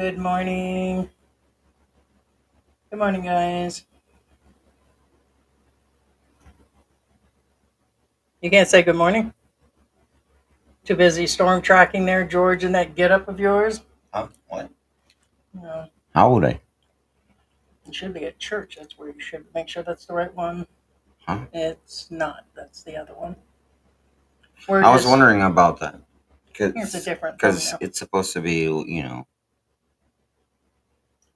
Good morning. Good morning, guys. You can't say good morning? Too busy storm tracking there, George, and that get up of yours? What? No, How would I? you should be at church. That's where you should make sure that's the right one. Huh? It's not. That's the other one. We're I was just, wondering about that. Here's a different Because thumbnail. it's supposed to be.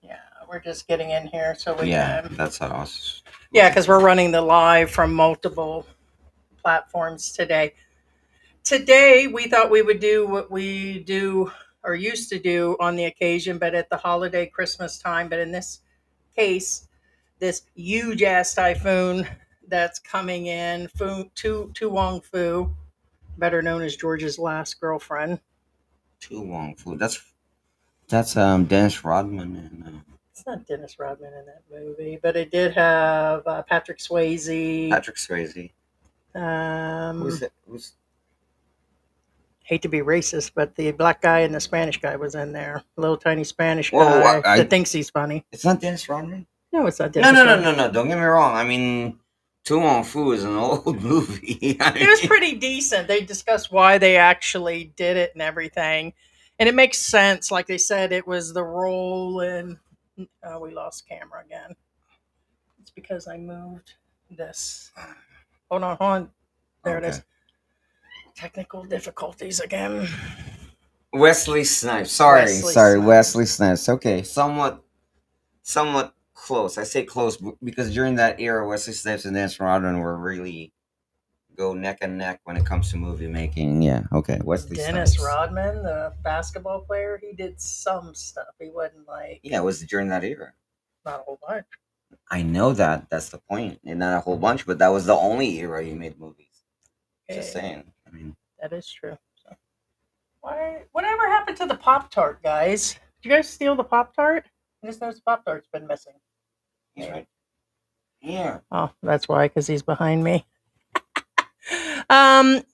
Yeah, we're just getting in here so we Yeah, can. that's how I was. Yeah, because we're running the live from multiple platforms today. Today, we thought we would do what we do or used to do on the occasion, but at the holiday Christmas time. But in this case, this huge ass typhoon that's coming in, Tu Wong Fu, better known as George's last girlfriend. Too long food. That's Dennis Rodman and It's not Dennis Rodman in that movie, but it did have Patrick Swayze. Patrick Swayze. Um, Who's it? Who's hate to be racist, but the black guy and the Spanish guy was in there. Little tiny Spanish Whoa? guy that thinks he's funny. It's not Dennis Rodman. No, it's not No, Dennis no, no, Rodman. no, no. Don't get me wrong. I mean, Too Long Fu is an old movie. It was pretty decent. They discussed why they actually did it and everything. And it makes sense. Like they said, it was the role in. Oh, we lost camera again. It's because I moved this. Hold on. There it Okay. is. Technical difficulties again. Wesley Snipes. Sorry, Snipes. Wesley Snipes. Okay, somewhat close. I say close because during that era, Wesley Snipes and Dennis Rodman were really go neck and neck when it comes to movie making. Yeah, okay, Wesley Dennis Snipes. Rodman, the basketball player, he did some stuff. He wasn't like. Yeah, it was during that era. Not a whole bunch. I know that. That's the point. And not a whole bunch, but that was the only era he made movies. Just saying. I mean, that is true. So, whatever happened to the Pop Tart, guys? Did you guys steal the Pop Tart? I just noticed Pop Tart's been missing. he's right here. Oh, that's why, because he's behind me.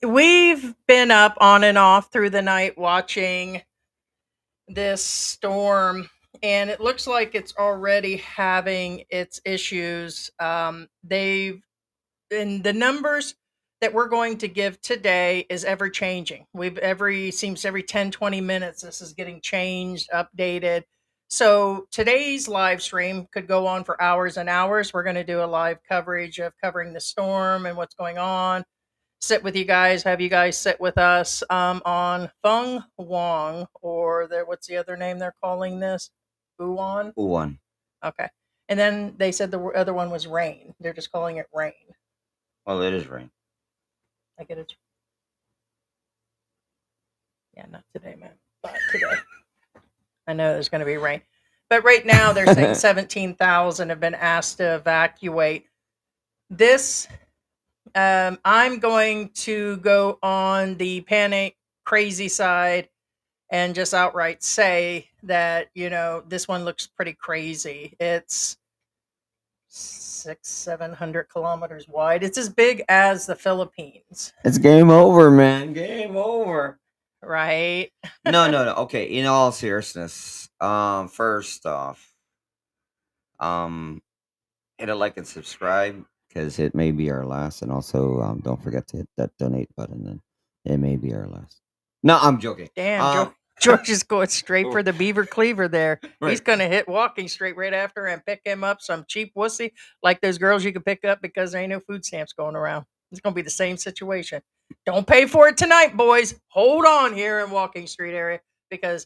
We've been up on and off through the night watching this storm, and it looks like it's already having its issues. They've and the numbers that we're going to give today is ever changing. We've seems every 10, 20 minutes this is getting changed, updated. So today's live stream could go on for hours and hours. We're going to do a live coverage of covering the storm and what's going on. Sit with you guys, have you guys sit with us on Fung-wong, or what's the other name they're calling this? Uwan? Uwan. Okay. And then they said the other one was rain. They're just calling it rain. Well, it is rain. I get it. Yeah, not today, man. But today. I know there's going to be rain. But right now they're saying 17,000 have been asked to evacuate. This, I'm going to go on the panic crazy side and just outright say that, this one looks pretty crazy. It's 700 kilometers wide. It's as big as the Philippines. It's game over, man. Game over. Right? No. Okay, in all seriousness, first off, hit a like and subscribe because it may be our last, and also don't forget to hit that donate button, and it may be our last. No, I'm joking. Damn, George is going straight for the beaver cleaver there. Right. He's going to hit walking straight right after and pick him up some cheap wussy like those girls you can pick up because there ain't no food stamps going around. It's going to be the same situation. Don't pay for it tonight, boys. Hold on here in Walking Street area because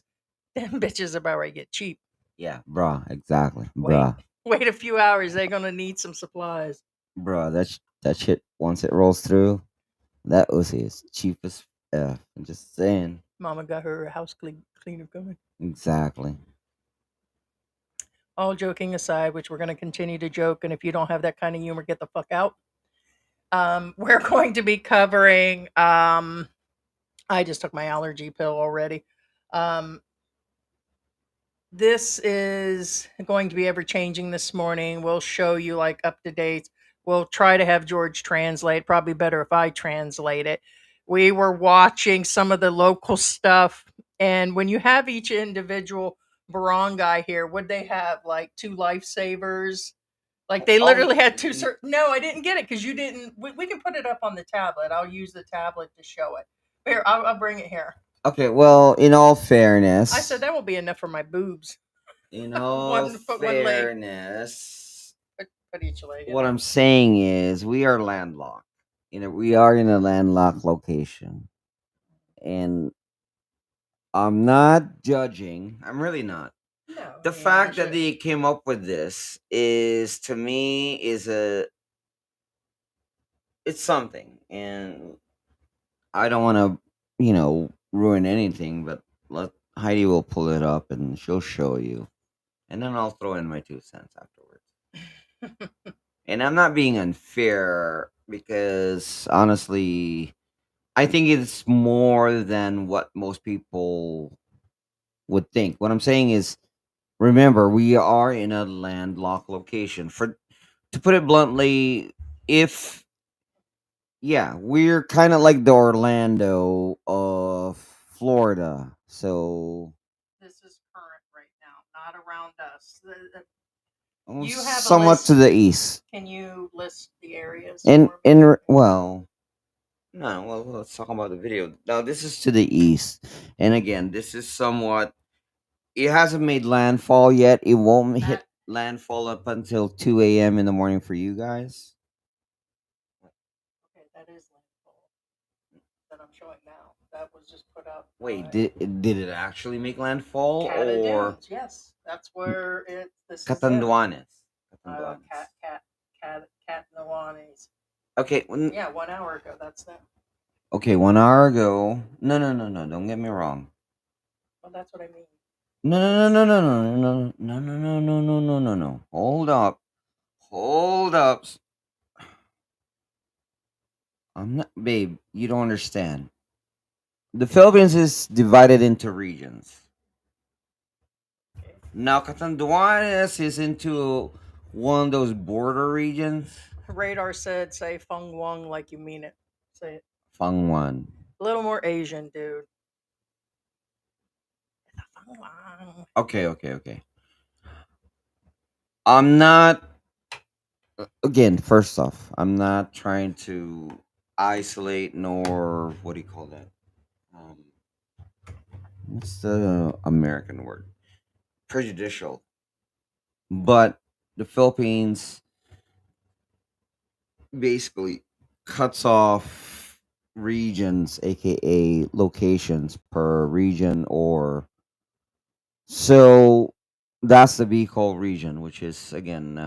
them bitches about ready to get cheap. Yeah, bruh, exactly. Bruh. Wait a few hours. They're going to need some supplies. Bruh, that shit, once it rolls through, that Uzi is cheap as F. I'm just saying. Mama got her house cleaner coming. Exactly. All joking aside, which we're going to continue to joke, and if you don't have that kind of humor, get the fuck out. We're going to be covering. I just took my allergy pill already. This is going to be ever changing this morning. We'll show you like up to date. We'll try to have George translate. Probably better if I translate it. We were watching some of the local stuff, and when you have each individual barangay here, would they have like two lifesavers? Like they literally had two. No, I didn't get it because you didn't. We can put it up on the tablet. I'll use the tablet to show it. Here, I'll bring it here. Okay, well, in all I fairness, said that will be enough for my boobs. in all One foot, one leg. fairness, Put each leg in what there. I'm saying is we are landlocked. We are in a landlocked location, and I'm not judging. I'm really not. No, The I mean, you fact that should. they came up with this is, to me, is a it's something, and I don't want to, ruin anything. But let Heidi will pull it up and she'll show you, and then I'll throw in my 2 cents afterwards. And I'm not being unfair because honestly, I think it's more than what most people would think. What I'm saying is, remember, we are in a landlocked location. For To put it bluntly, if yeah, we're kind of like the Orlando of Florida. So This is current right now, not around us. You have a somewhat to list. the east. Can you list the areas And for me? well, no, well, let's talk about the video. Now, this is to the east. And again, this is somewhat, it hasn't made landfall yet. It won't hit That landfall up until 2 a.m. in the morning for you guys. okay? That is landfall that I'm showing now. That was just put up Wait, by did it actually make landfall or Catanduanes. Yes, that's where it. This is it. Catanduanes? Cat Catanduanes. Catanduanes. Okay, Yeah, 1 hour ago. That's them. okay, 1 hour ago. No, no, no, no. Don't get me wrong. Well, that's what I mean. No, no, no, no, no, no, no, no, no, no, no, no, no, no. Hold up, hold up. I'm not, babe. You don't understand. The Philippines is divided into regions. Okay. Now, Catanduanes is into one of those border regions. Radar said, "Say Fung-wong like you mean it." Say it. Fung-wong. A little more Asian, dude. Fung-wong. Okay, okay, okay. I'm not. Again, first off, I'm not trying to isolate nor what do you call that? Um, what's the American word? Prejudicial. But the Philippines basically cuts off regions, aka locations per region, or so that's the Bicol region, which is again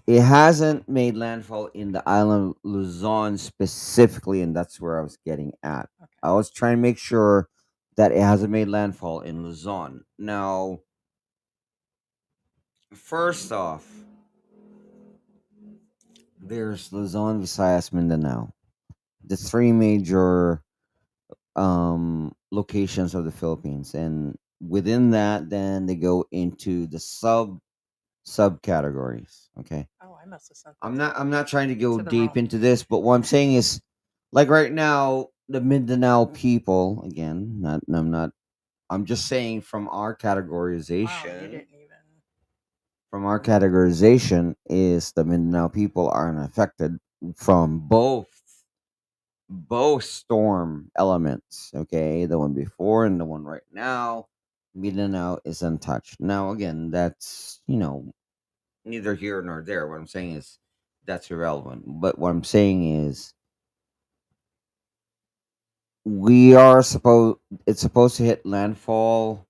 it hasn't made landfall in the island of Luzon specifically, and that's where I was getting at. Okay. I was trying to make sure that it hasn't made landfall in Luzon. Now, first off, there's Luzon, Visayas, Mindanao, the three major locations of the Philippines, and within that, then they go into the subcategories. Okay, Oh, I must have sent I'm this not trying to go to the deep wrong. into this, but what I'm saying is, like right now, the Mindanao people, again, not I'm not I'm just saying Wow, you didn't even. from our categorization is the Mindanao people are unaffected from both storm elements. Okay, the one before and the one right now. Mindanao is untouched. Now again, that's neither here nor there. What I'm saying is that's irrelevant. But what I'm saying is we are supposed it's supposed to hit landfall.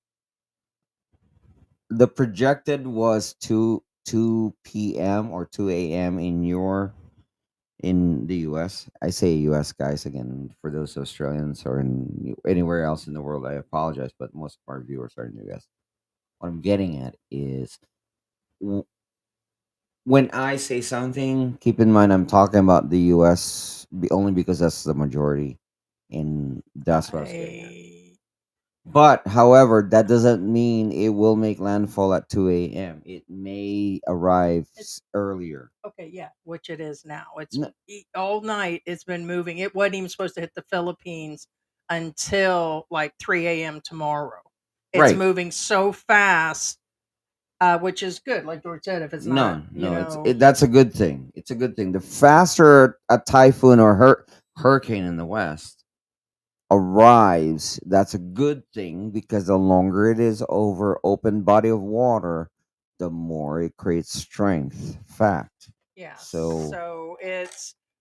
The projected was 2 p.m. or 2 a.m. in the US. I say US guys again for those Australians or anywhere else in the world. I apologize, but most of our viewers are in the US. What I'm getting at is w- when I say something, keep in mind I'm talking about the US only because that's the majority, and that's what I was getting at. I. But however, that doesn't mean it will make landfall at 2 a.m. It may arrive earlier. Okay, yeah, which it is now. It's No, all night. It's been moving. It wasn't even supposed to hit the Philippines until like 3 a.m. tomorrow. it's Right. moving so fast, which is good. Like George said, if it's not, No, no, that's a good thing. It's a good thing. The faster a typhoon or hurricane in the west arrives, that's a good thing because the longer it is over open body of water, the more it creates strength. Fact. yeah. So, So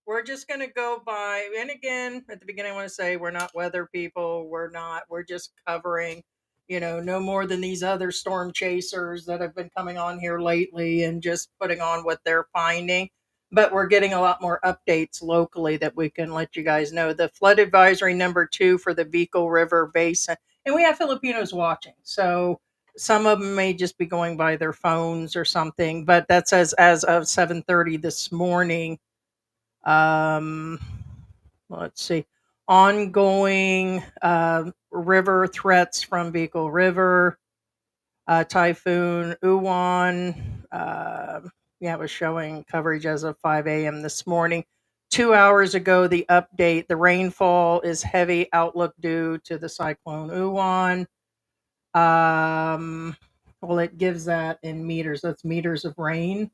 we're just gonna go by. And again, at the beginning, I want to say we're not weather people. We're not. We're just covering. No more than these other storm chasers that have been coming on here lately and just putting on what they're finding. But we're getting a lot more updates locally that we can let you guys know. The flood advisory number 2 for the Beagle River Basin, and we have Filipinos watching. So some of them may just be going by their phones or something, but that says as of 7:30 this morning. Um, let's see. Ongoing river threats from Beagle River, Typhoon Uwan. Yeah, it was showing coverage as of 5 a.m. this morning. 2 hours ago, the update: the rainfall is heavy outlook due to the cyclone Uwan. Um, well, it gives that in meters. That's meters of rain.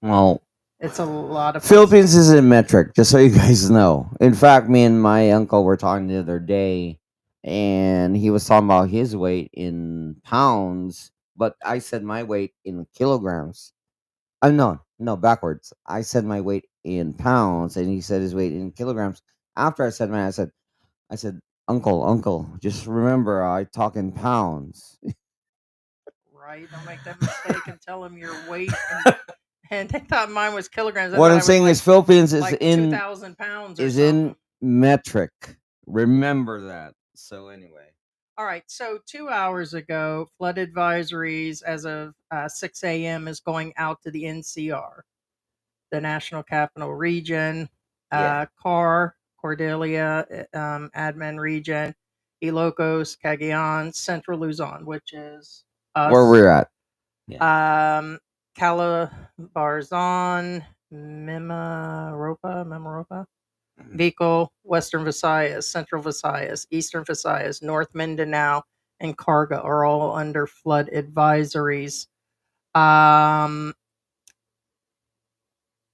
well, It's a lot of Philippines is in metric, just so you guys know. In fact, me and my uncle were talking the other day, and he was talking about his weight in pounds, but I said my weight in kilograms. No, no, backwards. I said my weight in pounds, and he said his weight in kilograms. After I said mine, I said, Uncle, just remember, I talk in pounds. right. Don't make that mistake and tell them your weight. And they thought mine was kilograms. I What thought I'm I was saying like is Philippines like 2,000 pounds or is in something. metric. Remember that. So anyway, All right. So 2 hours ago, flood advisories as of 6 a.m. is going out to the NCR, the National Capital Region, yeah, Cordelia, Admin Region, Ilocos, Cagayan, Central Luzon, which is where us, we're at. Yeah. um, Calabarzon, Mimaropa, Mhm. Bicol, Western Visayas, Central Visayas, Eastern Visayas, North Mindanao, and Carga are all under flood advisories. Um,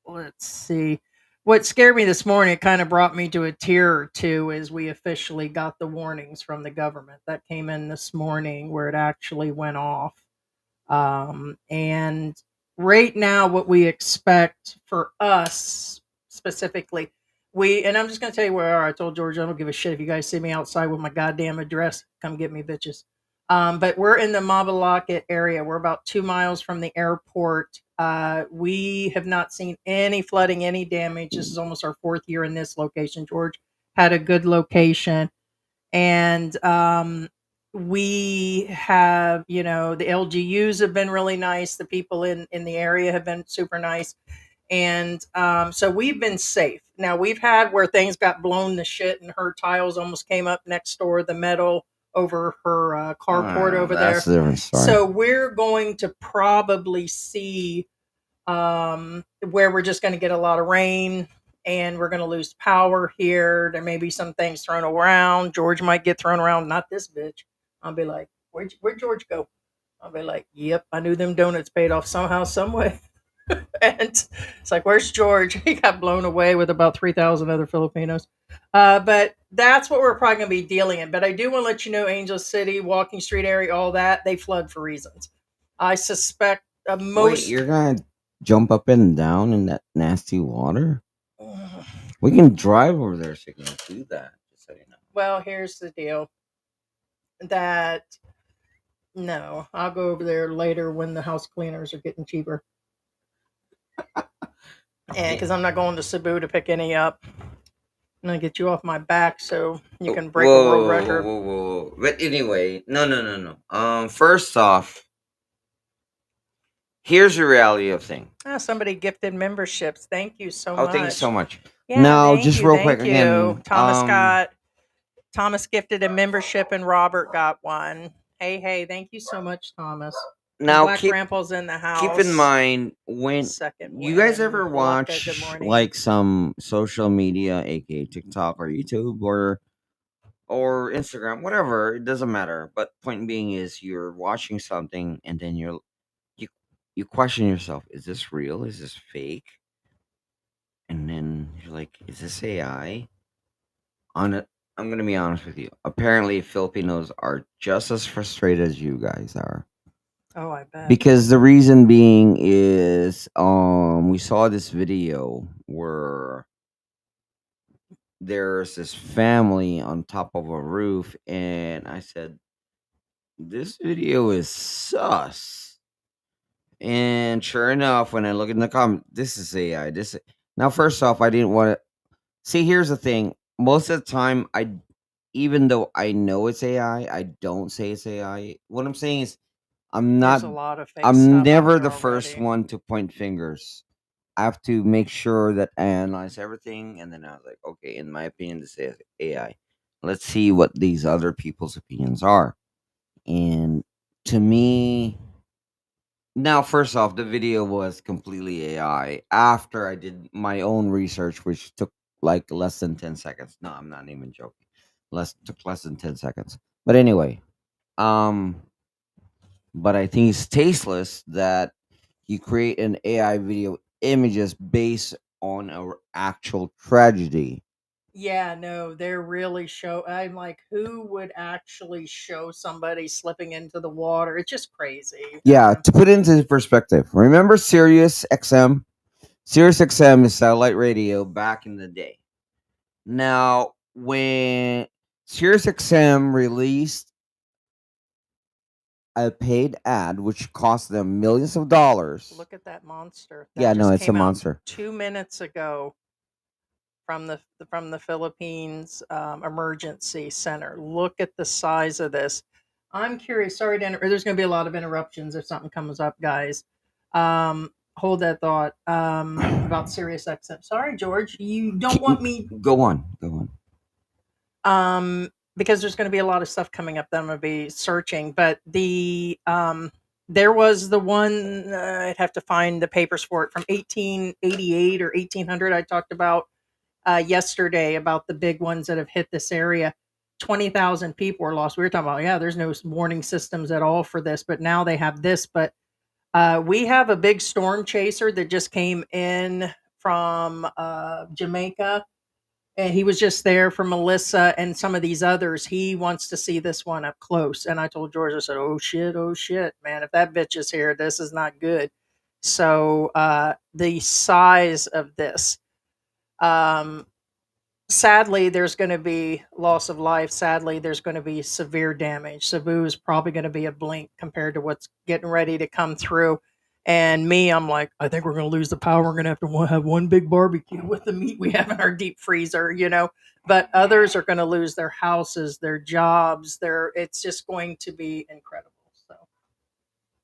let's see. What scared me this morning, it kind of brought me to a tear or two as we officially got the warnings from the government that came in this morning where it actually went off. And right now, what we expect for us specifically, and I'm just going to tell you where we are. I told George I don't give a shit if you guys see me outside with my goddamn address. Come get me, bitches. But we're in the Mabalacat area. We're about 2 miles from the airport. We have not seen any flooding, any damage. This is almost our 4th year in this location. George had a good location, and we have, the LGUs have been really nice. The people in the area have been super nice, and so we've been safe. Now we've had where things got blown to shit, and her tiles almost came up next door, the metal over her carport over there. That's a different story. So we're going to probably see where we're just going to get a lot of rain and we're going to lose power here. There may be some things thrown around. George might get thrown around. Not this bitch. I'll be like, where'd George go? I'll be like, yep, I knew them donuts paid off somehow, some way. And it's like, where's George? He got blown away with about 3,000 other Filipinos. But that's what we're probably going to be dealing in. But I do want to let you know, Angel City, Walking Street area, all that, they flood for reasons. I suspect Wait, most. you're gonna jump up and down in that nasty water? We can drive over there so you can do that. Just so you know. Well, here's the deal. That no, I'll go over there later when the house cleaners are getting cheaper. And Yeah. because I'm not going to Cebu to pick any up, I'm gonna get you off my back so you Oh, can break a world whoa, whoa, record. whoa, whoa. But anyway, no, no, no, no. First off, here's the reality of thing. Somebody gifted memberships. Thank you so Oh, thank you so much. much. Yeah, Now, thank just you, real quick thank you. again. Thomas gifted a membership and Robert got one. Hey, thank you so much, Thomas. And Now Black Grandpa's in the keep in house. mind when Second you guys win. ever Waka, good watch morning. like some social media, aka TikTok or YouTube, or Instagram, whatever. It doesn't matter. But point being is, you're watching something and then you you question yourself: Is this real? Is this fake? And then you're like, is this AI? On it, I'm gonna be honest with you. Apparently, Filipinos are just as frustrated as you guys are. Oh, I bet. Because the reason being is, we saw this video where there's this family on top of a roof, and I said, this video is sus. And sure enough, when I look in the comment, this is AI. Now, first off, I didn't want to see. Here's the thing: most of the time, even though I know it's AI, I don't say it's AI. What I'm saying is, I'm There's not. a lot of fake I'm stuff out never there the first already. one to point fingers. I have to make sure that I analyze everything, and then I was like, okay, in my opinion, this is AI. Let's see what these other people's opinions are. And to me, now, first off, the video was completely AI after I did my own research, which took like less than 10 seconds. No, I'm not even joking. Took less than 10 seconds. But anyway, um, but I think it's tasteless that you create an AI video images based on an actual tragedy. Yeah, no, they're really show. I'm like, who would actually show somebody slipping into the water? It's just crazy. Yeah, to put it into perspective, remember Sirius XM? Sirius XM is satellite radio back in the day. Now, when SiriusXM released a paid ad, which cost them millions of dollars, Look at that monster that yeah, no, just it's a came out monster. 2 minutes ago from the Philippines emergency center. Look at the size of this. I'm curious. Sorry to there's going to be a lot of interruptions if something comes up, guys. Hold that thought about Sirius XM. Sorry, George. You don't want me Go on, go on. because there's going to be a lot of stuff coming up that I'm going to be searching. But there was the one I'd have to find the papers for it from 1888 or 1800. I talked about yesterday about the big ones that have hit this area. 20,000 people were lost. We were talking about, yeah, there's no warning systems at all for this, but now they have this. But we have a big storm chaser that just came in from Jamaica, and he was just there for Melissa and some of these others. He wants to see this one up close. And I told George, I said, oh shit, man, if that bitch is here, this is not good. So the size of this. Um, Sadly, there's going to be loss of life. Sadly, there's going to be severe damage. Cebu is probably going to be a blink compared to what's getting ready to come through. And me, I'm like, I think we're going to lose the power. We're going to have to have one big barbecue with the meat we have in our deep freezer. But others are going to lose their houses, their jobs. It's just going to be incredible. So,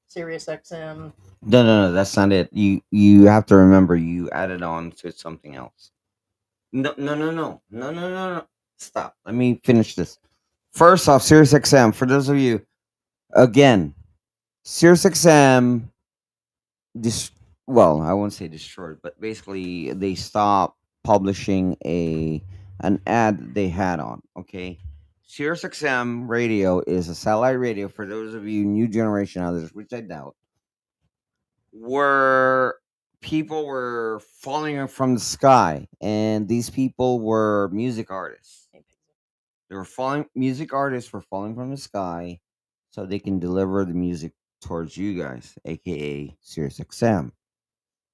Sirius XM. No, no, no, that's not it. You have to remember you added on to something else. No, no, no, no, no, no, no, no. Stop. Let me finish this. First off, SiriusXM. For those of you, again, SiriusXM dis- well, I won't say destroyed, but basically they stopped publishing an ad that they had on. Okay, SiriusXM radio is a satellite radio for those of you new generation others, which I doubt, where people were falling from the sky, and these people were music artists. They were falling music artists were falling from the sky, so they can deliver the music towards you guys, aka SiriusXM.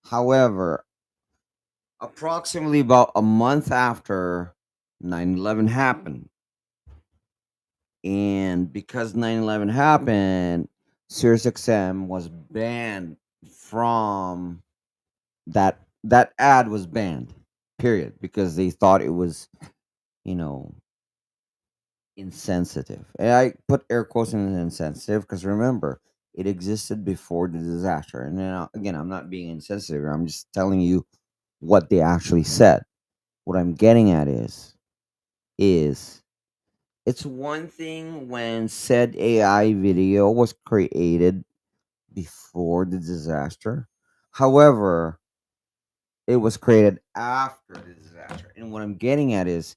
However, approximately about a month after 9/11 happened, and because 9/11 happened, SiriusXM was banned from that ad was banned. Period, because they thought it was, you know, insensitive. And I put air quotes in insensitive because remember, it existed before the disaster. And then again, I'm not being insensitive. I'm just telling you what they actually said. What I'm getting at is it's one thing when said AI video was created before the disaster. However, it was created after the disaster. And what I'm getting at is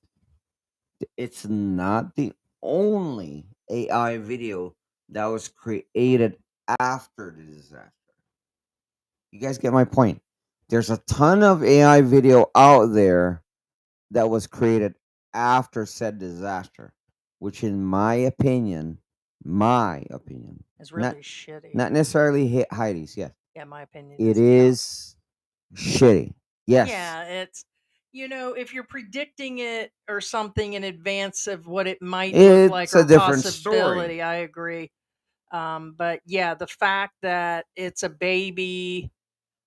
It's not the only AI video that was created after the disaster. You guys get my point. There's a ton of AI video out there that was created after said disaster, which, in my opinion, It's not really shitty. not necessarily Heidi's. Yes, Yeah, my opinion it doesn't count. is shitty. Yes, Yeah, it's if you're predicting it or something in advance of what it might look like it's or a a different story. possibility, I agree. But yeah, the fact that it's a baby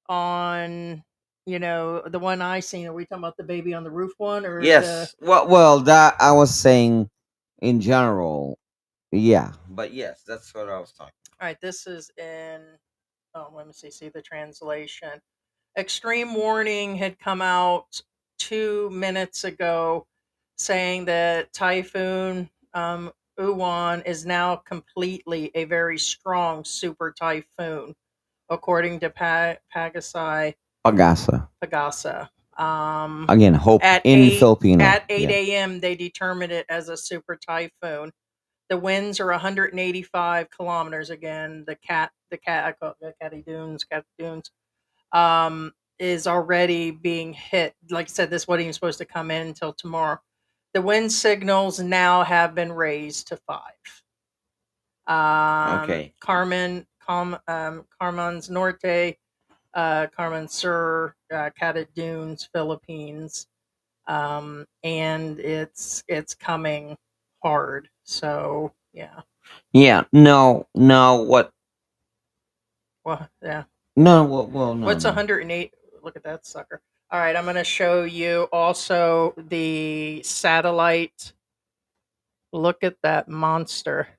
on, the one I seen. Are we talking about the baby on the roof one or the? Yes. Well, that I was saying in general. Yeah, but yes, that's what I was talking. All right, this is in. Oh, let me see the translation. Extreme warning had come out 2 minutes ago saying that Typhoon Uwan is now completely a very strong super typhoon, according to Pagasa. Pagasa. Um, Again, hope at in eight Filipino. at eight Yeah. a.m. they determined it as a super typhoon. The winds are 185 kilometers. Again, I call it the Catanduanes, is already being hit. Like I said, this wasn't even supposed to come in until tomorrow. The wind signals now have been raised to 5. Okay. Carmen's Norte, Carmen Sur, Catanduanes, Philippines, and it's coming hard. So yeah, Yeah. No. No. What? well, yeah. No. Well. No. What's No. 108? Look at that sucker. All right, I'm going to show you also the satellite. Look at that monster.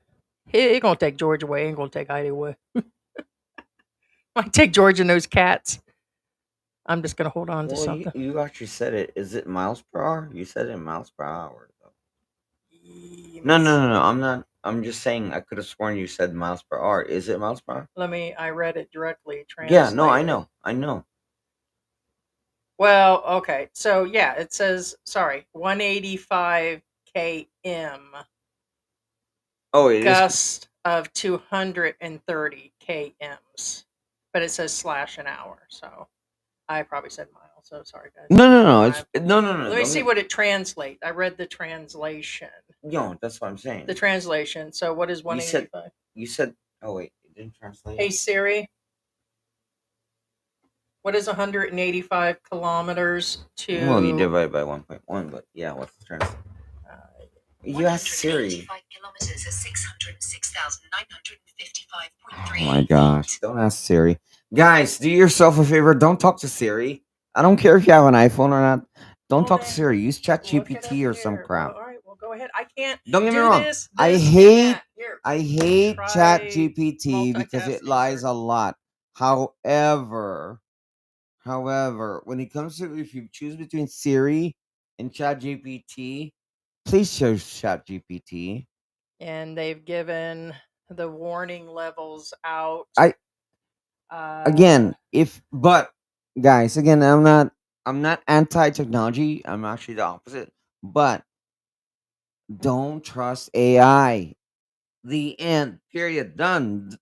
He going to take George away. He ain't going to take Heidi away. Might take George and those cats. I'm just going to hold on to Well, you, something. you actually said it. Is it miles per hour? You said it in miles per hour. Though. Let me No. No. see. No. No. I'm not. I'm just saying. I could have sworn you said miles per hour. Is it miles per hour? I read it directly Yeah. No. I translated. know. I know. Well, okay. So yeah, it says, sorry, 185 km, Oh, it is. gust of 230 kms. But it says slash an hour, so I probably said miles. So sorry, guys. No. No. No. My, It's no. No. No. let me Don't see get. what it translates. I read the translation. No. That's what I'm The saying. translation. So what is You said. 185? You said. Oh wait. It didn't translate. Hey Siri, what is 185 kilometers Well, you to? divide by 1.1, but yeah, what's the translation? Uh, You asked Siri. Kilometers is 606,955.38 Oh my gosh. feet. Don't ask Siri. Guys, do yourself a favor. Don't talk to Siri. I don't care if you have an iPhone or not. Don't well talk to then, Siri. Use look it up ChatGPT or some here. Well, crap. all right. Well, go ahead. I can't Don't get me do wrong. this, I and hate that. Here, I hate try ChatGPT because it multitasking, lies sir. a lot. However, when it comes to if you choose between Siri and ChatGPT, please choose ChatGPT. And they've given the warning levels out. I Uh, again, if but guys, again, I'm not anti technology. I'm actually the opposite. But don't trust AI. The end. Period. Done.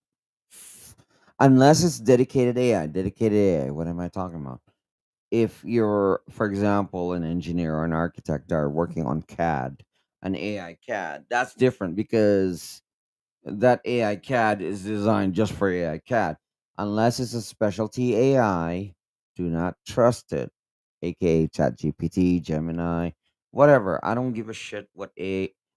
Unless it's dedicated AI. Dedicated AI. What am I talking about? If you're, for example, an engineer or an architect that are working on CAD, an AI CAD, that's different because that AI CAD is designed just for AI CAD. Unless it's a specialty AI, do not trust it. AKA ChatGPT, Gemini, whatever. I don't give a shit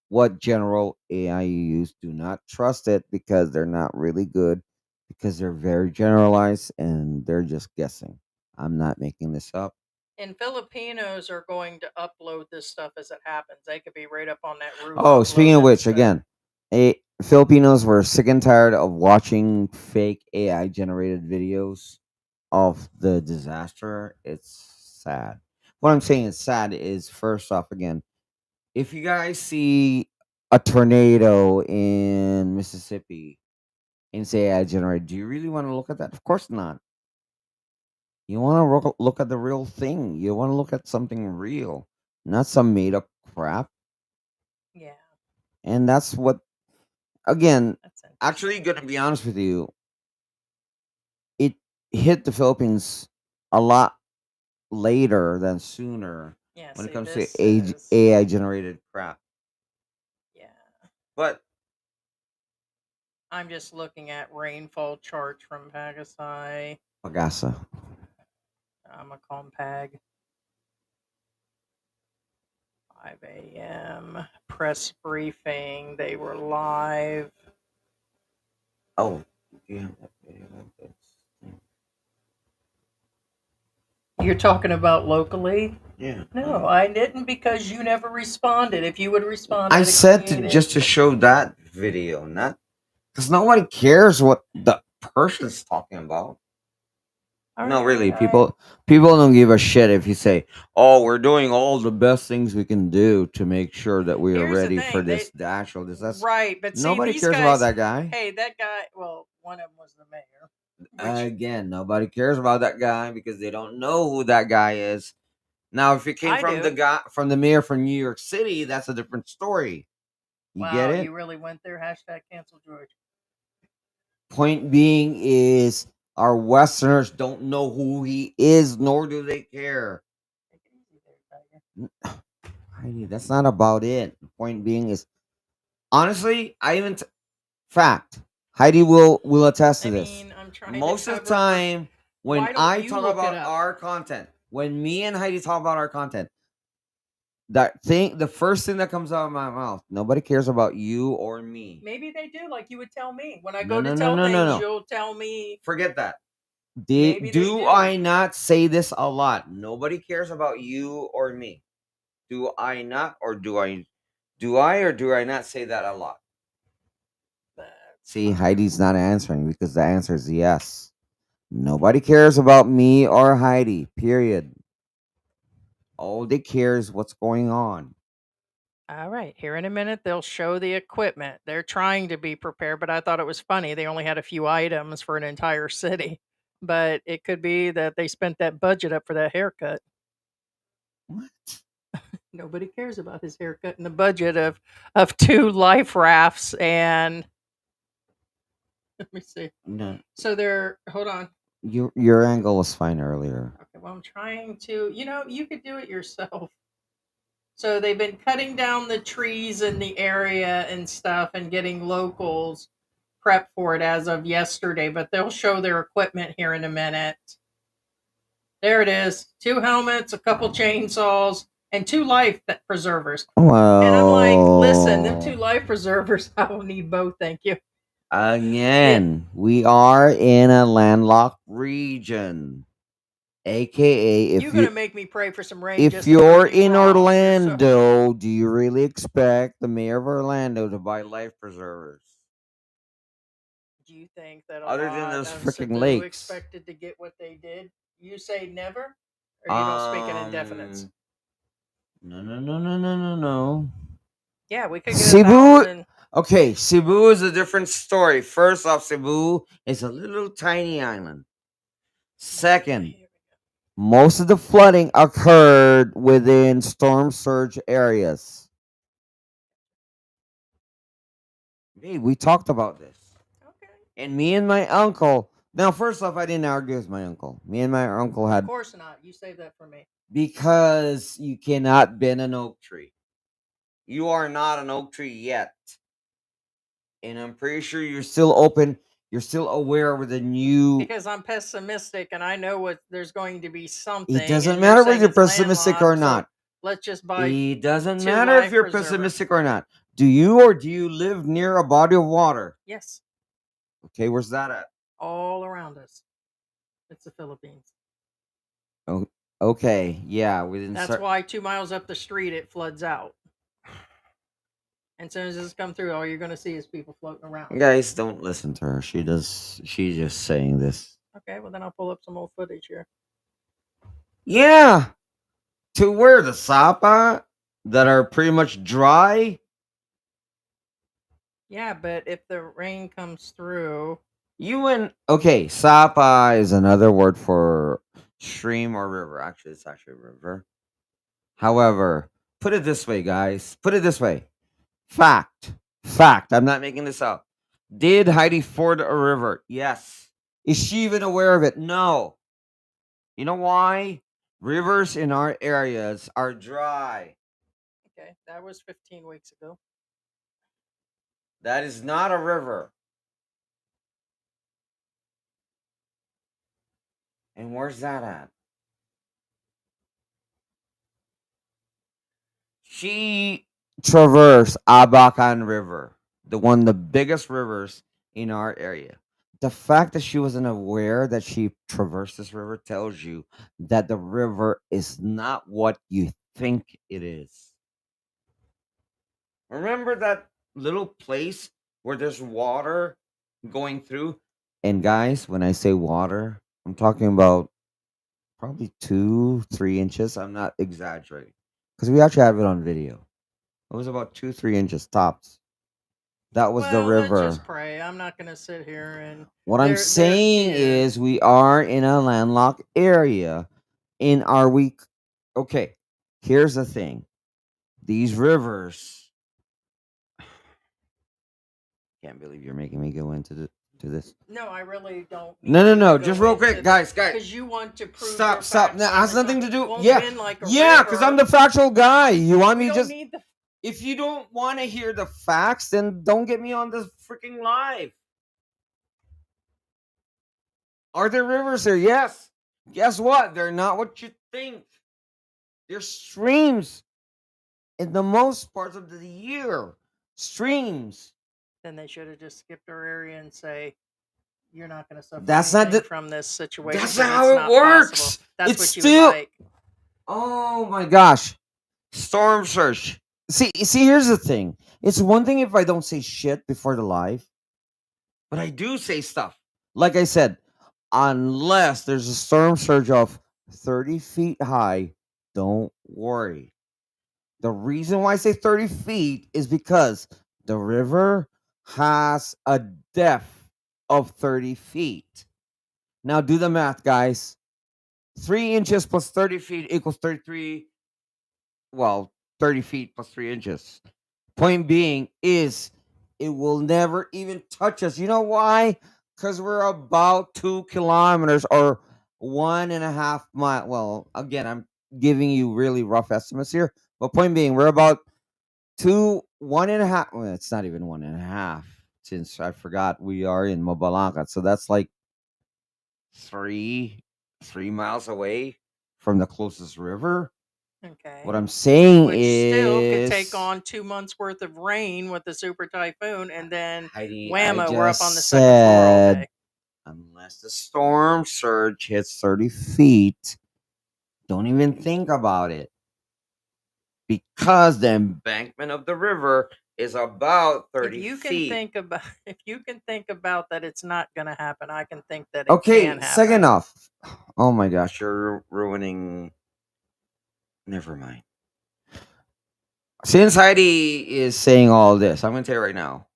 what general AI you use. Do not trust it because they're not really good because they're very generalized and they're just guessing. I'm not making this up. and Filipinos are going to upload this stuff as it happens. They could be right up on that roof Oh, speaking of uploading which, stuff. again, Filipinos were sick and tired of watching fake AI generated videos of the disaster. It's sad. What I'm saying is sad is first off, again, if you guys see a tornado in Mississippi and say AI generated, do you really want to look at that? Of course not. You want to look at the real thing. You want to look at something real, not some made up crap. And that's what, again, That's actually, interesting. gonna be honest with you, it hit the Philippines a lot later than sooner Yeah, when it see, comes to this is, AI generated crap. yeah. But I'm just looking at rainfall charts from Pagasa. Pagasa. I'm a compag. 5 a.m. press briefing. They were live. Oh, yeah. Okay, like this. You're talking about locally? Yeah. No, I didn't because you never responded. If you would respond, I I'd said to appreciate it. just to show that video, not because nobody cares what the person's talking about. All No, right, really, I people don't give a shit if you say, "Oh, we're doing all the best things we can do to make sure that we are here's the ready for thing. this, the actual this." That's Right, but see nobody these cares about guys. that guy. Hey, that guy. Well, one of them was the mayor, which Again, nobody cares about that guy because they don't know who that guy is. Now, if it came I from the do. guy from the mayor from New York City, that's a different story. You get Wow, it? you really went there. Hashtag cancel George. Point being is our Westerners don't know who he is, nor do they care. Take it easy there, Tiger. Heidi, that's not about it. The point being is, honestly, fact. Heidi will attest to I this. mean, I'm trying to Most of the cover for. time, when Why don't I you talk look it about up? our content, when me and Heidi talk about our content, that thing, the first thing that comes out of my mouth, nobody cares about you or me. Maybe they do, like you would tell me. When I No, go to no, no, tell no, no, things, no. you'll tell me. Forget that. Maybe they Do do. I not say this a lot? Nobody cares about you or me. Do I not, or do I not say that a lot? That's See, fine. Heidi's not answering because the answer is yes. Nobody cares about me or Heidi. Period. All they care is what's going on. All right. Here in a minute, they'll show the equipment. They're trying to be prepared, but I thought it was funny. They only had a few items for an entire city. But it could be that they spent that budget up for that haircut. What? Nobody cares about his haircut and the budget of two life rafts and let me see. No, So they're hold on. your angle was fine earlier. Okay, well I'm trying to you could do it yourself. So they've been cutting down the trees in the area and stuff and getting locals prepped for it as of yesterday, but they'll show their equipment here in a minute. There it is. Two helmets, a couple chainsaws, and two life preservers. And I'm like, listen, them two Well, life preservers, I don't need both, thank you. It again, we are in a landlocked region, aka you're gonna make me pray for some rain if just to prove you're me in wrong. You're so Orlando, do you really expect the mayor of Orlando to buy life preservers? do you think that a Other than lot those of freaking Cebu lakes. expected to get what they did? You say never? Or you don't speak in indefinites? Um, no, no, no, no, no, no, no. Yeah, we could get a Cebu. thousand. Okay, Cebu is a different story. First off, Cebu is a little tiny island. Second, most of the flooding occurred within storm surge areas. Hey, we talked about this. Okay. And me and my uncle. Now, first off, I didn't argue with my uncle. Me and my uncle Of had course not. You save that for me. because you cannot bend an oak tree. You are not an oak tree yet. And I'm pretty sure you're still open. You're still aware of the new. Because I'm pessimistic and I know what there's going to be It something, doesn't and you're matter whether saying you're it's pessimistic or landlocked, so not. let's just buy It doesn't two matter if life you're preservers. pessimistic or not. Do you live near a body of water? Yes, Okay, where's that at? all around us. It's the Philippines. Oh, okay, yeah, we didn't That's start. why 2 miles up the street it floods out. And as soon as this comes through, all you're going to see is people floating around. Guys, don't listen to her. She's just saying this. Okay, well then I'll pull up some old footage here. Yeah, to where the Sapa that are pretty much dry. Yeah, but if the rain comes through, You went okay. Sapa is another word for stream or river. Actually, it's actually a river. However, put it this way, guys. Put it this way. Fact. Fact. I'm not making this up. Did Heidi ford a river? Yes. Is she even aware of it? No. You know why? Rivers in our areas are dry. Okay, that was 15 weeks ago. That is not a river. And where's that at? She traversed Abacan River, the biggest rivers in our area. The fact that she wasn't aware that she traversed this river tells you that the river is not what you think it is. Remember that little place where there's water going through? And guys, when I say water, I'm talking about probably 2, 3 inches. I'm not exaggerating because we actually have it on video. It was about 2, 3 inches tops. That was the Well, let's just river. pray. I'm not going to sit here and What I'm there saying is. is, we are in a landlocked area. In our week, okay. Here's the thing: these rivers. Can't believe you're making me go into to this. No, I really don't No, need no, you to no. go Just real quick, into that guys. because you want to prove your Stop, stop. facts That one has more time. nothing to do. Won't Yeah, win like a yeah. Because I'm river. the factual guy. You want We me don't just? need the. If you don't want to hear the facts, then don't get me on this freaking live. Are there rivers there? Yes. Guess what? They're not what you think. They're streams in the most parts of the year. Streams. Then they should have just skipped our area and say you're not going to suffer That's not anything the. from this situation That's not because how it's it not possible. works. That's It's what you would still. like. Oh my gosh. Storm surge. See. Here's the thing. It's one thing if I don't say shit before the live, but I do say stuff. Like I said, unless there's a storm surge of 30 feet high, don't worry. The reason why I say 30 feet is because the river has a depth of 30 feet. Now do the math, guys. 3 inches plus 30 feet equals 33. Well, 30 feet plus 3 inches. Point being is it will never even touch us. You know why? Because we're about 2 kilometers or 1.5 mile. Well, again, I'm giving you really rough estimates here. But point being, we're about 1.5. Well, it's not even 1.5 since I forgot we are in Mabalanca. So that's like three, 3 miles away from the closest river. What Okay. I'm saying Which still could take is, on 2 months worth of rain with the super typhoon, and then Heidi, I whammo, we're up on the just second floor all said, day. unless the storm surge hits 30 feet, don't even think about it because the embankment of the river is about If 30 you can feet. think about if you can think about that it's not going to happen, I can think that it Okay, can second happen. off. Oh my gosh, you're ruining. Never mind. Since Heidi is saying all this, I'm going to tell you right now,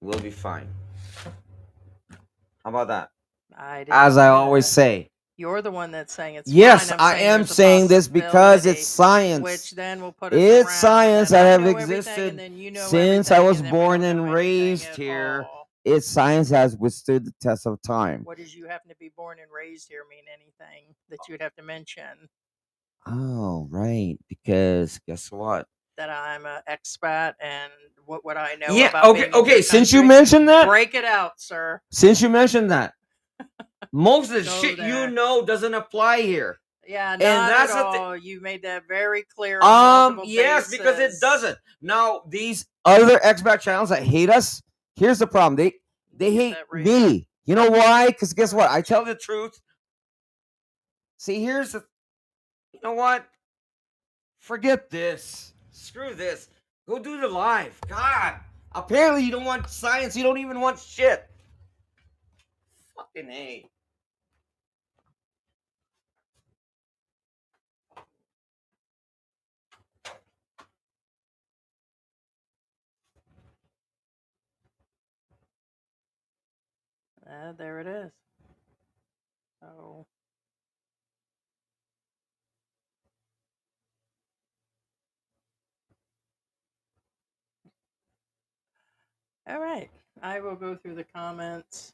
we'll be fine. How about that? I didn't As I say always that. say, You're the one that's saying it's fine. yes, I'm I saying am there's a saying this because it's possibility, which science. then will put us It's around, and science then that I have know everything, and existed then you know since I everything, was and then we born don't know and anything raised at here. all. It's science has withstood the test of time. What does you happen to be born and raised here mean anything that you'd have to mention? Oh, right. Because guess what? That I'm a expat, and what would I know Yeah, about okay, being in your okay. country? Break it out, sir. Since you mentioned that, most of the Go shit you there. know doesn't apply here. Yeah, And not at that's the thing. all. You made that very clear on multiple Yes, because it bases. doesn't. Now, these other expat channels that hate us, here's the problem. They Get hate that rating. me. You know why? Because guess what? I tell the truth. See, here's the. You know what? Forget this. Screw this. Go do the live. God. Apparently, you don't want science. You don't even want shit. Fucking A. There it is. So All right. I will go through the comments.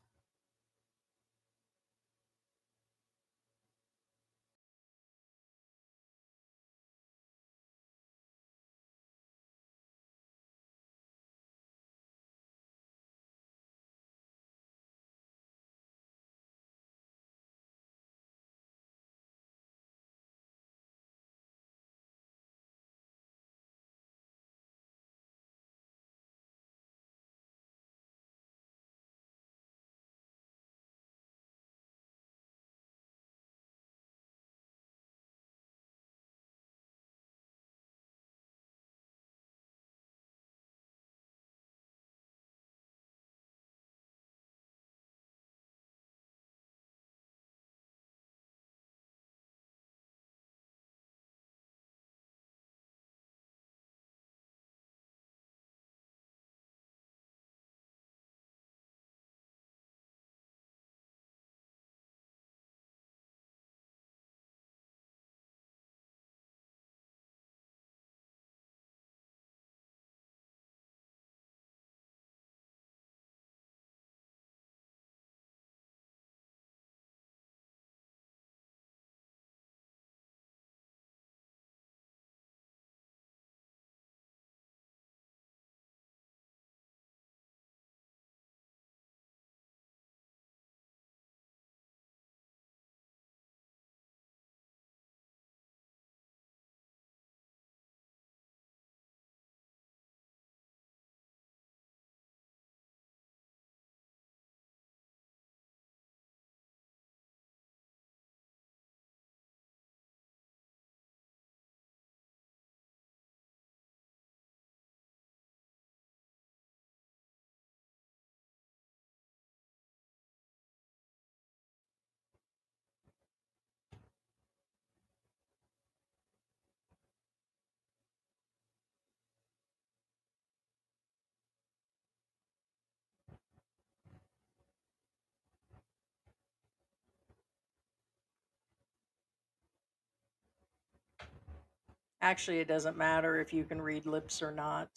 Actually, it doesn't matter if you can read lips or not.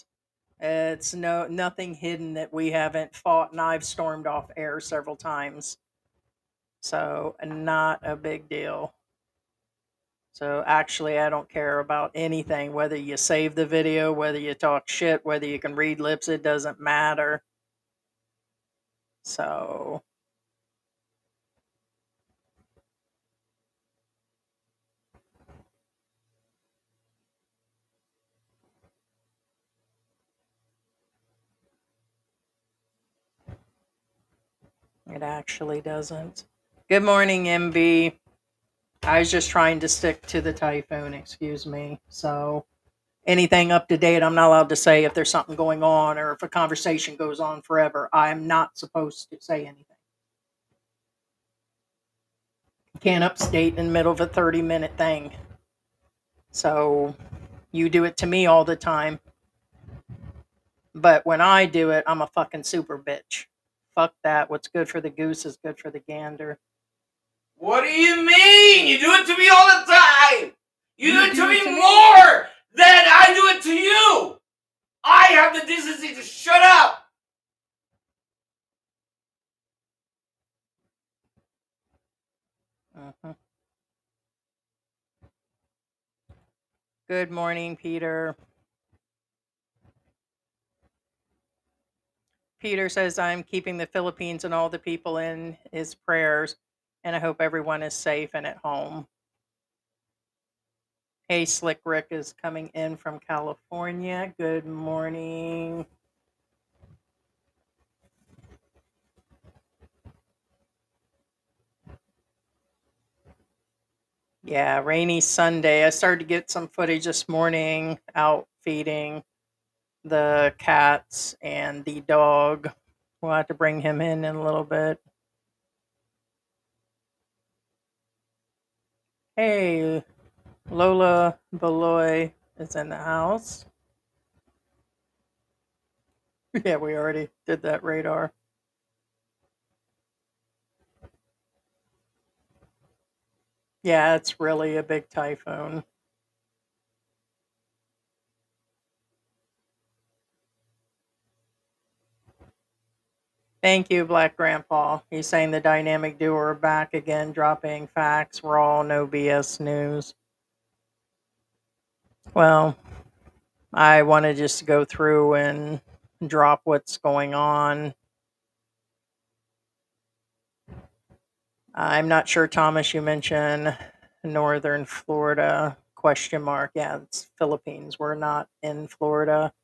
It's nothing hidden that we haven't fought, and I've stormed off air several times. So, not a big deal. So, actually, I don't care about anything, whether you save the video, whether you talk shit, whether you can read lips, it doesn't matter. So, it actually doesn't. Good morning, MB. I was just trying to stick to the typhoon, excuse me. So, anything up to date, I'm not allowed to say if there's something going on or if a conversation goes on forever. I'm not supposed to say anything. You can't upstate in the middle of a 30-minute thing. So, you do it to me all the time. But when I do it, I'm a fucking super bitch. Fuck that. What's good for the goose is good for the gander. What do you mean? You do it to me all the time. You do it to me more than I do it to you. I have the decency to shut up. Uh-huh. Good morning, Peter. Peter says, I'm keeping the Philippines and all the people in his prayers, and I hope everyone is safe and at home. Hey, Slick Rick is coming in from California. Good morning. Yeah, rainy Sunday. I started to get some footage this morning out feeding the cats and the dog. We'll have to bring him in a little bit. Hey, Lola Beloy is in the house. Yeah, we already did that radar. Yeah, it's really a big typhoon. Thank you, Black Grandpa. He's saying the dynamic duo are back again, dropping facts, raw, no BS news. Well, I wanted just to go through and drop what's going on. I'm not sure, Thomas, you mentioned northern Florida, question mark. Yeah, it's Philippines. We're not in Florida.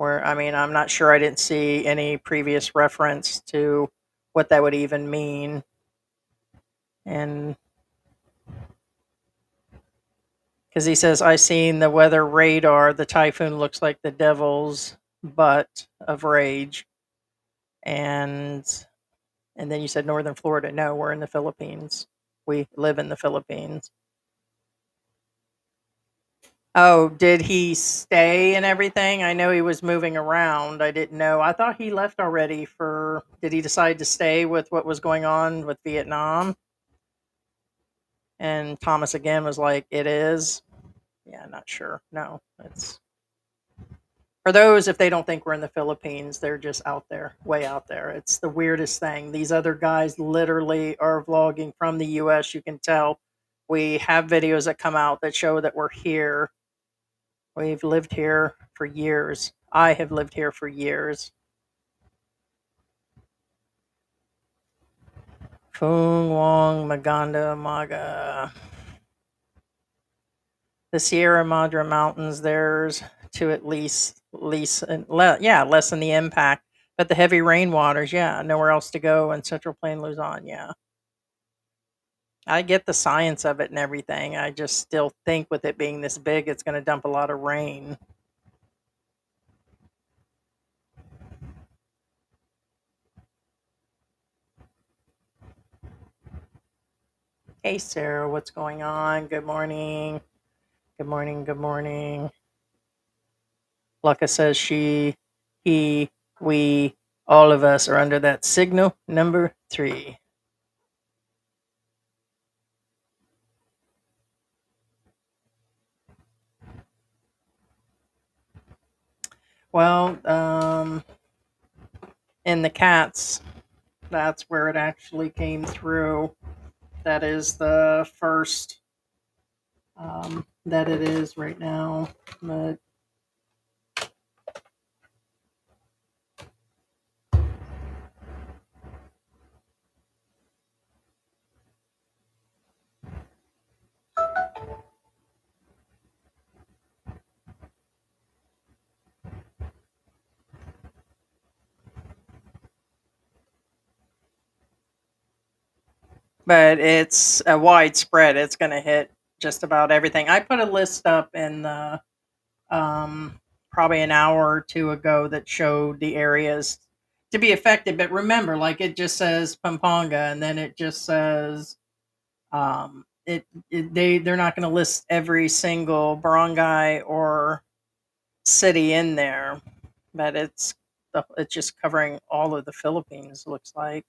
I mean, I'm not sure. I didn't see any previous reference to what that would even mean. And because he says, I seen the weather radar, the typhoon looks like the devil's butt of rage. And then you said northern Florida. No, we're in the Philippines. We live in the Philippines. Oh, did he stay and everything? I know he was moving around. I didn't know. I thought he left already for. Did he decide to stay with what was going on with Vietnam? And Thomas again was like, it is. Yeah, not sure. No, it's for those if they don't think we're in the Philippines, they're just out there, way out there. It's the weirdest thing. These other guys literally are vlogging from the US. You can tell we have videos that come out that show that we're here. We've lived here for years. I have lived here for years. Fung-wong Maganda Maga. The Sierra Madre Mountains, there's to at least yeah, lessen the impact. But the heavy rainwaters, yeah, nowhere else to go in Central Plain Luzon, yeah. I get the science of it and everything. I just still think with it being this big, it's going to dump a lot of rain. Hey, Sarah, what's going on? Good morning. Good morning. Good morning. Lucka says she, he, we, all of us are under that signal number 3. Well, in the cats, that's where it actually came through. That is the first that it is right now. But it's a widespread. It's going to hit just about everything. I put a list up in the probably an hour or two ago that showed the areas to be affected. But remember, like it just says Pampanga, and then it just says they're not going to list every single barangay or city in there, but it's just covering all of the Philippines. Looks like.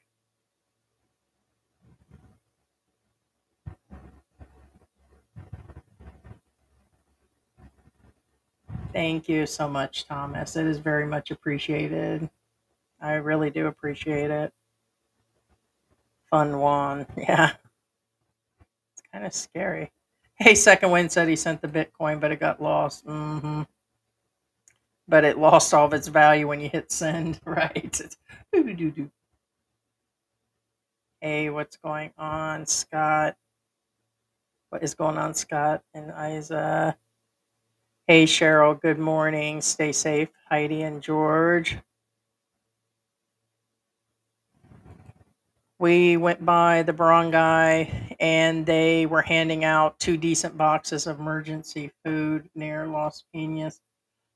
Thank you so much, Thomas. It is very much appreciated. I really do appreciate it. Fun one. Yeah, it's kind of scary. Hey, Second Wind said he sent the Bitcoin, but it got lost. But it lost all of its value when you hit send, right? Hey, what's going on, Scott? What is going on, Scott and Isa? Hey, Cheryl, good morning. Stay safe, Heidi and George. We went by the barangay and they were handing out 2 decent boxes of emergency food near Los Piñas.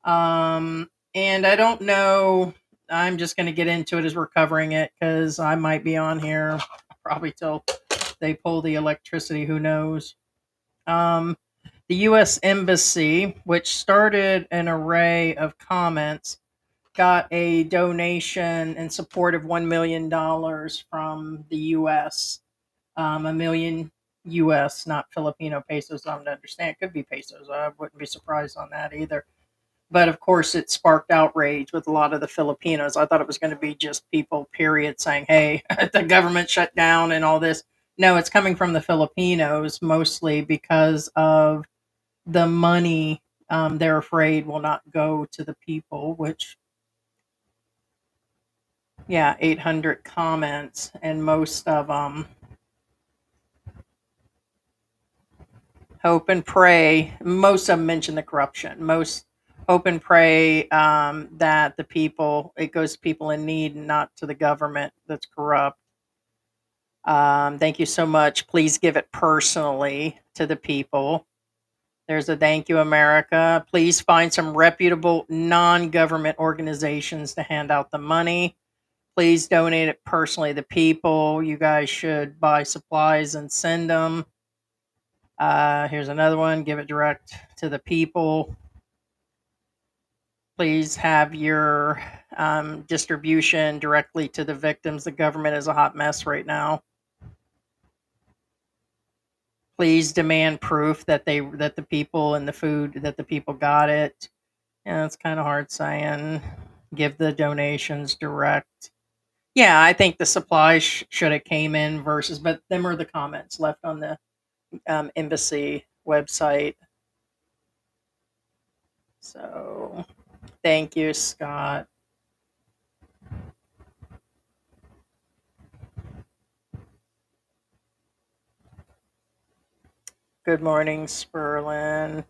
And I don't know. I'm just going to get into it as we're covering it because I might be on here probably till they pull the electricity. Who knows? The U.S. Embassy, which started an array of comments, got a donation in support of $1 million from the U.S. A million U.S., not Filipino pesos. I'm to understand. It could be pesos. I wouldn't be surprised on that either. But of course, it sparked outrage with a lot of the Filipinos. I thought it was going to be just people, period, saying, hey, the government shut down and all this. No, it's coming from the Filipinos mostly because of the money they're afraid will not go to the people, which, yeah, 800 comments, and most of them hope and pray. Most of them mention the corruption. Most hope and pray that the people, it goes to people in need and not to the government that's corrupt. Thank you so much. Please give it personally to the people. There's a thank you, America. Please find some reputable non government organizations to hand out the money. Please donate it personally to the people. You guys should buy supplies and send them. Here's another one. Give it direct to the people. Please have your distribution directly to the victims. The government is a hot mess right now. Please demand proof that the people and the food that the people got it. Yeah, it's kind of hard saying. Give the donations direct. Yeah, I think the supplies should have came in versus, but them are the comments left on the embassy website. So thank you, Scott. Good morning, Sperlin.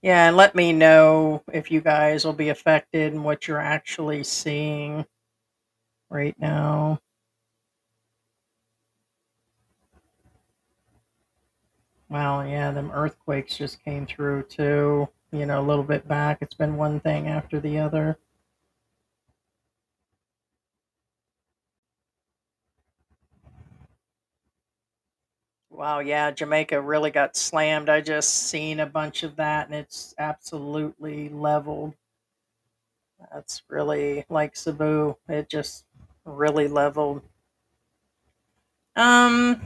Yeah, and let me know if you guys will be affected and what you're actually seeing right now. Well, yeah, them earthquakes just came through too. A little bit back. It's been one thing after the other. Wow, yeah, Jamaica really got slammed. I just seen a bunch of that and it's absolutely leveled. That's really like Cebu. It just really leveled. Um,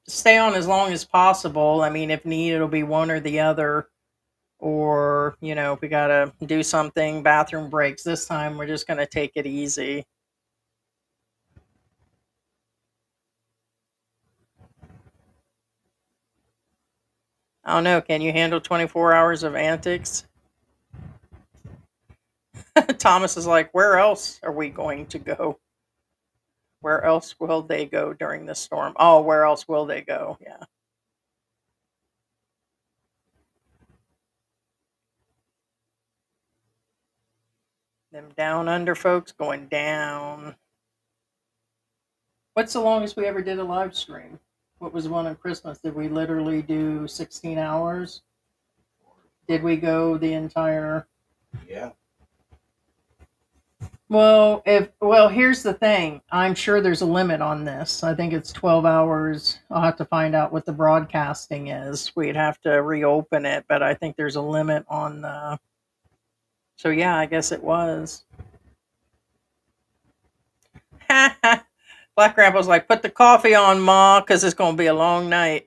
Stay on as long as possible. I mean, if need, it'll be one or the other. Or, if we gotta do something, bathroom breaks. This time, we're just gonna take it easy. I don't know. Can you handle 24 hours of antics? Thomas is like, where else are we going to go? Where else will they go during the storm? Oh, where else will they go? Yeah. Them down under folks going down. What's the longest we ever did a live stream? What was the one on Christmas? Did we literally do 16 hours? Did we go the entire? Yeah. Here's the thing. I'm sure there's a limit on this. I think it's 12 hours. I'll have to find out what the broadcasting is. We'd have to reopen it, but I think there's a limit on the. So yeah, I guess it was. Black Grandpa's like, put the coffee on, Ma, because it's going to be a long night.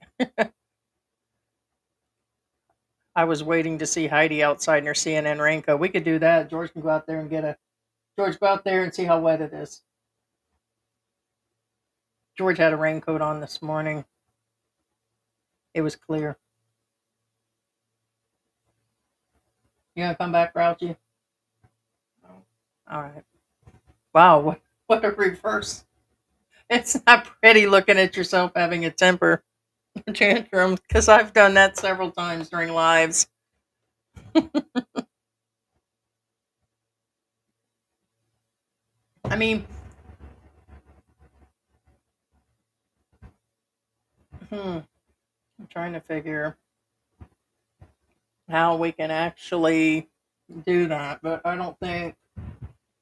I was waiting to see Heidi outside in her CNN raincoat. We could do that. George can go out there and get a. George, go out there and see how wet it is. George had a raincoat on this morning. It was clear. You gonna come back, Grouchy? No. All right. Wow, what a reverse. It's not pretty looking at yourself having a temper tantrum because I've done that several times during lives. I mean, I'm trying to figure how we can actually do that, but I don't think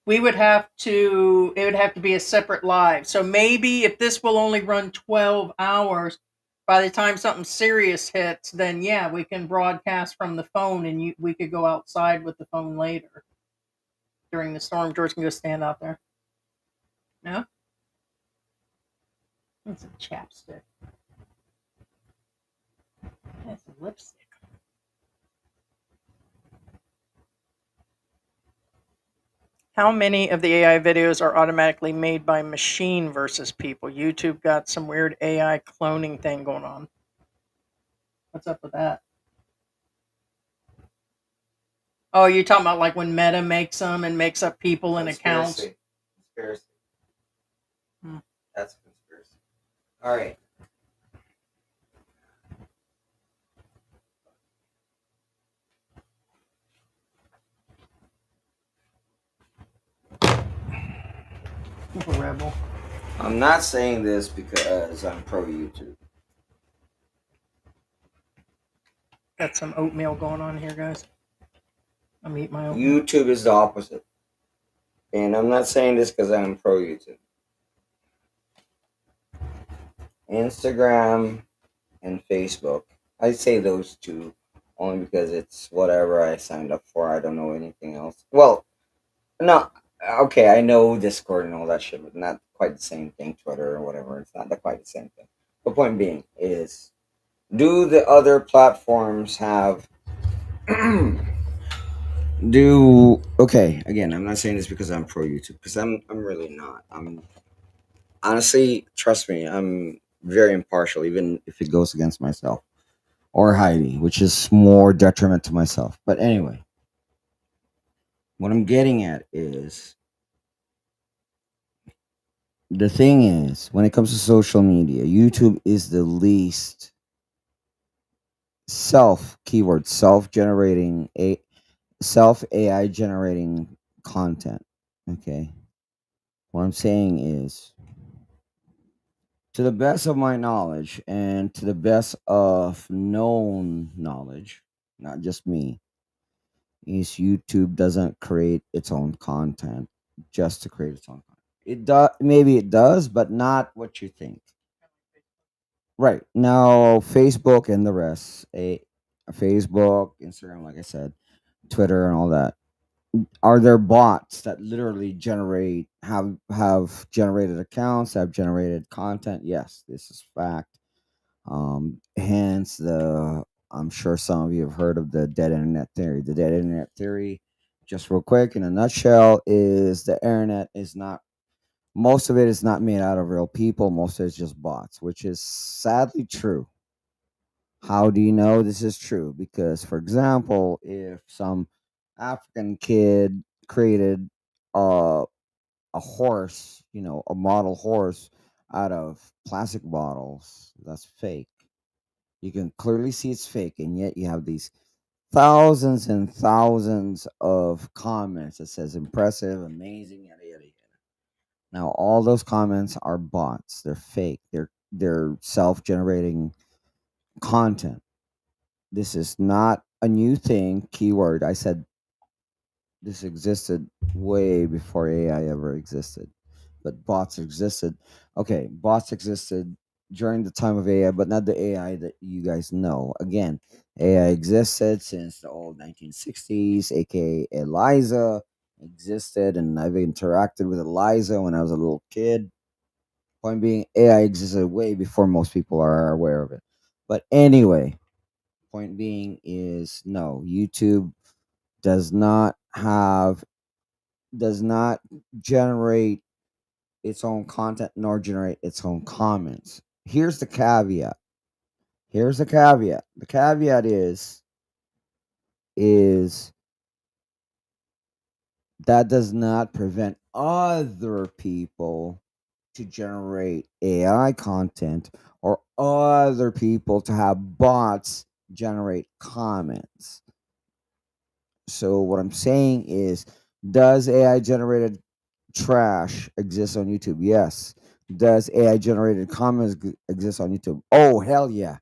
we would have to. It would have to be a separate live. So maybe if this will only run 12 hours, by the time something serious hits, then yeah, we can broadcast from the phone, and we could go outside with the phone later during the storm. George can go stand out there. No, it's a chapstick. That's a lipstick. How many of the AI videos are automatically made by machine versus people? YouTube got some weird AI cloning thing going on. What's up with that? Oh, you're talking about like when Meta makes them and makes up people and accounts? Conspiracy. Conspiracy. Hmm. That's a conspiracy. All right. Rebel. I'm not saying this because I'm pro YouTube. Got some oatmeal going on here, guys. I'm eating my oatmeal. YouTube is the opposite. And I'm not saying this because I'm pro YouTube. Instagram and Facebook. I say those two only because it's whatever I signed up for. I don't know anything else. Well, no, okay, I know Discord and all that shit, but not quite the same thing. Twitter or whatever, it's not quite the same thing. The point being is, do the other platforms have do okay? Again, I'm not saying this because I'm pro YouTube because I'm really not. I'm honestly, trust me, I'm very impartial, even if it goes against myself or Heidi, which is more detriment to myself. But anyway, what I'm getting at is the thing is when it comes to social media, YouTube is the least self generating a self AI generating content. Okay. What I'm saying is, to the best of my knowledge and to the best of known knowledge, not just me, is YouTube doesn't create its own content just to create its own content. It does, maybe it does, but not what you think. Right now, Facebook and the rest, Facebook, Instagram, like I said, Twitter, and all that. Are there bots that literally have generated accounts, have generated content? Yes, this is fact. Hence the I'm sure some of you have heard of the dead internet theory. The dead internet theory, just real quick in a nutshell, is the internet is not most of it is not made out of real people. Most of it is just bots, which is sadly true. How do you know this is true? Because, for example, if some African kid created a a horse, a model horse out of plastic bottles, that's fake. You can clearly see it's fake, and yet you have these thousands and thousands of comments that says impressive, amazing, yada yada yada. Now, all those comments are bots. They're fake. They're self-generating content. This is not a new thing. Keyword. I said this existed way before AI ever existed. But bots existed. Okay, bots existed during the time of AI, but not the AI that you guys know. Again, AI existed since the old 1960s, aka Eliza existed, and I've interacted with Eliza when I was a little kid. Point being, AI existed way before most people are aware of it. But anyway, point being is no, YouTube does not have does not generate its own content nor generate its own comments. Here's the caveat. Here's the caveat. The caveat is that does not prevent other people to generate AI content or other people to have bots generate comments. So what I'm saying is, does AI generated trash exist on YouTube? Yes. Does AI generated comments exist on YouTube? Oh, hell yeah.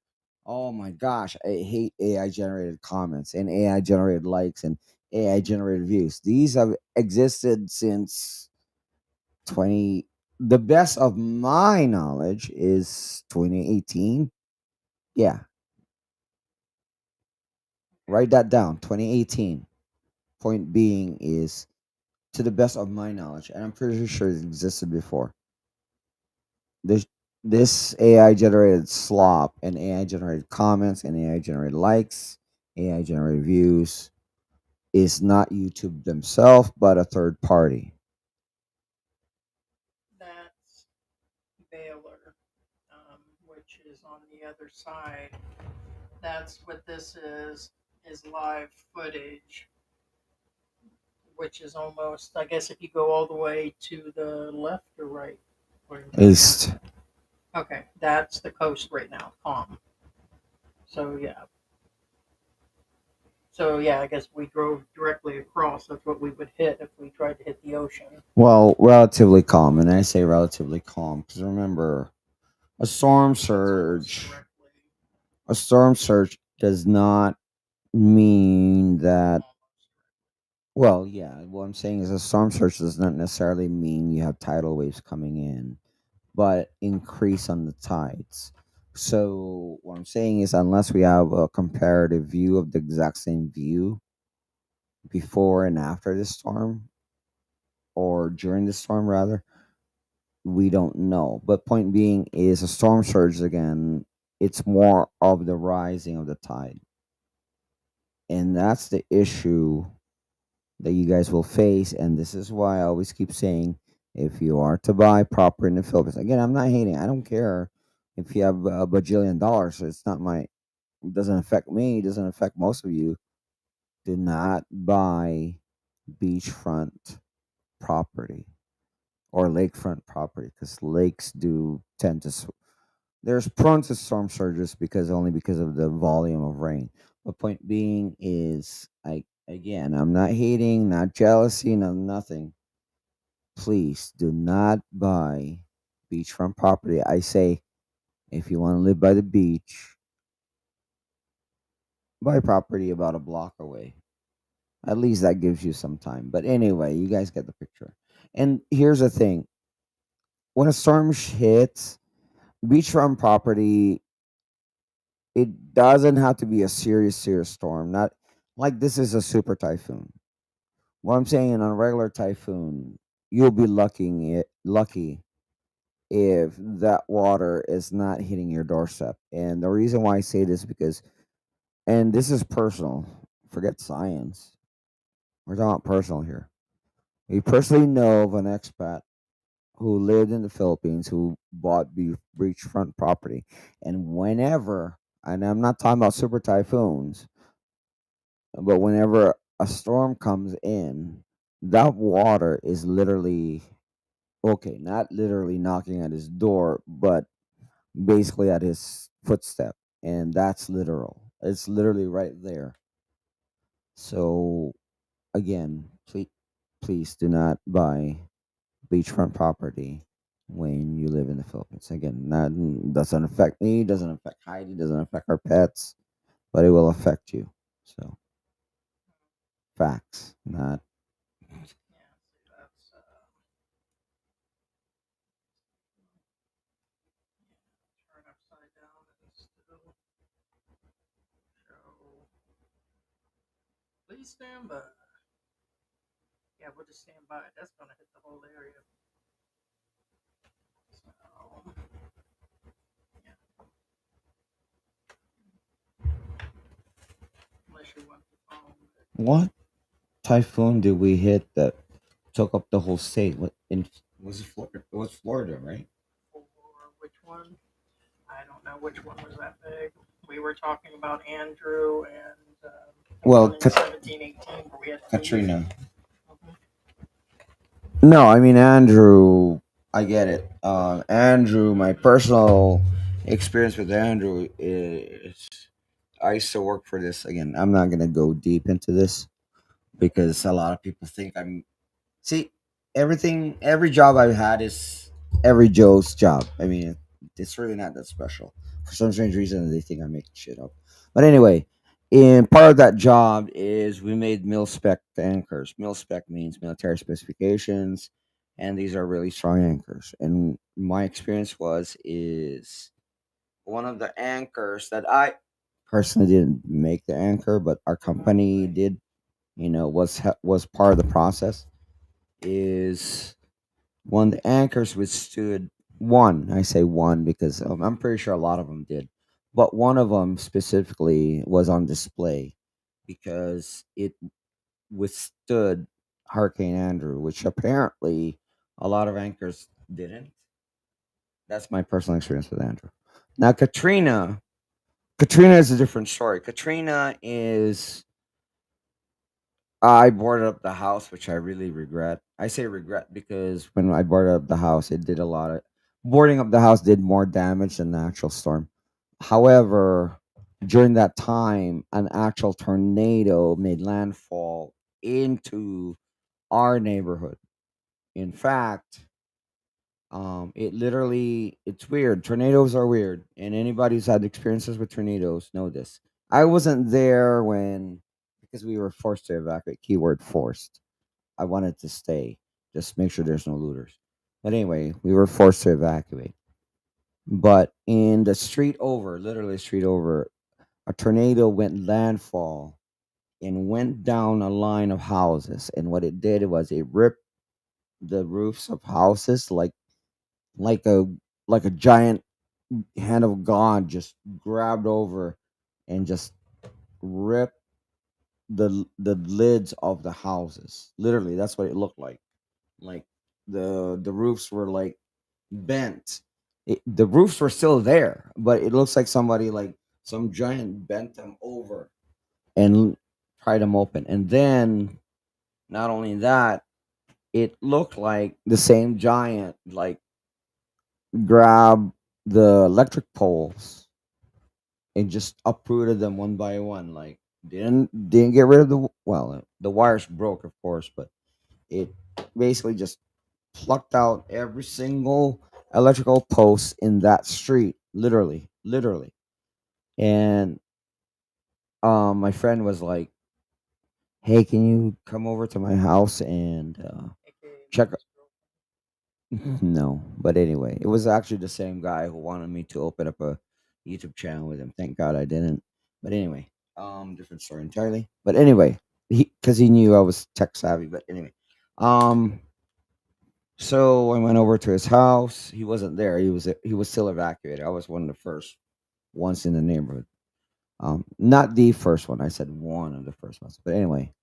Oh my gosh, I hate AI generated comments and AI generated likes and AI generated views. These have existed since 20 the best of my knowledge is 2018. Yeah, write that down. 2018. Point being is, to the best of my knowledge, and I'm pretty sure it existed before. This this AI generated slop and AI generated comments and AI generated likes, AI generated views. is not YouTube themselves, but a third party. That's Baylor, which is on the other side. That's what this is live footage, which is almost, I guess, if you go all the way to the left or right. What are you looking East. at? Okay, that's the coast right now, calm. So yeah, I guess we drove directly across. That's what we would hit if we tried to hit the ocean. Well, relatively calm, and I say relatively calm because remember, a storm It's almost surge, directly. a storm surge does not mean that. Well, yeah, what I'm saying is a storm surge does not necessarily mean you have tidal waves coming in, but increase on the tides. So what I'm saying is, unless we have a comparative view of the exact same view before and after the storm, or during the storm rather, we don't know. But point being is a storm surge again, it's more of the rising of the tide. And that's the issue that you guys will face. And this is why I always keep saying if you are to buy property in the Philippines, again, I'm not hating. I don't care if you have a bajillion dollars. So it's not my, it doesn't affect me. It doesn't affect most of you. Do not buy beachfront property or lakefront property because lakes do tend to there's prone to storm surges because only because of the volume of rain. The point being is, I again, I'm not hating, not jealousy, no nothing. Please do not buy beachfront property. I say, if you want to live by the beach, buy property about a block away. At least that gives you some time. But anyway, you guys get the picture. And here's the thing: when a storm hits beachfront property, it doesn't have to be a serious storm. Not like this is a super typhoon. What I'm saying, on a regular typhoon, you'll be lucky if that water is not hitting your doorstep. And the reason why I say this because, and this is personal. Forget science. We're talking personal here. We personally know of an expat who lived in the Philippines who bought beachfront property, and whenever, and I'm not talking about super typhoons, but whenever a storm comes in, that water is literally, okay, not literally knocking at his door, but basically at his footstep. And that's literal. It's literally right there. So again, please do not buy beachfront property when you live in the Philippines. Again, that doesn't affect me, doesn't affect Heidi, doesn't affect our pets, but it will affect you. So facts, not. Yeah, see, that's turn upside down and still show. Please stand by. Yeah, we'll just stand by. That's gonna hit the whole area. So, yeah, unless you want the phone. What typhoon did we hit that took up the whole state? What in was it Florida? It was Florida, right? For which one? I don't know which one was that big. We were talking about Andrew and the Well, one in 1718 where we had three. Katrina. Mhm. No, I mean Andrew. I get it. Andrew, my personal experience with Andrew is I used to work for this. Again, I'm not gonna go deep into this because a lot of people think I'm. See, everything, every job I've had is every Joe's job. I mean, it's really not that special. For some strange reason, they think I'm making shit up. But anyway, in part of that job is we made mil spec anchors. Mil spec means military specifications, and these are really strong anchors. And my experience is one of the anchors that I personally didn't make the anchor, but our company did. Was part of the process is one of the anchors withstood one. I say one because I'm pretty sure a lot of them did, but one of them specifically was on display because it withstood Hurricane Andrew, which apparently a lot of anchors didn't. That's my personal experience with Andrew. Now Katrina is a different story. Katrina is I boarded up the house, which I really regret. I say regret because when I boarded up the house, it did a lot of boarding up the house did more damage than the actual storm. However, during that time, an actual tornado made landfall into our neighborhood. In fact, it literally it's weird. Tornadoes are weird, and anybody who's had experiences with tornadoes know this. I wasn't there when because we were forced to evacuate. Keyword forced. I wanted to stay, just make sure there's no looters. But anyway, we were forced to evacuate. But in the street over, literally street over, a tornado went landfall and went down a line of houses. And what it did was it ripped the roofs of houses like a like a giant hand of God just grabbed over and just ripped the lids of the houses. Literally, that's what it looked like. Like the roofs were like bent. The roofs were still there, but it looks like somebody like some giant bent them over and pried them open. And then not only that, it looked like the same giant like grabbed the electric poles and just uprooted them one by one. Like didn't get rid of the wires broke of course, but it basically just plucked out every single electrical post in that street, literally. And my friend was like, "Hey, can you come over to my house and AKA check?" Mike's No, but anyway, it was actually the same guy who wanted me to open up a YouTube channel with him. Thank God I didn't. But anyway, different story entirely. But anyway, he knew I was tech savvy. But anyway, um, so I went over to his house. He wasn't there. He was still evacuated. I was one of the first ones in the neighborhood. Not the first one. I said one of the first ones. But anyway,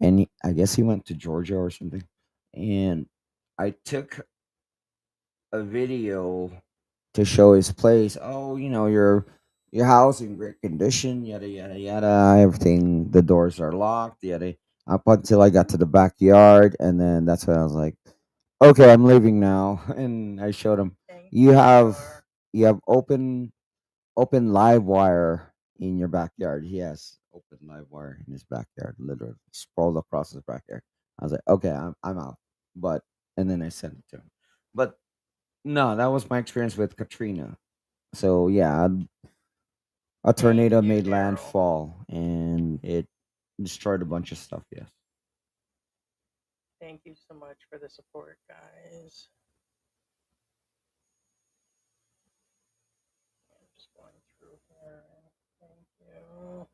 and I guess he went to Georgia or something. And I took a video to show his place. Oh, your house in great condition. Yada yada yada. Everything. The doors are locked. Yada. Up until I got to the backyard, and then that's when I was like, okay, I'm leaving now. And I showed him, Thank you have you. you have open live wire in your backyard. He has open live wire in his backyard, literally sprawled across his backyard. I was like, okay, I'm out. But and then I sent it to him. But no, that was my experience with Katrina. So yeah, a Thank tornado you, made Daryl. landfall and it destroyed a bunch of stuff. Yes. Thank you so much for the support, guys. I'm just going through here. Thank you.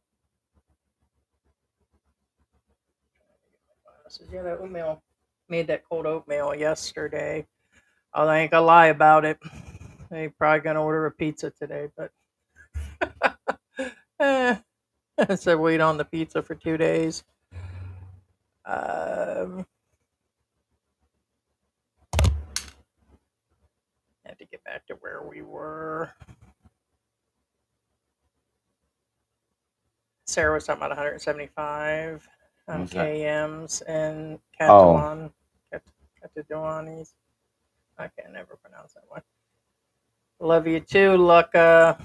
Trying to get my glasses. Yeah, that oatmeal made that cold oatmeal yesterday. I ain't gonna lie about it. I'm probably gonna order a pizza today, but eh, I said wait on the pizza for 2 days. Um, had to get back to where we were. Sarah was talking about 175 What's that? KMs and Oh, Catanduanes. I can never pronounce that one. Love you too, Lucka.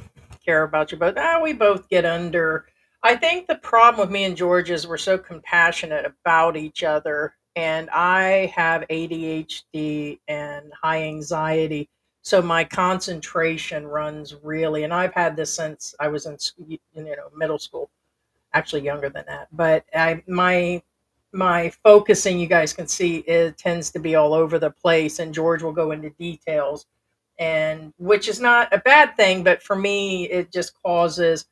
Care about you both. We both get under. I think the problem with me and George is we're so compassionate about each other, and I have ADHD and high anxiety, so my concentration runs really. And I've had this since I was in middle school, actually younger than that. But my focusing, you guys can see, it tends to be all over the place, and George will go into details, and which is not a bad thing, but for me, it just causes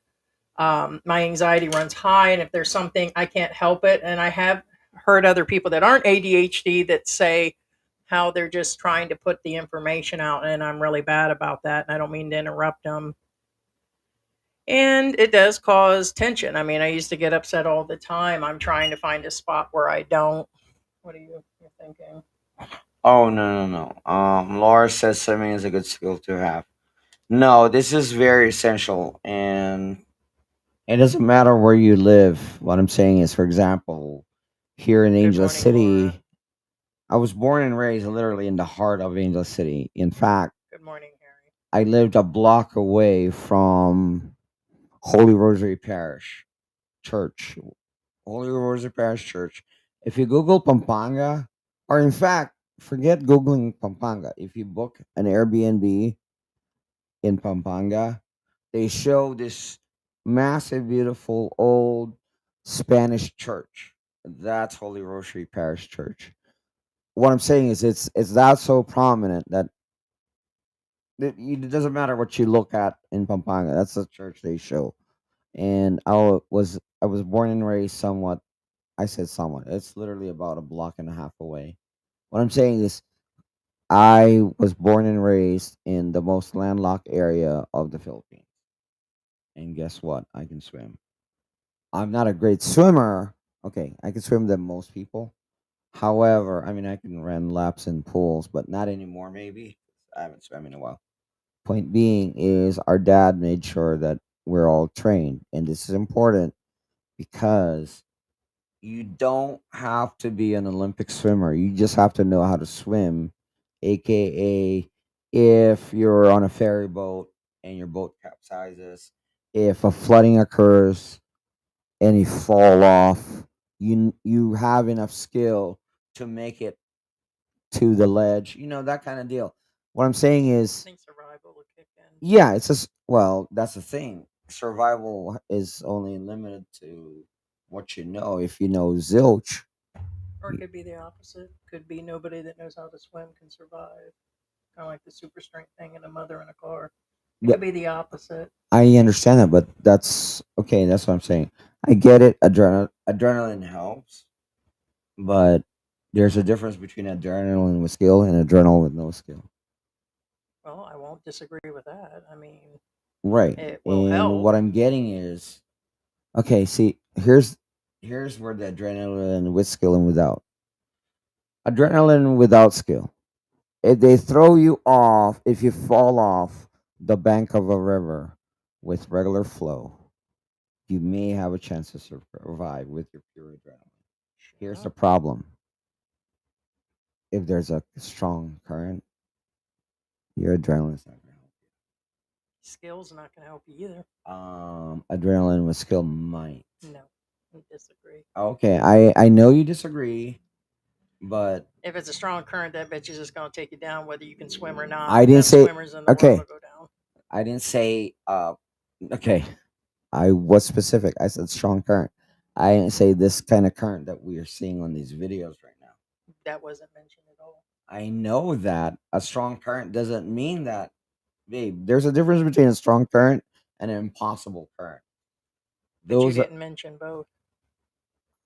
my anxiety runs high, and if there's something I can't help it, and I have heard other people that aren't ADHD that say how they're just trying to put the information out, and I'm really bad about that, and I don't mean to interrupt them. And it does cause tension. I mean, I used to get upset all the time. I'm trying to find a spot where I don't. What are you thinking? Oh no, no, no. Laura says swimming is a good skill to have. No, this is very essential, and It doesn't matter where you live. What I'm saying is, for example, here in Good Angel morning, Laura. City, I was born and raised literally in the heart of Angel City. In fact, Good morning, Harry. I lived a block away from Holy Rosary Parish Church. Holy Rosary Parish Church. If you Google Pampanga, or in fact, forget Googling Pampanga. If you book an Airbnb in Pampanga, they show this massive, beautiful, old Spanish church. That's Holy Rosary Parish Church. What I'm saying is, it's that so prominent that it doesn't matter what you look at in Pampanga. That's the church they show. And I was born and raised somewhat. I said somewhat. It's literally about a block and a half away. What I'm saying is, I was born and raised in the most landlocked area of the Philippines. And guess what? I can swim. I'm not a great swimmer. Okay, I can swim than most people. However, I mean, I can run laps in pools, but not anymore, maybe. I haven't swum in a while. Point being is our dad made sure that we're all trained. And this is important because you don't have to be an Olympic swimmer. You just have to know how to swim, aka if you're on a ferry boat and your boat capsizes, if a flooding occurs and you fall off, you have enough skill to make it to the ledge. That kind of deal. What I'm saying I is, think survival will kick in. yeah, it's just, well, that's the thing. Survival is only limited to what you know. If you know zilch, Or it could be the opposite. Could be nobody that knows how to swim can survive. Kind of like the super strength thing and a mother in a car. It yeah, could be the opposite. I understand that, but that's okay. That's what I'm saying. I get it. Adrenaline helps, but there's a difference between adrenaline with skill and adrenaline with no skill. Well, I won't disagree with that. I mean, Right. it will And help. what I'm getting is, okay. See, here's where the adrenaline with skill and without. Adrenaline without skill. If they throw you off, if you fall off the bank of a river with regular flow, you may have a chance to survive with your pure adrenaline. Here's the Sure. problem: if there's a strong current, your adrenaline's not going to help Skill's not going to help you either. you. Adrenaline with skill might. No, I disagree. Okay, I know you disagree, but If it's a strong current, that bitch is just going to take you down whether you can swim or not. I didn't Best say. swimmers in the world Okay, will go down. I didn't say. Okay, I was specific. I said strong current. I didn't say this kind of current that we are seeing on these videos right now. That wasn't mentioned at all. I know that a strong current doesn't mean that, babe. There's a difference between a strong current and an impossible current. But you Those are didn't mention both.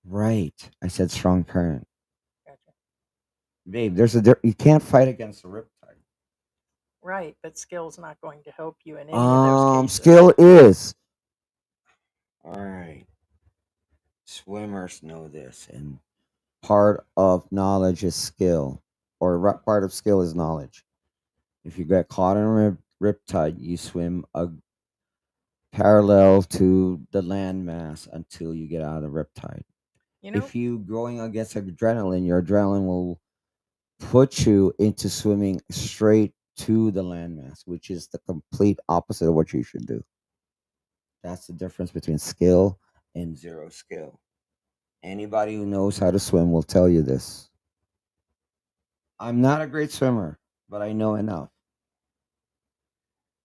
right. I said strong current, Gotcha. babe. You can't fight against a riptide. Right, but skill's not going to help you in any of those cases. Skill is all right. Swimmers know this, and part of knowledge is skill, or part of skill is knowledge. If you get caught in a riptide, you swim parallel to the landmass until you get out of the riptide. You know, If you going against adrenaline, your adrenaline will put you into swimming straight to the landmass, which is the complete opposite of what you should do. That's the difference between skill and zero skill. Anybody who knows how to swim will tell you this. I'm not a great swimmer, but I know enough.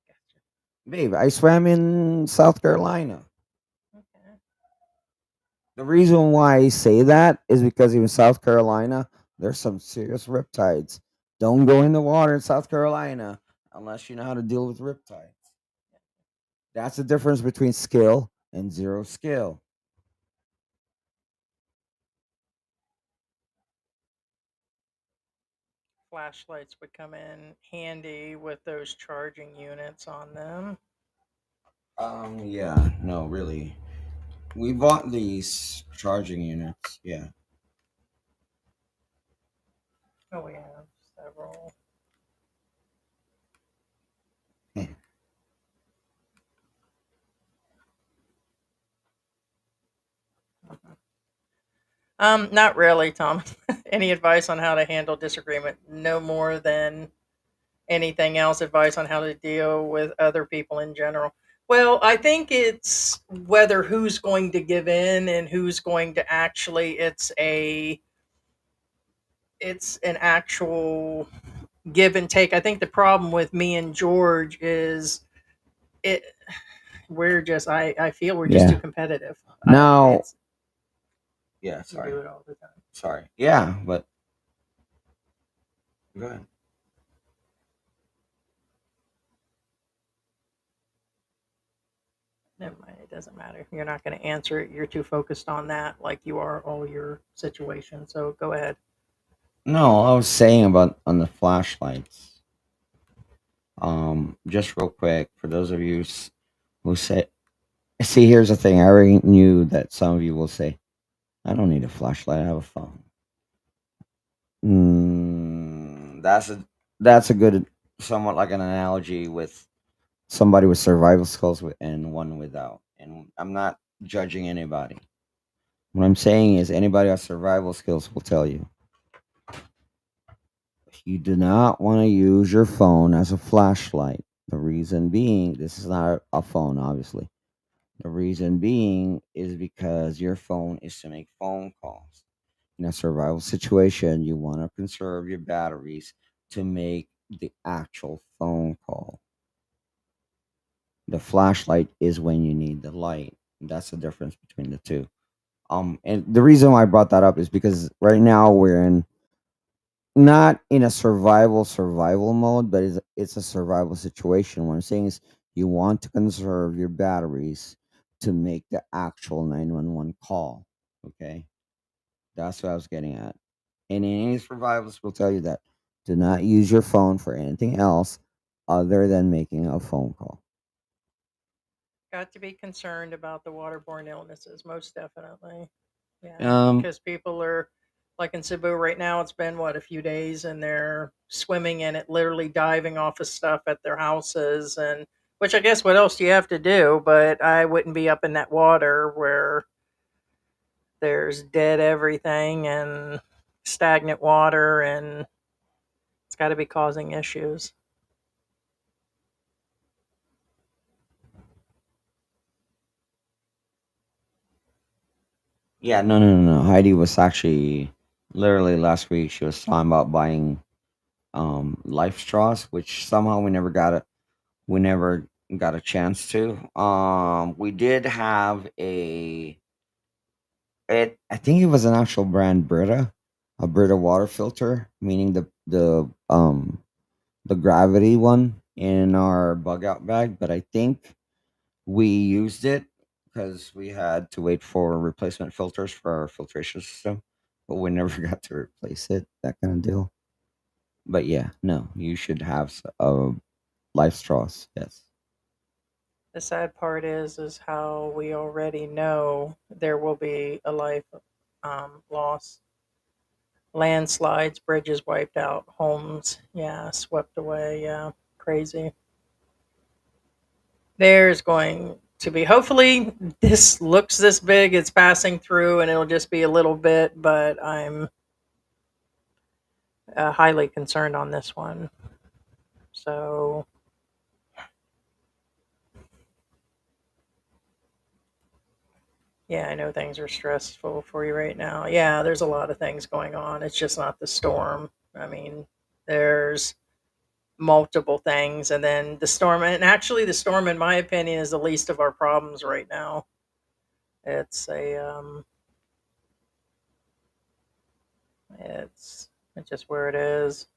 gotcha. Babe, I swam in South Carolina. Okay. The reason why I say that is because in South Carolina, there's some serious riptides. Don't go in the water in South Carolina unless you know how to deal with riptides. That's the difference between skill and zero skill. Flashlights would come in handy with those charging units on them. Yeah, no, really. We bought these charging units. Yeah. Oh, we have several. Not really, Tom. Any advice on how to handle disagreement? No more than anything else. Advice on how to deal with other people in general. Well, I think it's whether who's going to give in and who's going to actually. It's an actual give and take. I think the problem with me and George is it. We're just. I feel we're just too Yeah. competitive. Now, It's yeah, we sorry. do it all the time. Sorry. Yeah, but go ahead. Never mind. It doesn't matter. You're not going to answer it. You're too focused on that, like you are all your situation. So go ahead. No, I was saying about on the flashlights. Just real quick for those of you who say, see, here's the thing. I already knew that some of you will say, "I don't need a flashlight. I have a phone." Mm, that's a good, somewhat like an analogy with somebody with survival skills and one without. And I'm not judging anybody. What I'm saying is anybody with survival skills will tell you you do not want to use your phone as a flashlight. The reason being, this is not a phone, obviously. The reason being is because your phone is to make phone calls. In a survival situation, you want to conserve your batteries to make the actual phone call. The flashlight is when you need the light. That's the difference between the two. And the reason why I brought that up is because right now we're in not in a survival mode, but it's a survival situation. What I'm saying is you want to conserve your batteries to make the actual 911 call. Okay, that's what I was getting at. And any survivalists will tell you that do not use your phone for anything else other than making a phone call. Got to be concerned about the waterborne illnesses, most definitely. Yeah, Um, because people are like in Cebu right now. It's been what a few days, and they're swimming in it, literally diving off of stuff at their houses, and which I guess what else do you have to do? But I wouldn't be up in that water where there's dead everything and stagnant water, and it's got to be causing issues. yeah, no. Heidi was actually literally last week. She was talking about buying life straws, which somehow we never got a chance to. We did have I think it was an actual brand Brita, a Brita water filter, meaning the gravity one in our bug out bag, but I think we used it because we had to wait for replacement filters for our filtration system, but we never got to replace it, that kind of deal. But yeah, no, you should have life straws. Yes. The sad part is how we already know there will be a life loss. Landslides, bridges wiped out, homes, yeah, swept away, yeah, crazy. There's going to be, hopefully, this looks this big, it's passing through, and it'll just be a little bit, but I'm highly concerned on this one. So, yeah, I know things are stressful for you right now. Yeah, there's a lot of things going on. It's just not the storm. I mean, there's multiple things, and then the storm. And actually, the storm, in my opinion, is the least of our problems right now. It's a, it's just where it is.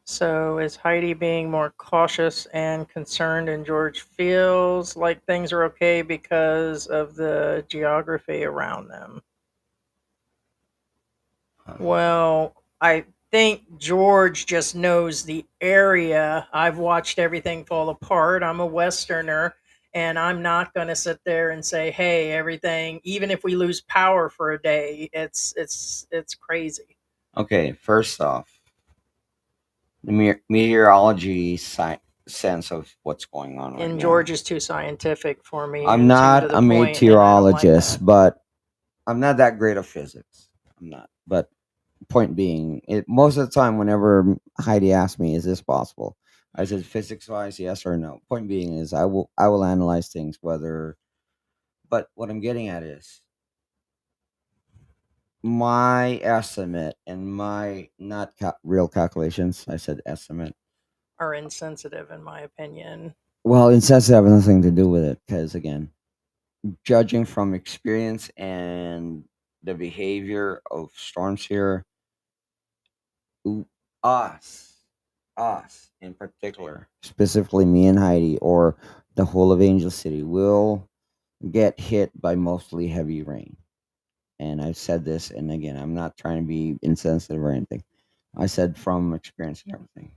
So is Heidi being more cautious and concerned, and George feels like things are okay because of the geography around them? Uh, Well, I think George just knows the area. I've watched everything fall apart. I'm a Westerner, and I'm not going to sit there and say, "Hey, everything." Even if we lose power for a day, it's crazy. Okay, first off, the meteorology sense of what's going on right And now. George is too scientific for me I'm and too to not the a point, and I don't like meteorologist, that. but I'm not that great of physics. I'm not. But point being, most of the time, whenever Heidi asks me, "Is this possible?" I said, "Physics wise, yes or no." Point being is, I will analyze things whether. But what I'm getting at is my estimate and my not real calculations. I said estimate. Are insensitive, in my opinion. Well, insensitive have nothing to do with it because again, judging from experience and the behavior of storms here, w- us, us in particular, specifically me and Heidi, or the whole of Angel City, will get hit by mostly heavy rain. And I've said this, and again, I'm not trying to be insensitive or anything. I said from experience and everything.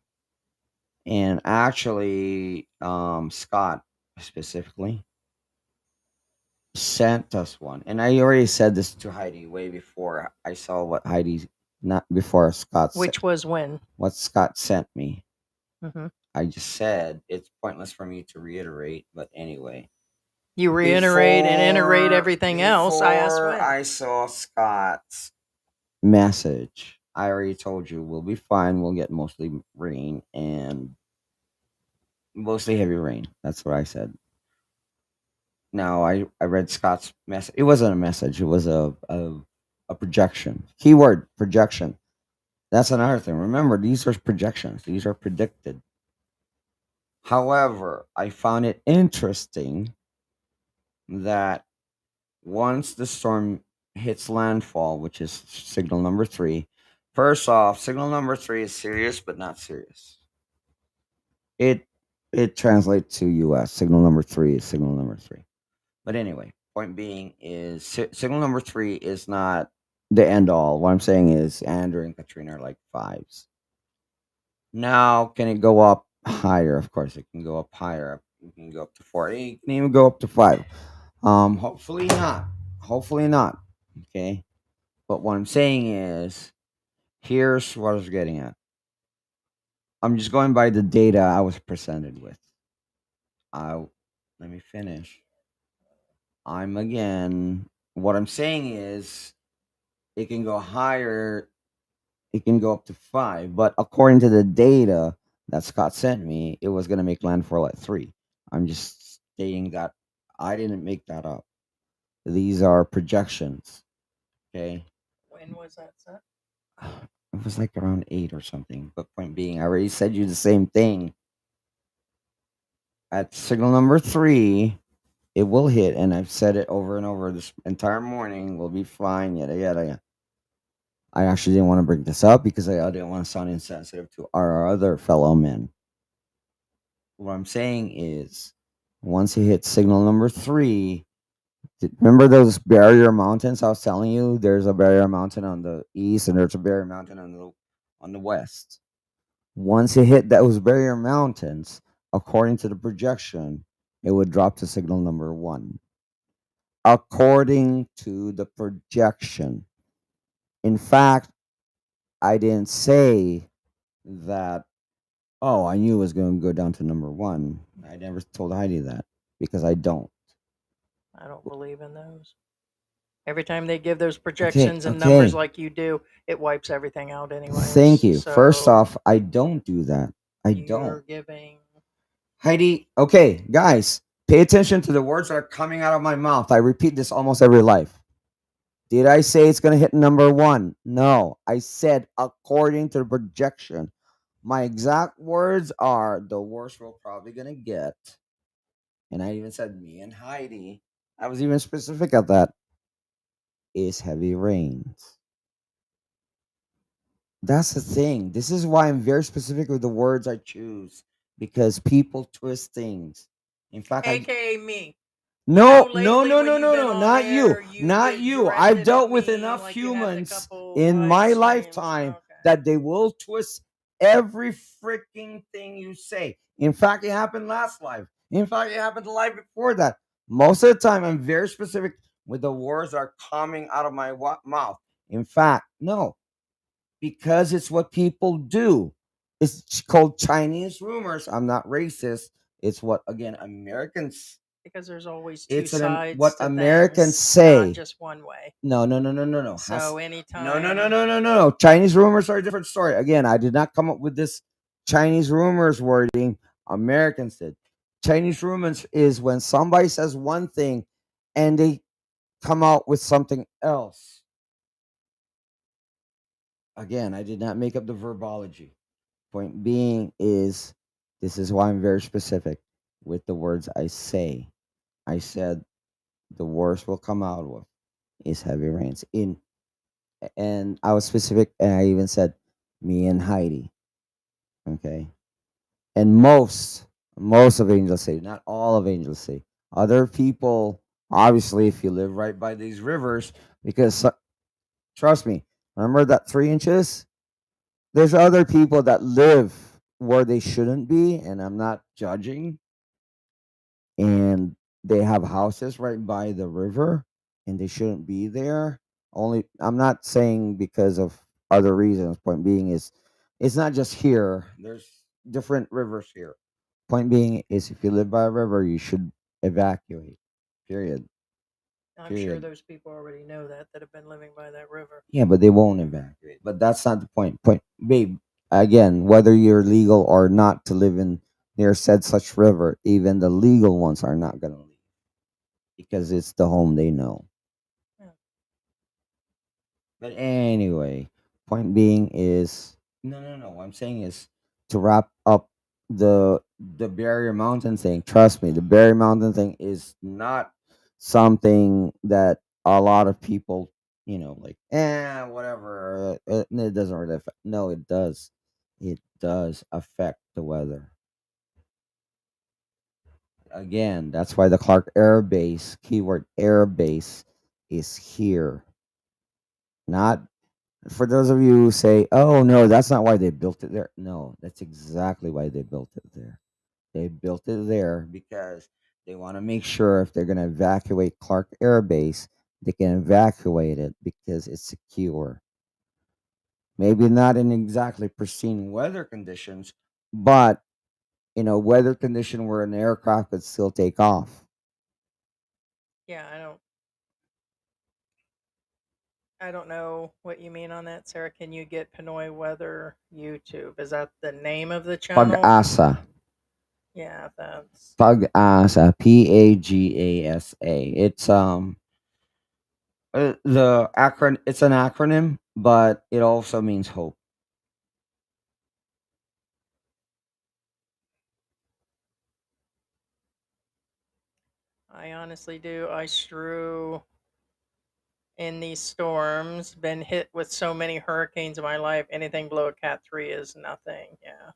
And actually, Scott specifically sent us one, and I already said this to Heidi way before I saw what Heidi, not before Which was when. what Scott sent me. Hmm. I just said it's pointless for me to reiterate, but anyway. You reiterate and iterate everything else. I asked Before when. I saw Scott's message, I already told you we'll be fine. We'll get mostly rain and mostly heavy rain. That's what I said. Now I read Scott's message. It wasn't a message. It was a projection. Keyword projection. That's another thing. Remember, these are projections. These are predicted. However, I found it interesting that once the storm hits landfall, which is signal number three, first off, signal number three is serious but not serious. It it translates to US. Signal number three is signal number three. But anyway, point being is signal number three is not the end all. What I'm saying is Andrew and Katrina are like fives. Now, can it go up higher? Of course, it can go up higher. It can go up to four. It can even go up to five. Hopefully not. Hopefully not. Okay. But what I'm saying is, here's what I was getting at. I'm just going by the data I was presented with. I Let me finish. I'm again. What I'm saying is, it can go higher. It can go up to five. But according to the data that Scott sent me, it was going to make landfall at three. I'm just stating that I didn't make that up. These are projections. Okay. When was that set? It was like around eight or something. But point being, I already said you the same thing. At signal number three, it will hit, and I've said it over and over this entire morning. We'll be fine. Yada yada yada. I actually didn't want to bring this up because I didn't want to sound insensitive to our other fellow men. What I'm saying is, once it hits signal number three, remember those barrier mountains I was telling you? There's a barrier mountain on the east, and there's a barrier mountain on the west. Once it hit those barrier mountains, according to the projection, it would drop to signal number one. According to the projection. In fact, I didn't say that, oh, I knew it was going to go down to number one. I never told Heidi that because I don't. I don't believe in those. Every time they give those Okay, projections and numbers okay. like you do, it wipes everything out Thank anyways. you. First So off, I don't do that. I don't. you're giving. Heidi, okay, guys, pay attention to the words that are coming out of my mouth. I repeat this almost every life. Did I say it's going to hit number one? No. I said according to the projection. My exact words are the worst we're probably going to get. And I even said me and Heidi, I was even specific at that, is heavy rains. That's the thing. This is why I'm very specific with the words I choose because people twist things. In fact, I AKA me. You know, no, no, lately no, when no, you've no, been no, on not you, air, you've not you. I've directed at dealt with me enough like you had in a humans couple in live my streams. lifetime Okay. that they will twist every freaking thing you say. In fact, it happened last live. In fact, it happened the live before that. Most of the time, I'm very specific with the words that are coming out of my mouth. In fact, no, because it's what people do. It's called Chinese rumors. I'm not racist. It's what, again, Americans. Because there's always two It's sides what to Americans things, not say. just one way. No, no, no, no, no, no. So No, anytime, no, no, no, no, no. Chinese rumors are a different story. Again, I did not come up with this Chinese rumors wording. Americans did. Chinese rumors is when somebody says one thing and they come out with something else. Again, I did not make up the verbology. Point being is this is why I'm very specific with the words I say. I said the worst will come out with is heavy rains. And I was specific and I even said me and Heidi. Okay. And most of Angel City, not all of Angel City. Other people, obviously, if you live right by these rivers, because trust me, remember that 3 inches? There's other people that live where they shouldn't be, and I'm not judging. And they have houses right by the river, and they shouldn't be there. Only, I'm not saying because of other reasons. Point being is, it's not just here. There's different rivers here. Point being is, if you live by a river, you should evacuate. Period. I'm sure Period. those people already know that have been living by that river. Yeah, but they won't evacuate. But that's not the point. Point, babe. Again, whether you're legal or not to live in near said such river, even the legal ones are not gonna leave because it's the home they know. Yeah. But anyway, point being is no, no, no. What I'm saying is to wrap up the Barrier Mountain thing. Trust me, the Barrier Mountain thing is not something that a lot of people, like, whatever. It doesn't really affect. No, it does. It does affect the weather. Again, that's why the Clark Air Base, keyword Air Base, is here. Not for those of you who say, "Oh no, that's not why they built it there." No, that's exactly why they built it there. They built it there because they want to make sure if they're going to evacuate Clark Air Base, they can evacuate it because it's secure. Maybe not in exactly pristine weather conditions, but in a weather condition where an aircraft could still take off. Yeah, I don't know what you mean on that, Sarah. Can you get Pinoy Weather YouTube? Is that the name of the channel? Pag-asa. Yeah, that's Pag-asa. Pagasa. It's the acron it's an acronym, but it also means hope. I honestly do. I strew in these storms, been hit with so many hurricanes in my life. Anything below a cat 3 is nothing. Yeah.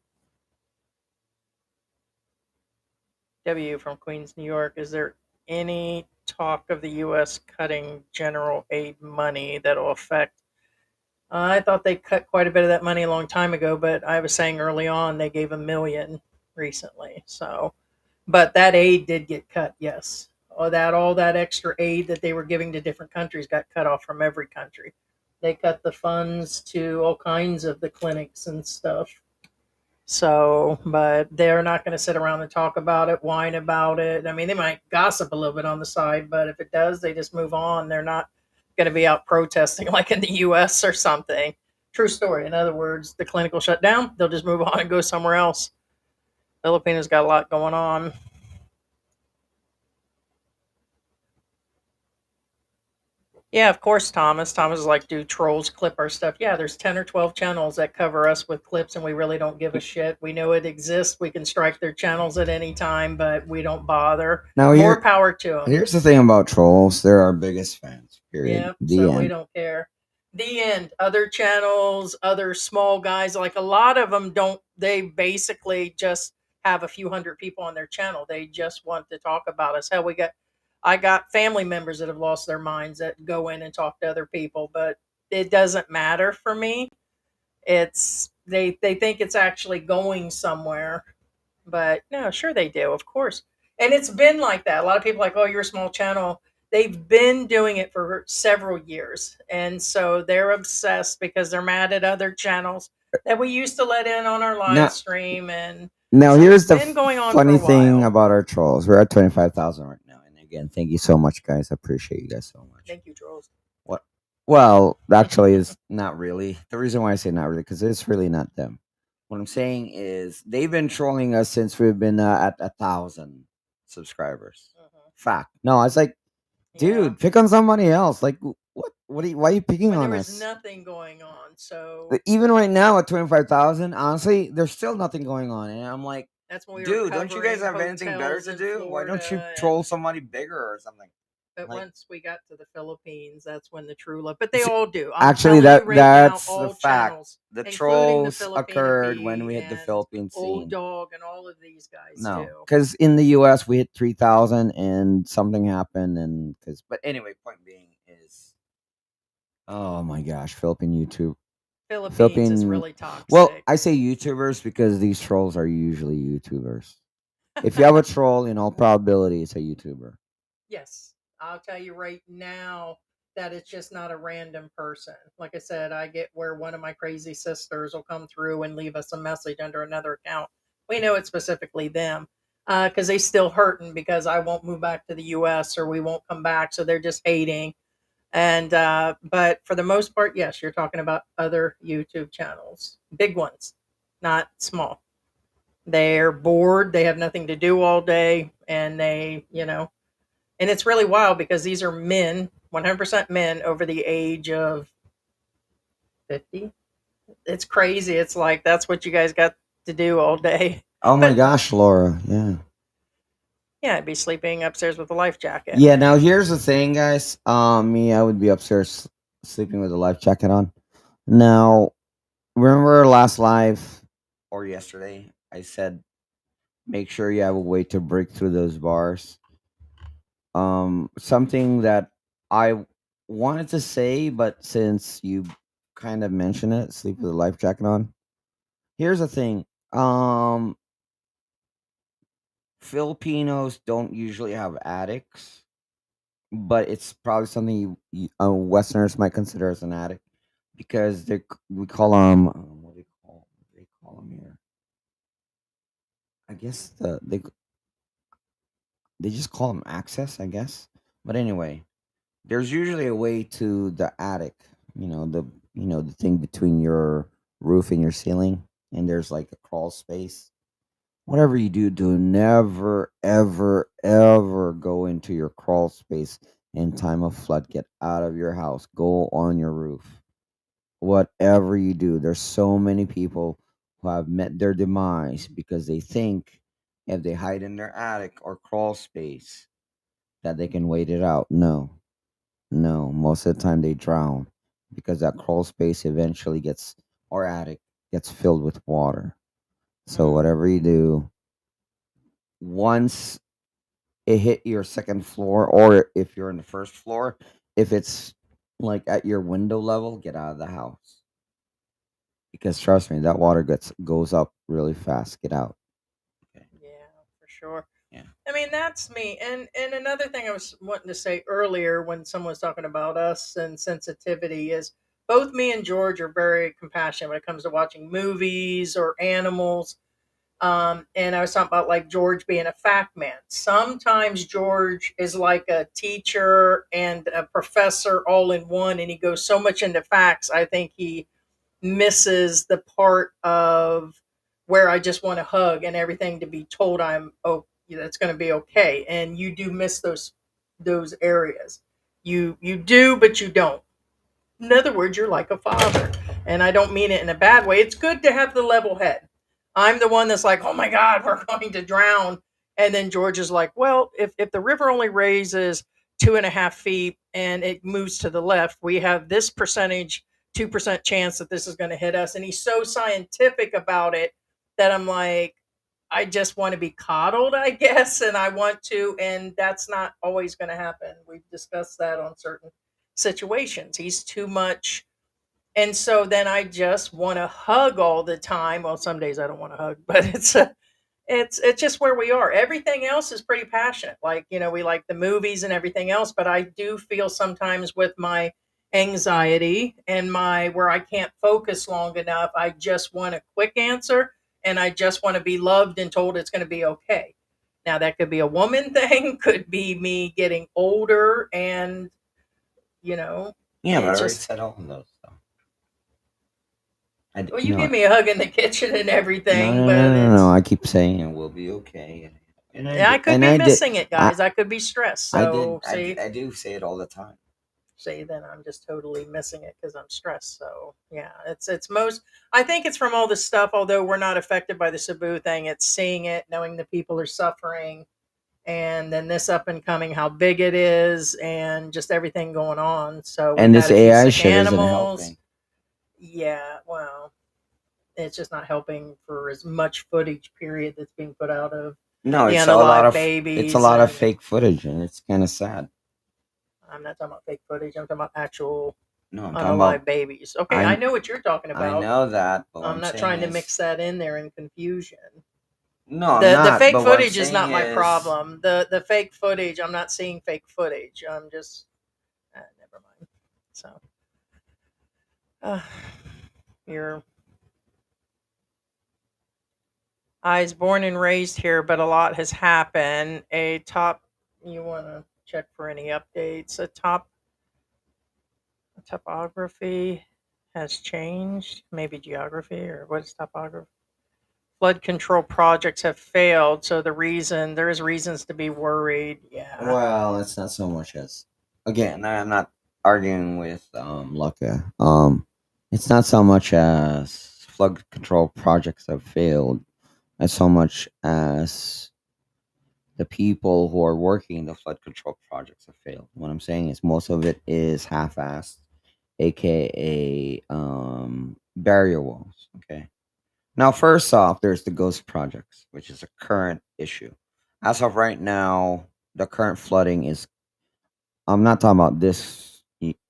W from Queens, New York. Is there any talk of the U.S. cutting general aid money that'll affect? I thought they cut quite a bit of that money a long time ago, but I was saying early on they gave 1 million recently. So, but that aid did get cut. Yes, all that extra aid that they were giving to different countries got cut off from every country. They cut the funds to all kinds of the clinics and stuff. So, but they're not going to sit around and talk about it, whine about it. I mean, they might gossip a little bit on the side, but if it does, they just move on. They're not going to be out protesting like in the US or something. True story. In other words, the clinic will shut down. They'll just move on and go somewhere else. Filipinos got a lot going on. Yeah, of course, Thomas. Thomas is like, do trolls clip our stuff? Yeah, there's 10 or 12 channels that cover us with clips, and we really don't give a shit. We know it exists. We can strike their channels at any time, but we don't bother. Now More power to them. here's the thing about trolls. They're our biggest fans. Period. Yeah, The so we end. don't care. The end. Other channels, other small guys, like a lot of them don't, they basically just have a few hundred people on their channel. They just want to talk about us. Hell, I got family members that have lost their minds that go in and talk to other people, but it doesn't matter for me. It's they think it's actually going somewhere, but no, sure they do, of course. And it's been like that. A lot of people are like, oh, you're a small channel. They've been doing it for several years. And so they're obsessed because they're mad at other channels that we used to let in on our live Now, stream. And now so it's here's the been going on for funny a thing while. about our trolls. We're at 25,000 right now. And again, thank you so much, guys. I appreciate you guys so much. Thank you, trolls. What? Well, actually, is not really. The reason why I say not really, because it's really not them. What I'm saying is they've been trolling us since we've been at 1,000 subscribers. Mhm. Fact. No, I was like, Yeah. dude, pick on somebody else. Like, what? What? Why are you picking When there on was us? nothing going on. So Even right now at 25,000, honestly, there's still nothing going on, and I'm like, that's when we were dude, don't you guys covering have anything better hotels to in do? Why don't you Florida. troll And somebody bigger or something? but Like, once we got to the Philippines, that's when the true love. But they all do. I'm actually, telling you right now, that's the all fact. channels, The including the trolls occurred when Filipinapy we hit the and Philippine Old scene. Dog and all of these guys No, do. because in the U.S. we hit 3,000 and something happened, and because. But anyway, point being is, oh my gosh, Philippine YouTube, Philippines is Philippine. really Well, toxic. I say YouTubers because these trolls are usually YouTubers. If you have a troll, in all probability, it's a YouTuber. Yes, I'll tell you right now that it's just not a random person. Like I said, I get where one of my crazy sisters will come through and leave us a message under another account. We know it's specifically them because they still hurting because I won't move back to the U.S. or we won't come back, so they're just hating. And but for the most part, yes, you're talking about other YouTube channels, big ones, not small. They're bored, they have nothing to do all day, and and it's really wild because these are men, 100% men over the age of 50. It's crazy. It's like that's what you guys got to do all day. Oh my But gosh, Laura. Yeah. yeah, I'd be sleeping upstairs with a life jacket. Yeah, now here's the thing, guys. Me, I would be upstairs sleeping with a life jacket on. Now, remember our last live or yesterday? I said make sure you have a way to break through those bars. Something that I wanted to say, but since you kind of mentioned it, sleep with a life jacket on. Here's the thing. Um, Filipinos don't usually have attics, but it's probably something Westerners might consider as an attic because we call them what do they call them here? I guess they just call them access, I guess. But anyway, there's usually a way to the attic. The thing between your roof and your ceiling, and there's like a crawl space. Whatever you do never, ever, ever go into your crawl space in time of flood. Get out of your house. Go on your roof. Whatever you do, there's so many people who have met their demise because they think if they hide in their attic or crawl space that they can wait it out. No, no. Most of the time they drown because that crawl space eventually gets or attic gets filled with water. So Mm. whatever you do, once it hit your second floor, or if you're in the first floor, if it's like at your window level, get out of the house. Because trust me, that water goes up really fast. Get out. Okay. Yeah, for sure. Yeah. I mean, that's me. And another thing I was wanting to say earlier when someone was talking about us and sensitivity is both me and George are very compassionate when it comes to watching movies or animals. And I was talking about like George being a fact man. Sometimes George is like a teacher and a professor all in one, and he goes so much into facts. I think he misses the part of where I just want to hug and everything to be told I'm oh that's going to be okay. And you do miss those areas. You do, but you don't. In other words, you're like a father. And I don't mean it in a bad way. It's good to have the level head. I'm the one that's like, oh my God, we're going to drown. And then George is like, well, if the river only raises 2.5 feet and it moves to the left, we have this percentage, 2% chance that this is going to hit us. And he's so scientific about it that I'm like, I just want to be coddled, I guess. And I want to, and that's not always going to happen. We've discussed that on certain situations. He's too much. And so then I just want to hug all the time. Well, some days I don't want to hug, but it's just where we are. Everything else is pretty passionate. Like, we like the movies and everything else, but I do feel sometimes with my anxiety and my where I can't focus long enough, I just want a quick answer and I just want to be loved and told it's going to be okay. Now that could be a woman thing, could be me getting older and, you know, Yeah, but I it's already just said all of those. So well, you no, give me a hug in the kitchen and no, everything, no, no, but no, no. it's I keep saying it will be okay, and I I did, could be missing it, I, guys. I could be stressed. I did, So see, I do say it all the time. see, then I'm just totally missing it because I'm stressed. So yeah, it's most. I think it's from all this stuff. Although we're not affected by the Cebu thing, it's seeing it, knowing the people are suffering, and then this up and coming, how big it is, and just everything going on. So we've And had this a few AI sick shit isn't animals. helping. Yeah, well, it's just not helping for as much footage period that's being put out of No, the it's unalive a babies. lot of And fake footage, and it's kind of sad. I'm not talking about fake footage. I'm talking about actual No, I'm talking about unalive babies. Okay, I I know what you're talking I about. know that, but what I'm I'm not saying trying to is mix that in there in confusion. no, I'm The not. fake But what I'm footage is saying not my is problem. The fake footage, I'm not seeing fake footage. I'm just never mind. So uh, you're I was born and raised here, but a lot has happened. A top You want to check for any updates? Topography has changed. Maybe geography or what is topography? Flood control projects have failed, so there is reasons to be worried. Yeah. well, it's not so much as again. I'm not arguing with Lucca. It's not so much as flood control projects have failed, as so much as the people who are working the flood control projects have failed. What I'm saying is most of it is half-assed, aka barrier walls. Okay. Now, first off, there's the ghost projects, which is a current issue. As of right now, the current flooding is. I'm not talking about this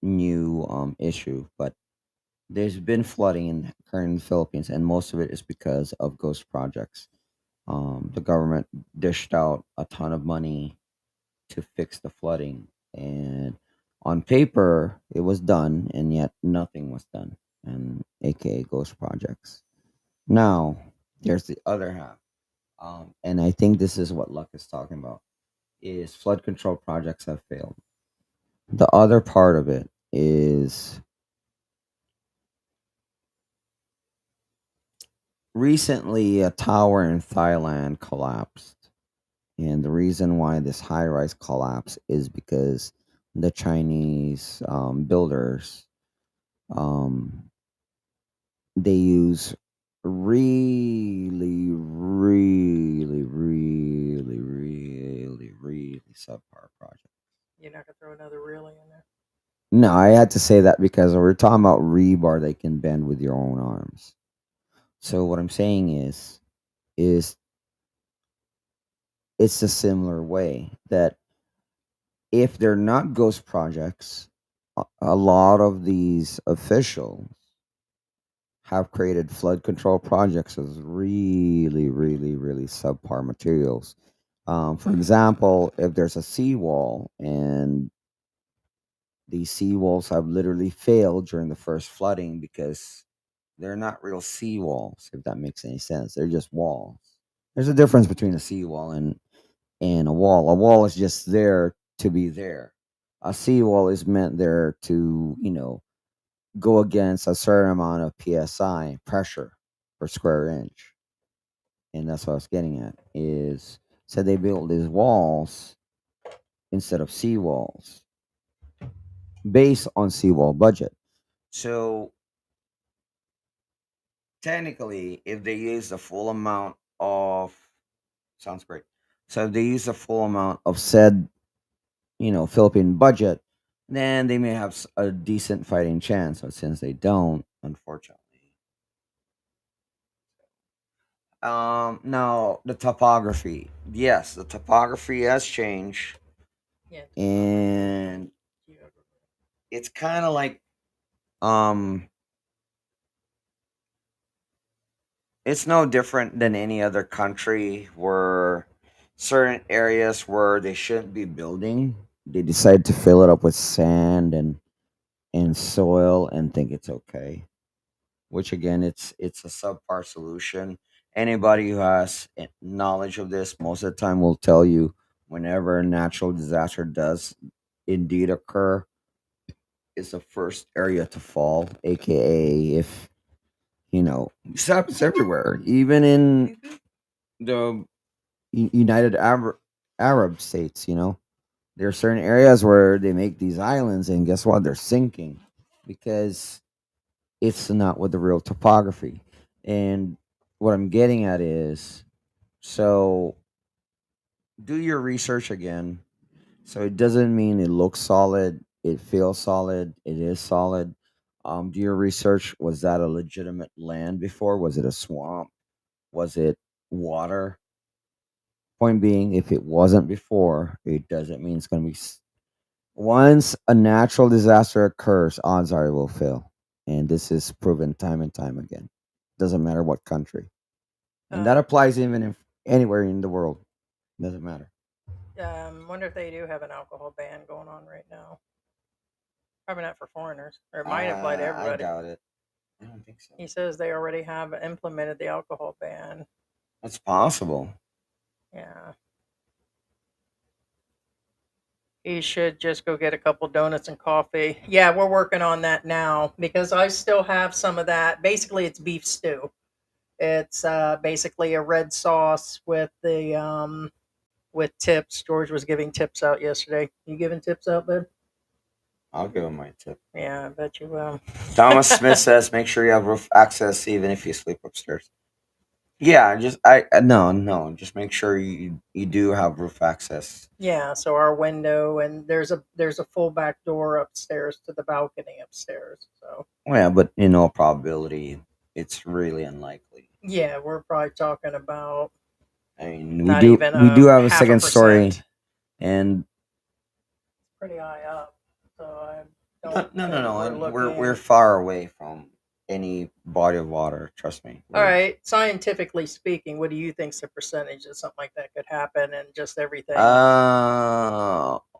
new issue, but there's been flooding in current Philippines, and most of it is because of ghost projects. The government dished out a ton of money to fix the flooding, and on paper it was done, and yet nothing was done, and aka ghost projects. Now, there's the other half, and I think this is what Luck is talking about: is flood control projects have failed. The other part of it is recently a tower in Thailand collapsed. And the reason why this high rise collapsed is because the Chinese builders um, they use really subpar projects. You're not gonna throw another really in there. No, I had to say that because we're talking about rebar they can bend with your own arms. So what I'm saying is it's a similar way that if they're not ghost projects, a lot of these officials have created flood control projects as really subpar materials. For example, if there's a seawall and these seawalls have literally failed during the first flooding because they're not real seawalls, if that makes any sense. They're just walls. There's a difference between a seawall and a wall. A wall is just there to be there. A seawall is meant there to, go against a certain amount of psi pressure per square inch. And that's what I was getting at is so they built these walls instead of seawalls based on seawall budget. So technically, if they use the full amount of sounds great. So if they use the full amount of said, Philippine budget, then they may have a decent fighting chance. But since they don't, unfortunately. Now the topography. Yes, the topography has changed, Yeah, topography, and geography. it's kind of like um it's no different than any other country where certain areas where they shouldn't be building, They decide to fill it up with sand and soil and think it's okay. Which again, it's a subpar solution. Anybody who has knowledge of this most of the time will tell you whenever a natural disaster does indeed occur, it's the first area to fall. AKA, if this happens everywhere, even in the United Arab states. There are certain areas where they make these islands, and guess what? They're sinking because it's not with the real topography. And what I'm getting at is, so do your research again. So it doesn't mean it looks solid, it feels solid, it is solid. Do your research. Was that a legitimate land before? Was it a swamp? Was it water? Point being, if it wasn't before, it doesn't mean it's going to be. Once a natural disaster occurs, odds are it will fail. And this is proven time and time again. Doesn't matter what country. And that Uh, applies even if anywhere in the world. Doesn't matter. wonder if they do have an alcohol ban going on right now. Probably not for foreigners, or it might apply to I everybody. doubt it. I don't think so. He says they already have implemented the alcohol ban. It's possible. Yeah. He should just go get a couple donuts and coffee. Yeah, we're working on that now because I still have some of that. Basically, it's beef stew. It's basically a red sauce with tips. George was giving tips out yesterday. You giving tips out, bud? I'll give him my tip. Yeah, I bet you will. Thomas Smith says, make sure you have roof access even if you sleep upstairs. Yeah, just no, just make sure you do have roof access. Yeah, so our window and there's a full back door upstairs to the balcony upstairs. So Well, yeah, but in all probability, it's really unlikely. yeah, we're probably talking about I mean, we not do even we do a have a half a second story, percent. and Pretty high up. So I no, don't no, no, think no, we're and we're looking. far away from any body of water. Trust me. All right, scientifically speaking, what do you think's the percentage that something like that could happen and just everything?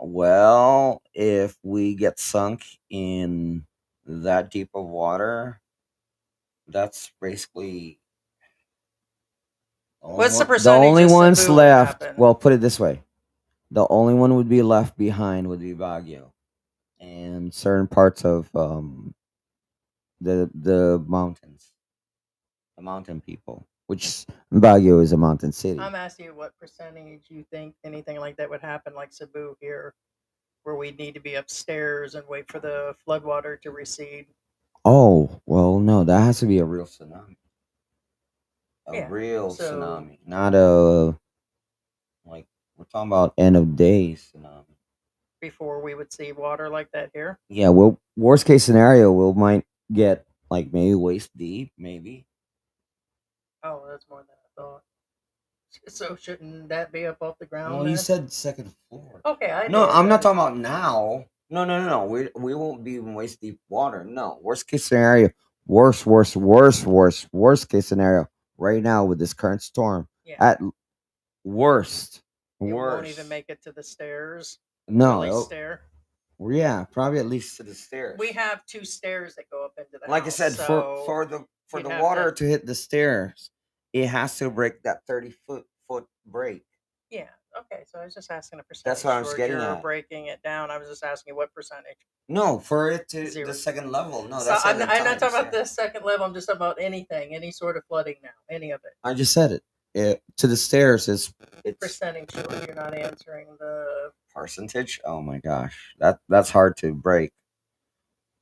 Well, if we get sunk in that deep of water, that's basically What's the The percentage only of ones Cebu would left, happen? well, put it this way: the only one would be left behind would be Baguio and certain parts of the mountains, the mountain people, which Baguio is a mountain city. I'm asking you what percentage you think anything like that would happen, like Cebu here, where we'd need to be upstairs and wait for the floodwater to recede. Oh, well, no, that has to be a real tsunami. A Yeah. real So tsunami, not a like we're talking about end of days tsunami. before we would see water like that here. Yeah, well, worst case scenario, we might get like maybe waist deep, maybe. Oh, that's more than I thought. So shouldn't that be up off the Well, ground you then? said second floor. Okay, I No, did. I'm not Then. talking about now. No, no, no, no. We won't be in waist deep water. No. Worst case scenario, worst case scenario. Right now with this current storm, Yeah, at worst, it won't even worst. make it to the stairs. No, Really stair. yeah, probably at least To the stairs. We have two stairs that go up into the Like I house, said, for so for the for you'd the have water to. to hit the stairs, it has to break that 30 foot break. Yeah. Okay. So I was just asking a That's percentage, what I was George. getting You're at. breaking it down. I was just asking you what percentage. No, for it to the Zero. second level. No, So that's seven I'm not times. talking about Yeah. the second level. I'm just talking about anything, any sort of flooding now, any of it. I just said it. To the stairs is It's Percentage, George. You're not answering the. percentage. Oh my gosh, that's hard to break.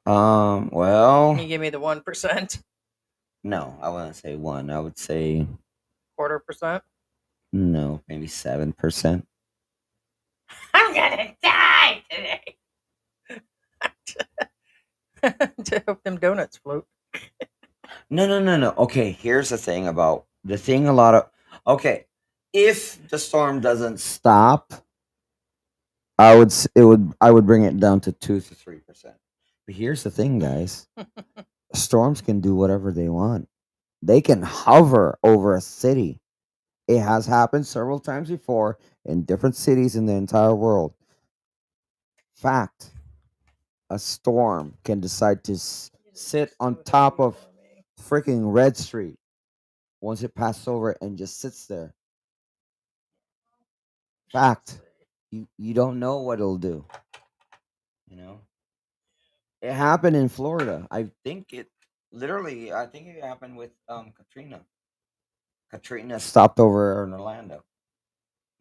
Can you Well, give me the 1%, no, I wouldn't say one. I would say quarter percent? no, maybe 7%. I'm gonna die today. To hope them donuts float. no, no, no, no. Okay, here's the thing about the thing. A lot of okay, if the storm doesn't Stop. I would bring it down to 2 to 3%. But here's the thing, guys. Storms can do whatever they want. They can hover over a city. It has happened several times before in different cities in the entire world. Fact, a storm can decide to sit It's on too top heavy of for me. freaking Red Street once it passes over it and just sits there. Let's Fact, see. you don't know what it'll do. You know, it happened in Florida. I think it happened with Katrina. Katrina stopped over in Orlando.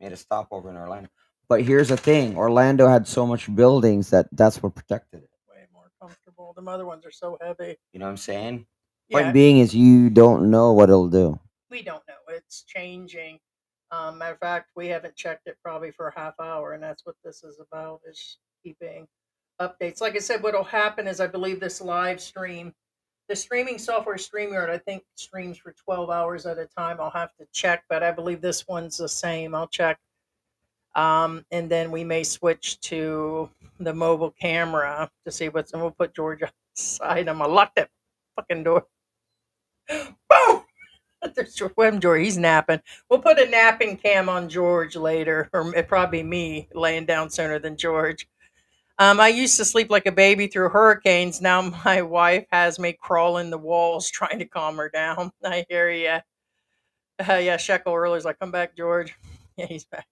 Made a stopover in Orlando. But here's the thing: Orlando had so much buildings that's what protected it. Way more comfortable. The other ones are so heavy. You know what I'm saying? Point Yeah, being is you don't know what it'll do. we don't know. It's changing. Matter of fact, we haven't checked it probably for a half hour, and that's what this is about: is keeping updates. Like I said, what'll happen is I believe this live stream, the streaming software StreamYard, I think streams for 12 hours at a time. I'll have to check, but I believe this one's the same. I'll check. And then we may switch to the mobile camera to see what's, and we'll put George outside. I'm gonna lock that fucking door. Boom! There's George. He's napping. We'll put a napping cam on George later, or it probably me laying down sooner than George. I used to sleep like a baby through hurricanes. Now my wife has me crawling the walls trying to calm her down. I hear you. Yeah, Shekel earlier is like, come back, George. Yeah, he's back.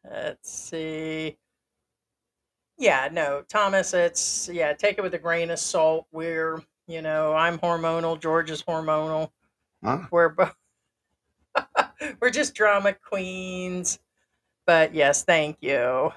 Let's see. Yeah, no, Thomas, it's, yeah, take it with a grain of salt. I'm hormonal. George is hormonal. Huh? We're both, we're just drama queens. But yes, thank you.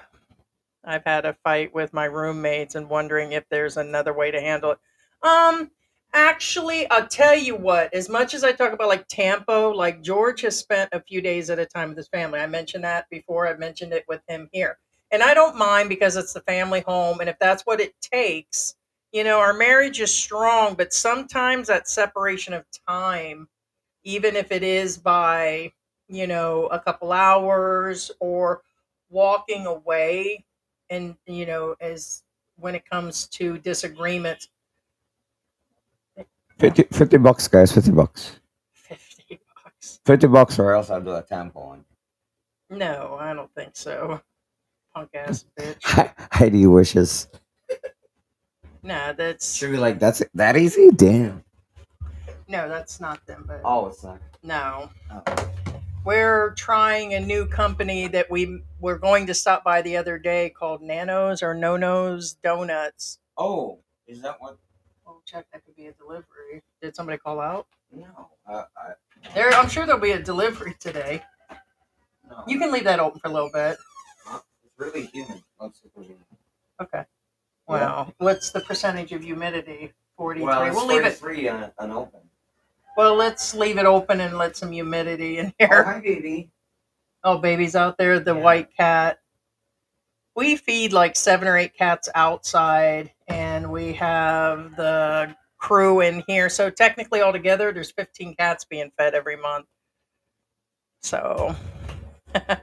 I've had a fight with my roommates and wondering if there's another way to handle it. Um, Actually, I'll tell you what, as much as I talk about like Tampo, like George has spent a few days at a time with his family. I mentioned that before. I've mentioned it with him here. And I don't mind because it's the family home. And if that's what it takes, our marriage is strong, but sometimes that separation of time, even if it is by, a couple hours or walking away, and, as when it comes to disagreements, 50 bucks, guys. 50 bucks. $50. 50 bucks, or else I'll do a tampon. No, I don't think so. Punk ass bitch. Heidi wishes. No, that's Should be like, that's it, that easy? Damn. no, that's not them. But Oh, it's not. no, Oh. we're trying a new company that we were going to stop by the other day called Nanos or Nonos Donuts. Oh, is that what? Well, check, that could be a delivery. Did somebody call out? No. I'm sure there'll be a delivery today. No. You can leave that open for a little bit. It's really humid. Okay. Wow. What's the percentage of humidity? 43. Well, it's We'll leave it. 43 unopened. Well, let's leave it open and let some humidity in Oh, here. hi, baby. Oh, baby's out there. The Yeah. white cat. We feed like 7 or 8 cats outside, and we have the crew in here. So technically, altogether, there's 15 cats being fed every month. So, but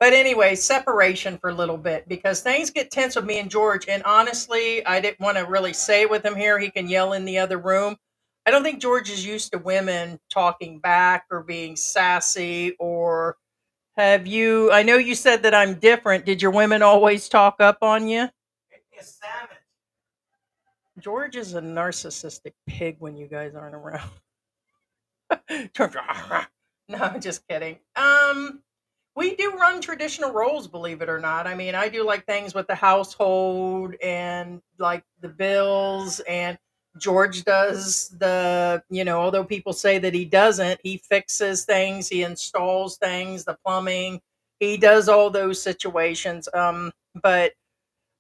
anyway, separation for a little bit because things get tense with me and George. And honestly, I didn't want to really say it with him here. He can yell in the other room. I don't think George is used to women talking back or being sassy or have you. I know you said that I'm different. Did your women always talk up on you? It's salmon. George is a narcissistic pig when you guys aren't around. No, I'm just kidding. We do run traditional roles, believe it or not. I mean, I do like things with the household and like the bills, and George does although people say that he doesn't, he fixes things, he installs things, the plumbing, he does all those situations. But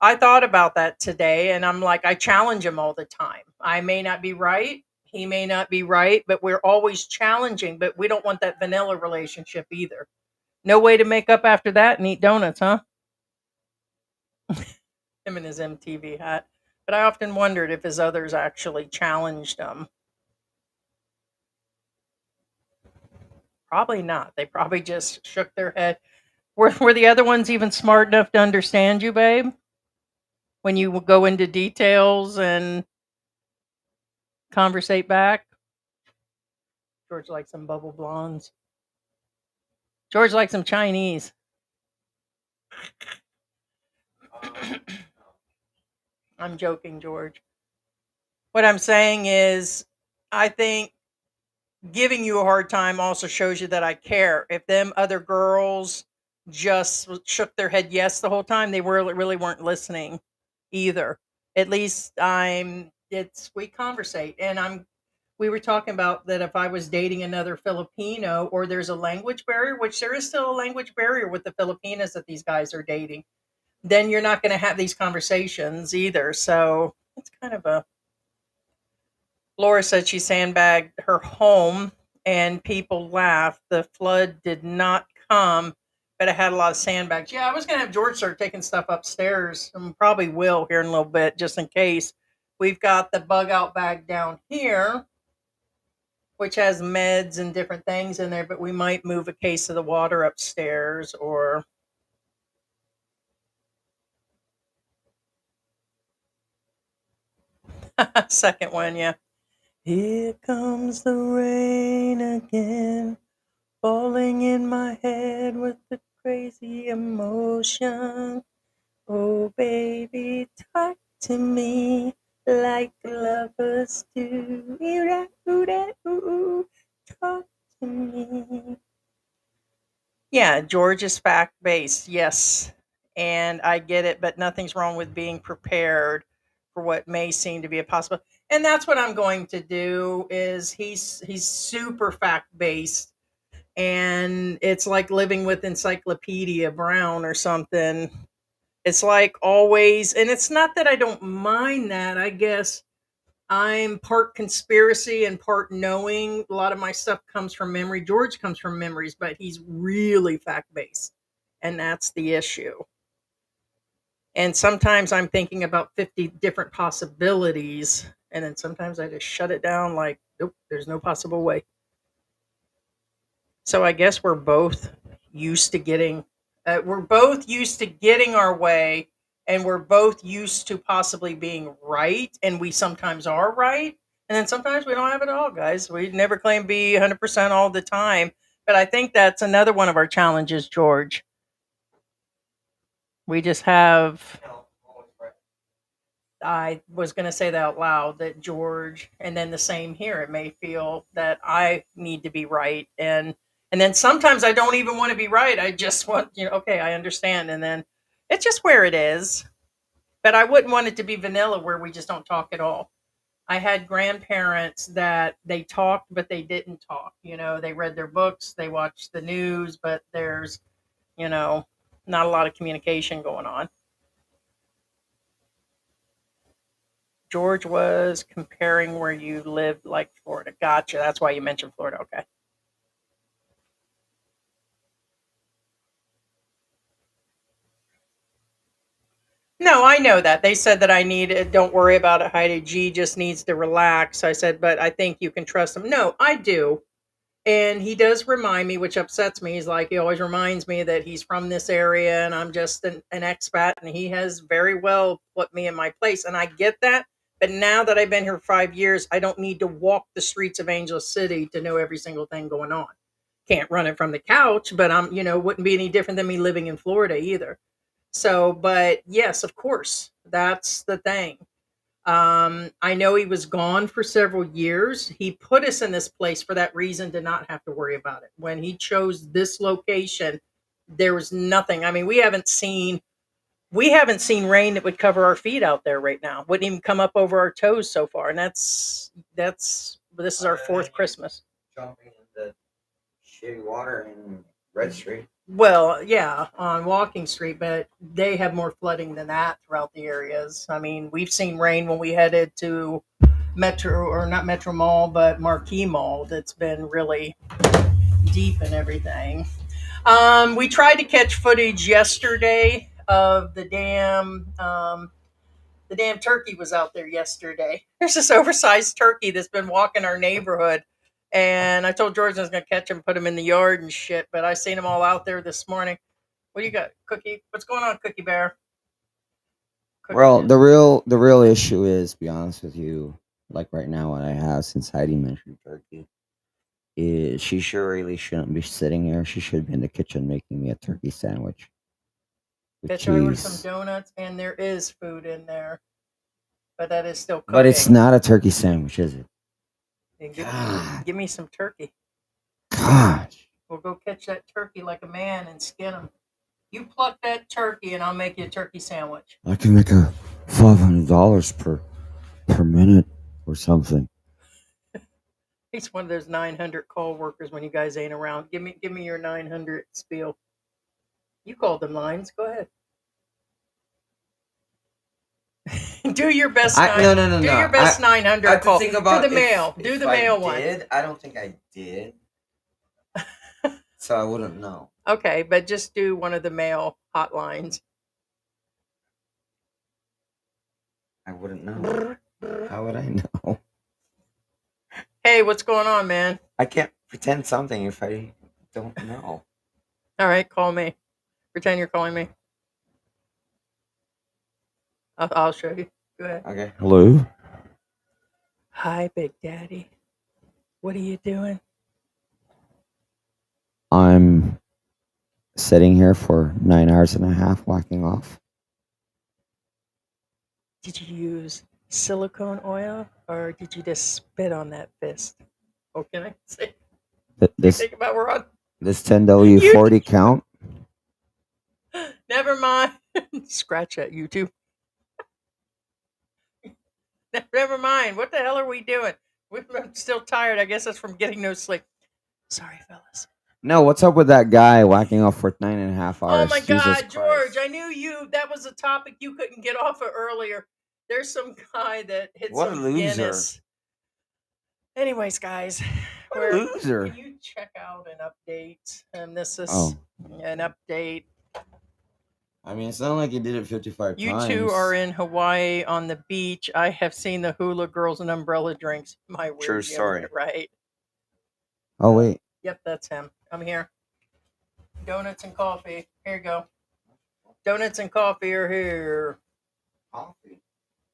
I thought about that today and I'm like, I challenge him all the time. I may not be right. He may not be right, but we're always challenging, but we don't want that vanilla relationship either. No way to make up after that and eat donuts, huh? Him and his MTV hat. But I often wondered if his others actually challenged him. Probably not. They probably just shook their head. Were the other ones even smart enough to understand you, babe? when you go into details and conversate back. George likes some bubble blondes. George likes some Chinese. I'm joking, George. What I'm saying is, I think giving you a hard time also shows you that I care. If them other girls just shook their head yes the whole time, they really weren't listening either. At least we conversate, and we were talking about that if I was dating another Filipino, or there's a language barrier, which there is still a language barrier with the Filipinas that these guys are dating, then you're not going to have these conversations either. So it's kind of a. Laura said she sandbagged her home and people laughed. The flood did not come, but it had a lot of sandbags. Yeah, I was going to have George start taking stuff upstairs, and probably will here in a little bit just in case. We've got the bug out bag down here, which has meds and different things in there, but we might move a case of the water upstairs or. Second one, yeah. Here comes the rain again, falling in my head with the crazy emotion. Oh, baby, talk to me like lovers do. Ooh, talk to me. Yeah, George is fact based. Yes. And I get it, but nothing's wrong with being prepared for what may seem to be a possible. And that's what I'm going to do is he's super fact based, and it's like living with Encyclopedia Brown or something. It's like always, and it's not that I don't mind that. I guess I'm part conspiracy and part knowing. A lot of my stuff comes from memory. George comes from memories, but he's really fact based. And that's the issue. And sometimes I'm thinking about 50 different possibilities. And then sometimes I just shut it down like, nope, there's no possible way. So I guess we're both used to getting our way, and we're both used to possibly being right, and we sometimes are right, and then sometimes we don't have it all, guys. We never claim to be 100% all the time, but I think that's another one of our challenges, George. We just have. I was going to say that out loud that George, and then the same here. It may feel that I need to be right, and then sometimes I don't even want to be right. I just want, okay, I understand, and then it's just where it is. But I wouldn't want it to be vanilla where we just don't talk at all. I had grandparents that they talked, but they didn't talk. They read their books, they watched the news, but there's, you know, not a lot of communication going on. George was comparing where you lived, like Florida. Gotcha. That's why you mentioned Florida. Okay. No, I know that. They said that I need it. Don't worry about it, Heidi. G just needs to relax. I said, but I think you can trust him. No, I do. And he does remind me, which upsets me. He's like, he always reminds me that he's from this area and I'm just an expat. And he has very well put me in my place. And I get that. But now that I've been here 5 years, I don't need to walk the streets of Angel City to know every single thing going on. Can't run it from the couch, but wouldn't be any different than me living in Florida either. So, but yes, of course, that's the thing. I know he was gone for several years. He put us in this place for that reason, to not have to worry about it. When he chose this location, there was nothing. I mean, we haven't seen rain that would cover our feet out there right now. Wouldn't even come up over our toes so far, and that's this is our fourth Christmas. Jumping in the shitty water in Red Street. Well, yeah, on Walking Street, but they have more flooding than that throughout the areas. I mean, we've seen rain when we headed to Metro, or not Metro Mall, but Marquee Mall. That's been really deep and everything. We tried to catch footage yesterday of the damn turkey was out there yesterday. There's this oversized turkey that's been walking our neighborhood. And I told George I was going to catch him, put him in the yard and shit. But I seen him all out there this morning. What do you got, Cookie? What's going on, Cookie Bear? Well, cooking the real issue is, be honest with you, like right now, what I have since Heidi mentioned turkey, is she sure really shouldn't be sitting here. She should be in the kitchen making me a turkey sandwich with Get you over some cheese. donuts, and there is food in there, but that is still But it's cooking. not a turkey sandwich, is it? And God, give me some turkey. gosh. We'll go catch that turkey like a man and skin him. You pluck that turkey, and I'll make you a turkey sandwich. I can make a $500 per minute or something. He's one of those 900 call workers when you guys ain't around. Give me your 900 spiel. You called them lines. Go ahead. Do your best. No. Do your best 900 I have to call think for about the mail. Do if the I mail one. did. I don't think I did, so I wouldn't know. Okay, but just do one of the mail hotlines. I wouldn't know. How would I know? Hey, what's going on, man? I can't pretend something if I don't know. All right, call me. Pretend you're calling me. I'll show you. Go ahead. Okay. Hello? Hi, Big Daddy. What are you doing? I'm sitting here for 9 hours and a half whacking off. Did you use silicone oil or did you just spit on that fist? What can I say? You This think about we're on. this 10W40 count? Never mind. Scratch that, YouTube. Never mind. What the hell are we doing? I'm still tired. I guess that's from getting no sleep. Sorry, fellas. No, what's up with that guy whacking off for 9.5 hours? Oh my Jesus God, George! Christ. I knew you. That was a topic you couldn't get off of earlier. There's some guy that hit What a some loser. Guinness. Anyways, guys, What a loser. can you check out an update? And this is Oh. an update. I mean, it's not like he did it 55 You times. two are in Hawaii on the beach. I have seen the hula girls and umbrella drinks. My word, True story. right? Oh, wait. Yep, that's him. I'm here. Donuts and coffee. Here you go. Donuts and coffee are here. Coffee.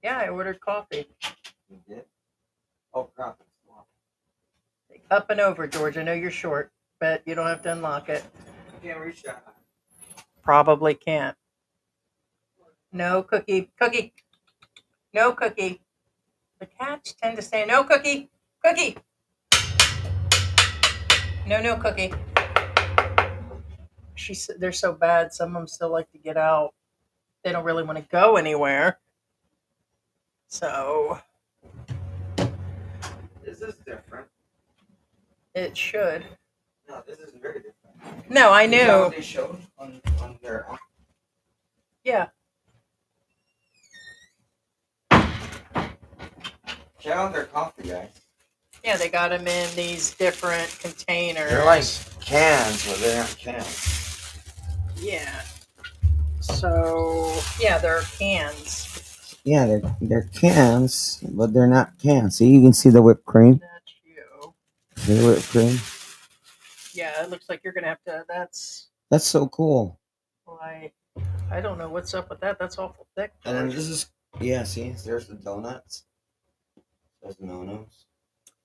Yeah, I ordered coffee. You did? Oh, crap. Up and over, George. I know you're short, but you don't have to unlock it. You can't reach that. Probably can't. No cookie. Cookie. No cookie. The cats tend to say no cookie. Cookie. No cookie. They're so bad. Some of them still like to get out. They don't really want to go anywhere. So This is different. it should. No, this is very different. No, I Is that knew. what they showed on their... Yeah. Check out their coffee, guys. Yeah, they got them in these different containers. They're like cans, but they aren't cans. Yeah. So, yeah, they're cans. Yeah, they're cans, but they're not cans. See, you can see the whipped cream. That's you. See the whipped cream? Yeah, it looks like you're going to have to. That's so cool. why. I don't know what's up with that. That's awful thick. And then George. this is, yeah, see, there's the donuts. Those no-nos.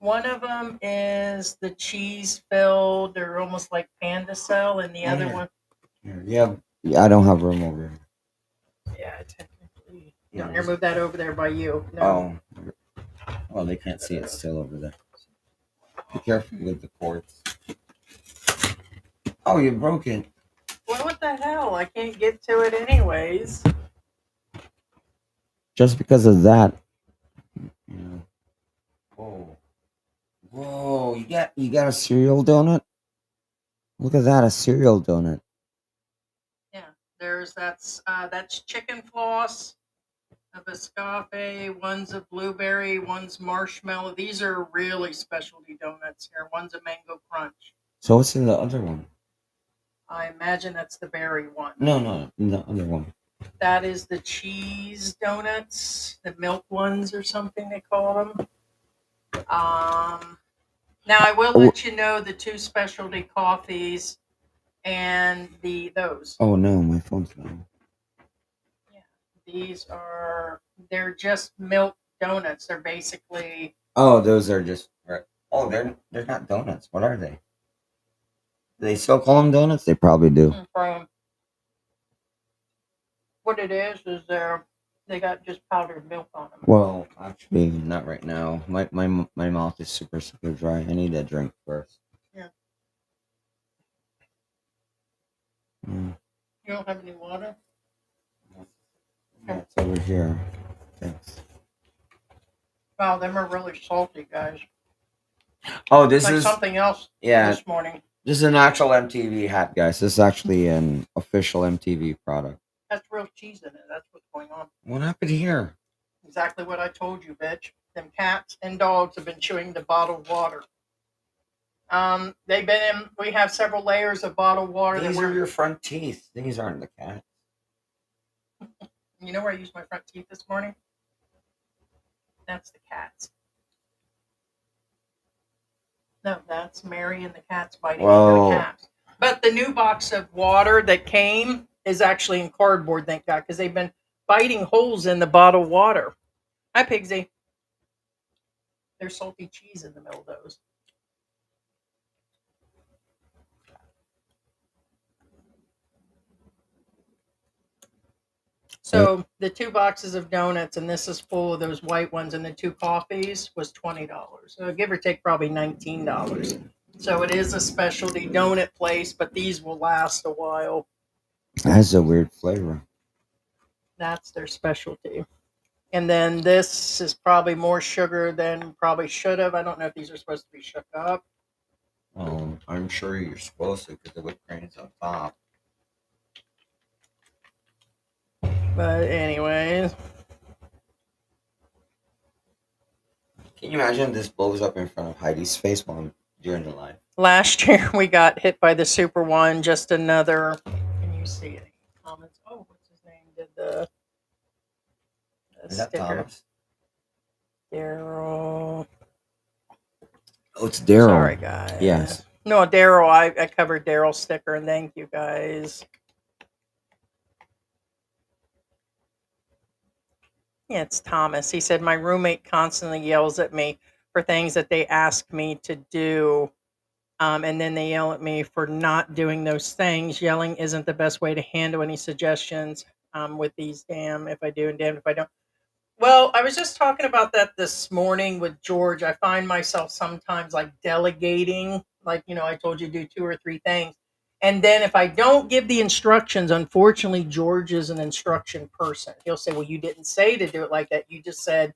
One of them is the cheese filled. They're almost like panda cell, and the other one. Here, yeah, I don't have room over here. Yeah, technically. No, here, move that over there by you. No. Oh. Well, they can't see it still over there. Be careful with the cords. Oh, you broke it. Well, what the hell? I can't get to it anyways. Just because of that. You know. Whoa, you got a cereal donut? Look at that, a cereal donut. Yeah, that's chicken floss, a biscoff, one's a blueberry, one's marshmallow. These are really specialty donuts here. One's a mango crunch. So what's in the other one? I imagine that's the berry one. No, the other one. That is the cheese donuts, the milk ones or something they call them. Now I will let you know the two specialty coffees and those. Oh no, my phone's not. Yeah, These are, they're just milk donuts. They're basically, Oh, those are just right. Oh, they're not donuts. What are they? Do they still call them donuts? They probably do. from, what it is they got just powdered milk on them. Well, actually, not right now. My mouth is super dry. I need a drink first. Yeah. Mm. You don't have any water? Yeah, it's over here. Thanks. Wow, them are really salty, guys. Oh, this Like is something else yeah. this morning. This is an actual MTV hat, guys. This is actually an official MTV product. Has real cheese in it. That's what's going on. What happened here? Exactly what I told you, bitch. Them cats and dogs have been chewing the bottled water. They've been in. We have several layers of bottled water. These are your front teeth. These aren't the cat. You know where I used my front teeth this morning? That's the cats. No, that's Mary and the cats biting into the cat. But the new box of water that came is actually in cardboard, thank God, because they've been biting holes in the bottled water. Hi, Pigsy. There's salty cheese in the middle of those. So the 2 boxes of donuts, and this is full of those white ones, and the 2 coffees was $20. So give or take probably $19. So it is a specialty donut place, but these will last a while. That's a weird flavor. That's their specialty. And then this is probably more sugar than probably should have. I don't know if these are supposed to be shook up. I'm sure you're supposed to because the whipped cream's on top. But anyways. Can you imagine this blows up in front of Heidi's face while I'm during the live? Last year we got hit by the Super One. Just another. Can you see any comments? Oh, what's his name? Did the Is that sticker? Thomas? Daryl. Oh, it's Daryl. Sorry, guys. Yes. No, Daryl. I covered Daryl's sticker, and thank you, guys. Yeah, it's Thomas. He said my roommate constantly yells at me for things that they ask me to do. And then they yell at me for not doing those things. Yelling isn't the best way to handle any suggestions with these damn if I do and damn if I don't. Well, I was just talking about that this morning with George. I find myself sometimes like delegating, like, I told you to do 2 or 3 things. And then if I don't give the instructions, unfortunately, George is an instruction person. He'll say, well, you didn't say to do it like that. You just said,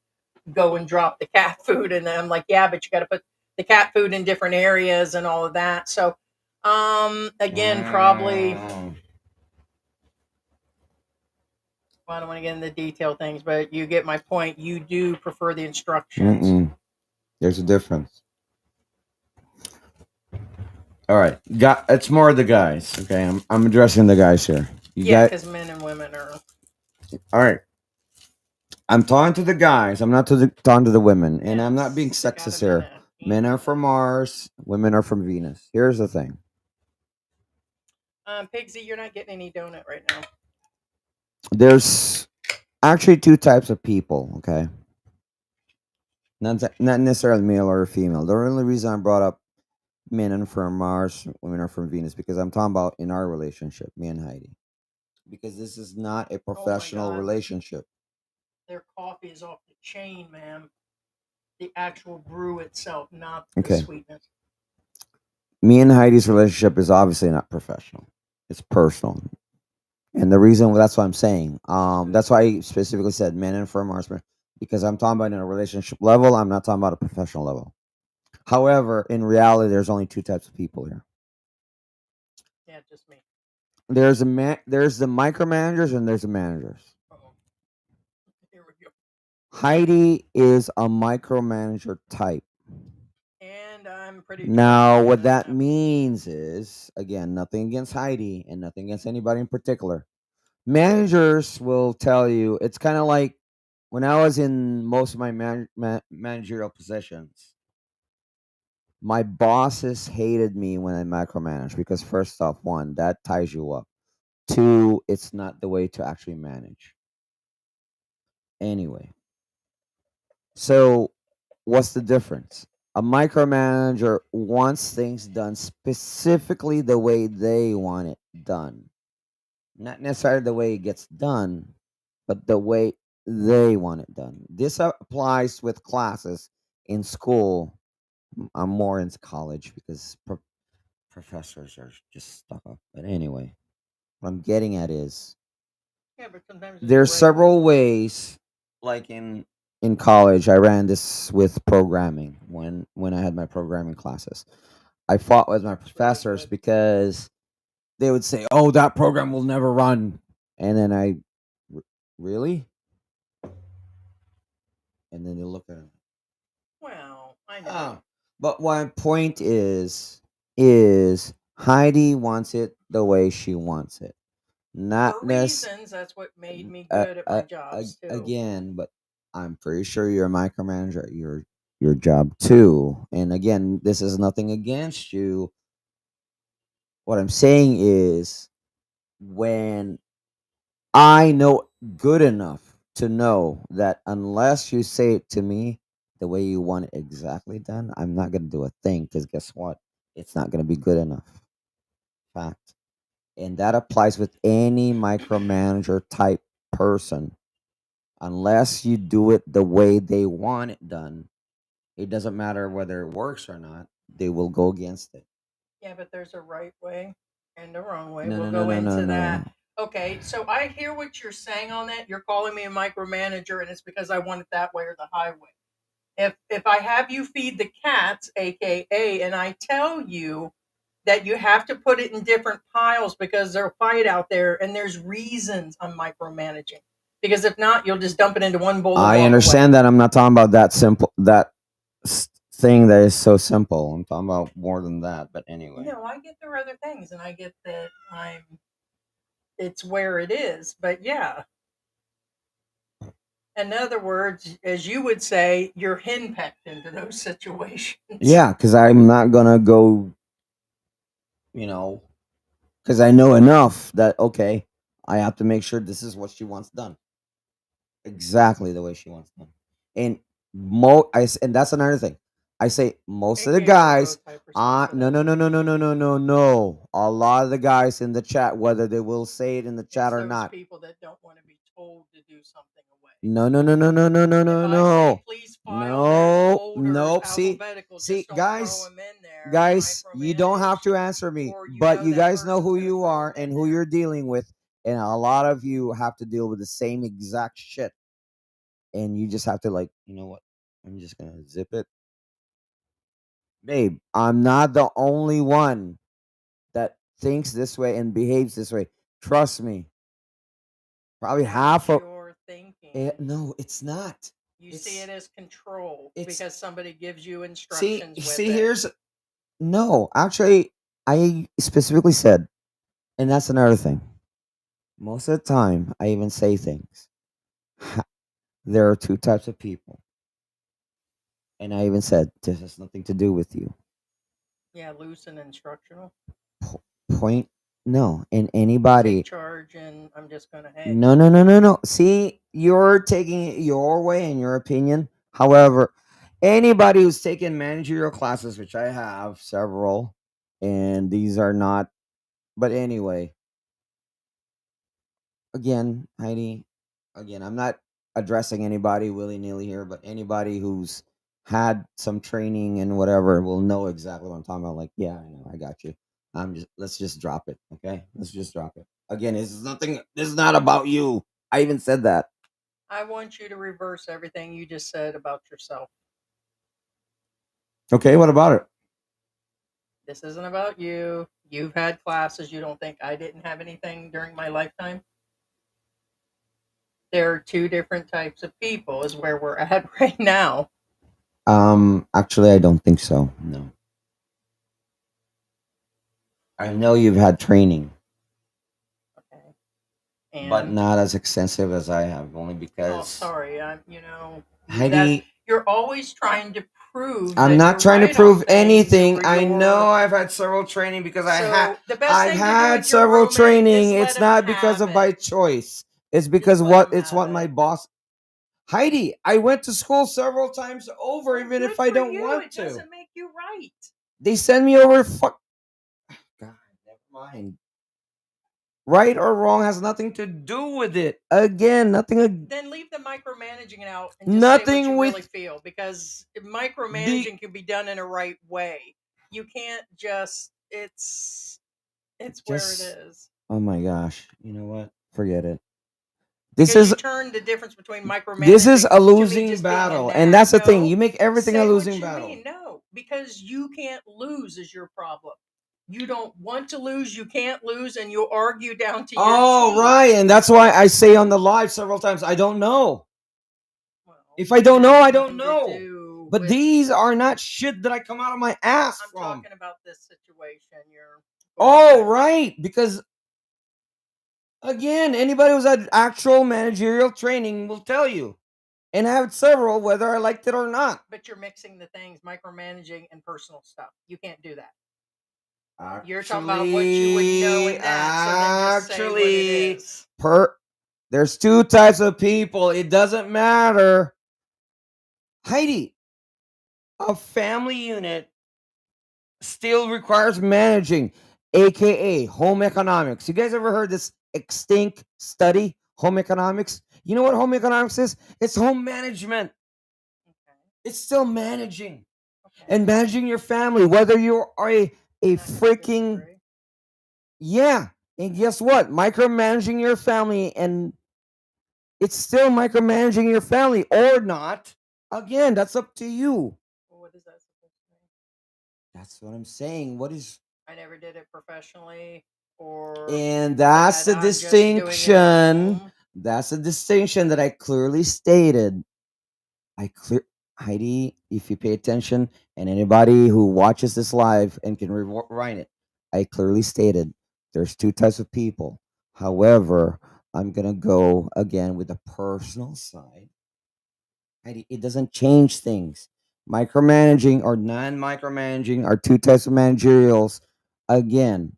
go and drop the cat food. And I'm like, yeah, but you got to put the cat food in different areas and all of that. So, again, probably, well, I don't want to get into the detail things, but you get my point. You do prefer the instructions. There's a difference. All right, it's more the guys. Okay, I'm addressing the guys here. Yeah, because men and women are. All right. I'm talking to the guys. I'm not talking to the women, and I'm not being sexist here. Men are from Mars. Women are from Venus. Here's the thing. Pigsy, you're not getting any donut right now. There's actually 2 types of people. Okay, not necessarily male or female. The only reason I brought up men are from Mars, women are from Venus, because I'm talking about in our relationship, me and Heidi. Because this is not a professional relationship. Their coffee is off the chain, ma'am. The actual brew itself, not the sweetness. Me and Heidi's relationship is obviously not professional. It's personal. And the reason that's what I'm saying. That's why I specifically said men and from Mars, because I'm talking about in a relationship level. I'm not talking about a professional level. However, in reality, there's only 2 types of people here. Yeah, just me. There's the micromanagers and there's the managers. Uh-oh. Here we go. Heidi is a micromanager type. And I'm pretty. Now, what that means is, again, nothing against Heidi and nothing against anybody in particular. Managers will tell you, it's kind of like when I was in most of my managerial positions, my bosses hated me when I micromanage because, first off, 1, that ties you up. 2, it's not the way to actually manage. Anyway, so what's the difference? A micromanager wants things done specifically the way they want it done. Not necessarily the way it gets done, but the way they want it done. This applies with classes in school. I'm more into college because professors are just stuck up. But anyway, what I'm getting at is Yeah, but sometimes there's a there's right several way. ways. Like in college, I ran this with programming when I had my programming classes. I fought with my It's really professors good. because they would say, "Oh, that program will never run," and then "R- really?" And then they look at it. Well, I know. Oh. But my point is Heidi wants it the way she wants it, not For necessarily. reasons, that's what made me good at my jobs too. Again, but I'm pretty sure you're a micromanager at your job too. And again, this is nothing against you. What I'm saying is when I know good enough to know that unless you say it to me the way you want it exactly done, I'm not gonna do a thing because guess what? It's not gonna be good enough. Fact. And that applies with any micromanager type person. Unless you do it the way they want it done, it doesn't matter whether it works or not, they will go against it. Yeah, but there's a right way and a wrong way. No, We'll no, no, go no, no, into that. no. Okay, so I hear what you're saying on that. You're calling me a micromanager, and it's because I want it that way or the highway. If I have you feed the cats, aka, and I tell you that you have to put it in different piles because there'll fight out there, and there's reasons I'm micromanaging. Because if not, you'll just dump it into one bowl and I walk away. understand that. I'm not talking about that simple, that thing that is so simple. I'm talking about more than that. But anyway. No, I get there are other things, and I get that it's where it is. But yeah, in other words, as you would say, you're henpecked into those situations. Yeah, because I'm not going to go, you know, because I know enough that, okay, I have to make sure this is what she wants done. Exactly the way she wants done. And and that's another thing. I say most of the AKA we're guys, both hypersensitive. no, no, no, no, no, no, no, no, no. A lot of the guys in the chat, whether they will say it in the chat It's or those not. people that don't want to be told to do something away. No, no, no, no, no, no, no, If no, I say no. please file their No, folders nope. alphabetical, See, just don't throw guys, them in there and you don't have micromanage, to answer me, or you but know you that guys know person's who going to you throw are them and in who there. you're dealing with, and a lot of you have to deal with the same exact shit, and you just have to like, you know what? I'm just gonna zip it, babe. I'm not the only one that thinks this way and behaves this way. Trust me. Probably half That's of your thinking. it. No, it's not. You see It's it as control it's because somebody gives you see instructions with see it. here's no. Actually, I specifically said, and that's another thing. Most of the time, I even say things. There are two types of people, and I even said this has nothing to do with you. Yeah, loose and instructional. Po- Point no, and Take anybody. charge, and I'm just going to, hey. No, no, no, no, no. See, you're taking it your way and your opinion. However, anybody who's taken managerial classes, which I have several, and these are not. But anyway, again, Heidi, again, I'm not addressing anybody willy nilly here, but anybody who's had some training and whatever will know exactly what I'm talking about. Like, yeah, I know, I got you. Let's just drop it. Okay. Let's just drop it. Again, this is not about you. I even said that. I want you to reverse everything you just said about yourself. Okay. What about it? This isn't about you. You've had classes. You don't think I didn't have anything during my lifetime? There are two different types of people, is where we're at right now. Actually, I don't think so. No. I know you've had training, Okay. but And not as extensive as I have, only oh, because sorry, that Heidi, you're always trying to prove I'm that not you're trying to right on prove things, anything. or I know you're I've had several training because so the best I've thing to do had with your several roommate training. is let It's him not because have of my it. choice. It's Just because let him it's have what my it. boss. Heidi, I went to school several times over, Well, even good if I for don't you. want It to. doesn't make you right. They send me over. God, never mind. Right or wrong has nothing to do with it. Again, nothing. Then leave the micromanaging out and just say what Nothing you with really feel, because the. micromanaging can be done in a right way. You can't just it's where it Just. is. Oh my gosh! You know what? Forget it. This Because is you turn the difference between this is micromanaging a to me losing just being a battle, nag. and that's the thing. No, You make everything a say what losing you battle. mean. No, because you can't lose is your problem. You don't want to lose, you can't lose, and you argue down to your Oh, teeth. right, and that's why I say on the live several times, I don't know. Well, If I don't it know, has I don't nothing to know. do But with- these are not shit that I come out of my ass I'm from. talking about this situation. You're Oh, right, because again, anybody who's had actual managerial training will tell you, and I have several, whether I liked it or not. But you're mixing the things, micromanaging and personal stuff. You can't do that. You're talking about what you would know in that. So then just say what it is. There's two types of people. It doesn't matter. Heidi, a family unit still requires managing, aka home economics. You guys ever heard this extinct study, home economics? You know what home economics is? It's home management. Okay. It's still managing. Okay. And managing your family, whether you are a freaking Disagree. yeah. And guess what? Micromanaging your family, and it's still micromanaging your family or not. Again, that's up to you. Well, what is that supposed to mean? That's what I'm saying. What is I never did it professionally, or and that's the I'm just doing it at distinction. home. That's a distinction that I clearly stated. Heidi, if you pay attention, and anybody who watches this live and can rewind it, I clearly stated there's two types of people. However, I'm gonna go again with the personal side. Heidi, it doesn't change things. Micromanaging or non-micromanaging are two types of managerials. Again,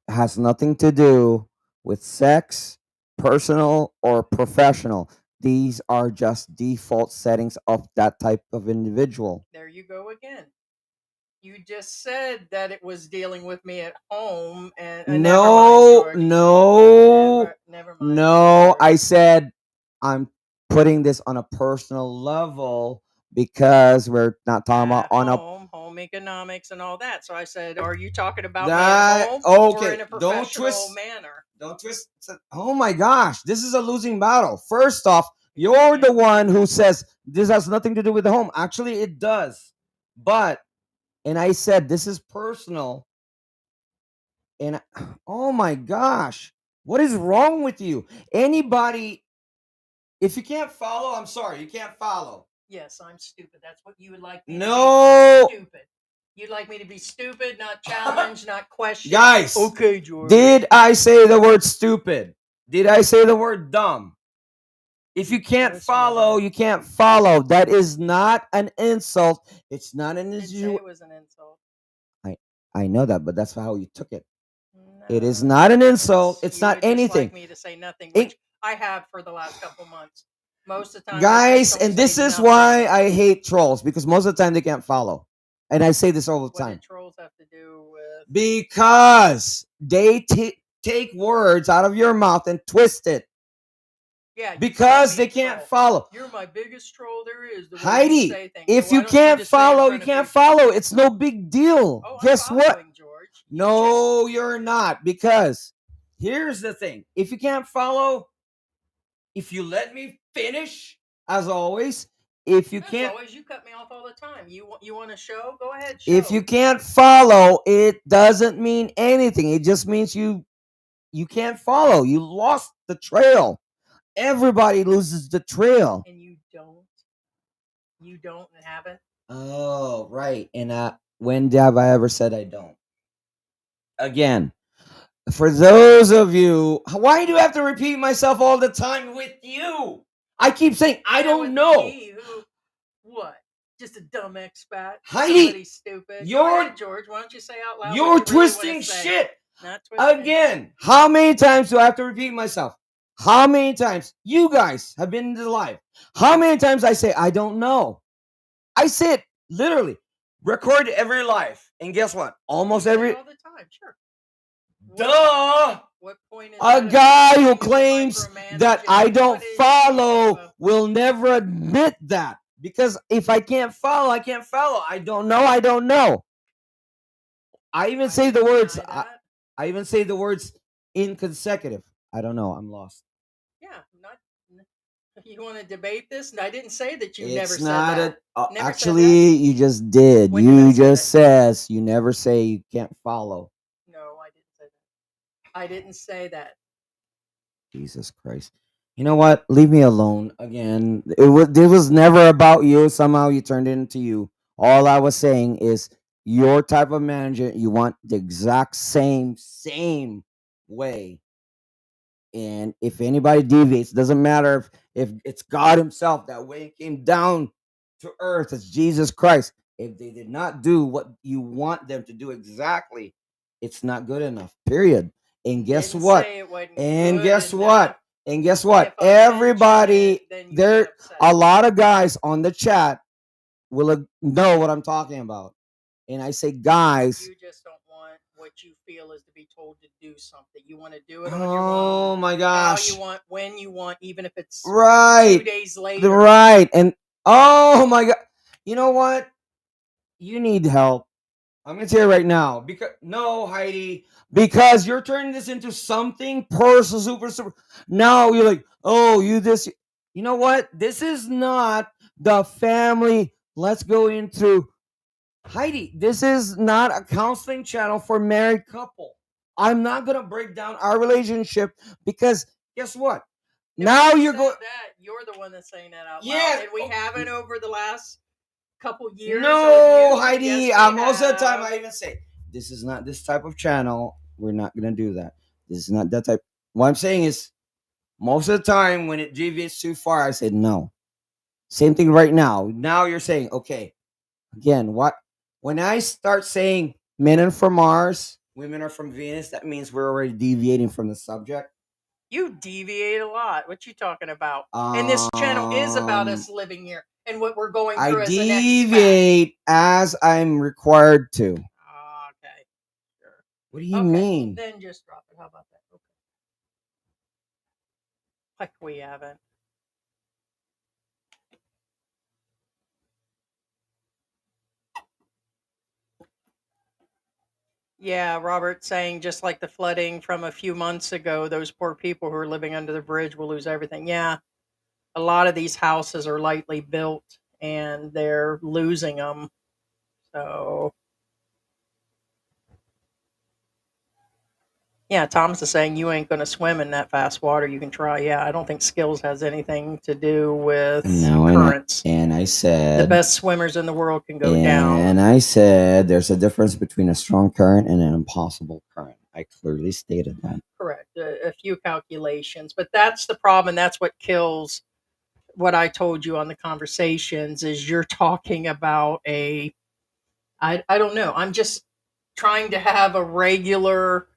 has nothing to do with sex, personal, or professional. These are just default settings of that type of individual. There you go again. You just said that it was dealing with me at home, and No, never mind, George. no, Never mind, no. George. I said I'm putting this on a personal level because we're not talking about At on a home economics and all that. So I said, are you talking about me that at home or okay. in a Don't professional twist. manner? Don't twist. Oh my gosh, this is a losing battle. First off, You you're the can't do one who that. says this has nothing to do with the home. Actually, it does. But, and I said this is personal. And oh my gosh, what is wrong with you? Anybody, if you can't follow, I'm sorry, you can't follow. Yes, I'm stupid. That's what you would like me No, to be. Stupid. You'd like me to be stupid, not challenged, not questioned. guys. Okay, George. Did I say the word stupid? Did I say the word dumb? If you can't Yes, follow, you can't follow. That is not an insult. It's not an Didn't say it was an insult. I know that, but that's how you took it. No, It is not an insult. It's you not would just anything. like me to say nothing, which I have for the last couple months. Most of the time, Guys, and this say is nothing. why I hate trolls, because most of the time they can't follow. And I say this all the What time. did trolls have to do with? Because they take words out of your mouth and twist it. Yeah, you Because call me they a can't troll. follow. You're my biggest troll there is. The way you Heidi, say things. if So why you don't can't just say it in follow, front you of can't people? follow. It's no big deal. Oh, Guess I'm what? following, George. No, you're not. Because here's the thing. If you can't follow, if you let me finish, as always, if you As can't always, you cut me off all the time. You want to show? Go ahead, show. if you can't follow, it doesn't mean anything. It just means you can't follow. You lost the trail. Everybody loses the trail. And you don't. You don't and haven't. Oh, right. And when have I ever said I don't? Again, for those of you, why do you have to repeat myself all the time with you? I keep saying I don't know. Me, who? What? Just a dumb expat. Heidi, Somebody stupid. you're Go ahead, George. Why don't you say out loud? you're what you really twisting wanna say? shit. Not twisting. Again, how many times do I have to repeat myself? How many times you guys have been in the live? How many times I say I don't know? I say it literally. Record every live, and guess what? Almost You say every all the time, sure. duh. What point is A that guy who being claims that micromanaging? I What don't is the ego follow of- will never admit that. Because if I can't follow, I can't follow. I don't know. I don't know. I even say the didn't words. deny that. I even say the words inconsecutive. I don't know. I'm lost. Yeah, not. You want to debate this? I didn't say that you never It's said not that. a. Never said Actually, you just did. When did I You say just that? says you never say you can't follow. that. No, I didn't say that. I didn't say that. Jesus Christ. You know what? Leave me alone again. It was never about you. Somehow you turned it into you. All I was saying is your type of manager, you want the exact same way. And if anybody deviates, doesn't matter if it's God Himself that way came down to earth, it's Jesus Christ. If they did not do what you want them to do exactly, it's not good enough. Period. And guess Didn't what? say it wasn't And good guess enough. what? And guess what? If I mention Everybody it, then you there, get upset. a lot of guys on the chat will know what I'm talking about. And I say, guys, You just don't want what you feel is to be told to do something. You want to do it on your oh own. my How gosh, you want, when you want, even if it's 2 right, days later. right, and oh my god, you know what? You need help. I'm gonna tell you right now, because no, Heidi, because you're turning this into something personal, super. Now you're like, oh, you this. You know what? This is not the family. Let's go into Heidi. This is not a counseling channel for married couple. I'm not gonna break down our relationship because guess what? If Now you you're said going. that, you're the one that's saying that out loud. Yeah. And we haven't over the last couple years. No, or Heidi. Yes, we Most of the time, have. I even say, "This is not this type of channel. We're not gonna do that. This is not that type." What I'm saying is, most of the time, when it deviates too far, I said no. Same thing right now. Now you're saying, okay, again, what? When I start saying men are from Mars, women are from Venus, that means we're already deviating from the subject. You deviate a lot. What you talking about? And this channel is about us living here and what we're going I through as an expat. deviate as I'm required to. Okay, sure. What do you Okay, mean? then just drop it. How about that? Okay. Like we haven't. Yeah, Robert saying just like the flooding from a few months ago, those poor people who are living under the bridge will lose everything. Yeah, a lot of these houses are lightly built and they're losing them. So, yeah, Thomas is saying you ain't going to swim in that fast water. You can try. Yeah, I don't think skills has anything to do with No, currents. and I The said, best swimmers in the world can go down. and I said, there's a difference between a strong current and an impossible current. I clearly stated that. Correct. A few calculations, but that's the problem. That's what kills what I told you on the conversations is you're talking about I don't know. I'm just trying to have a regular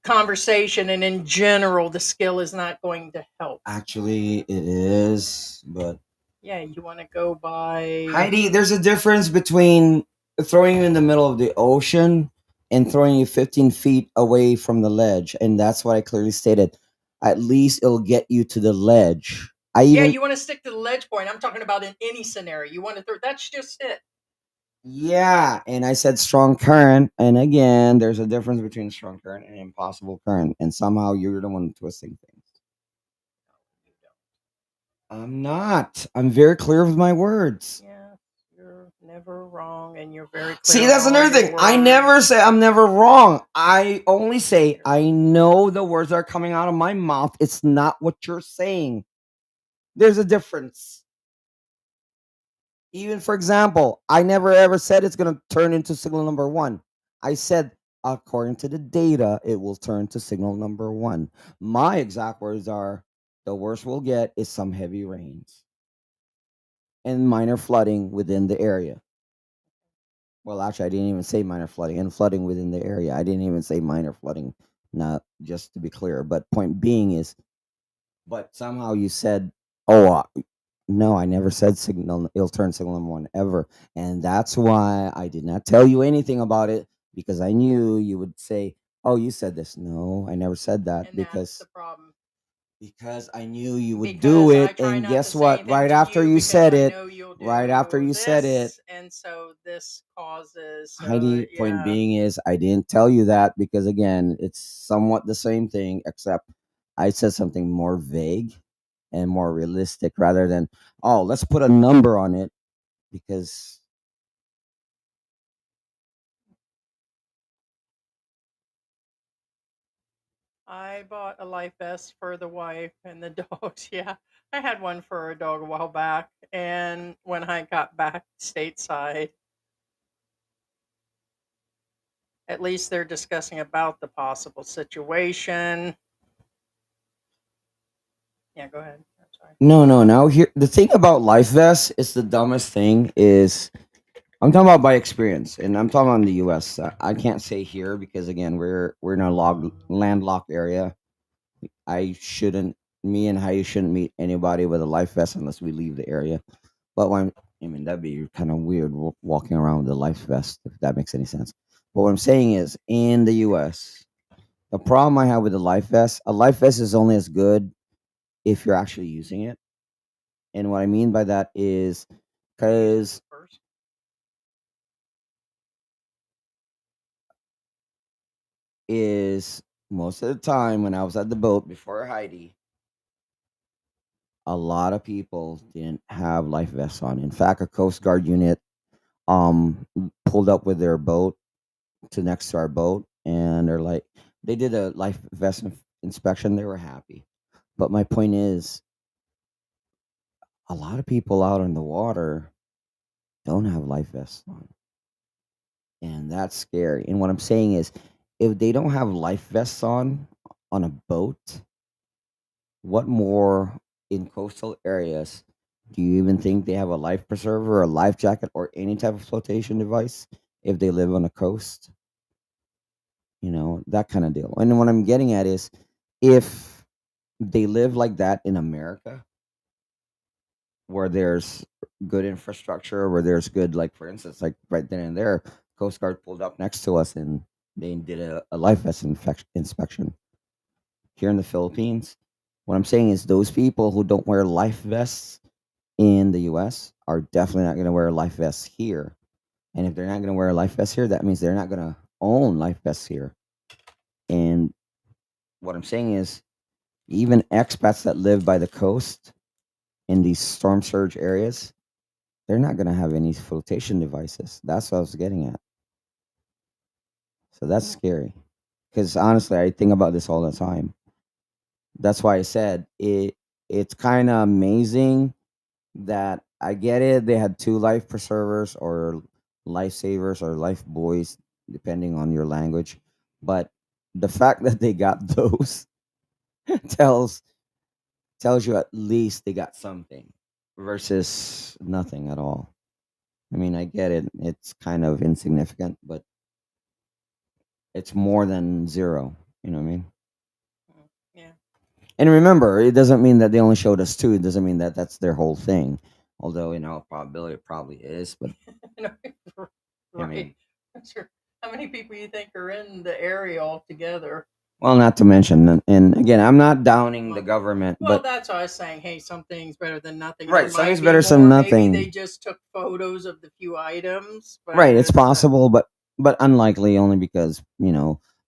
conversation and in general the skill is not going to help. Actually, it is, but Yeah, you want to go by Heidi, there's a difference between throwing you in the middle of the ocean and throwing you 15 feet away from the ledge, and that's what I clearly stated. At least it'll get you to the ledge. Yeah, you want to stick to the ledge point. I'm talking about in any scenario. You want to throw that's just it. Yeah, and I said strong current, and again, there's a difference between strong current and impossible current, and somehow you're the one twisting things. I'm not. I'm very clear with my words. Yeah, you're never wrong and you're very clear. See, that's on all another your thing. I words. never say I'm never wrong. I only say I know the words that are coming out of my mouth. It's not what you're saying. There's a difference. Even for example, I never ever said it's going to turn into signal number one. I said, according to the data, it will turn to signal number one. My exact words are the worst we'll get is some heavy rains and minor flooding within the area. Well, actually, I didn't even say minor flooding and flooding within the area. I didn't even say minor flooding, not just to be clear. But point being is But somehow you said, "Oh, no, I never said signal. It'll turn signal number one ever," and that's why I did not tell you anything about it because I knew you would say, "Oh, you said this." No, I never said that And that's the problem. because I knew you would do Because I it. try And not to guess say what? anything Right to after you you because said I it, know you'll right after do you said it, this, and so this causes. Heidi, point Yeah, being is I didn't tell you that because again, it's somewhat the same thing, except I said something more vague and more realistic rather than, oh, let's put a number on it because I bought a life vest for the wife and the dogs. Yeah, I had one for a dog a while back, and when I got back stateside, at least they're discussing about the possible situation. Yeah, go ahead. I'm sorry. no, no. Now here, the thing about life vests is the dumbest thing is I'm talking about by experience, and I'm talking about in the U.S. I can't say here because again, we're in a landlocked area. I shouldn't, me and Hayu shouldn't meet anybody with a life vest unless we leave the area. But when I mean that'd be kind of weird walking around with a life vest if that makes any sense. But what I'm saying is, in the U.S., the problem I have with a life vest is only as good if you're actually using it. And what I mean by that is because First. is most of the time when I was at the boat before Heidi, a lot of people didn't have life vests on. In fact, a Coast Guard unit pulled up with their boat to next to our boat, and they're like, they did a life vest inspection. They were happy, but my point is, a lot of people out on the water don't have life vests on, and that's scary. And what I'm saying is, if they don't have life vests on a boat, what more in coastal areas do you even think they have a life preserver, a life jacket, or any type of flotation device if they live on a coast? That kind of deal. And what I'm getting at is if they live like that in America, where there's good infrastructure, where there's good, like for instance, like right then and there, Coast Guard pulled up next to us and they did a life vest inspection here in the Philippines. What I'm saying is those people who don't wear life vests in the US are definitely not going to wear life vests here. And if they're not going to wear a life vest here, that means they're not going to own life vests here. And what I'm saying is, even expats that live by the coast in these storm surge areas, they're not going to have any flotation devices. That's what I was getting at. So that's scary. Because honestly, I think about this all the time. That's why I said it. It's kind of amazing that I get it. They had two life preservers or lifesavers or life buoys, depending on your language. But the fact that they got those tells tells you at least they got something versus nothing at all. I mean, I get it. It's kind of insignificant, but it's more than zero. You know what I mean? Yeah. And remember, it doesn't mean that they only showed us two. It doesn't mean that that's their whole thing. Although, in all probability, it probably is. But I Right. mean, Sure. How many people you think are in the area altogether? well, not to mention, and again, I'm not downing the government, Well, but that's why I was saying, hey, something's better than nothing. There right, might something's be better than more. Maybe they nothing. just took photos of the few items, but Right, it's it's possible, but unlikely, only because.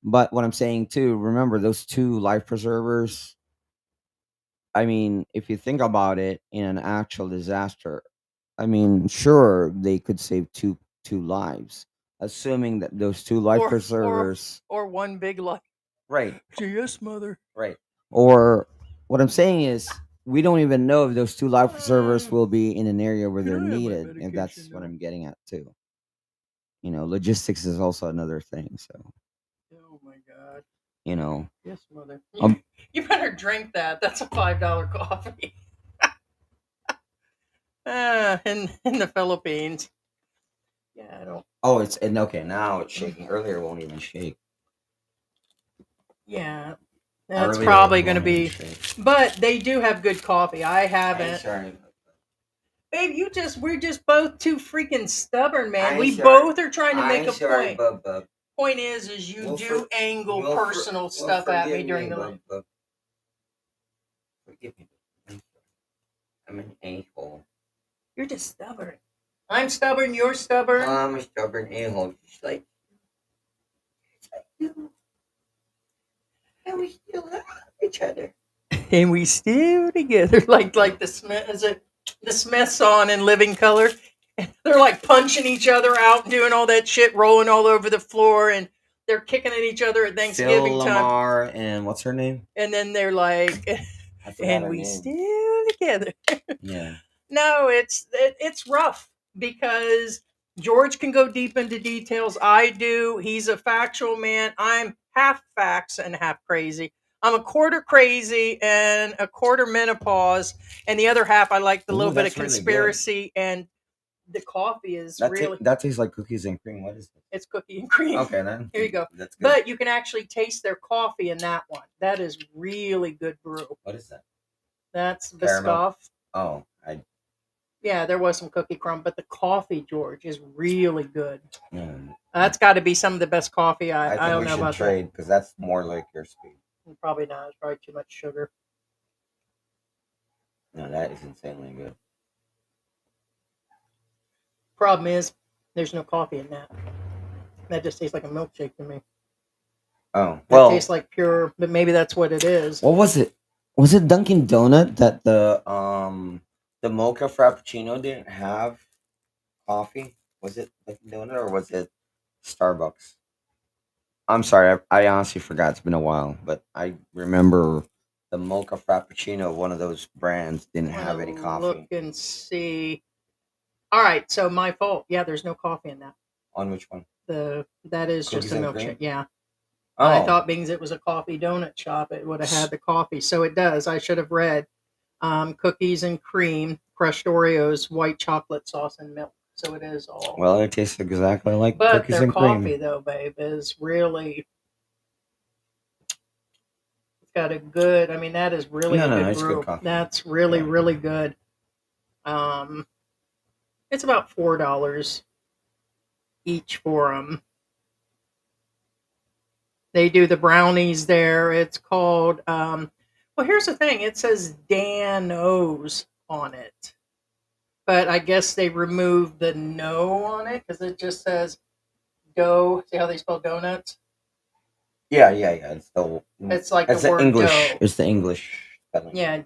But what I'm saying too, remember those two life preservers. I mean, if you think about it, in an actual disaster, I mean, sure they could save two lives, assuming that those two life or or preservers. or one big life. Right, Yes, mother. right. Or what I'm saying is, we don't even know if those two life preservers Um, will be in an area where can they're I have my needed. If medication that's what now? I'm getting at too. Logistics is also another thing. So Oh my god. you know, Yes, mother. um, You better drink that. That's a $5 coffee. In the Philippines. Yeah, I don't. oh, it's and okay. Now it's shaking. Earlier, it won't even shake. Yeah, That's really probably don't going to know be. straight. But they do have good coffee. I I haven't. sorry. Babe, we're just both too freaking stubborn, man. I We sorry. both are trying to make I a sorry, point. Bub. Point is you Well, do angle well, personal stuff at me during the night. Bub. Forgive me. I'm an a-hole. You're just stubborn. I'm stubborn. You're stubborn. I'm a stubborn a-hole. Just like you. And we still love each other. And we still together, like the Smith. Is it the Smiths on in Living Color? They're like punching each other out and doing all that shit, rolling all over the floor, and they're kicking at each other at Thanksgiving Phil time. Lamar and what's her name? And then they're like, I forgot and her we name. still together. Yeah. No, it's rough because George can go deep into details. I do. He's a factual man. I'm half facts and half crazy. I'm a quarter crazy and a quarter menopause, and the other half I like the Ooh, little bit of that's really good. conspiracy. And the coffee is really That tastes like cookies and cream. What is it? it's cookie and cream. Okay, then. Here you go. That's good. But you can actually taste their coffee in that one. That is really good brew. What is that? That's Caramel. Biscoff. Oh, Yeah, there was some cookie crumb, but the coffee, George, is really good. mm, That's got to be some of the best coffee. I I think don't we know should about trade because that's more like your speed. that. Probably not. It's probably too much sugar. No, that is insanely good. Problem is, there's no coffee in that. That just tastes like a milkshake to me. Oh, That well, tastes like pure, but maybe that's what it is. what was it? Was it Dunkin' Donut that the mocha frappuccino didn't have coffee? Was it Dunkin' Donut or was it Starbucks? I'm sorry, I honestly forgot. It's been a while, but I remember the mocha frappuccino. One of those brands didn't have any coffee. Look and see. All right, so my fault. Yeah, there's no coffee in that. On which one? That is Cookies just a and milkshake. cream? Yeah. Oh, I thought being it was a coffee donut shop, it would have had the coffee. So it does. I should have read cookies and cream, crushed Oreos, white chocolate sauce, and milk. So it is all. well, it tastes exactly like But cookies their and coffee, cream. though, babe, is really. It's got a good. I mean, that is really a good It's brew. good coffee. That's really good. Um, it's about $4 each for them. They do the brownies there. It's called. Well, here's the thing. It says Dan-O's on it, but I guess they removed the no on it because it just says dough. See how they spell donuts? Yeah. It's like It's the the word English. dough. It's the English spelling. Yeah,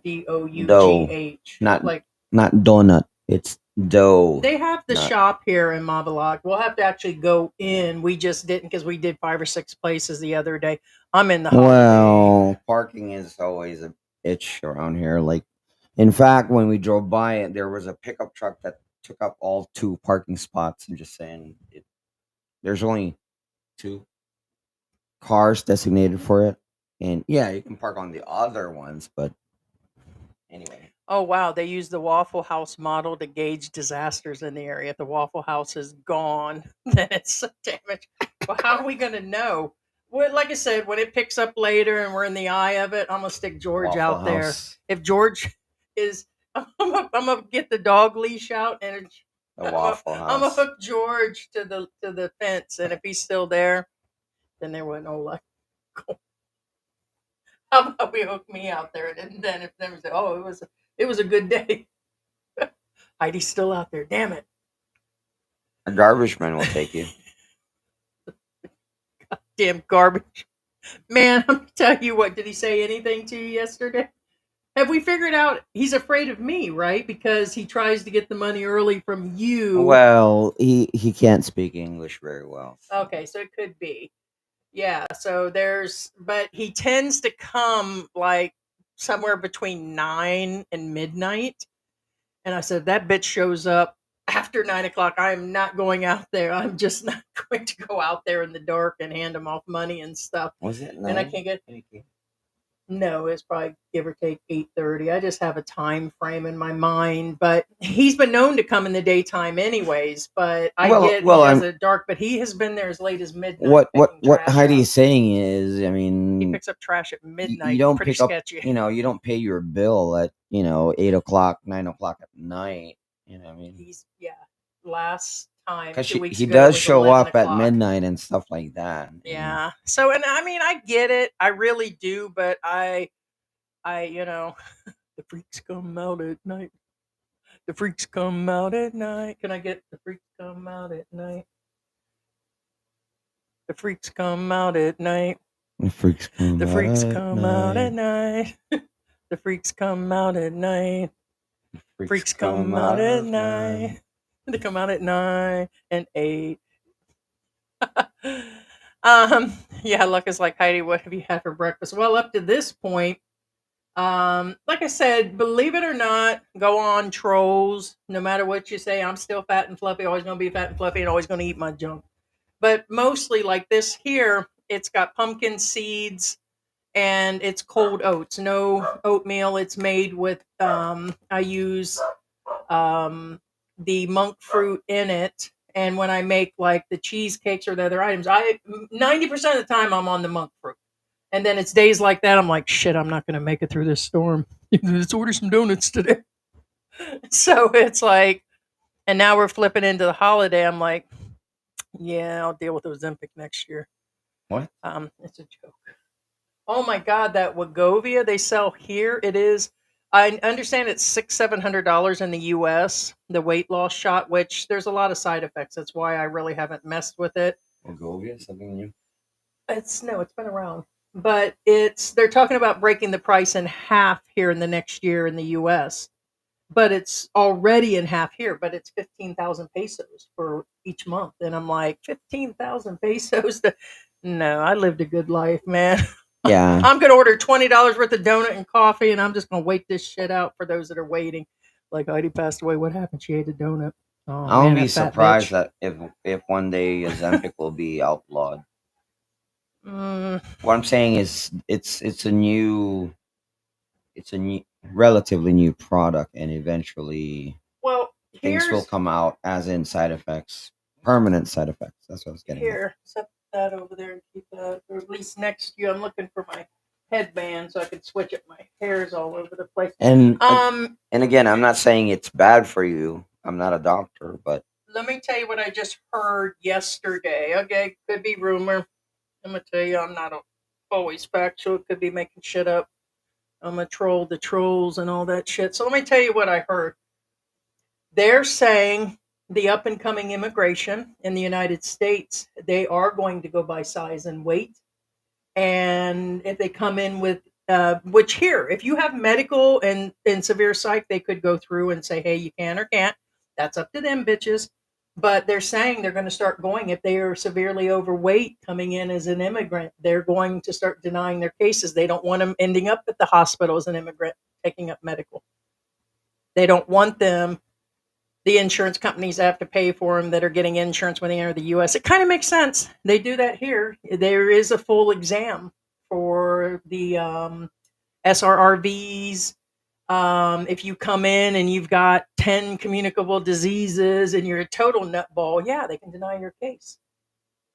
Dough. Not Like donut. It's dough. they have the not- shop here in Mavalog. We'll have to actually go in. We just didn't because we did 5 or 6 places the other day. I'm in the Holiday. Well, parking is always a itch around here. Like, in fact, when we drove by it, there was a pickup truck that took up all 2 parking spots. I'm just saying, there's only 2 cars designated for it, and yeah, you can park on the other ones, but anyway. Oh wow, they use the Waffle House model to gauge disasters in the area. If the Waffle House is gone, then it's damaged. Well, how are we going to know? Well, like I said, when it picks up later and we're in the eye of it, I'm gonna stick George Waffle out there. House. If George is, I'm gonna get the dog leash out and The Waffle I'm gonna House. hook George to the fence, and if he's still there, then there wasn't no luck. How about we hook me out there, and then if them say, "Oh, it was a good day," Heidi's still out there. Damn it! A garbage man will take you. Damn garbage man! I'm gonna tell you what. Did he say anything to you yesterday? Have we figured out he's afraid of me, right? Because he tries to get the money early from you. Well, he can't speak English very well. Okay, so it could be. Yeah, so but he tends to come like somewhere between 9 and midnight. And I said, that bitch shows up after 9 o'clock. I am not going out there. I'm just not going to go out there in the dark and hand him off money and stuff. Was it 9? And I can't get. No, it's probably give or take 8:30. I just have a time frame in my mind, but he's been known to come in the daytime anyways. But I get he has a dark, but he has been there as late as midnight. What Heidi out. is saying is, I He mean, picks up trash at midnight. you don't Pretty pick up, sketchy. you don't pay your bill at 8 o'clock, 9 o'clock at night. I mean, He's last time because 2 weeks he ago does was show 11 up at o'clock. midnight and stuff like that. Yeah. So, and I mean, I get it. I really do, but the freaks come out at night. The freaks come out at night. Can I get the freaks come out at night? The freaks come out at night. The freaks come The out freaks at come out at night. night. The freaks come out at night. Freaks come out at night. They come out at 9 and 8. Yeah, Luck is like, Heidi, what have you had for breakfast? Well, up to this point, like I said, believe it or not, go on trolls. No matter what you say, I'm still fat and fluffy, always gonna be fat and fluffy, and always gonna eat my junk. But mostly like this here, it's got pumpkin seeds and it's cold oats, no oatmeal. It's made with I use the monk fruit in it. And when I make like the cheesecakes or the other items, I 90% of the time I'm on the monk fruit. And then it's days like that, I'm like, shit, I'm not gonna make it through this storm. Let's order some donuts today. So it's like, and now we're flipping into the holiday. I'm like, yeah, I'll deal with Ozempic next year. What? It's a joke. Oh my god, that Wegovia they sell here, it is. I understand it's $700 in the U.S. The weight loss shot, which there's a lot of side effects. That's why I really haven't messed with it. Wegovia, something new? It's been around, but they're talking about breaking the price in half here in the next year in the U.S. But it's already in half here. But it's 15,000 pesos for each month, and I'm like 15,000 pesos. No, I lived a good life, man. Yeah. I'm gonna order $20 worth of donut and coffee, and I'm just gonna wait this shit out for those that are waiting. Like Heidi passed away. What happened? She ate a donut. Oh, I won't man, be that fat surprised bitch. that if one day Ozempic will be outlawed. Mm, What I'm saying is, it's a new, relatively new product, and eventually well, things will come out, as in side effects, permanent side effects. That's what I was getting at. here. Set that over there and keep that, or at least next to you. I'm looking for my headband so I can switch it. My hair's all over the place. And again, I'm not saying it's bad for you. I'm not a doctor, but let me tell you what I just heard yesterday. Okay, could be rumor. I'm gonna tell you, I'm not always factual. It could be making shit up. I'm a troll, the trolls, and all that shit. So let me tell you what I heard. They're saying the up and coming immigration in the United States, they are going to go by size and weight. And if they come in with, which here, if you have medical and severe psych, they could go through and say, hey, you can or can't. That's up to them, bitches. But they're saying they're going to start going if they are severely overweight coming in as an immigrant. They're going to start denying their cases. They don't want them ending up at the hospital as an immigrant taking up medical. They don't want them, the insurance companies have to pay for them that are getting insurance when they enter the U.S. It kind of makes sense. They do that here. There is a full exam for the SRRVs. If you come in and you've got 10 communicable diseases and you're a total nutball, yeah, they can deny your case.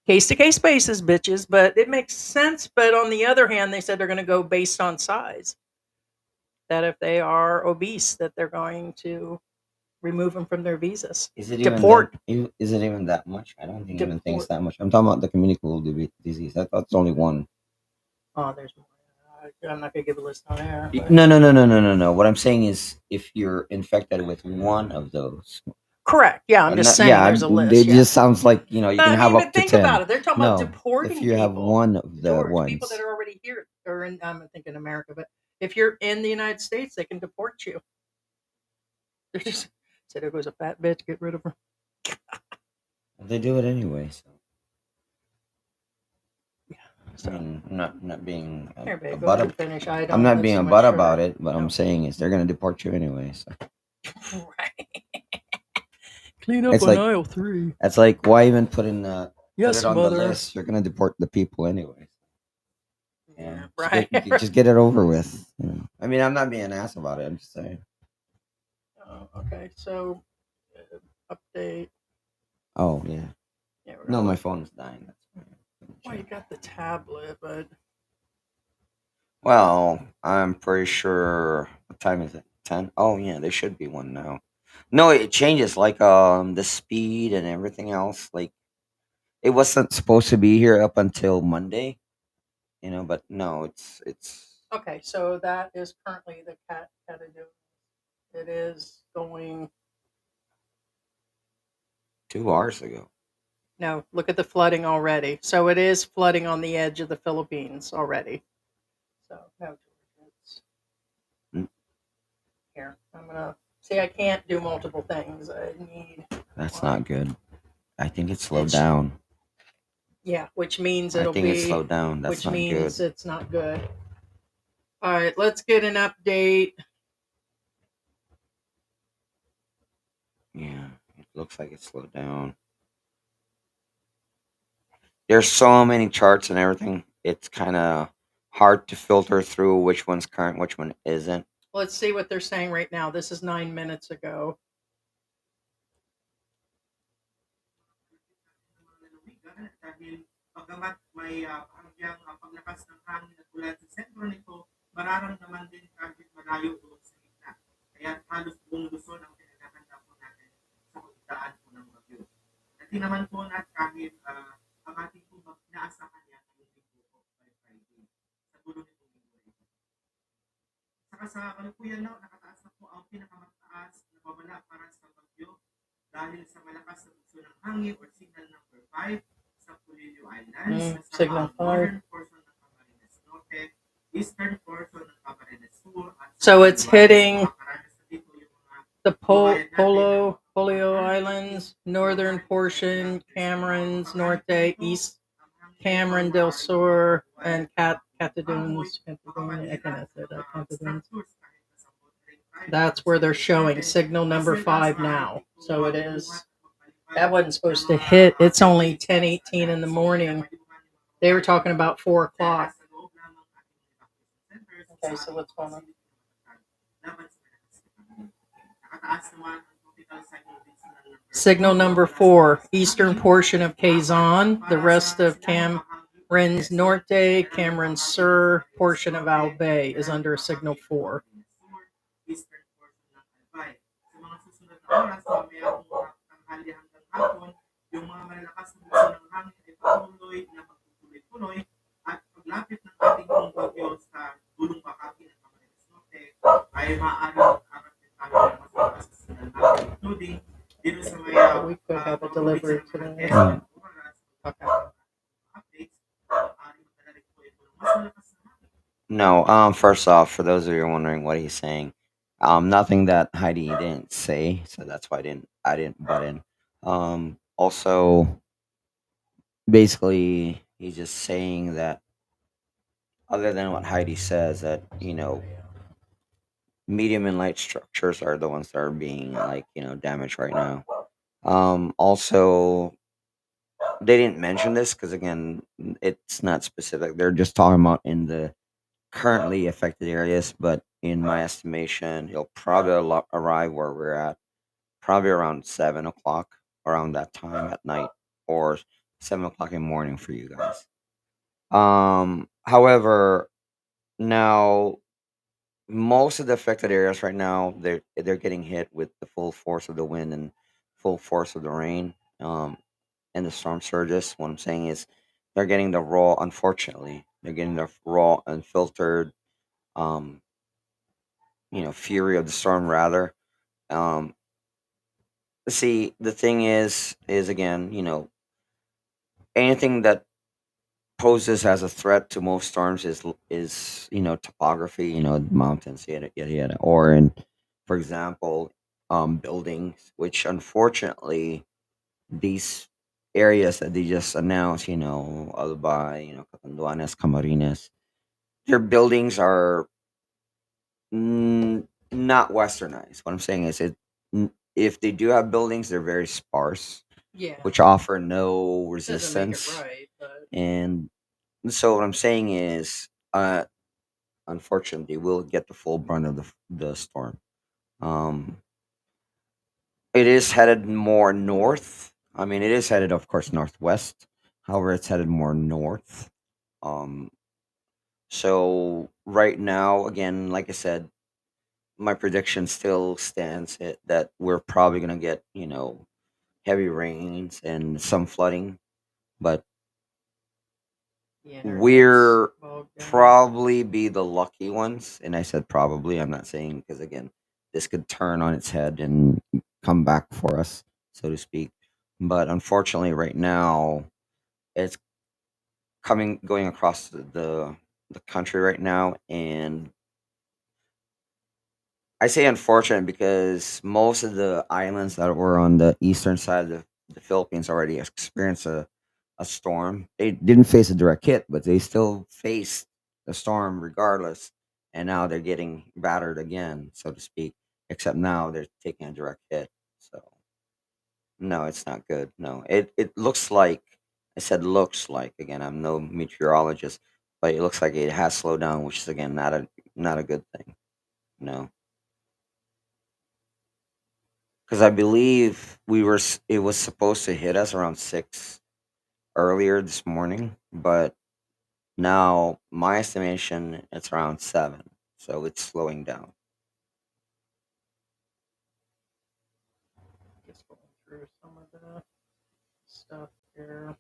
Case to case basis, bitches, but it makes sense. But on the other hand, they said they're going to go based on size. That if they are obese, that they're going to remove them from their visas. is it Deport. is it even that much? I don't think even think it's Deport. that much. I'm talking about the communicable disease. I thought it's only one. Oh, there's more. I'm not gonna give a list on air. But No. What I'm saying is, if you're infected with one of those, correct. Yeah, I'm just saying yeah, there's a list. it Yeah. just sounds like you But can I have mean, up but to think 10. about it. They're talking about No, deporting if you have people. one of the George, ones, people that are already here, or I'm thinking America, but if you're in the United States, they can deport you. They're just say there goes a fat bitch, get rid of her. they do it anyway. So. Yeah. So. I mean, I'm not being Here, babe, a go butt. ahead and finish. I'm not being a butt about it, but No. I'm saying is they're gonna deport you anyway. So. Right. Clean up It's on like aisle 3. that's like, why even put it on Yes, the mother. list? You're gonna deport the people anyway. Yeah. Right. Just get it over with. You know? I mean, I'm not being an ass about it. I'm just saying. Okay, so update. Oh yeah. Yeah, we're No, gonna my look. phone's dying. That's why. Well, you got the tablet, but Well, I'm pretty sure. What time is it? 10? Oh yeah, there should be one now. No, it changes like the speed and everything else. Like it wasn't supposed to be here up until Monday, but no, it's okay, so that is currently the Catanduanes. It is going. 2 hours ago. No, look at the flooding already. So it is flooding on the edge of the Philippines already. So no, it's Mm, here. I'm gonna see. I can't do multiple things. I need That's one. not good. I think it slowed It's down. yeah, which means I it'll think it be, slowed down. That's which not means good. it's not good. All right, let's get an update. Yeah, it looks like it slowed down. There's so many charts and everything. It's kind of hard to filter through which one's current, which one isn't. Let's see what they're saying right now. This is 9 minutes ago. Dahil bagamat may bahagyang paglakas ng hangin at ulan sa sentro nito, mararamdaman din kahit malayo doon sa gitna. Kaya halos buong Luzon ang pinagkakanda po natin sa pagdaan po ng bagyo. At naman po na kahit ang ating po inaasahan niya ngayong linggo po by Friday sa dulo nitong linggo rin. Saka sa kalukuyan na, nakataas na po ang pinakamataas na babala para sa bagyo dahil sa malakas na bugso ng hangin or signal number 5 sa Pulilio Islands, sa signal northern portion ng Camarines Norte, eastern portion ng Camarines Sur, at so it's hitting the Polio Islands, northern portion, Camarines Norte, east Cameron del Sur, and Catanduanes. I cannot say that. Catanduanes. That's where they're showing signal number 5 now. So it is. That wasn't supposed to hit. It's only 10:18 in the morning. They were talking about 4 o'clock. Okay, so what's going on? Signal number 4, eastern portion of Quezon, the rest of Cameron's Norte, Cameron's Sur, portion of Albay is under signal 4. We could have a delivery today. Okay. No, first off, for those of you wondering what he's saying, nothing that Heidi didn't say, so that's why I didn't butt in. Also, basically, he's just saying that other than what Heidi says, that medium and light structures are the ones that are being like damaged right now. Also, they didn't mention this because again, it's not specific. They're just talking about in the currently affected areas, but in my estimation, he'll probably arrive where we're at, probably around 7 o'clock, around that time at night, or 7 o'clock in the morning for you guys. However, now most of the affected areas right now, they're getting hit with the full force of the wind and full force of the rain, and the storm surges. What I'm saying is, they're getting the raw. Unfortunately, they're getting the raw, unfiltered, um, fury of the storm. Rather, um, see, the thing is again, anything that poses as a threat to most storms is topography, mountains, yada yada yada, or in, for example, buildings, which unfortunately these areas that they just announced, Albay, Catanduanes, Camarines, their buildings are not westernized. What I'm saying is, if they do have buildings, they're very sparse, Yeah. which offer no Doesn't make it resistance. right, but And so what I'm saying is, uh, unfortunately, will get the full brunt of the storm. Um, it is headed more north. I mean, it is headed, of course, northwest. However, it's headed more north. Um, so right now, again, like I said, my prediction still stands that we're probably gonna get heavy rains and some flooding, but The internet's we're bogged down. probably be the lucky ones. And I said probably. I'm not saying, because again, this could turn on its head and come back for us, so to speak. But unfortunately, right now, it's going across the country right now, and I say unfortunate because most of the islands that were on the eastern side of the Philippines already experienced a storm. They didn't face a direct hit, but they still faced the storm regardless. And now they're getting battered again, so to speak. Except now they're taking a direct hit. So no, it's not good. No, it looks like, I said looks like, again, I'm no meteorologist, but it looks like it has slowed down, which is again not a good thing. No. Because I believe it was supposed to hit us around 6 earlier this morning, but now my estimation it's around 7, so it's slowing down. Just going through some of the stuff here.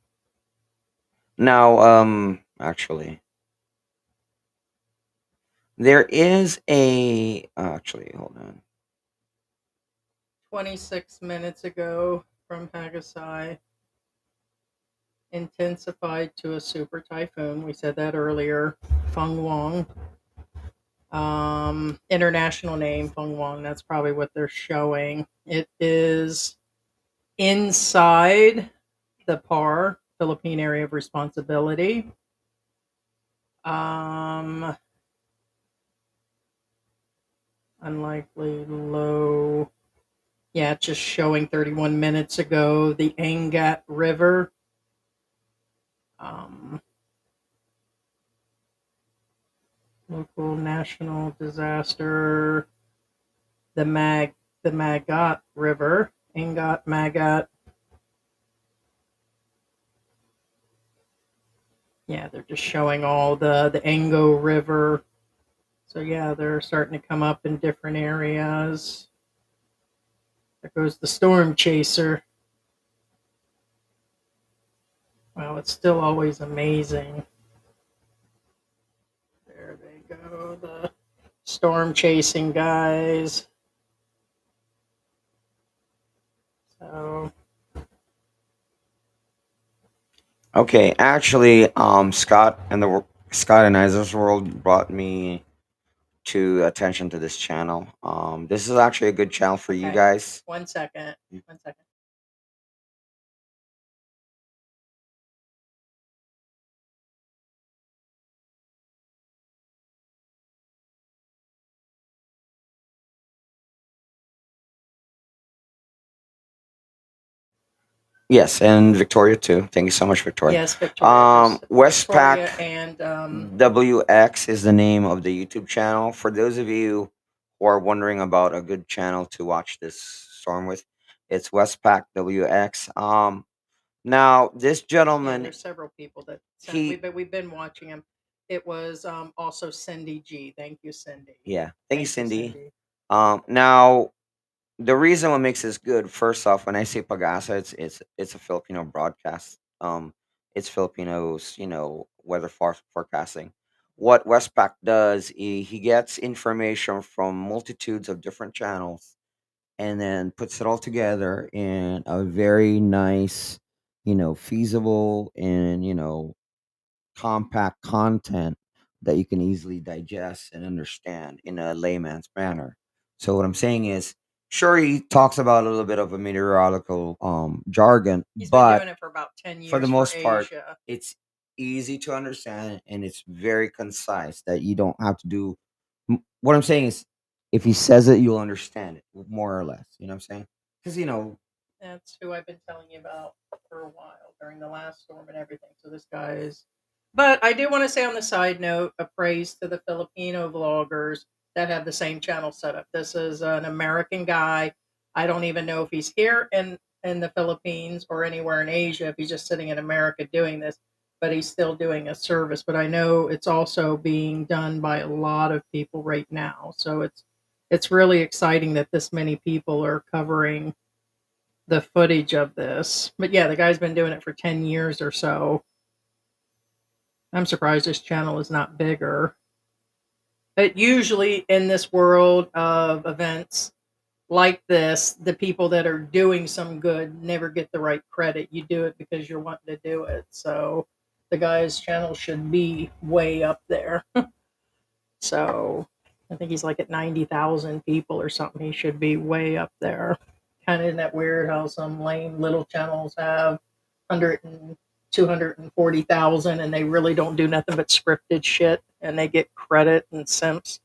Now, actually, there is actually, hold on. 26 minutes ago from Pagasai, intensified to a super typhoon. We said that earlier. Fung-wong. International name, Fung-wong. That's probably what they're showing. It is inside the PAR, Philippine Area of Responsibility. Um, Unlikely low. Yeah, it's just showing 31 minutes ago the Angat River. Um, Local national disaster. The Magat River. Angat Magat. Yeah, they're just showing all the Ango River. So yeah, they're starting to come up in different areas. There goes the storm chaser. Wow, it's still always amazing. There they go, the storm chasing guys. So Okay, actually, Scott and Isaac's World brought me to attention to this channel. This is actually a good channel for you okay, guys. 1 second. 1 second. Yes, and Victoria too. Thank you so much, Victoria. Yes, Victoria. Just Victoria Westpac and WX is the name of the YouTube channel. For those of you who are wondering about a good channel to watch this storm with, it's Westpac WX. Now this yeah, gentleman, there's several people that sent. he, We've been watching him. It was also Cindy G. Thank you, Cindy. yeah, thank you, Thank you, Cindy. Cindy. Now the reason what makes this good, first off, when I say Pagasa, it's a Filipino broadcast. It's Filipinos, weather forecasting. What Westpac does, he gets information from multitudes of different channels, and then puts it all together in a very nice, feasible, and compact content that you can easily digest and understand in a layman's manner. So what I'm saying is, sure, he talks about a little bit of a meteorological jargon, He's been but doing it for about 10 for the years for most part, Asia. it's easy to understand and it's very concise that you don't have to do. What I'm saying is, if he says it, you'll understand it more or less. You know what I'm saying? Because That's who I've been telling you about for a while during the last storm and everything. So this guy is But I do want to say on the side note, a praise to the Filipino vloggers that have the same channel setup. This is an American guy. I don't even know if he's here in the Philippines or anywhere in Asia, if he's just sitting in America doing this, but he's still doing a service. But I know it's also being done by a lot of people right now. So it's really exciting that this many people are covering the footage of this. But yeah, the guy's been doing it for 10 years or so. I'm surprised this channel is not bigger. But usually in this world of events like this, the people that are doing some good never get the right credit. You do it because you're wanting to do it. So the guy's channel should be way up there. So I think he's like at 90,000 people or something. He should be way up there. Kind of isn't that weird how some lame little channels have 100 and 240,000 and they really don't do nothing but scripted shit and they get credit and simps.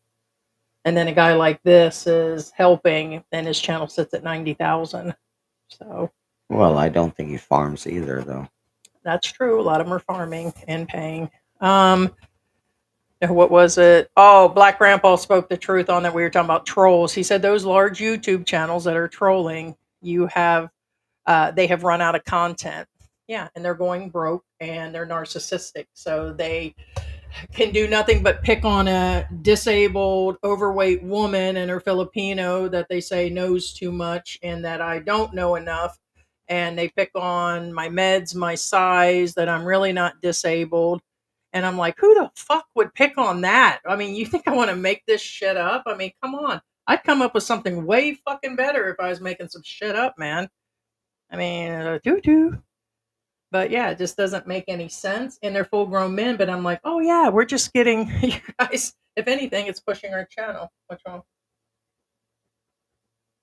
And then a guy like this is helping and his channel sits at 90,000. So Well, I don't think he farms either, though. that's true. A lot of them are farming and paying. Um, what was it? Oh, Black Grandpa spoke the truth on that. We were talking about trolls. He said those large YouTube channels that are trolling, you have, they have run out of content. Yeah, and they're going broke and they're narcissistic. So they can do nothing but pick on a disabled, overweight woman and her Filipino that they say knows too much and that I don't know enough. And they pick on my meds, my size, that I'm really not disabled. And I'm like, who the fuck would pick on that? I mean, you think I want to make this shit up? I mean, come on. I'd come up with something way fucking better if I was making some shit up, man. I mean, doo doo. But yeah, it just doesn't make any sense. And they're full grown men, but I'm like, oh yeah, we're just getting you guys. If anything, it's pushing our channel. What's wrong?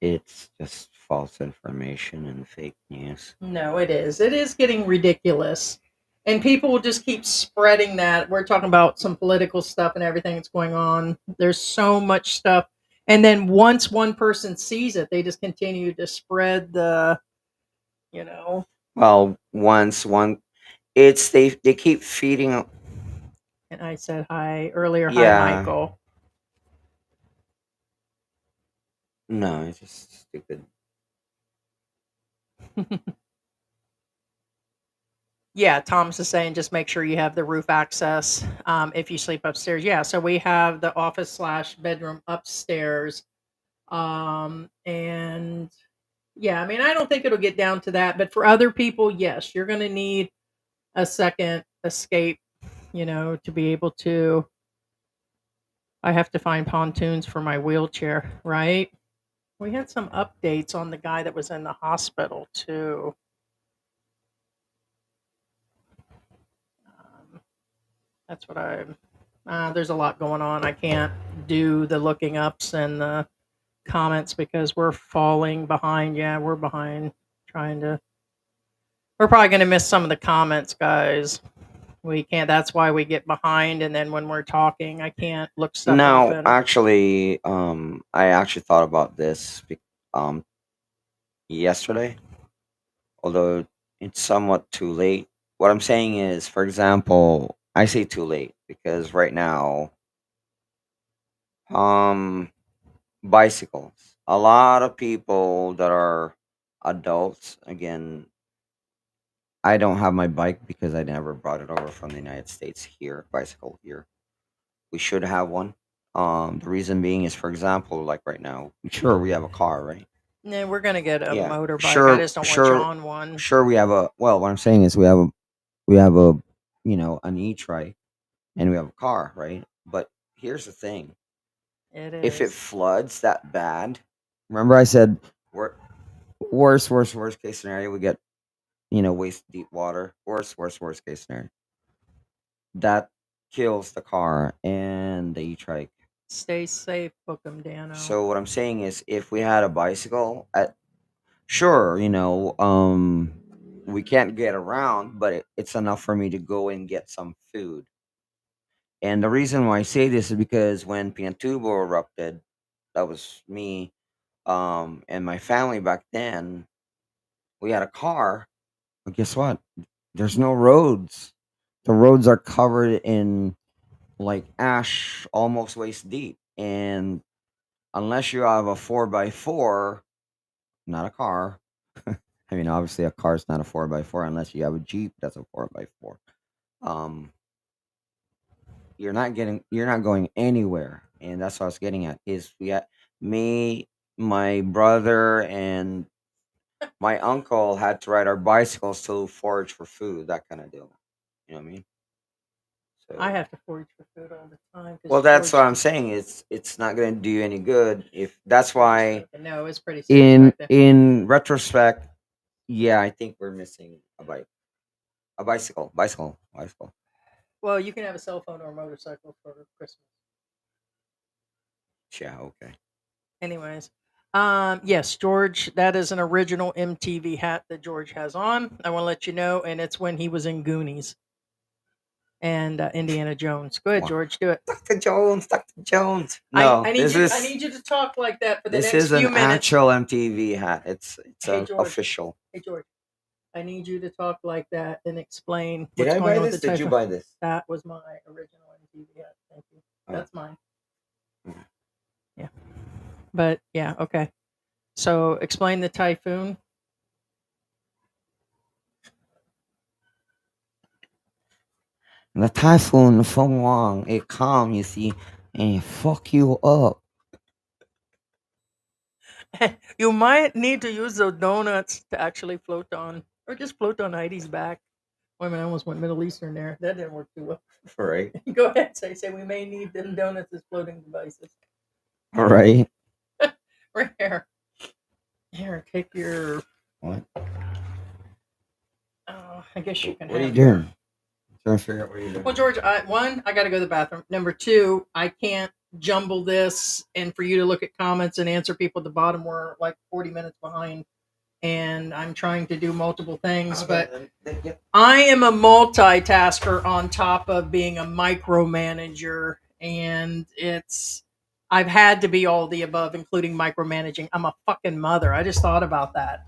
It's just false information and fake news. No, it is. It is getting ridiculous. And people will just keep spreading that. We're talking about some political stuff and everything that's going on. There's so much stuff. And then once one person sees it, they just continue to spread the, you know. Well, once one, it's they keep feeding. And I said hi earlier. Hi, Yeah, Michael. no, it's just stupid. Yeah, Thomas is saying just make sure you have the roof access if you sleep upstairs. Yeah, so we have the office slash bedroom upstairs. And yeah, I mean, I don't think it'll get down to that, but for other people, yes, you're going to need a second escape, to be able to. I have to find pontoons for my wheelchair, right? We had some updates on the guy that was in the hospital, too. Um, That's what there's a lot going on. I can't do the looking ups and the comments because we're falling behind. Yeah, we're behind trying to. We're probably going to miss some of the comments, guys. We can't. That's why we get behind. And then when we're talking, I can't look stuff up. Now, And actually, I actually thought about this, yesterday, although it's somewhat too late. What I'm saying is, for example, I say too late because right now, um, bicycles. A lot of people that are adults, again, I don't have my bike because I never brought it over from the United States here, bicycle here. We should have one. The reason being is, for example, like right now, sure we have a car, right? yeah, we're going to get a Yeah, motorbike. I sure, just don't want sure, John one. sure. We have a. Well, what I'm saying is, we have a, an e-trike, and we have a car, right? But here's the thing: It if it is. floods that bad, remember I said, worst case scenario, we get waist deep water. Worst case scenario. That kills the car and the e-trike. Stay safe, book 'em, Dano. So what I'm saying is, if we had a bicycle, sure, we can't get around, but it's enough for me to go and get some food. And the reason why I say this is because when Pinatubo erupted, that was me, and my family back then. We had a car, but guess what? There's no roads. The roads are covered in like ash almost waist deep. And unless you have a 4x4, not a car. I mean, obviously, a car is not a 4x4 unless you have a Jeep that's a 4x4. Um, you're not going anywhere. And that's what I was getting at is we had me, my brother, and my uncle had to ride our bicycles to forage for food, that kind of deal. You know what I mean? I So, have to forage for food all the time well, because that's George. what I'm saying. It's not going to do you any good if that's why. No, it's pretty safe In back there. in retrospect, yeah, I think we're missing a bicycle. Well, you can have a cell phone or a motorcycle for Christmas. Yeah, okay. Anyways, yes, George, that is an original MTV hat that George has on. I want to let you know, and it's when he was in Goonies and Indiana Jones. Go ahead, Wow. George, do it. Dr. Jones, Dr. Jones. I, No, I need you. I need you to talk like that for the this next is an few minutes. actual MTV hat. It's Hey, an George. official. Hey, George. I need you to talk like that and explain Did what's I going buy on with this? the Did you typhoon. buy this? That was my original MTV hat. Thank you. Oh. That's mine. Mhm. Yeah. But yeah, okay. So explain the typhoon. The typhoon, Fung-wong, it come, you see, and it fuck you up. You might need to use those donuts to actually float on, or just float on Heidi's back. Wait a minute, I almost went Middle Eastern there. That didn't work too well. All right. Go ahead, say we may need them donuts as floating devices. All right. Right here. Here, take your. What? I guess you can What are you have your. doing? Trying to figure out what you're doing. Well, George, I got to go to the bathroom. Number two, I can't jumble this, and for you to look at comments and answer people at the bottom, we're like 40 minutes behind, and I'm trying to do multiple things, Okay, but I am a multitasker on top of being a micromanager, and I've had to be all the above, including micromanaging. I'm a fucking mother. I just thought about that.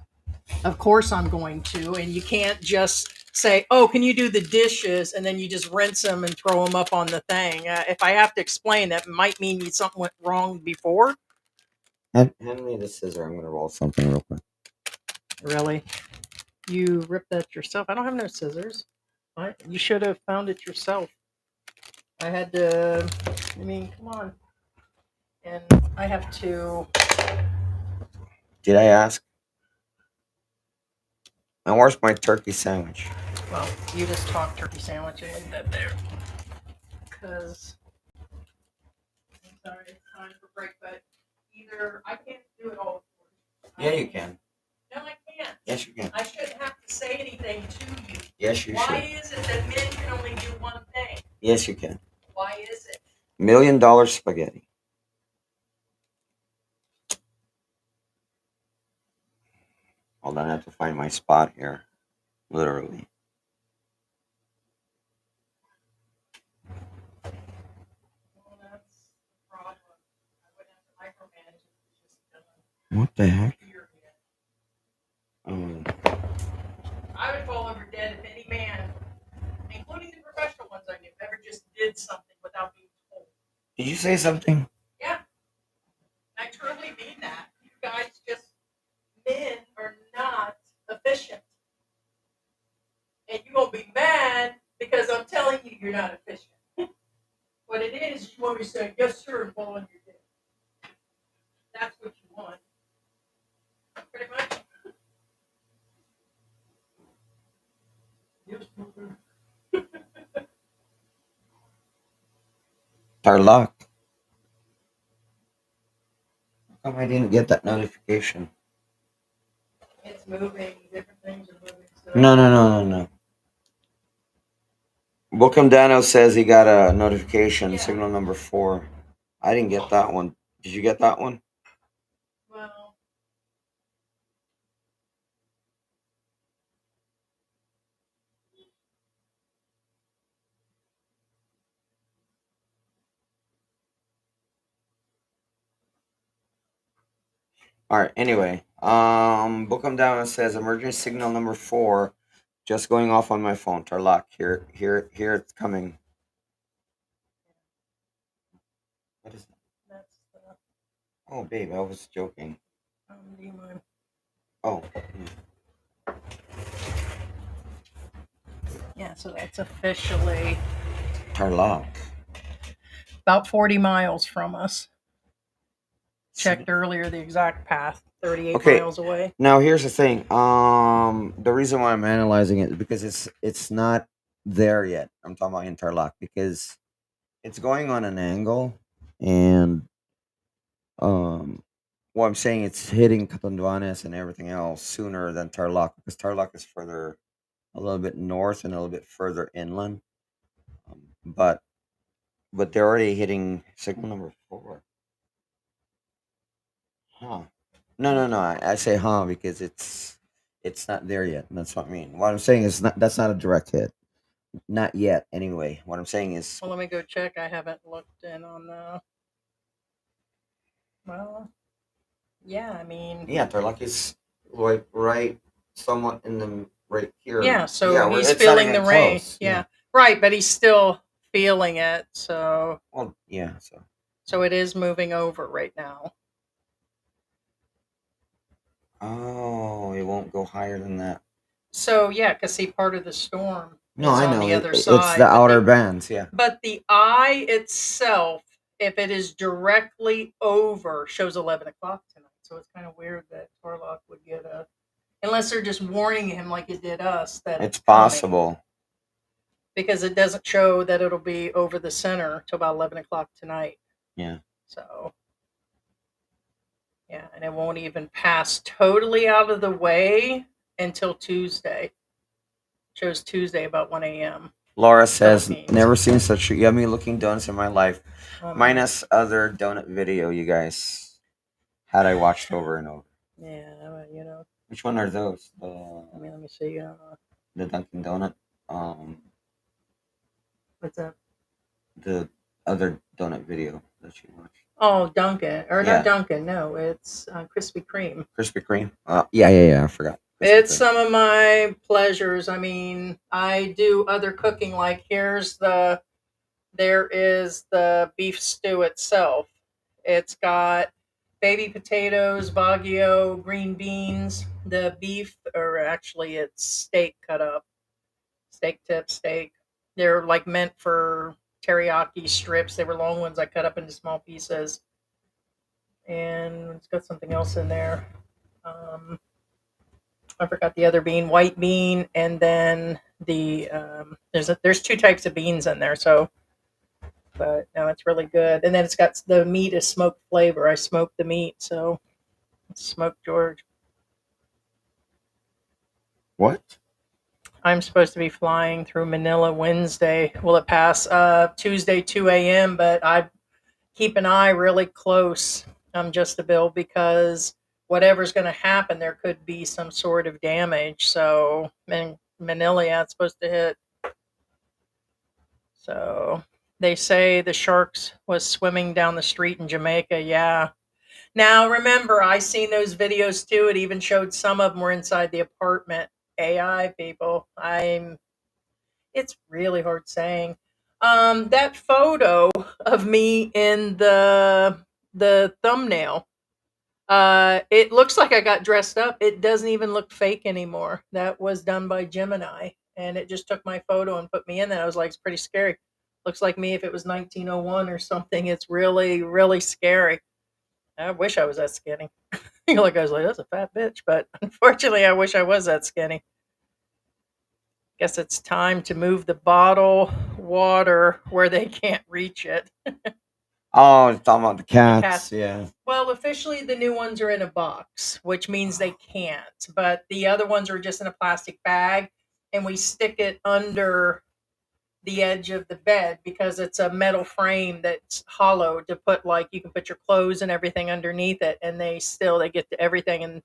Of course I'm going to, and you can't just say, "Oh, can you do the dishes?" and then you just rinse them and throw them up on the thing. If I have to explain, that might mean something went wrong before. hand me the scissor. I'm gonna roll something real quick. Really, you ripped that yourself. I don't have no scissors. You should have found it yourself. I had to. I mean, come on. And I have to. Did I ask? And where's my turkey sandwich? Well, you just talk turkey sandwich and that there. Because I'm sorry, it's time for break. But either I can't do it all. Yeah, you can. No, I can't. Yes, you can. I shouldn't have to say anything to you. Yes, you Why should. is it that men can only do one thing? Yes, you can. Why is it? $1 million spaghetti. Hold on, I have to find my spot here. Literally. Well, that's the problem. I wouldn't have to micromanage it. It's just done. What the heck? Period. Um, I would fall over dead if any man, including the professional ones I knew, ever just did something without being told. did you say something? Yeah, I truly mean that. You guys just, men are not efficient. And you're going to be mad because I'm telling you you're not efficient. What it is, you want me to say, yes, sir, and fall on your dick. That's what you want. Pretty much. Our luck. How come I didn't get that notification? It's moving, different things are moving. So No. Bookham Dano says he got a notification, Yeah. signal number 4. I didn't get that one. Did you get that one? Well, All right. Anyway, Bookham Dano says emergency signal number 4 Just going off on my phone. Tarlac. Here it's coming. What is that? That's the. Oh, babe, I was joking. Do you mind? Oh, Yeah, so that's officially Tarlac. about 40 miles from us. Checked earlier the exact path, 38 Okay. miles away. Now here's the thing. The reason why I'm analyzing it is because it's not there yet. I'm talking about Interlock because it's going on an angle, and what I'm saying it's hitting Catanduanes and everything else sooner than Tarlac because Tarlac is further a little bit north and a little bit further inland. But they're already hitting signal number 4. Huh. No. I say huh because it's not there yet. That's what I mean. What I'm saying is that's not a direct hit. Not yet, anyway. What I'm saying is, Well, let me go check. I haven't looked in on the. Well, yeah, I mean. yeah, Tarlac is like right, somewhat in the right here. Yeah, so yeah, he's it's not feeling even the rain. close. Yeah, right, but he's still feeling it. Well, yeah. So it is moving over right now. Oh, it won't go higher than that. So yeah, because see, part of the storm No, is I on know the other it's side. the outer bands. Yeah. But the eye itself, if it is directly over, shows 11 o'clock tonight. So it's kind of weird that Tarlock would get a, unless they're just warning him like it did us that It's coming, possible. because it doesn't show that it'll be over the center till about 11 o'clock tonight. Yeah. So yeah, and it won't even pass totally out of the way until Tuesday. Shows Tuesday about 1 a.m. Laura says, Philippines. never seen such yummy looking donuts in my life. Oh, man. Minus other donut video you guys had I watched over and over. Yeah, you know. Which one are those? I mean, let me see. The Dunkin' Donut. What's that? The other donut video that you watched. Oh, Dunkin'. Or Yeah. not Dunkin', no, it's Krispy Kreme. Krispy Kreme? Yeah, I forgot. Krispy It's Kreme. some of my pleasures. I mean, I do other cooking. Like there is the beef stew itself. It's got baby potatoes, baguio, green beans, the beef, or actually it's steak cut up, steak tip steak. They're like meant for teriyaki strips. They were long ones I cut up into small pieces. And it's got something else in there. Um, I forgot the other bean, white bean, and then there's two types of beans in there. So, but no, it's really good. And then it's got the meat is smoked flavor. I smoked the meat, so it's smoked George. What? I'm supposed to be flying through Manila Wednesday. Will it pass Tuesday 2 a.m.? But I keep an eye really close, just a bill, because whatever's going to happen, there could be some sort of damage. So, in Manila, yeah, it's supposed to hit. So they say the sharks was swimming down the street in Jamaica. Yeah. Now remember, I seen those videos too. It even showed some of them were inside the apartment. AI people. It's really hard saying. That photo of me in the thumbnail. It looks like I got dressed up. It doesn't even look fake anymore. That was done by Gemini, and it just took my photo and put me in there. I was like, it's pretty scary. Looks like me if it was 1901 or something. It's really, really scary. I wish I was that skinny. Like I was like, that's a fat bitch, but unfortunately, I wish I was that skinny. Guess it's time to move the bottle water where they can't reach it. Oh, it's talking about the cats. cats. Yeah. Well, officially, the new ones are in a box, which means they can't. But the other ones are just in a plastic bag, and we stick it under the edge of the bed because it's a metal frame that's hollow to put, like, you can put your clothes and everything underneath it, and they get to everything. And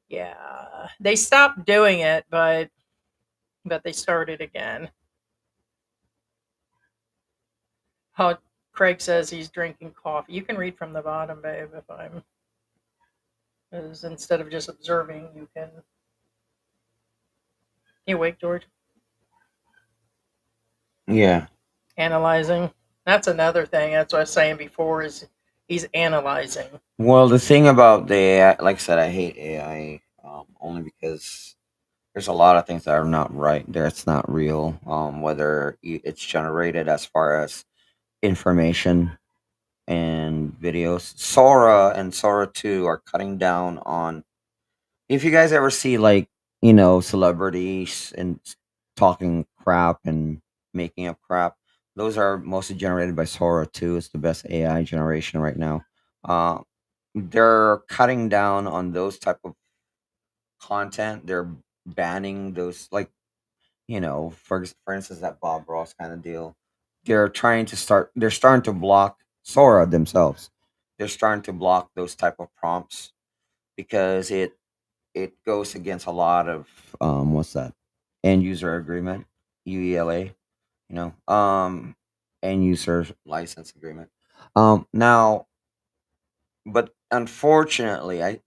yeah, they stopped doing it, but they started again. How Craig says he's drinking coffee. You can read from the bottom, babe, if I'm. Because instead of just observing, you can. You awake, George? Yeah. Analyzing. That's another thing. That's what I was saying before. Is he's analyzing. Well, the thing about the AI, like I said, I hate AI only because there's a lot of things that are not right. That's not real. Whether it's generated as far as information and videos. Sora and Sora 2 are cutting down on. If you guys ever see, like, celebrities and talking crap and making up crap, those are mostly generated by Sora 2. It's the best AI generation right now. Uh, they're cutting down on those type of content. They're banning those, like, for instance, that Bob Ross kind of deal. They're starting to block Sora themselves. They're starting to block those type of prompts because it goes against a lot of what's that, end user agreement, UELA, you know, end user license agreement. Now, but unfortunately, I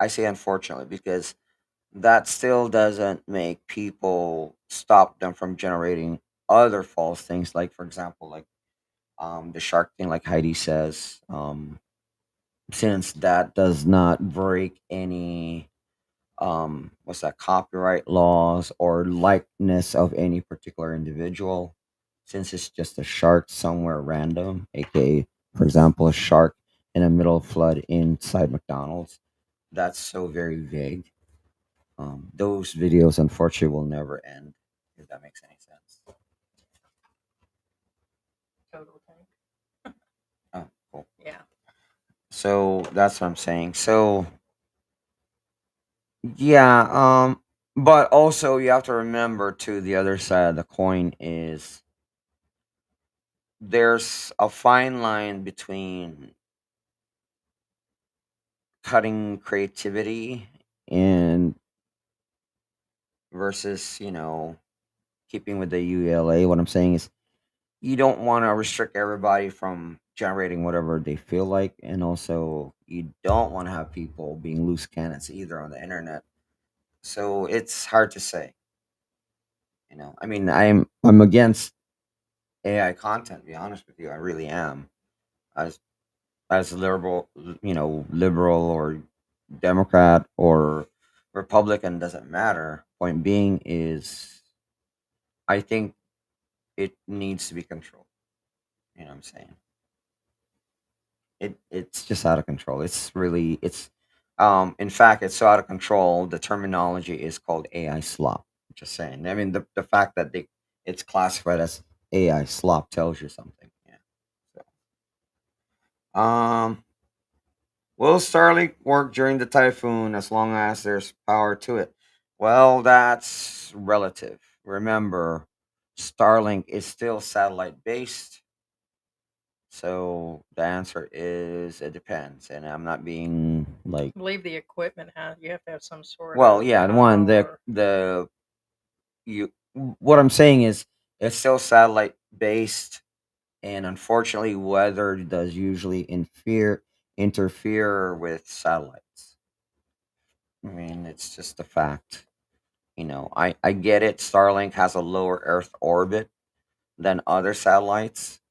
say unfortunately because that still doesn't make people stop them from generating other false things, like, for example, like the shark thing, like Heidi says, since that does not break any what's that, copyright laws or likeness of any particular individual, since it's just a shark somewhere random, aka, for example, a shark in a middle flood inside McDonald's. That's so very vague. Those videos unfortunately will never end, if that makes any sense. Total tank. Oh, cool. Yeah. So that's what I'm saying. So yeah, but also you have to remember too, the other side of the coin is there's a fine line between cutting creativity and versus, keeping with the ULA. What I'm saying is you don't want to restrict everybody from generating whatever they feel like, and also you don't want to have people being loose cannons either on the internet. So it's hard to say. I mean, I'm against AI content. To be honest with you, I really am. As liberal or Democrat or Republican, doesn't matter. Point being is, I think it needs to be controlled. You know what I'm saying? It's just out of control. In fact, it's so out of control. The terminology is called AI slop. Just saying. I mean, the fact that it's classified as AI slop tells you something. Yeah. So, will Starlink work during the typhoon as long as there's power to it? Well, that's relative. Remember, Starlink is still satellite based. So the answer is it depends. And I'm not being like, I believe the equipment has. You have to have some sort well, of yeah, the one, power. you, what I'm saying is it's still satellite based. And unfortunately, weather does usually interfere with satellites. I mean, it's just a fact. I get it. Starlink has a lower Earth orbit than other satellites,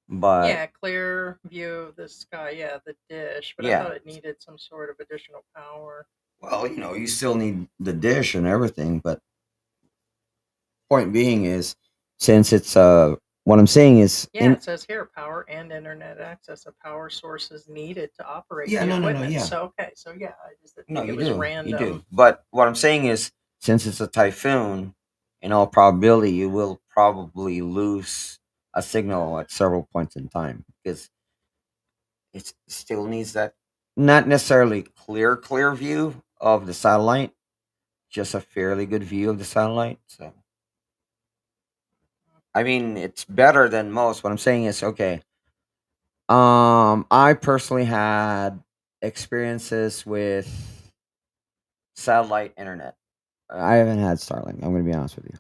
but Yeah, clear view of the sky. Yeah, the dish. But I yeah. thought it needed some sort of additional power. Well, you still need the dish and everything, but point being is, since it's what I'm saying is Yeah, in it says here power and internet access. A power source is needed to operate yeah, the no, equipment. yeah. So okay, so yeah, I just didn't No, think it you was do. You random. do. But what I'm saying is, since it's a typhoon, in all probability, you will probably lose a signal at several points in time because it still needs that, not necessarily clear view of the satellite, just a fairly good view of the satellite. So, I mean, it's better than most. What I'm saying is, okay. I personally had experiences with satellite internet. I haven't had Starlink. I'm going to be honest with you.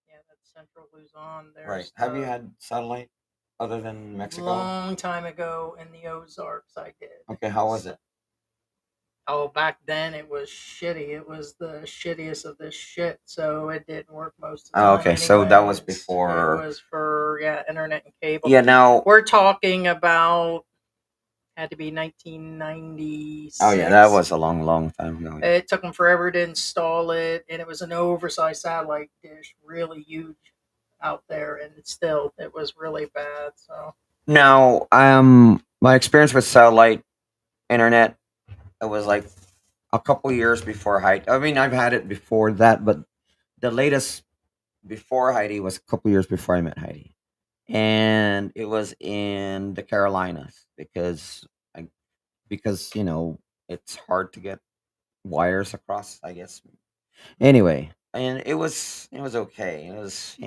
Yeah, that's Central Luzon. Right. There's Have you had satellite other than Mexico? long time ago in the Ozarks. I did. Okay, how was it? Oh, back then it was shitty. It was the shittiest of the shit, so it didn't work most of the Oh, time okay, so that was anyways. It before. was for, yeah, internet and cable. Yeah, now. We're talking about, had to be Oh, yeah, that 1996. was a long, long time ago. Yeah. It took them forever to install it, and it was an oversized satellite dish, really huge out there, and it was really bad. So, Now, my experience with satellite internet, it was like a couple years before Heidi. I mean, I've had it before that, but the latest before Heidi was a couple years before I met Heidi, and it was in the Carolinas I, because it's hard to get wires across, I guess. Anyway, and it was okay. It was,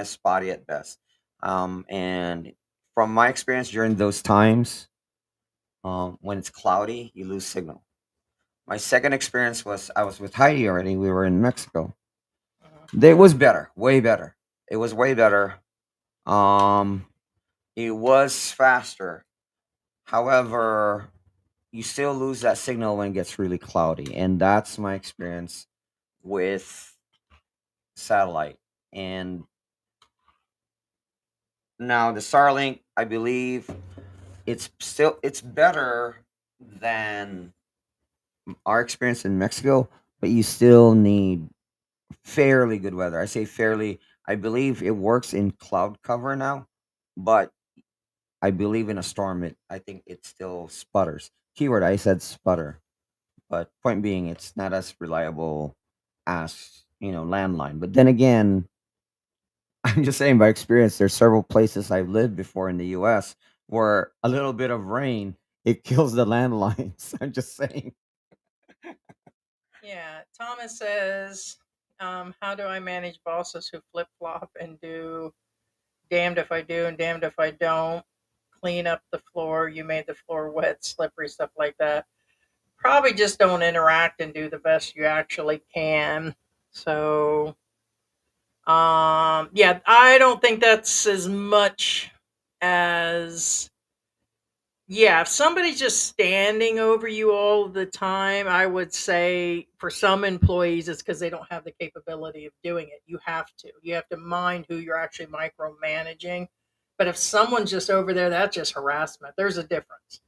spotty at best. And from my experience during those times, when it's cloudy, you lose signal. My second experience was I was with Heidi already. We were in Mexico. mhm. It was better, way better. It was way better. Um, it was faster. However, you still lose that signal when it gets really cloudy, and that's my experience with satellite. And now the Starlink, I believe it's better than our experience in Mexico, but you still need fairly good weather. I say fairly. I believe it works in cloud cover now, but I believe in a storm. I think it still sputters. Keyword, I said sputter, but point being, it's not as reliable as landline. But then again, I'm just saying by experience. There's several places I've lived before in the U.S. where a little bit of rain it kills the landlines. I'm just saying. Yeah, Thomas says, how do I manage bosses who flip flop and do damned if I do and damned if I don't? Clean up the floor. You made the floor wet, slippery, stuff like that. Probably just don't interact and do the best you actually can. So, yeah, I don't think that's as much as, yeah, if somebody's just standing over you all the time, I would say for some employees, it's because they don't have the capability of doing it. You have to. You have to mind who you're actually micromanaging. But if someone's just over there, that's just harassment. There's a difference.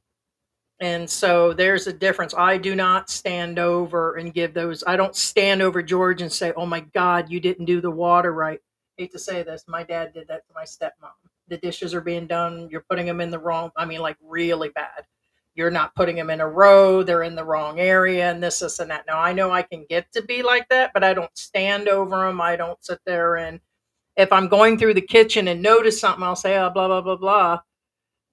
And so there's a difference. I do not stand over and give those. I don't stand over George and say, "Oh my God, you didn't do the water right." Hate to say this, my dad did that to my stepmom. The dishes are being done. You're putting them in the wrong. I mean, like really bad. You're not putting them in a row. They're in the wrong area, and this, and that. Now I know I can get to be like that, but I don't stand over them. I don't sit there and if I'm going through the kitchen and notice something, I'll say, "Oh, blah blah blah blah."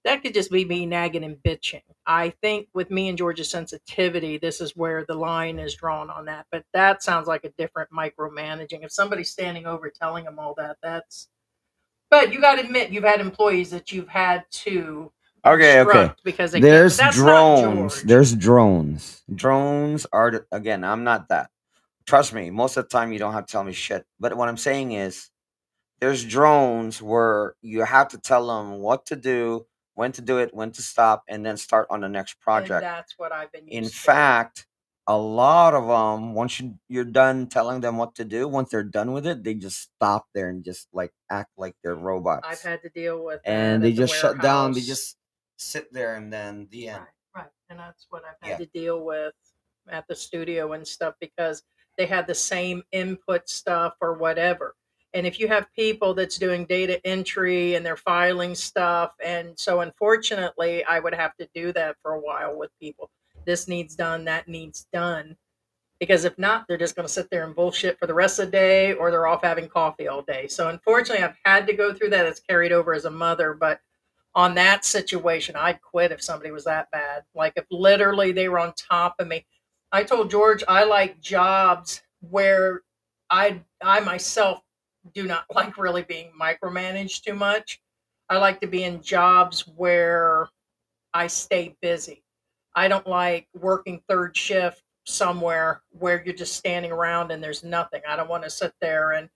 That could just be me nagging and bitching. I think with me and George's sensitivity, this is where the line is drawn on that. But that sounds like a different micromanaging. If somebody's standing over telling them all that, that's. But you got to admit, you've had employees that you've had to Okay, okay. instruct because they can't. But There's that's not drones. George. There's drones. Drones are again. I'm not that. Trust me. Most of the time, you don't have to tell me shit. But what I'm saying is, there's drones where you have to tell them what to do, when to do it, when to stop, and then start on the next And project. that's what I've been In used to. fact, a lot of them, once you're done telling them what to do, once they're done with it, they just stop there and just like act like they're I've robots, had to deal with that and they at the just shut down. They warehouse. just sit there, and then the end. Right, right. And that's what I've had Yeah. to deal with at the studio and stuff because they had the same input stuff or whatever. And if you have people that's doing data entry and they're filing stuff, and so unfortunately, I would have to do that for a while with people. This needs done, that needs done. Because if not, they're just going to sit there and bullshit for the rest of the day or they're off having coffee all day. So unfortunately, I've had to go through that. It's carried over as a mother, but on that situation, I'd quit if somebody was that bad. Like if literally they were on top of me. I told George I like jobs where I myself do not like really being micromanaged too much. I like to be in jobs where I stay busy. I don't like working third shift somewhere where you're just standing around and there's nothing. I don't want to sit there and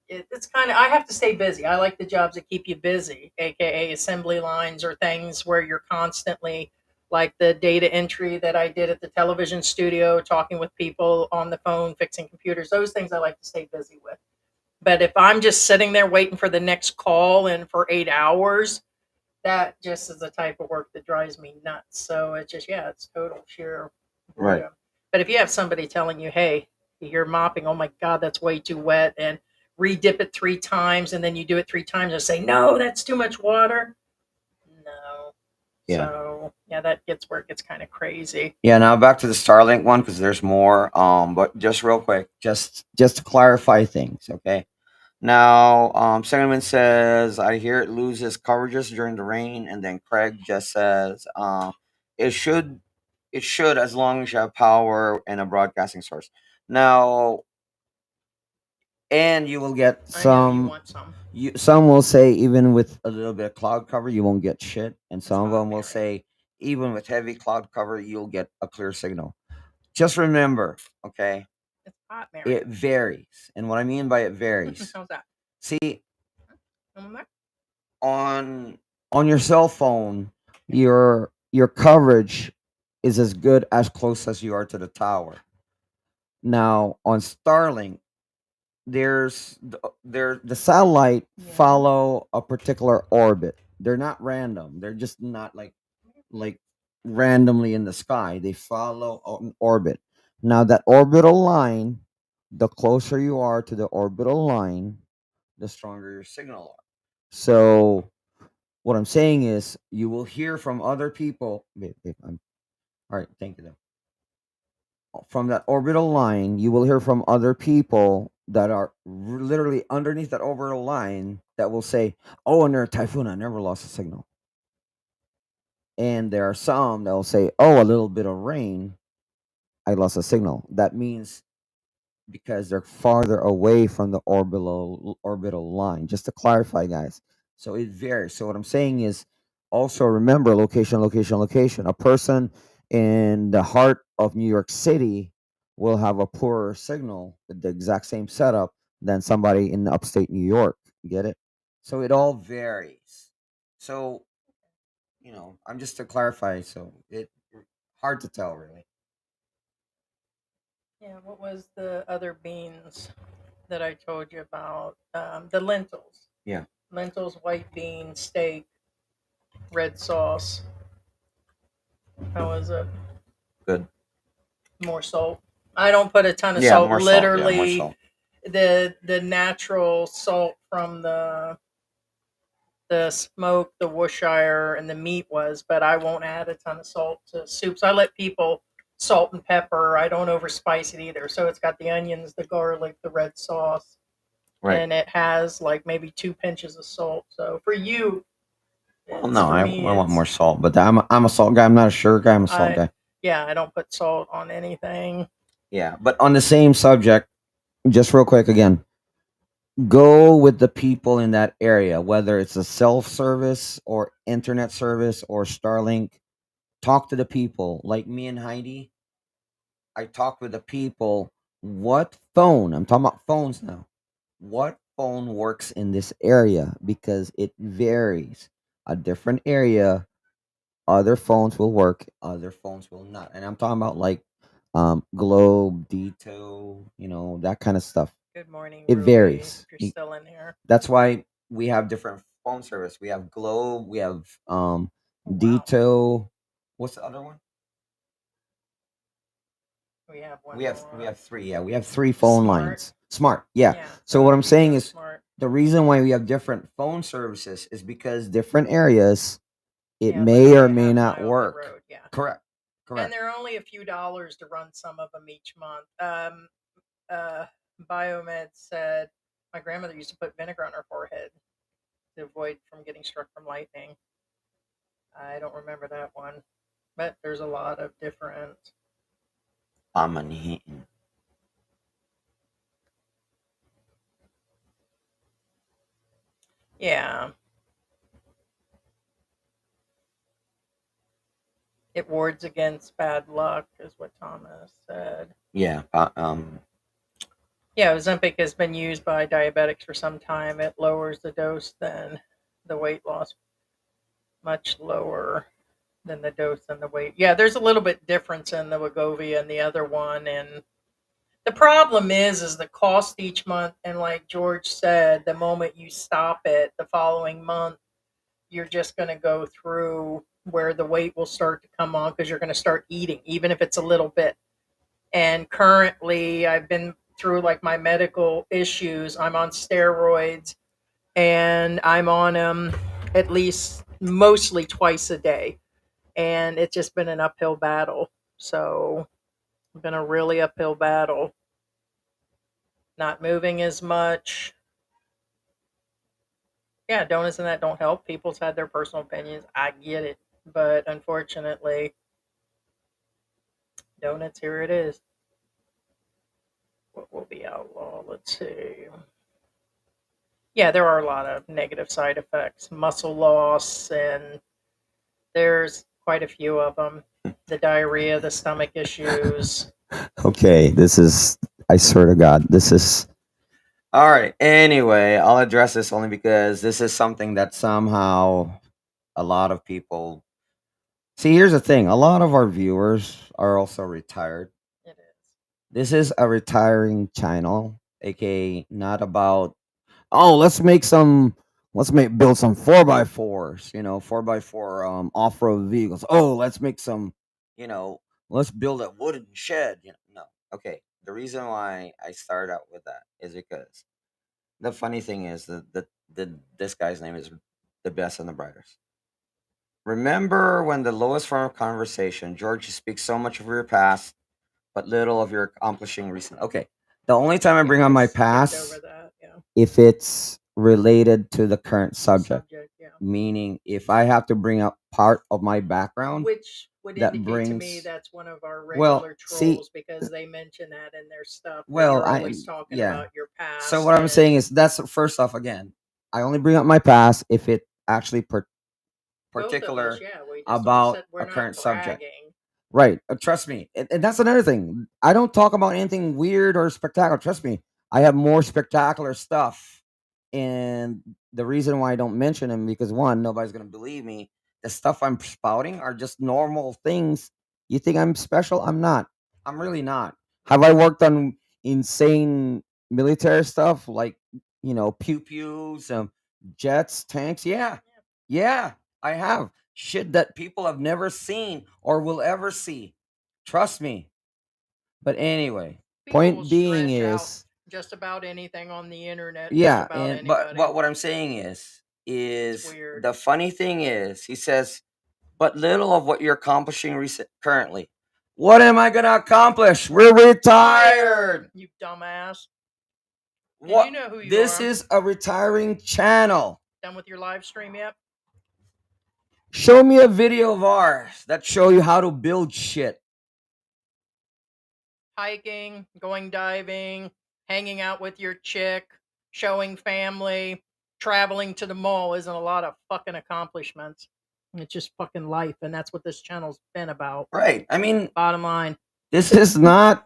it's kind of I have to stay busy. I like the jobs that keep you busy, aka assembly lines or things where you're constantly like the data entry that I did at the television studio, talking with people on the phone, fixing computers, those things I like to stay busy with. But if I'm just sitting there waiting for the next call and for 8 hours, that just is the type of work that drives me nuts. So it's just, yeah, it's total sheer Right. boredom. But if you have somebody telling you, hey, you're mopping, oh my God, that's way too wet, and re-dip it 3 times, and then you do it 3 times and say, no, that's too much water. No. Yeah. So yeah, that gets where it gets kind of crazy. Yeah, now back to the Starlink one because there's more. But just real quick, just to clarify things, okay? Now, Cinnamon says, I hear it loses coverages during the rain, and then Craig just says, it should, it should as long as you have power and a broadcasting source. Now, and you will get I know you some. want some. Some will say even with a little bit of cloud cover, you won't get shit, and some of hot, them will Mary. say even with heavy cloud cover, you'll get a clear signal. Just remember, okay, It's hot, Mary. it varies, and what I mean by it varies. How's that? See, Mm, on your cell phone, your coverage is as good as close as you are to the tower. Now on Starlink, the satellite Yeah. follow a particular orbit. They're not random. They're just not like randomly in the sky. They follow an orbit. Now that orbital line, the closer you are to the orbital line, the stronger your signal are. So what I'm saying is you will hear from other people. All right, thank you. Though. From that orbital line, you will hear from other people that are literally underneath that orbital line that will say, "Oh, under a typhoon, I never lost a signal." And there are some that will say, "Oh, a little bit of rain, I lost a signal." That means because they're farther away from the orbital line. Just to clarify, guys. So it varies. So what I'm saying is also remember location, location, location. A person in the heart of New York City will have a poorer signal with the exact same setup than somebody in upstate New York. Get it? So it all varies. So, I'm just to clarify, so it hard to tell really. Yeah, what was the other beans that I told you about? The lentils. Yeah. Lentils, white beans, steak, red sauce. How was it? Good. More salt. I don't put a ton of Yeah, salt. more salt. Yeah, more Literally, salt. the natural salt from the smoke, the Worcestershire, and the meat was, but I won't add a ton of salt to soups. I let people salt and pepper. I don't overspice it either. So it's got the onions, the garlic, the red sauce, Right. and it has like maybe 2 pinches of salt. So for you, Well, it's no, for I me. want more salt, but I'm a salt guy. I'm not a sugar guy. I'm a salt guy. Yeah, I don't put salt on anything. Yeah, but on the same subject, just real quick again, go with the people in that area, whether it's a self service or internet service or Starlink. Talk to the people. Like me and Heidi, I talk with the people. What phone? I'm talking about phones now. What phone works in this area? Because it varies. A different area, other phones will work, other phones will not. And I'm talking about like Globe, Dito, that kind of stuff. Good morning, It Ruby, varies. if you're still in here. That's why we have different phone service. We have Globe, we have Oh, wow. Dito. What's the other one? We have one We have more. three. Yeah, we have three phone Smart. lines. Smart. Yeah. Yeah, So what I'm you saying go is smart. the reason why we have different phone services is because different areas it Yeah, may or literally a may half not mile up the work. road. Yeah. Correct. And Correct. they're only a few dollars to run some of them each month. Uh, Biomed said my grandmother used to put vinegar on her forehead to avoid from getting struck from lightning. I don't remember that one, but there's a lot of different. Manhattan. Yeah. It wards against bad luck, is what Thomas said. Yeah. Yeah, Ozempic has been used by diabetics for some time. It lowers the dose than the weight loss, much lower. than the dose and the weight. Yeah, there's a little bit difference in the Wegovy and the other one, and the problem is the cost each month. And like George said, the moment you stop it, the following month, you're just going to go through where the weight will start to come on because you're going to start eating, even if it's a little bit. And currently, I've been through like my medical issues. I'm on steroids, and I'm on them at least mostly twice a day. And it's just been an uphill battle. So, it's been a really uphill battle. Not moving as much. Yeah, donuts and that don't help. People's had their personal opinions. I get it. But unfortunately, donuts, here it is. What will be outlawed? Let's see. Yeah, there are a lot of negative side effects, muscle loss, and there's quite a few of them. The diarrhea, the stomach issues. Okay, I swear to God, this is. All right. Anyway, I'll address this only because this is something that somehow a lot of people see. Here's the thing: a lot of our viewers are also retired. It is. This is a retiring channel, aka not about. Oh, let's build some 4x4s, 4x4 off-road vehicles. Oh, let's make some, you know, let's build a wooden shed. No. Okay. The reason why I started out with that is because the funny thing is that this guy's name is the best and the brightest. Remember when the lowest form of conversation, George, you speak so much of your past, but little of your accomplishing recent. Okay. The only time I bring up my past, Over that, yeah. if it's related to the current subject, Yeah. meaning if I have to bring up part of my background, Which would that indicate to me brings. that's one of our Well, regular see, trolls because they mention that in their stuff. That well, you're I always talking yeah. about your past. So what I'm saying is that's first off again. I only bring up my past if it actually particular yeah, we just about we're a not current subject. bragging. Right. Trust me. And that's another thing. I don't talk about anything weird or spectacular. Trust me. I have more spectacular stuff. And the reason why I don't mention them because one, nobody's gonna believe me. The stuff I'm spouting are just normal things. You think I'm special? I'm not. I'm really not. Have I worked on insane military stuff like pew pews, jets, tanks? Yeah. Yeah, I have shit that people have never seen or will ever see. Trust me. But anyway, People will point being stretch out is, just about anything on the internet. Just yeah, about and but anybody. what I'm saying It's is weird. the funny thing is, he says, but little of what you're accomplishing currently. What am I gonna accomplish? We're retired. You dumbass. And What? you know who you This are. is a retiring channel. Done with your live stream yet? Show me a video of ours that show you how to build shit. Hiking, going diving, hanging out with your chick, showing family, traveling to the mall isn't a lot of fucking accomplishments. It's just fucking life, and that's what this channel's been about. Right. I mean, Bottom line. this is not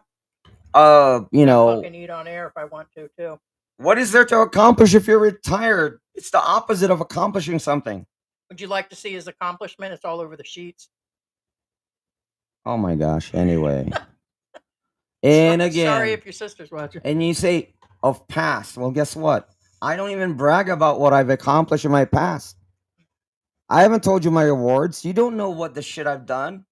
Fucking eat on air if I want to too. What is there to accomplish if you're retired? It's the opposite of accomplishing something. Would you like to see his accomplishment? It's all over the sheets. Oh my gosh. Anyway. And again. Sorry if your sister's watching. And you say of past. Well, guess what? I don't even brag about what I've accomplished in my past. I haven't told you my awards. You don't know what the shit I've done.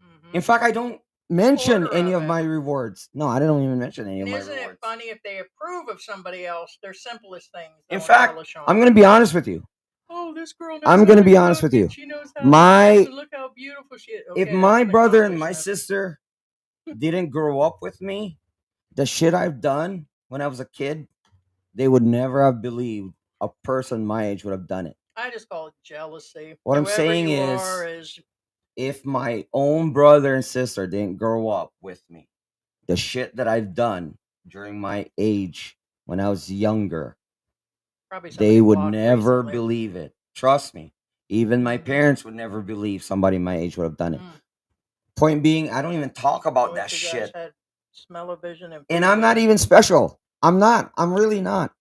Mm-hmm. In fact, I don't mention any of it. my rewards. No, I don't even mention any And of my isn't rewards. it funny if they approve of somebody else, their simplest things? In fact, relish on. I'm going to be honest with you. Oh, this girl knows I'm how going to to be honest cook with you. and she knows how to dance and look how beautiful she is. Okay, If my that's an brother and my accomplishment. sister didn't grow up with me, the shit I've done when I was a kid, they would never have believed a person my age would have done it. I just call it jealousy. What I'm Whoever saying you is, are is if my own brother and sister didn't grow up with me, the shit that I've done during my age when I was younger, probably they would blocked never recently. believe it. Trust me. Even my parents would never believe somebody my age would have done it. Point being, I don't even talk about that shit. Had smell-o-vision And I'm not even special. I'm not. I'm really not.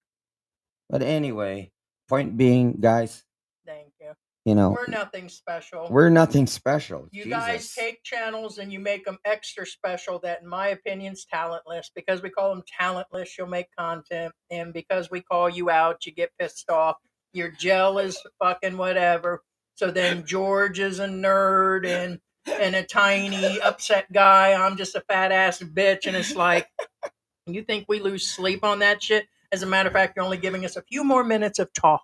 But anyway, point being, guys, thank you. You know, We're nothing special. we're nothing special. You Jesus. guys take channels and you make them extra special that, in my opinion's talentless. Because we call them talentless, you'll make content. And because we call you out, you get pissed off. Your gel is fucking whatever. So then George is a nerd and a tiny upset guy. I'm just a fat ass bitch. And it's like, you think we lose sleep on that shit? As a matter of fact, you're only giving us a few more minutes of talk.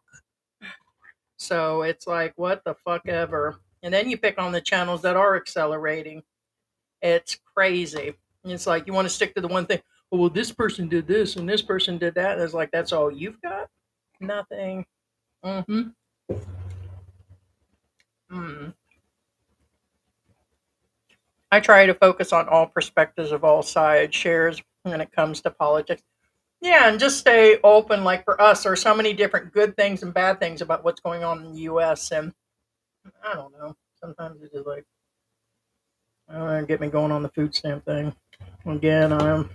So it's like, what the fuck ever. And then you pick on the channels that are accelerating. It's crazy. And it's like, you want to stick to the one thing. Oh, well, this person did this and this person did that. And it's like, that's all you've got? Nothing. Mm-hmm. Mm. I try to focus on all perspectives of all sides, shares when it comes to politics. Yeah, and just stay open. Like for us, there are so many different good things and bad things about what's going on in the U.S. And I don't know. Sometimes it's just like, I don't know, get me going on the food stamp thing. Again,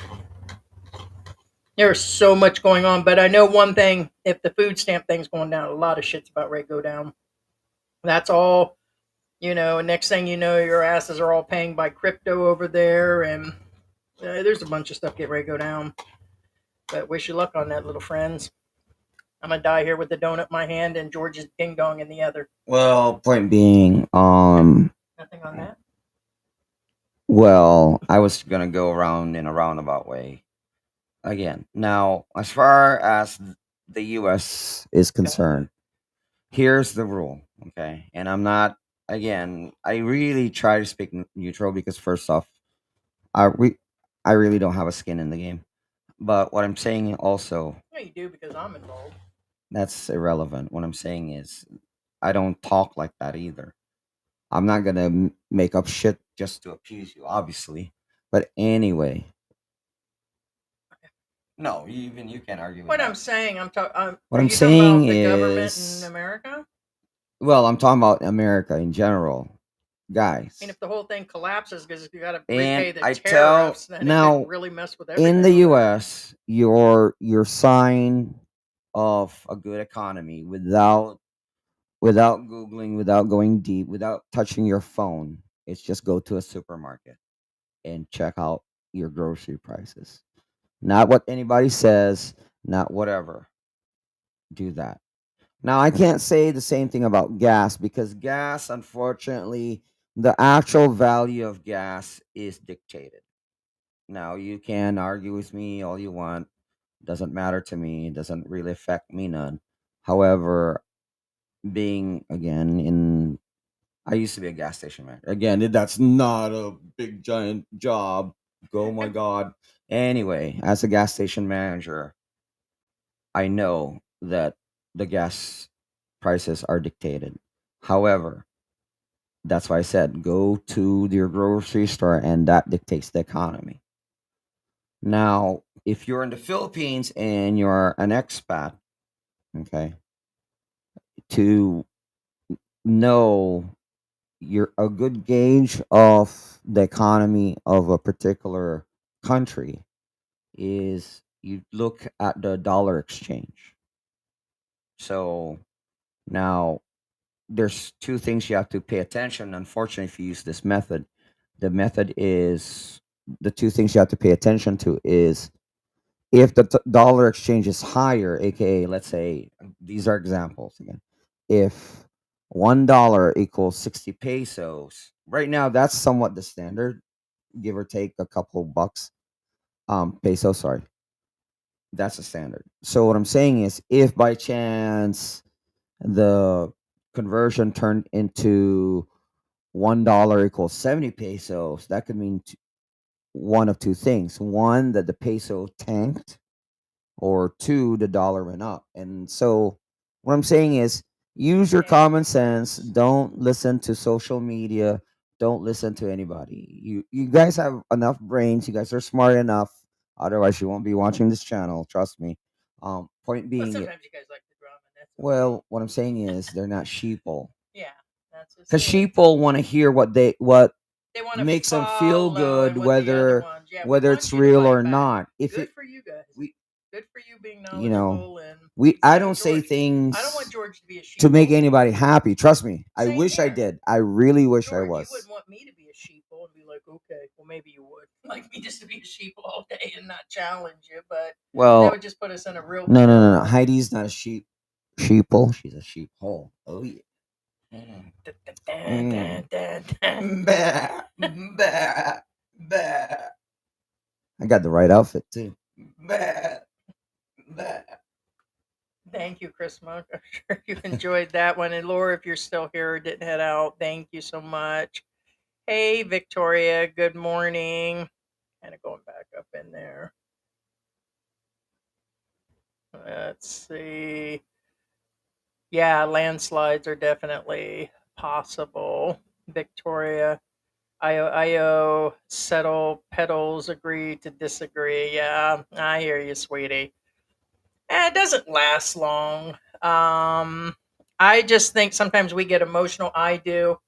there's so much going on, but I know one thing: if the food stamp thing's going down, a lot of shit's about ready to go down. That's all, And next thing you know, your asses are all paying by crypto over there, and there's a bunch of stuff getting ready to go down. But wish you luck on that, little friends. I'm gonna die here with the donut in my hand and George's ding dong in the other. Well, point being, Nothing on that. well, I was gonna go around in a roundabout way again. Now, as far as the U.S. is concerned, here's the rule, okay? And I'm not, again, I really try to speak neutral because first off, I re- I really don't have a skin in the game. But what I'm saying also, Yeah, you do because I'm involved. that's irrelevant. What I'm saying is, I don't talk like that either. I'm not gonna make up shit just to appease you, obviously. But anyway, no, even you can't argue with What that. I'm saying, What are I'm you talking saying about the government in is, America? well, I'm talking about America in general, guys. And if the whole thing collapses because you got to And repay the I tell tariffs, then it now could really mess with everything. in the over there. U.S., your sign of a good economy without googling, without going deep, without touching your phone, it's just go to a supermarket and check out your grocery prices. Not what anybody says, not whatever. Do that. Now, I can't say the same thing about gas because gas, unfortunately, the actual value of gas is dictated. Now, you can argue with me all you want. Doesn't matter to me. It doesn't really affect me none. However, being again in, I used to be a gas station man. Again, that's not a big giant job. Oh my god. Anyway, as a gas station manager, I know that the gas prices are dictated. However, that's why I said go to your grocery store and that dictates the economy. Now, if you're in the Philippines and you're an expat, okay, to know you're a good gauge of the economy of a particular country is you look at the dollar exchange. So now there's two things you have to pay attention. Unfortunately, if you use this method, the method is the two things you have to pay attention to is if the dollar exchange is higher, aka let's say these are examples again. If $1 equals 60 pesos, right now that's somewhat the standard, give or take a couple bucks. Peso, sorry, that's the standard. So what I'm saying is, if by chance the conversion turned into $1 equals 70 pesos, that could mean one of two things: one, that the peso tanked, or two, the dollar went up. And so what I'm saying is use your common sense. Don't listen to social media. Don't listen to anybody. You guys have enough brains. You guys are smart enough. Otherwise, you won't be watching this channel. Trust me. Point But being, sometimes you guys like the drama. That's okay. well, what I'm saying is they're not sheeple. Yeah, that's just Because it. sheeple want to hear what They want to makes them feel follow good, what the other whether ones. Yeah, we whether want it's you to real fight or back. not. If Good it for you guys. we Good for you being You know, knowledgeable and I you know don't say George. I don't want things George to be a to make sheeple. anybody happy. Trust me. I Same wish I here. did. I really wish I George, you was. wouldn't want me to be a sheeple and be like, okay, well maybe you would like me just to be a sheeple all day and not challenge you, but that Well, would just put us in a real no, no, no, no. pickle. Heidi's not a sheeple. She's a sheephole. Oh yeah. Dun, dun, dun, Mm. dun, dun, dun. Bah, bah, bah, I got the right outfit too. bah, bah. Thank you, Chris Monk. I'm sure you enjoyed that one. And Laura, if you're still here, didn't head out, thank you so much. Hey, Victoria, good morning. Kind of going back up in there. Let's see. Yeah, landslides are definitely possible. Victoria, IO, settle, petals, agree to disagree. Yeah, I hear you, sweetie. It doesn't last long. I just think sometimes we get emotional. I do.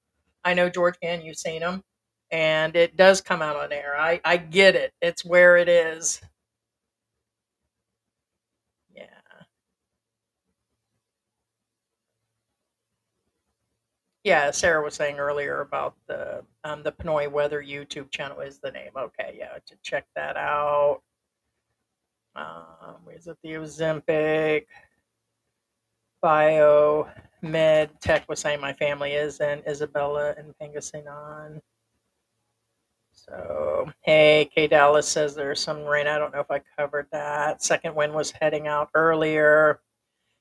I know George can. You've seen him, and it does come out on air. I get it. It's where it is. Yeah. Yeah, Sarah was saying earlier about the Pinoy Weather YouTube channel is the name. Okay, yeah, to check that out. Is it the Ozempic? Bio Med Tech was saying my family is in Isabela and Pangasinan. So hey, K Dallas says there's some rain. I don't know if I covered that. Second wind was heading out earlier.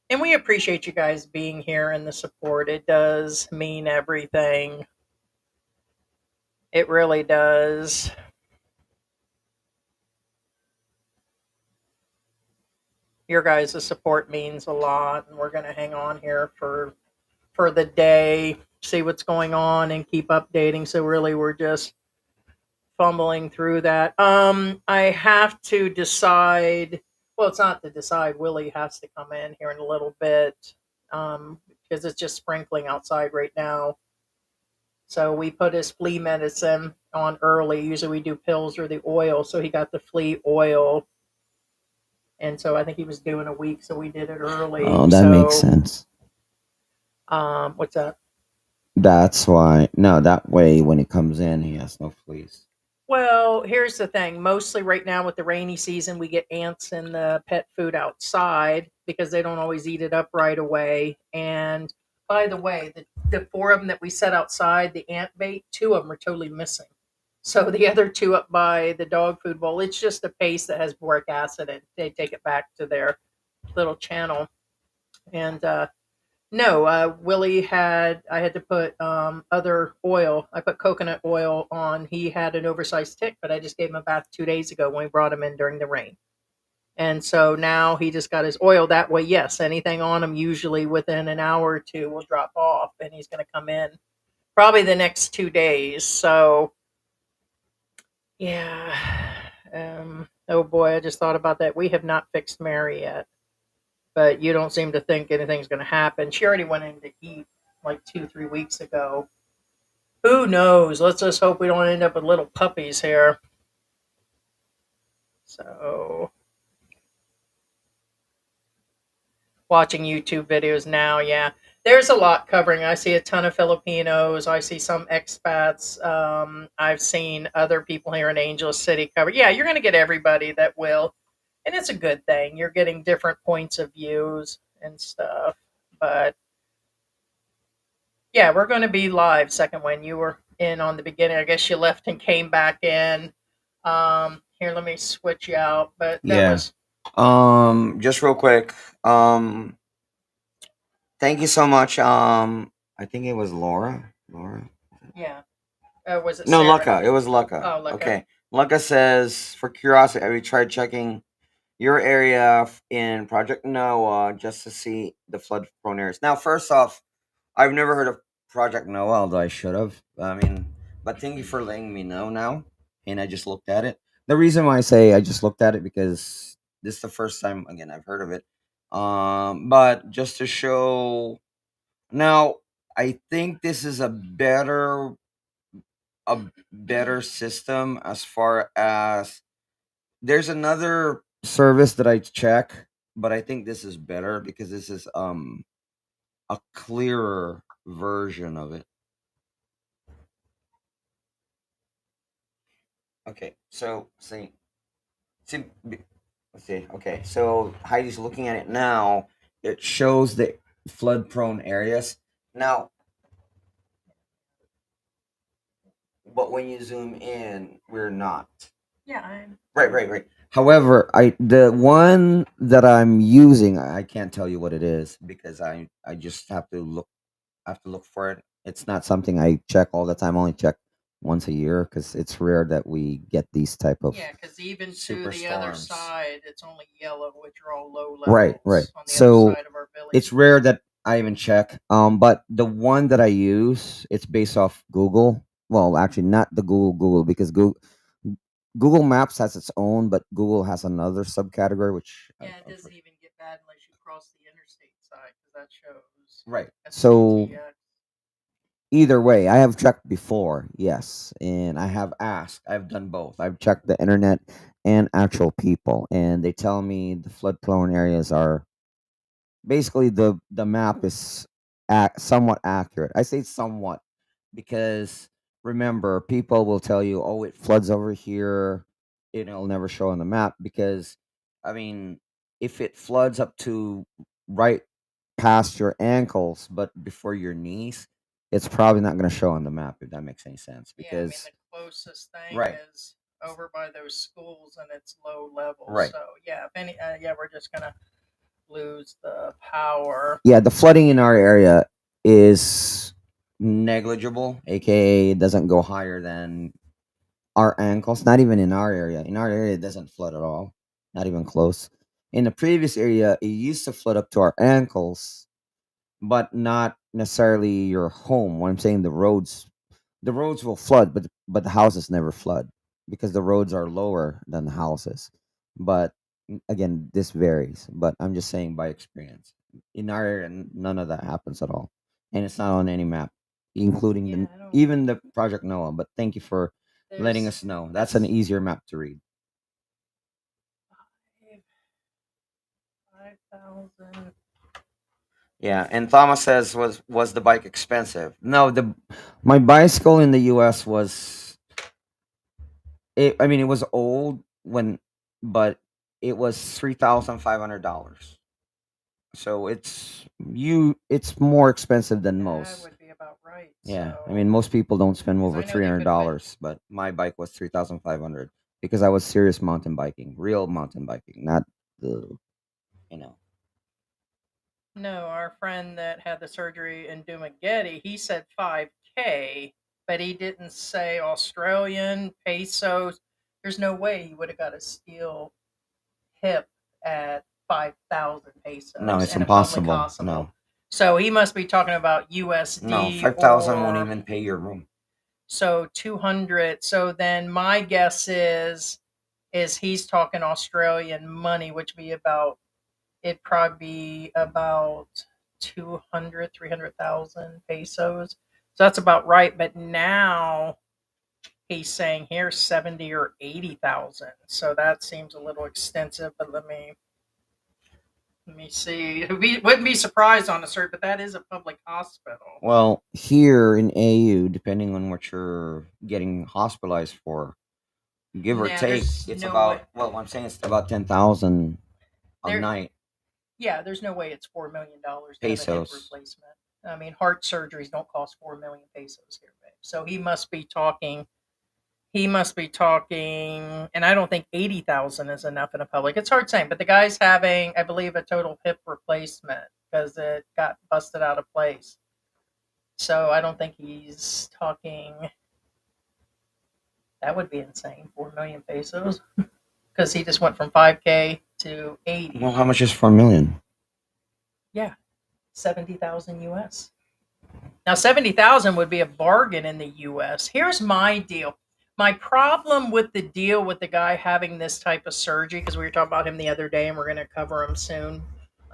And we appreciate you guys being here and the support. It does mean everything. It really does. Your guys' support means a lot, and we're going to hang on here for the day, see what's going on, and keep updating. So really, we're just fumbling through that. I have to decide. Well, it's not to decide. Willie has to come in here in a little bit because it's just sprinkling outside right now. So we put his flea medicine on early. Usually we do pills or the oil. So he got the flea oil. And so I think he was doing a week, so we did it early. Oh, that makes So sense. what's that? That's why. No, that way when it comes in, he has no fleas. Well, here's the thing. Mostly right now with the rainy season, we get ants in the pet food outside because they don't always eat it up right away. And by the way, the four of them that we set outside, the ant bait, two of them are totally missing. So the other two up by the dog food bowl, it's just a paste that has boric acid and they take it back to their little channel. And no, Willie I had to put other oil. I put coconut oil on. He had an oversized tick, but I just gave him a bath 2 days ago when we brought him in during the rain. And so now he just got his oil that way. Yes, anything on him usually within an hour or two will drop off, and he's going to come in probably the next 2 days. So, yeah. Oh boy, I just thought about that. We have not fixed Mary yet, but you don't seem to think anything's going to happen. She already went in to eat like 2, 3 weeks ago. Who knows? Let's just hope we don't end up with little puppies here. So, watching YouTube videos now, yeah. There's a lot covering. I see a ton of Filipinos. I see some expats. I've seen other people here in Angel City cover. Yeah, you're going to get everybody that will. And it's a good thing. You're getting different points of views and stuff. But yeah, we're going to be live second when you were in on the beginning. I guess you left and came back in. Here, let me switch you out. But that Yeah. was Just real quick. Thank you so much. I think it was Laura. Laura. yeah. Was it No, Sarah? Lucca. It was Lucca. Oh, look. Okay. Lucca says, for curiosity, have you tried checking your area in Project Noah just to see the flood prone areas? Now, first off, I've never heard of Project Noah, although I should have. I mean, but thank you for letting me know now. And I just looked at it. The reason why I say I just looked at it Because this is the first time, again, I've heard of it. But just to show now, I think this is a better system as far as there's another service that I check, but I think this is better because this is a clearer version of it. Okay, so see, let's see. Okay, so Heidi's looking at it now. It shows the flood-prone areas. Now, but when you zoom in, we're not. Yeah, I'm Right. However, the one that I'm using, I can't tell you what it is because I just have to look for it. It's not something I check all the time. I only check once a year because it's rare that we get these type of yeah, because even to the other superstorms. side, it's only yellow, which are all low Right. levels on the other So side of our village. it's rare that I even check. But the one that I use, it's based off Google. Well, actually, not the Google because Google Maps has its own, but Google has another subcategory which Yeah, it doesn't even get bad unless you cross the interstate side because that shows right. So SCTX. either way, I have checked before, yes, and I have asked. I've done both. I've checked the internet and actual people, and they tell me the flood prone areas are basically the map is somewhat accurate. I say somewhat because remember, people will tell you, "Oh, it floods over here." It'll never show on the map because, I mean, if it floods up to right past your ankles but before your knees, it's probably not going to show on the map if that makes any sense. Yeah, I mean Because the closest thing right, is over by those schools and it's low level. right, So yeah, if any, yeah, we're just gonna lose the power. yeah, the flooding in our area is negligible, aka it doesn't go higher than our ankles. Not even in our area. In our area, it doesn't flood at all, not even close. In the previous area, it used to flood up to our ankles, but not necessarily your home. What I'm saying, the roads will flood, but the houses never flood because the roads are lower than the houses. But again, this varies. But I'm just saying by experience. In our area, none of that happens at all, and it's not on any map, including Yeah, the I don't. even the Project Noah. But thank you for letting There's us know. That's an easier map to read. 5,000. Yeah, and Thomas says was the bike expensive? No, the my bicycle in the U.S. was I mean, it was old but it was $3,500. So it's more expensive than That most. would be about right. Yeah, I So mean, most people don't spend because over I know three they hundred put them in. dollars, but my bike was 3,500 because I was serious mountain biking, real mountain biking, not the you know. No, our friend that had the surgery in Dumagetti, he said 5K, but he didn't say Australian pesos. There's no way he would have got a steel hip at 5,000 No, pesos it's in a public impossible. hospital. No, So he must be talking about no, USD 5,000 won't or even pay your room. so 200. So then my guess is he's talking Australian money, which would be about it'd probably be about 200, 300,000 pesos. So that's about right. But now he's saying here's 70 or 80,000. So that seems a little extensive, but let me see. Wouldn't be surprised on a cert, but that is a public hospital. Well, here in AU, depending on what you're getting hospitalized for, give or Nah, take, there's it's no way. about well, I'm saying it's about 10,000 a There, night yeah, there's no way it's $4 million to have a hip pesos. replacement. I mean, heart surgeries don't cost 4 million pesos here, babe. So he must be talking. He must be talking, and I don't think 80,000 is enough in a public. It's hard saying, but the guy's having, I believe, a total hip replacement because it got busted out of place. So I don't think he's talking. That would be insane, 4 million pesos, because he just went from 5K to Well, 80. how much is 4 million? Yeah, 70,000 US. Now, 70,000 would be a bargain in the US. Here's my deal. My problem with the deal with the guy having this type of surgery, because we were talking about him the other day and we're going to cover him soon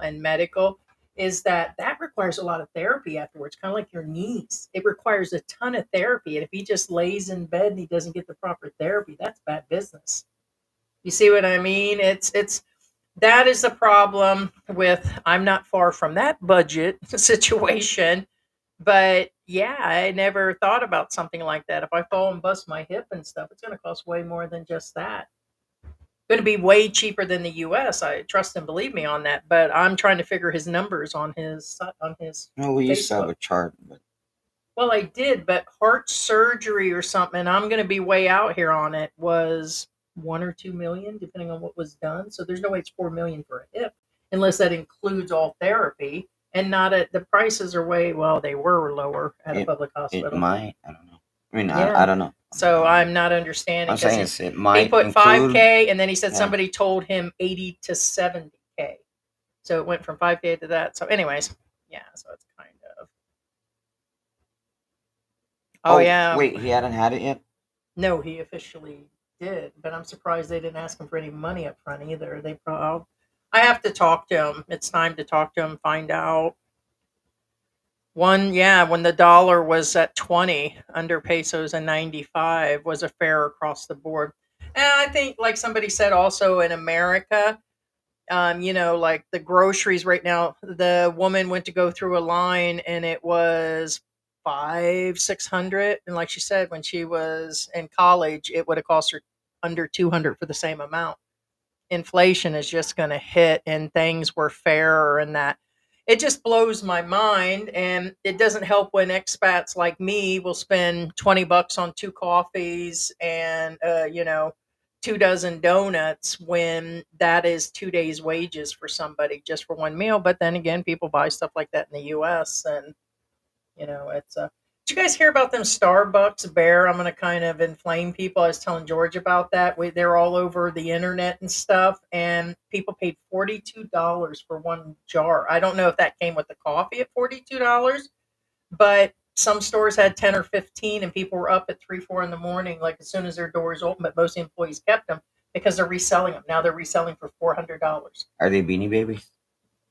in medical, is that that requires a lot of therapy afterwards, kind of like your knees. It requires a ton of therapy. And if he just lays in bed and he doesn't get the proper therapy, that's bad business. You see what I mean? It's that is the problem with I'm not far from that budget situation, but yeah, I never thought about something like that. If I fall and bust my hip and stuff, it's going to cost way more than just that. Going to be way cheaper than the US. I trust and believe me on that, but I'm trying to figure his numbers on his No, we used to have Facebook. a chart, but Well, I did, but heart surgery or something, I'm going to be way out here on it, was 1 or 2 million, depending on what was done. So there's no way it's 4 million for a hip, unless that includes all therapy. And not at the prices are way, well, they were lower at a it public it hospital. might. I don't know. I mean, I Yeah. don't know. So I'm not understanding I'm because saying he, is it he might put include. 5K and then he said Yeah, somebody told him 80 to 70K. So it went from 5K to that. So, anyways, yeah, so it's kind of. Oh, oh yeah. wait, he hadn't had it yet. No, he officially did, but I'm surprised they didn't ask him for any money up front either. They probably. I have to talk to him. It's time to talk to him, find out. One, yeah, when the dollar was at 20 under pesos and 95 was a fair across the board. And I think, like somebody said also in America, like the groceries right now, the woman went to go through a line and it was 600. And like she said, when she was in college, it would have cost her under 200 for the same amount. Inflation is just going to hit and things were fairer and that. It just blows my mind. And it doesn't help when expats like me will spend 20 bucks on two coffees and, 2 dozen donuts when that is 2 days' wages for somebody just for one meal. But then again, people buy stuff like that in the US and it's did you guys hear about them Starbucks bear? I'm going to kind of inflame people. I was telling George about that. They're all over the internet and stuff, and people paid $42 for one jar. I don't know if that came with the coffee at $42, but some stores had 10 or 15, and people were up at 3, 4 in the morning, like as soon as their doors open. But most employees kept them because they're reselling them. Now they're reselling for $400. Are they Beanie Babies?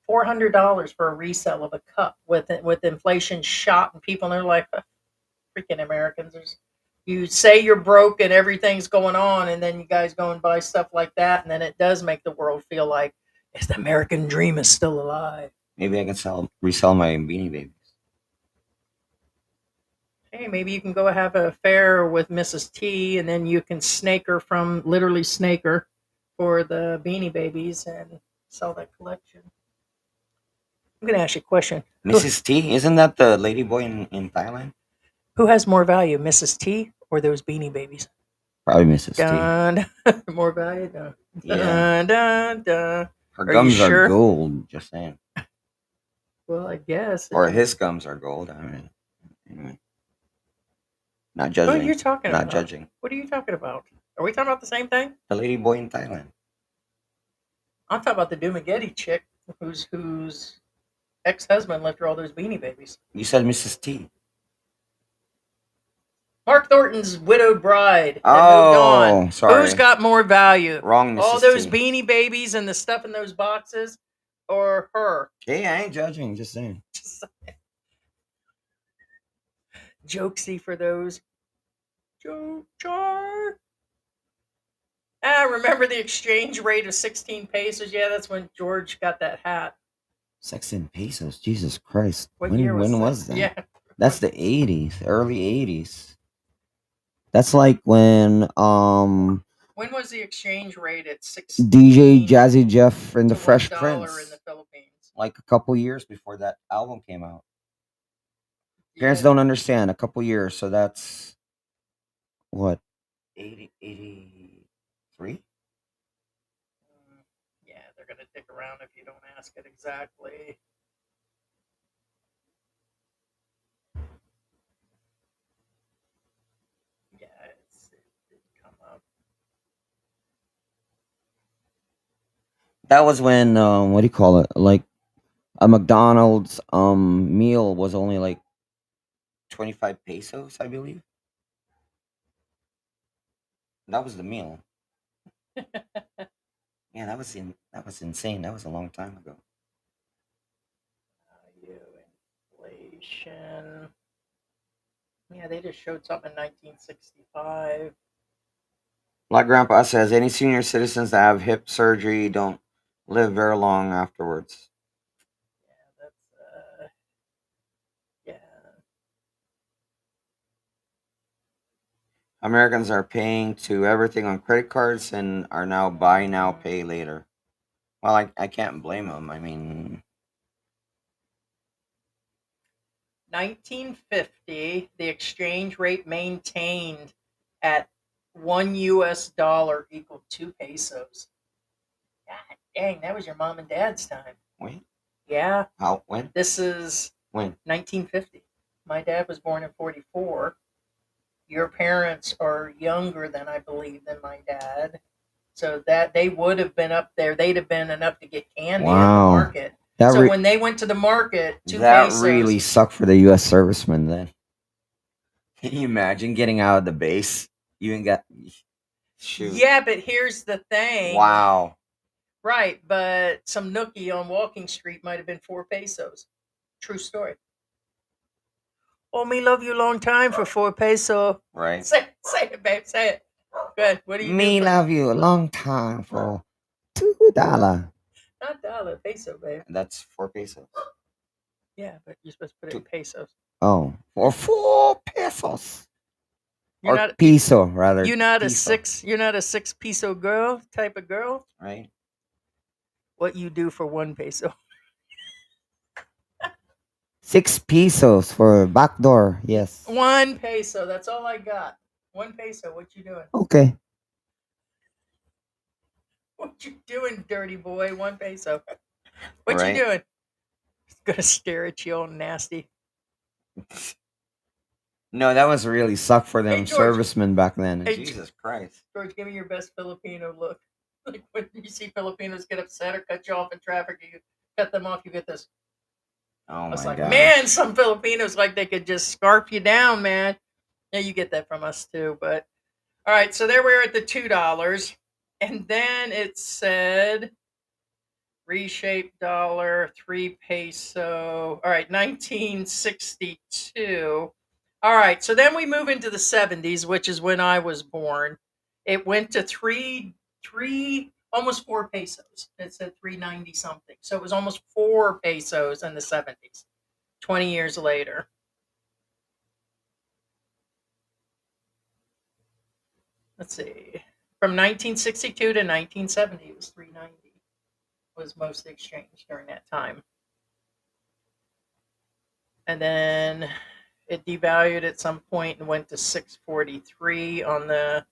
$400 for a resale of a cup with inflation shot and people are like freaking Americans. You say you're broke and everything's going on, and then you guys go and buy stuff like that, and then it does make the world feel like is the American dream is still alive. Maybe I can resell my Beanie Babies. Hey, maybe you can go have a affair with Mrs. T, and then you can snake her from literally snake her for the Beanie Babies and sell that collection. I'm going to ask you a question. Mrs. T, isn't that the lady boy in Thailand? Who has more value, Mrs. T or those Beanie Babies? Probably Mrs. T. Dun, more value. Dun, Yeah, dun, dun, dun. her Are you gums are sure? gold. Just saying. Well, I guess. Or his gums are gold. I mean, anyway, not What are you judging. talking Not about? judging. What are you talking about? Are we talking about the same thing? The lady boy in Thailand. I'm talking about the Dumagetti chick whose ex-husband left her all those Beanie Babies. You said Mrs. T. Mark Thornton's widowed bride that moved on. Oh, Who's sorry. got more value? Wrong All Mrs. those T. Beanie Babies and the stuff in those boxes, or her? Hey, I ain't judging. Just saying. Jokesy for those. Joke jar. Ah, remember the exchange rate of 16 pesos? Yeah, that's when George got that hat. 16 pesos. Jesus Christ. What When year was when that? was that? Yeah. That's the 80s, early 80s. That's like when When was the exchange rate at DJ 16 Jazzy Jeff and the to Fresh $1 in the Prince. Philippines? Like a couple years before that album came out. Parents Yeah. don't understand. A couple years. So that's what? 83? Yeah, they're going to dick around if you don't ask it exactly. Yeah, it didn't come up. That was when what do you call it? Like a McDonald's meal was only like 25 pesos, I believe. That was the meal. Yeah, that was insane. That was a long time ago. Inflation. Yeah, they just showed something in 1965. Like Grandpa says, any senior citizens that have hip surgery don't live very long afterwards. Yeah, that's yeah. Americans are paying to everything on credit cards and are now buy now, pay later. Well, I can't blame them. I mean, 1950, the exchange rate maintained at $1 equaled 2 pesos. God dang, that was your mom and dad's time. wait, Yeah, how, when? this is When? 1950. My dad was born in 44. Your parents are younger than I believe than my dad. So that they would have been up there. They'd have been enough to get candy at the Wow. market. That So re- when they went to the market, two That pesos. really sucked for the U.S. servicemen then. Can you imagine getting out of the base? You ain't got. Shoot. Yeah, but here's the thing. Wow. Right, but some nookie on Walking Street might have been 4 pesos. True story. Oh, me love you long time for 4 peso. Right. Say it, babe. Say it. Good. What do you Me do? For, love you a long time for $2. not dollar, peso, babe. That's 4 pesos. Yeah, but you're supposed to put it in pesos. Oh, for 4 pesos. You're Or not peso, rather. You're not a peso, six. You're not a 6 peso girl type of girl. Right. What you do for 1 peso? 6 pesos for backdoor. Yes. 1 peso. That's all I got. 1 peso. What you doing? Okay. What you doing, dirty boy? 1 peso. What Right. you doing? He's gonna stare at you all nasty. No, that was really suck for them Hey, George. servicemen back then. Hey, Jesus Christ. George, give me your best Filipino look. Like when you see Filipinos get upset or cut you off in traffic, you cut them off. You get this. Oh I was my like, god. man, some Filipinos like they could just scarf you down, man. Yeah, you get that from us too. But all right, so there we are at the $2, and then it said reshaped dollar, 3 peso. All right, 1962. All right, so then we move into the 70s, which is when I was born. It went to almost 4 pesos. It said 390 something. So it was almost 4 pesos in the 70s, 20 years later. Let's see. From 1962 to 1970, it was 390 was most exchanged during that time. And then it devalued at some point and went to 643 on the,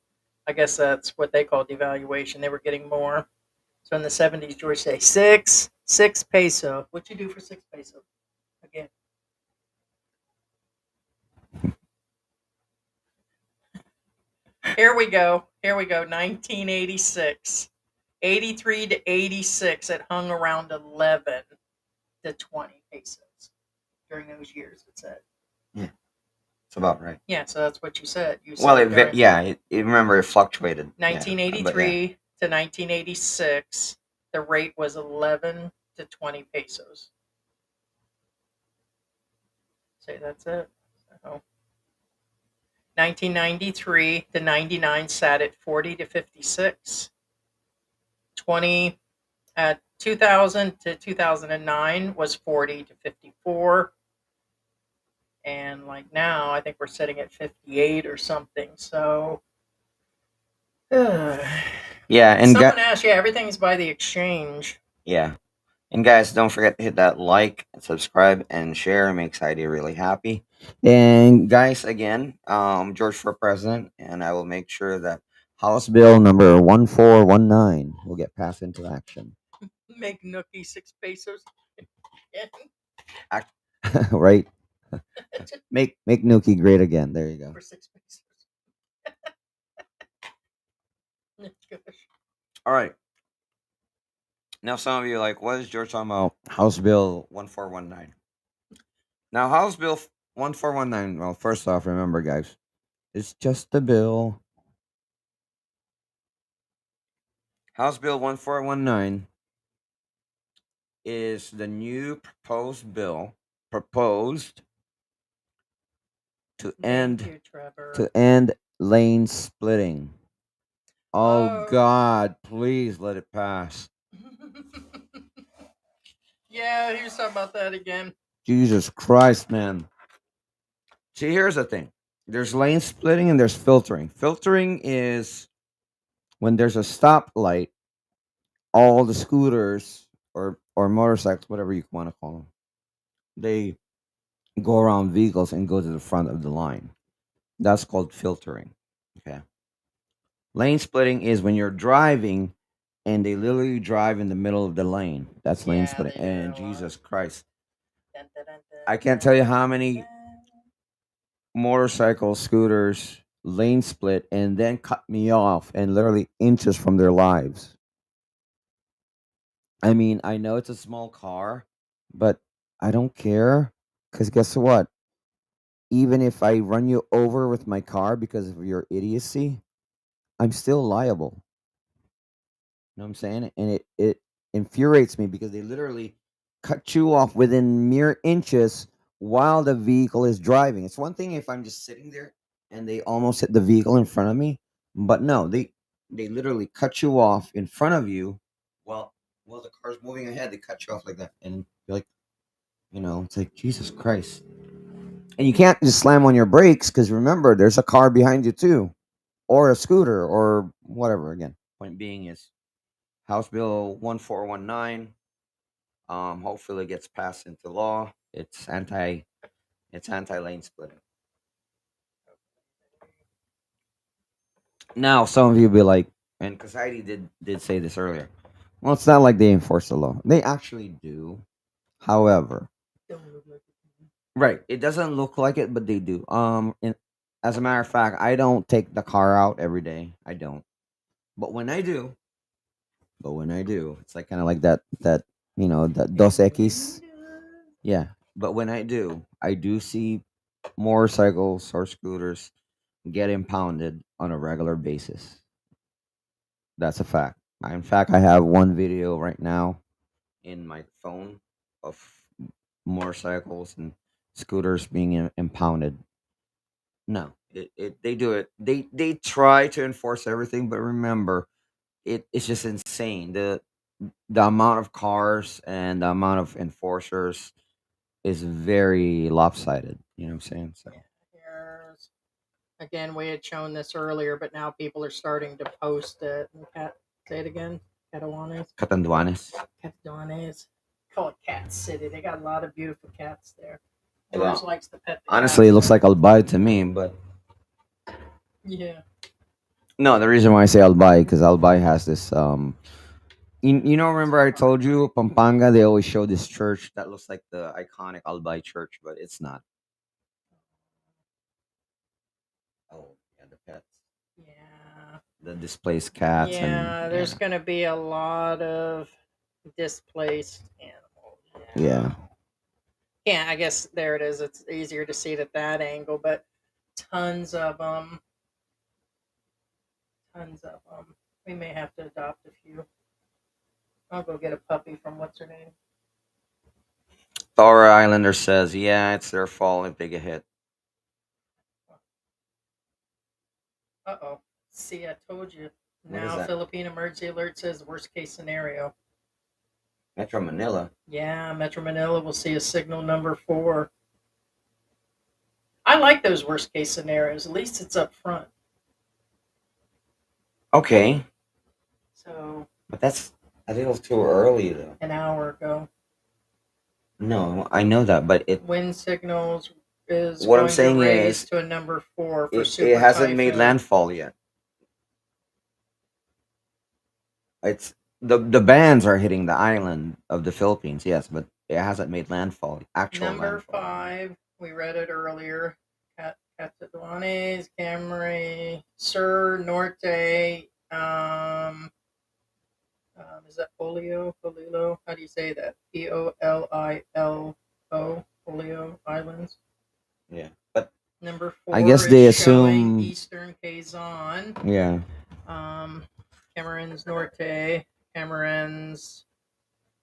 I guess that's what they call devaluation. They were getting more. So in the 70s, George say six peso. What you do for 6 peso? Again. Here we go. 1986. 83 to 86, it hung around 11 to 20 pesos during those years, it said. Yeah. It's about right. Yeah, so that's what you said. You Well, said remember it fluctuated. 1983 to 1986, the rate was 11 to 20 pesos. Say that's it. So, 1993 to 99 sat at 40 to 56. 2000 to 2009 was 40 to 54. And like now, I think we're sitting at 58 or something. So, Yeah, and someone asked, yeah, everything's by the exchange. yeah. And guys, don't forget to hit that like, subscribe, and share. It makes Heidi really happy. And guys, again, George for president, and I will make sure that House Bill number 1419 will get passed into action. Make Nookie 6 pesos. Right? Make Nuki great again. There you go. For 6 pesos. all right. Now, some of you are like, what is George talking about? House Bill 1419. Now, House Bill 1419. Well, first off, remember, guys, it's just a bill. House Bill 1419 is the new proposed bill proposed to Thank end you, Trevor. To end lane splitting. Oh God, please let it pass. Yeah, he was talking about that again. Jesus Christ, man. See, here's the thing. There's lane splitting and there's filtering. Filtering is when there's a stoplight, all the scooters or motorcycles, whatever you want to call them, they go around vehicles and go to the front of the line. That's called filtering. Okay. Lane splitting is when you're driving and they literally drive in the middle of the lane. That's lane Yeah, splitting. they do And that a lot. Jesus Christ, Dun, dun, dun, dun, I can't dun, tell you how dun, many dun. motorcycles, scooters, lane split and then cut me off and literally inches from their lives. I mean, I know it's a small car, but I don't care because guess what? Even if I run you over with my car because of your idiocy, I'm still liable. You know what I'm saying? And it infuriates me because they literally cut you off within mere inches while the vehicle is driving. It's one thing if I'm just sitting there and they almost hit the vehicle in front of me, but no, they literally cut you off in front of you while the car's moving ahead. They cut you off like that, and you're like, it's like Jesus Christ. And you can't just slam on your brakes because remember, there's a car behind you too, or a scooter, or whatever. Again, point being is House Bill 1419. Hopefully it gets passed into law. It's anti lane splitting. Now some of you be like, and because Heidi did say this earlier. Well, it's not like they enforce the law. They actually do. However, Don't look like it. right, it doesn't look like it, but they do. As a matter of fact, I don't take the car out every day. I don't. But when I do, it's like kind of like that that Dos Equis. Yeah. But when I do see motorcycles or scooters get impounded on a regular basis. That's a fact. In fact, I have one video right now in my phone of motorcycles and scooters being impounded. No, they do it. They try to enforce everything, but remember, it's just insane. The amount of cars and the amount of enforcers is very lopsided. You know what I'm saying? So Yeah, here's again. We had shown this earlier, but now people are starting to post it. Say it again. Catanduanes. Catanduanes. Catanduanes. Call it Cat City. They got a lot of beautiful cats there. Well, George likes to pet the honestly, it cats, looks so- like Albay to me, but Yeah. no. The reason why I say Albay because Albay has this remember I told you Pampanga they always show this church that looks like the iconic Albay church, but it's not. Oh, yeah, the pets, Yeah. the displaced cats, and Yeah, there's going to be a lot of displaced animals. yeah. Yeah, I guess there it is. It's easier to see it at that angle, but tons of them. Tons of them. We may have to adopt a few. I'll go get a puppy from what's her name. Thor Islander says, yeah, it's their fault if they get hit. Uh-oh. See, I told you. What is Now that? Philippine Emergency Alert says worst case scenario. Metro Manila. Yeah, Metro Manila will see a signal number 4. I like those worst case scenarios. At least it's up front. Okay, So but that's a little too early though. an hour ago. No, I know that, but Wind signals is what I'm going to saying raise is to a number 4 for it Super hasn't made Typhoon. landfall yet. It's the bands are hitting the island of the Philippines, yes, but it hasn't made landfall. Actual Number landfall. 5, we read it earlier. Catanduanes, Camry, Sur, Norte, is that Polio? Polilo? How do you say that? Polilo, Polio Islands. Yeah, but Number 4 I guess is they showing assume. Eastern Quezon. Yeah. Cameron's Norte, Cameron's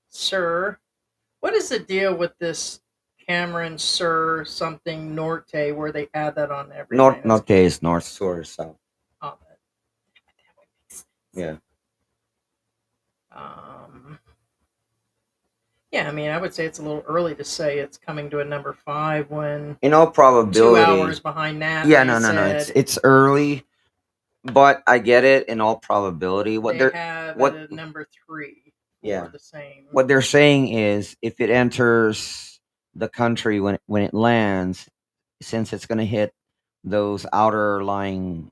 Sur. What is the deal with this Cameron Sur something Norte where they add that on everything? Norte is north, sur, south. Oh, Yeah. Yeah, I mean, I would say it's a little early to say it's coming to a number 5 when In all 2 probability. hours behind that Yeah, they no. said It's early, but I get it. In all probability, what they they're have what a number 3 yeah for the same. what they're saying is if it enters the country when it lands, since it's going to hit those outer lying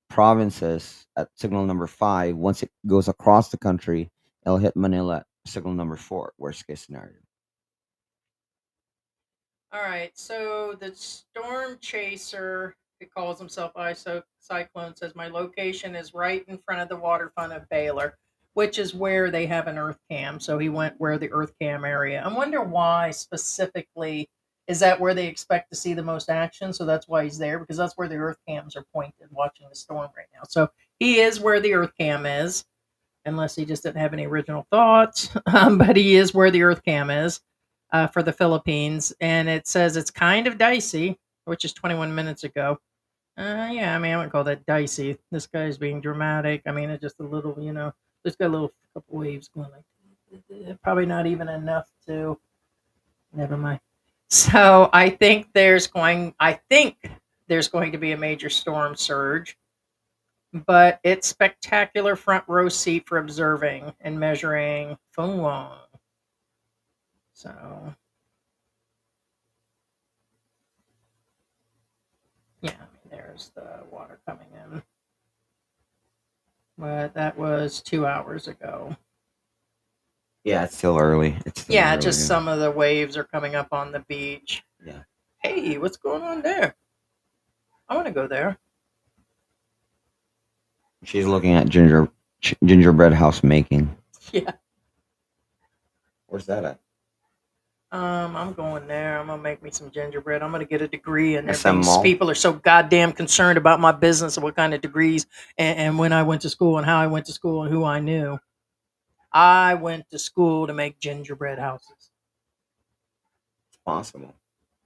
provinces at signal number 5, once it goes across the country, it'll hit Manila at signal number 4. Worst case scenario. All right, so the storm chaser, who calls himself ISO Cyclone, says my location is right in front of the waterfront of Baylor, which is where they have an earth cam. So he went where the earth cam area. I wonder why specifically. Is that where they expect to see the most action? So that's why he's there, because that's where the earth cams are pointed watching the storm right now. So he is where the earth cam is, unless he just didn't have any original thoughts. But he is where the earth cam is for the Philippines, and it says it's kind of dicey, which is 21 minutes ago. Yeah, I mean, I wouldn't call that dicey. This guy's being dramatic. I mean, it's just a little, just got a little couple waves going like, probably not even enough to. Never mind. So I think there's going to be a major storm surge, but it's spectacular front row seat for observing and measuring Fung-wong. So yeah, I mean, there's the water coming in. But that was 2 hours ago. Yeah, it's still early. Yeah, just some of the waves are coming up on the beach. Yeah. Hey, what's going on there? I want to go there. She's looking at gingerbread house making. Yeah. Where's that at? I'm going there. I'm gonna make me some gingerbread. I'm gonna get a degree in there. SM These Mall? people are so goddamn concerned about my business and what kind of degrees and when I went to school and how I went to school and who I knew. I went to school to make gingerbread houses. It's possible.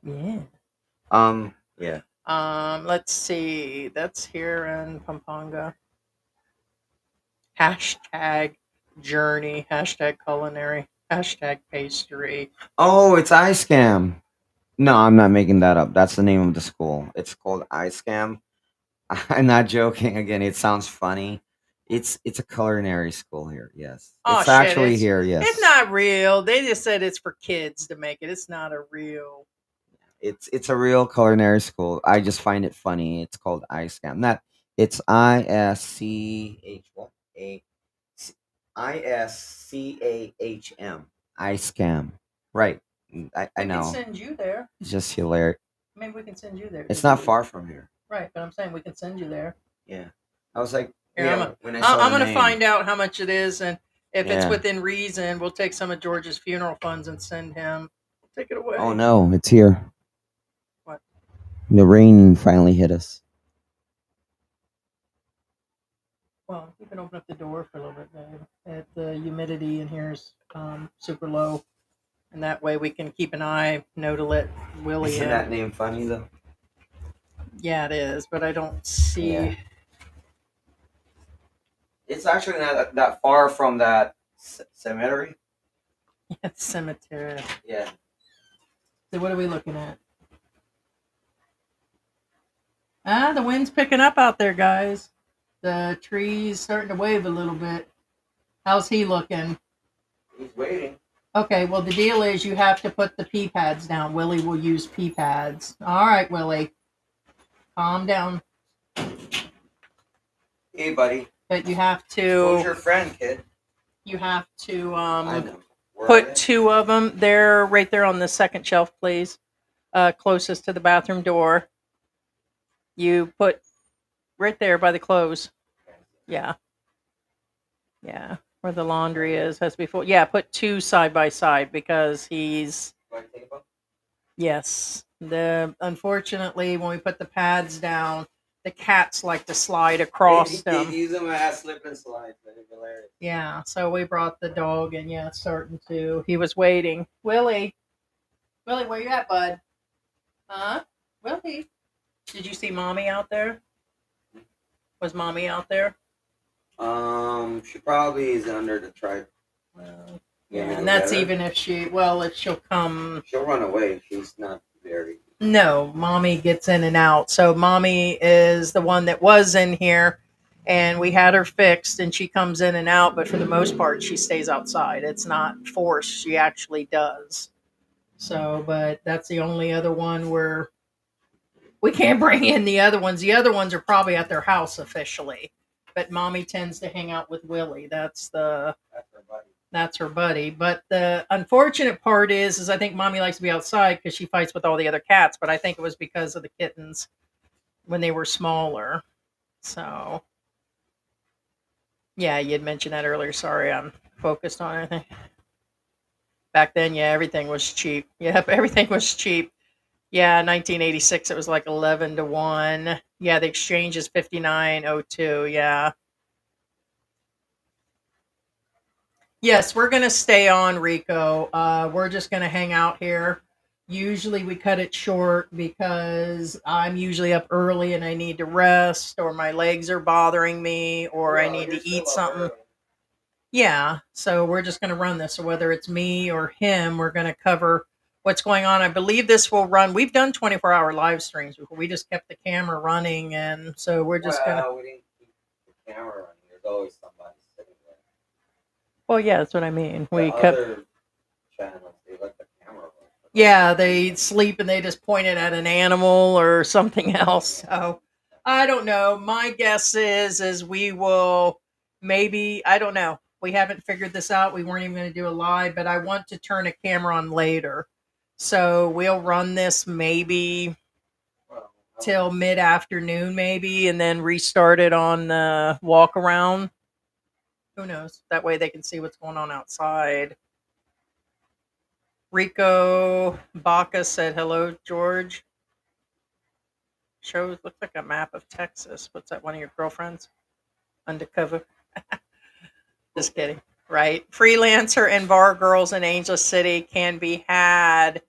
Yeah. Yeah. Let's see. That's here in Pampanga. Hashtag journey. Hashtag culinary. Hashtag pastry. Oh, it's iScam. No, I'm not making that up. That's the name of the school. It's called iScam. I'm not joking. Again, it sounds funny. It's a culinary school here. Yes, Oh it's shit! actually here. Yes, It's not real. They just said it's for kids to make it. It's not a real. it's a real culinary school. I just find it funny. It's called iScam. Not it's ISCH what a ISCAHM iScam. Right. I We can know. send you there. It's just hilarious. Maybe we can send you there. It's not far from here. Right, but I'm saying we can send you there. Yeah. I was like, Here, yeah, when I saw I'm the gonna name. find out how much it is, and if it's Yeah. within reason, we'll take some of George's funeral funds and send him. Take it away. Oh no, it's here. What? The rain finally hit us. Well, you can open up the door for a little bit, babe. The humidity in here is super low, and that way we can keep an eye, know to let Willie Isn't in. that name funny though? Yeah, it is, but I don't see. Yeah. It's actually not that far from that cemetery. Yeah, cemetery. Yeah. So what are we looking at? The wind's picking up out there, guys. The trees starting to wave a little bit. How's he looking? He's waiting. Okay, well, the deal is you have to put the pee pads down. Willie will use pee pads. All right, Willie. Calm down. Hey, buddy. But you have Who's to. your friend, kid? You have to I know. Where are put they? 2 of them. They're right there on the second shelf, please. Closest to the bathroom door. You put right there by the clothes. Yeah. Yeah. Where the laundry is, as before. Yeah, put 2 side by side because he's. Want to take a photo? Yes. Unfortunately, when we put the pads down, the cats like to slide across They them. use them as slip and slide. They're hilarious. Yeah, so we brought the dog, and yeah, it's starting to. He was waiting. Willie, where you at, bud? Huh? Willie, did you see mommy out there? Was mommy out there? She probably is under the tribe. Well, You want me yeah, to and go that's get her? even if if she'll come. She'll run away. She's not very. No, mommy gets in and out. So mommy is the one that was in here, and we had her fixed, and she comes in and out. But for the most part, she stays outside. It's not forced; she actually does. So, but that's the only other one where we can't bring in the other ones. The other ones are probably at their house officially, but mommy tends to hang out with Willie. That's her buddy. That's her buddy. But the unfortunate part is I think mommy likes to be outside because she fights with all the other cats. But I think it was because of the kittens when they were smaller. So yeah, you had mentioned that earlier. Sorry, I'm focused on anything. Back then, yeah, everything was cheap. Yep, everything was cheap. Yeah, 1986, it was like 11 to 1. Yeah, the exchange is 59.02. Yeah. Yes, we're going to stay on, Rico. We're just going to hang out here. Usually we cut it short because I'm usually up early and I need to rest, or my legs are bothering me, or I need to eat something. Yeah, so we're just going to run this. So whether it's me or him, we're going to cover what's going on. I believe this will run. We've done 24-hour live streams before. We just kept the camera running, and so we're just going to. We didn't keep the camera running. There's always somebody sitting there. Well, yeah, that's what I mean. The We kept. other channels, they let the camera run. Yeah, they sleep and they just point it at an animal or something else. So I don't know. My guess is we will maybe, I don't know. We haven't figured this out. We weren't even going to do a live, but I want to turn a camera on later. So we'll run this maybe Well, till mid afternoon, maybe, and then restart it on the walk around. Who knows? That way they can see what's going on outside. Rico Baca said hello, George. Shows looks like a map of Texas. What's that? One of your girlfriends? Undercover. Just kidding. Right. Freelancer and bar girls in Angel City can be had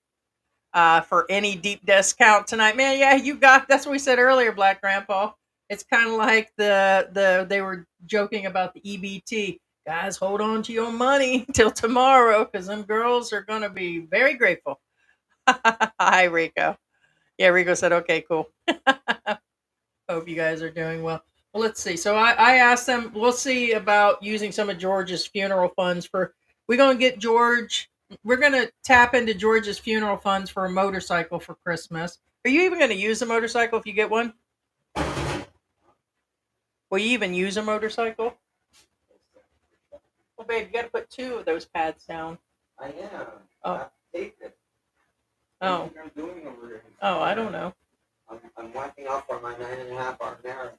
for any deep discount tonight. Man, yeah, you got that's what we said earlier, Black Grandpa. It's kind of like the they were joking about the EBT. Guys, hold on to your money till tomorrow because them girls are gonna be very grateful. Hi, Rico. Yeah, Rico said, okay, cool. Hope you guys are doing well. Well, let's see. So I asked them, we'll see about using some of George's funeral funds for, we're going to get George, we're going to tap into George's funeral funds for a motorcycle for Christmas. Are you even going to use a motorcycle if you get one? Will you even use a motorcycle? Well, babe, you got to put 2 of those pads down. I am. Oh. I've taped it. Oh. What do you think I'm doing over here? Oh, I don't know. I'm wiping off for my 9.5-hour marathon.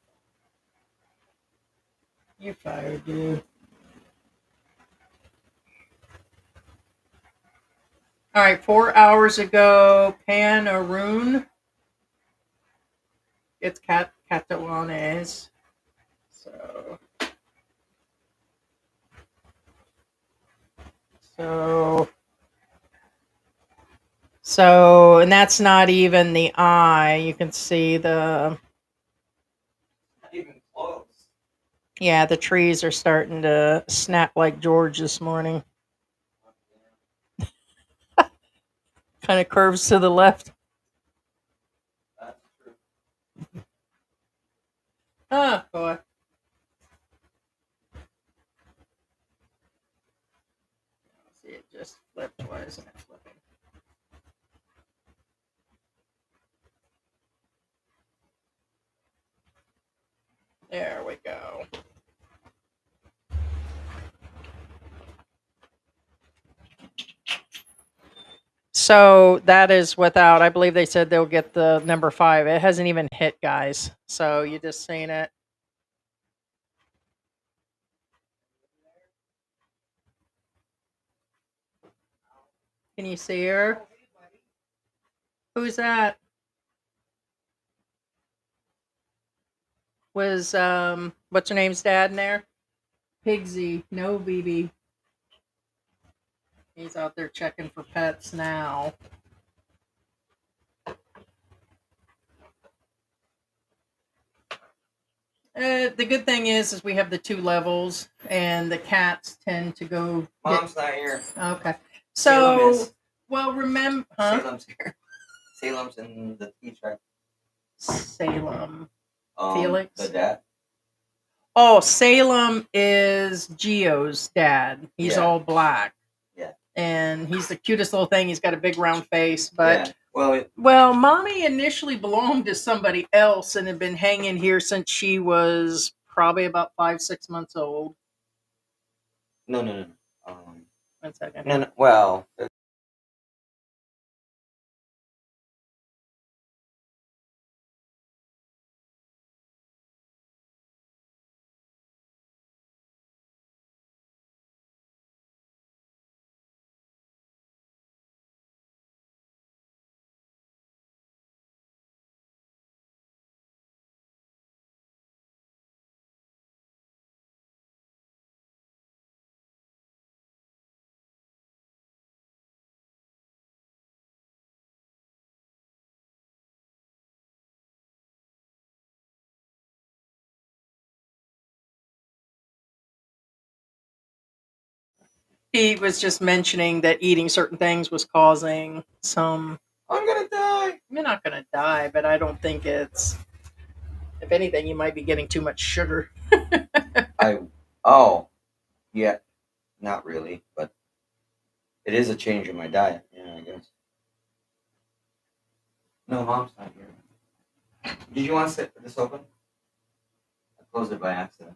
You're fired, dude. All right, 4 hours ago, Pan Arun. It's Catanduanes. So, so, and that's not even the eye. You can see Not even close. yeah, the trees are starting to snap like George this morning. Kind of curves to the left. That's true. Oh, boy. See, it just flipped. Why isn't it flipping? There we go. So that is without, I believe they said they'll get the number 5. It hasn't even hit, guys. So you just seen it. Can you see her? Who's that? Was what's her name's dad in there? Pigsy. No, BB. He's out there checking for pets now. The good thing is we have the 2 levels, and the cats tend to go. Mom's not here. Okay. Salem So, is. well, remember, huh? Salem's here. Salem's in the teacher. Salem. The Felix? dad. Oh, Salem is Geo's dad. He's Yeah. all black. Yeah. And he's the cutest little thing. He's got a big round face. But Yeah. Well, well, Mommy initially belonged to somebody else and had been hanging here since she was probably about 5, 6 months old. no. 1 second. No. Well, He was just mentioning that eating certain things was causing some. I'm gonna die. You're not going to die, but I don't think it's. If anything, you might be getting too much sugar. Yeah, not really, but it is a change in my diet. Yeah, I guess. No, Mom's not here. Did you want to sit this open? I closed it by accident.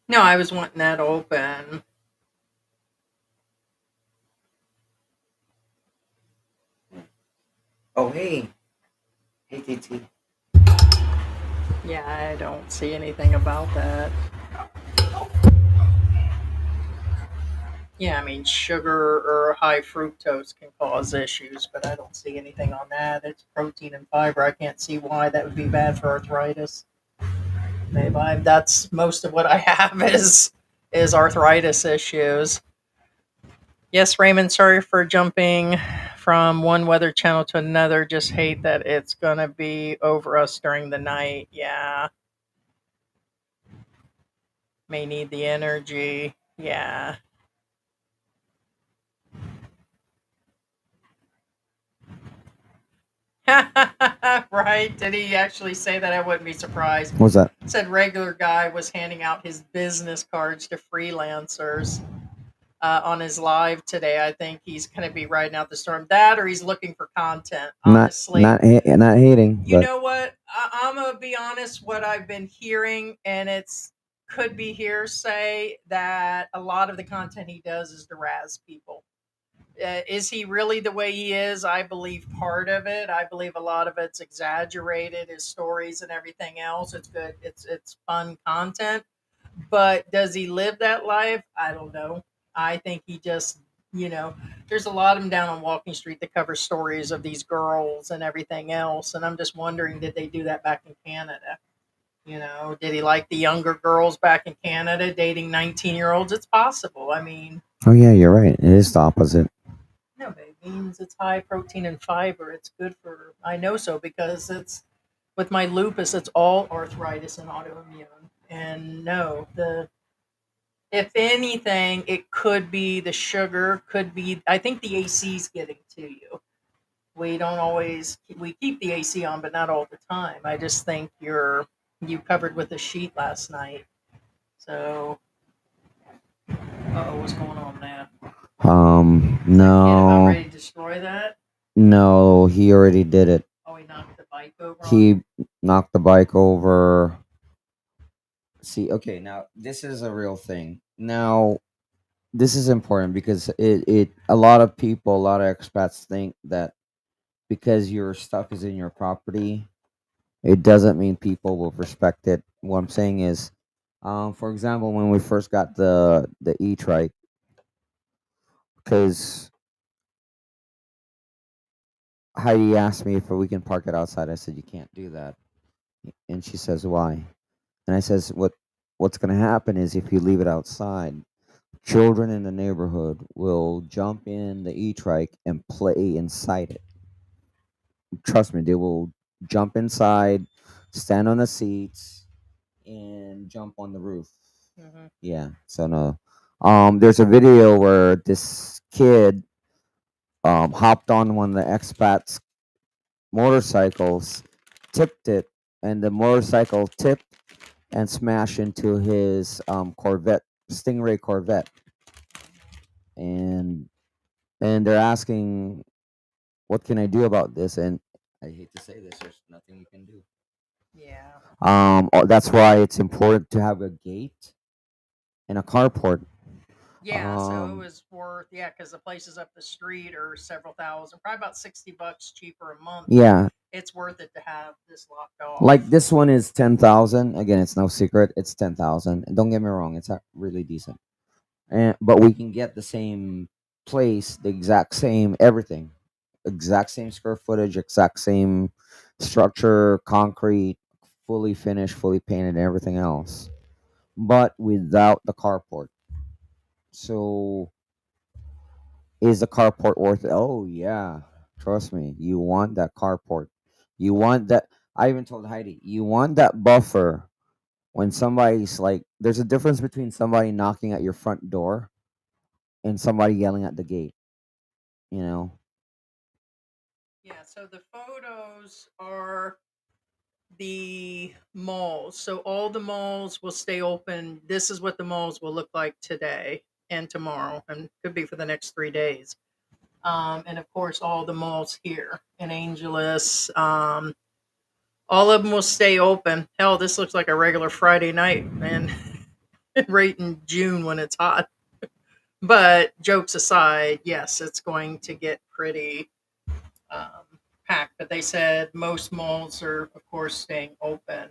No, I was wanting that open. Oh, hey. Hey, TT. Yeah, I don't see anything about that. Yeah, I mean, sugar or high fructose can cause issues, but I don't see anything on that. It's protein and fiber. I can't see why that would be bad for arthritis. Maybe that's most of what I have is arthritis issues. Yes, Raymond, sorry for jumping from one weather channel to another. Just hate that it's going to be over us during the night. Yeah. May need the energy. Yeah. Right? Did he actually say that? I wouldn't be surprised. What's that? Said regular guy was handing out his business cards to freelancers on his live today. I think he's going to be riding out the storm. That or he's looking for content. Honestly, not hating, you but know what? I'm gonna be honest. What I've been hearing, and it's could be hearsay, that a lot of the content he does is to razz people. Is he really the way he is? I believe part of it. I believe a lot of it's exaggerated, his stories and everything else. It's good. It's fun content. But does he live that life? I don't know. I think he just, there's a lot of them down on Walking Street that cover stories of these girls and everything else. And I'm just wondering, did they do that back in Canada? Did he like the younger girls back in Canada dating 19-year-olds? It's possible. I mean, oh yeah, you're right. It is the opposite. no, but it means it's high protein and fiber. It's good for, I know so because it's with my lupus, it's all arthritis and autoimmune. And no, if anything, it could be the sugar, could be, I think the AC's getting to you. We don't always, we keep the AC on, but not all the time. I just think you covered with a sheet last night. So, what's going on there? Is that kid about ready to destroy that? No, he already did it. Oh, he knocked the bike over? He knocked the bike over. See, okay, now this is a real thing. Now, this is important because it a lot of people, a lot of expats think that because your stuff is in your property, it doesn't mean people will respect it. What I'm saying is, for example, when we first got the e-trike, because Heidi asked me if we can park it outside. I said you can't do that, and she says why? And I says what's going to happen is if you leave it outside, children in the neighborhood will jump in the e-trike and play inside it. Trust me, they will jump inside, stand on the seats, and jump on the roof. Hmm. Yeah. So no. There's a video where this kid hopped on one of the expats motorcycles, tipped it, and the motorcycle tipped and smashed into his Corvette, Stingray Corvette. And they're asking, what can I do about this? And I hate to say this, there's nothing you can do. Yeah. That's why it's important to have a gate and a carport. Yeah, so it Um, was worth, yeah, because the places up the street are several thousand, probably about $60 cheaper a month, but yeah, it's worth it to have this locked like off. this one is 10,000. Again, it's no secret. It's 10,000. And don't get me wrong, it's not really decent. And but we can get the same place, the exact same everything, exact same square footage, exact same structure, concrete, fully finished, fully painted, and everything else, but without the carport. So is the carport worth it? Oh yeah, trust me. You want that carport. You want that. I even told Heidi, you want that buffer when somebody's like. There's a difference between somebody knocking at your front door and somebody yelling at the gate. You know. Yeah, so the photos are the malls. So all the malls will stay open. This is what the malls will look like today and tomorrow, and could be for the next 3 days. And of course, all the malls here in Angeles, all of them will stay open. Hell, this looks like a regular Friday night, man. Right in June when it's hot. But jokes aside, yes, it's going to get pretty um, packed. But they said most malls are, of course, staying open.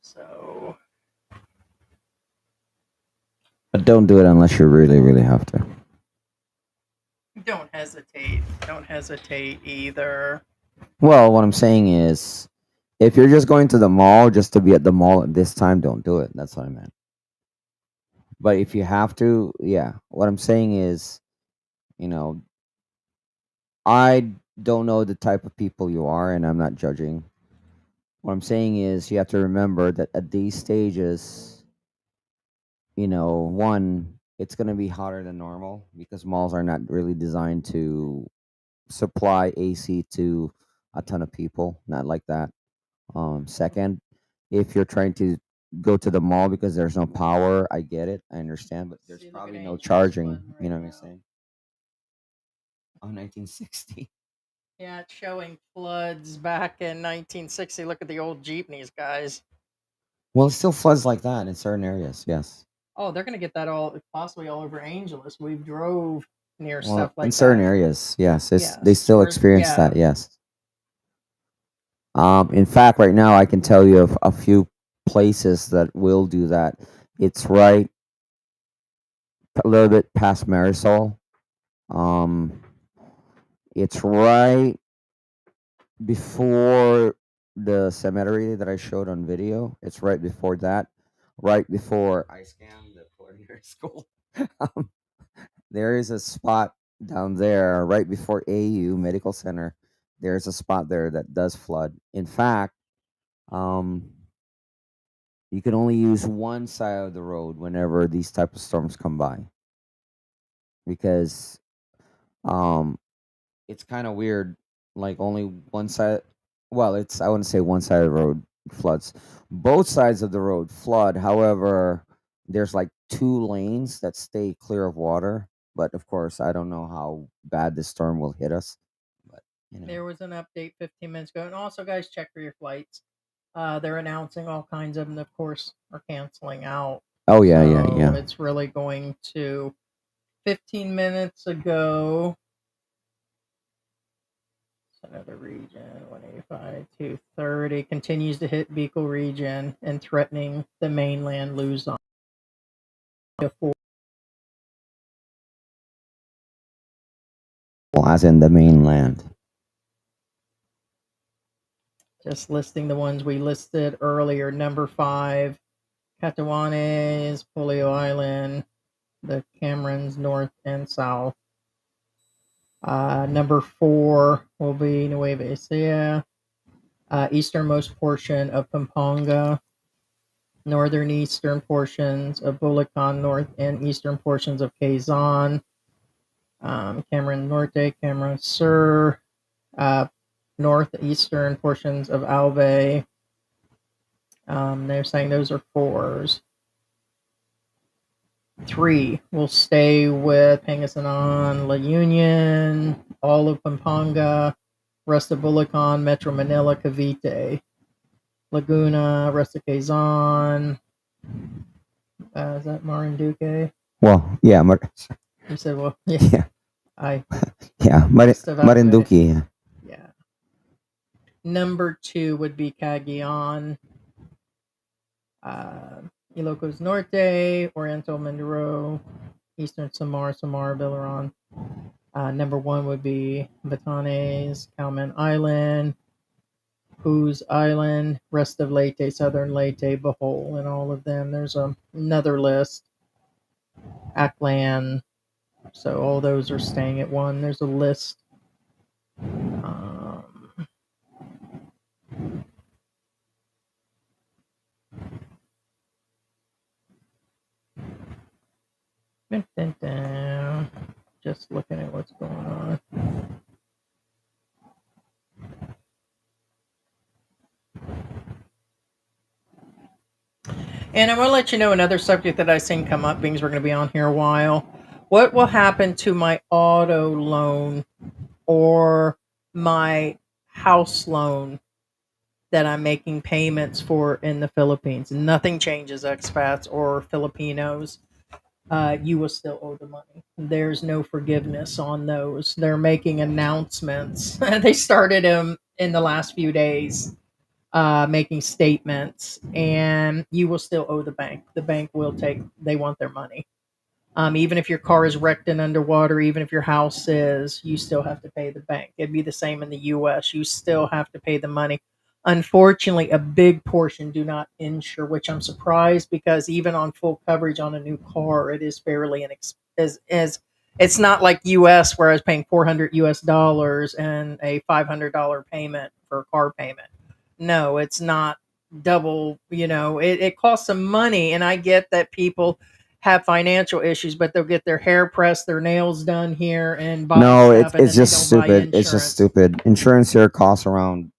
So But don't do it unless you really, really have to. don't hesitate. Don't hesitate either. Well, what I'm saying is, if you're just going to the mall just to be at the mall at this time, don't do it. That's what I meant. But if you have to, yeah. What I'm saying is, you know, I don't know the type of people you are, and I'm not judging. What I'm saying is, you have to remember that at these stages, one, it's going to be hotter than normal because malls are not really designed to supply AC to a ton of people. Not like that. Second, if you're trying to go to the mall because there's no power, I get it. I understand, but there's See, look at probably no Angeles charging. flooding You right know what I'm now. saying? Oh, 1960. Yeah, it's showing floods back in 1960. Look at the old jeepneys, guys. Well, it still floods like that in certain areas. Yes. Oh, they're gonna get that all possibly all over Angeles. We've drove near Well, stuff in like certain that. areas, yes, they Yes, still where's experience yeah. that. Yes. In fact, right now I can tell you of a few places that will do that. It's right a little bit past Marisol. Um, it's right before the cemetery that I showed on video. It's right before that, right before I scanned the culinary school. um, there is a spot down there right before AU Medical Center. There's a spot there that does flood. In fact, um, you can only use one side of the road whenever these type of storms come by because um, it's kind of weird. Like only one side. Well, it's I wouldn't say one side of the road floods. Both sides of the road flood. However, there's like two lanes that stay clear of water. But of course, I don't know how bad this storm will hit us. But you know. There was an update 15 minutes ago, and also, guys, check for your flights. They're announcing all kinds of them. Of course, are canceling out. Oh yeah, yeah, So yeah. it's really going to. 15 minutes ago, another region, 185, 230, continues to hit Beagle region and threatening the mainland Luzon. Well, as in the mainland. Just listing the ones we listed earlier. Number 5 Catanduanes, Polio Island, the Camerons north and south. Number 4 will be Nueva Ecija, easternmost portion of Pampanga, northern eastern portions of Bulacan, north and eastern portions of Quezon, Cameron Norte, Cameron Sur, northeastern portions of Albay. They're saying those are 4s. 3 will stay with Pangasinan, La Union, all of Pampanga, rest of Bulacan, Metro Manila, Cavite, Laguna, rest of Quezon. Is that Marinduque? Well, yeah, You said, well, yeah. yeah, I yeah, Rest of Albay. Marinduque. Yeah. Yeah. Number 2 would be Cagayan, Ilocos Norte, Oriental Mindoro, Eastern Samar, Villaron. Number 1 would be Batanes, Calman Island, Puz Island, rest of Leyte, Southern Leyte, Bohol, and all of them. There's another list. Aklan. So all those are staying at 1. There's a list. Just looking at what's going on. And I want to let you know another subject that I've seen come up, being we're going to be on here a while. What will happen to my auto loan or my house loan that I'm making payments for in the Philippines? Nothing changes, expats or Filipinos. You will still owe the money. There's no forgiveness on those. They're making announcements. They started them in the last few days, making statements, and you will still owe the bank. The bank will take. They want their money. Even if your car is wrecked and underwater, even if your house is, you still have to pay the bank. It'd be the same in the U.S. You still have to pay the money. Unfortunately, a big portion do not insure, which I'm surprised, because even on full coverage on a new car, it is fairly as it's not like U.S. where I was paying $400 and a $500 payment for a car payment. No, it's not double. It costs some money, and I get that people have financial issues, but they'll get their hair pressed, their nails done here, and buy No, stuff, and it's then they just don't buy stupid. It's just insurance. stupid. Insurance here costs around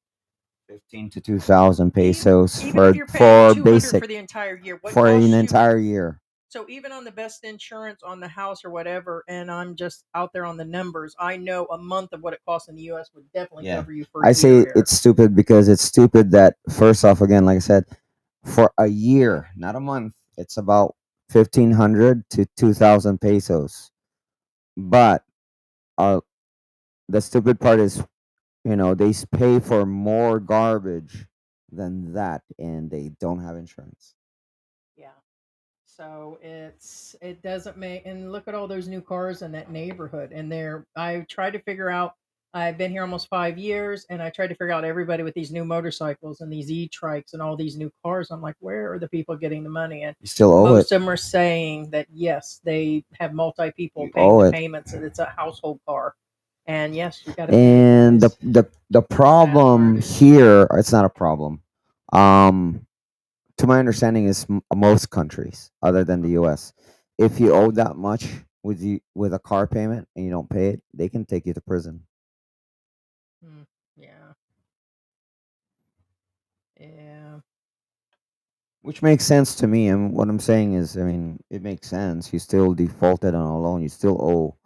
15 to 2,000 pesos Even if for you're paying 200 basic for the entire year, what for an costs you? entire year. So even on the best insurance on the house or whatever, and I'm just out there on the numbers, I know a month of what it costs in the U.S. would definitely Yeah. cover you for a I year say here. it's stupid because it's stupid that first off, again, like I said, for a year, not a month, it's about 1,500 to 2,000 pesos. But uh, the stupid part is, they pay for more garbage than that, and they don't have insurance. Yeah. So it doesn't make, and look at all those new cars in that neighborhood. And I tried to figure out. I've been here almost 5 years, and I tried to figure out everybody with these new motorcycles and these e-trikes and all these new cars. I'm like, where are the people getting the money? And You still owe it. most of them are saying that yes, they have multi people You paying owe the it. payments, and it's a household car. And yes, you got to pay it, And guys. the problem part. here, it's not a problem. To my understanding, is most countries other than the U.S. If you owe that much with a car payment and you don't pay it, they can take you to prison. Yeah. Yeah. Which makes sense to me. And what I'm saying is, I mean, it makes sense. You still defaulted on a loan. You still owe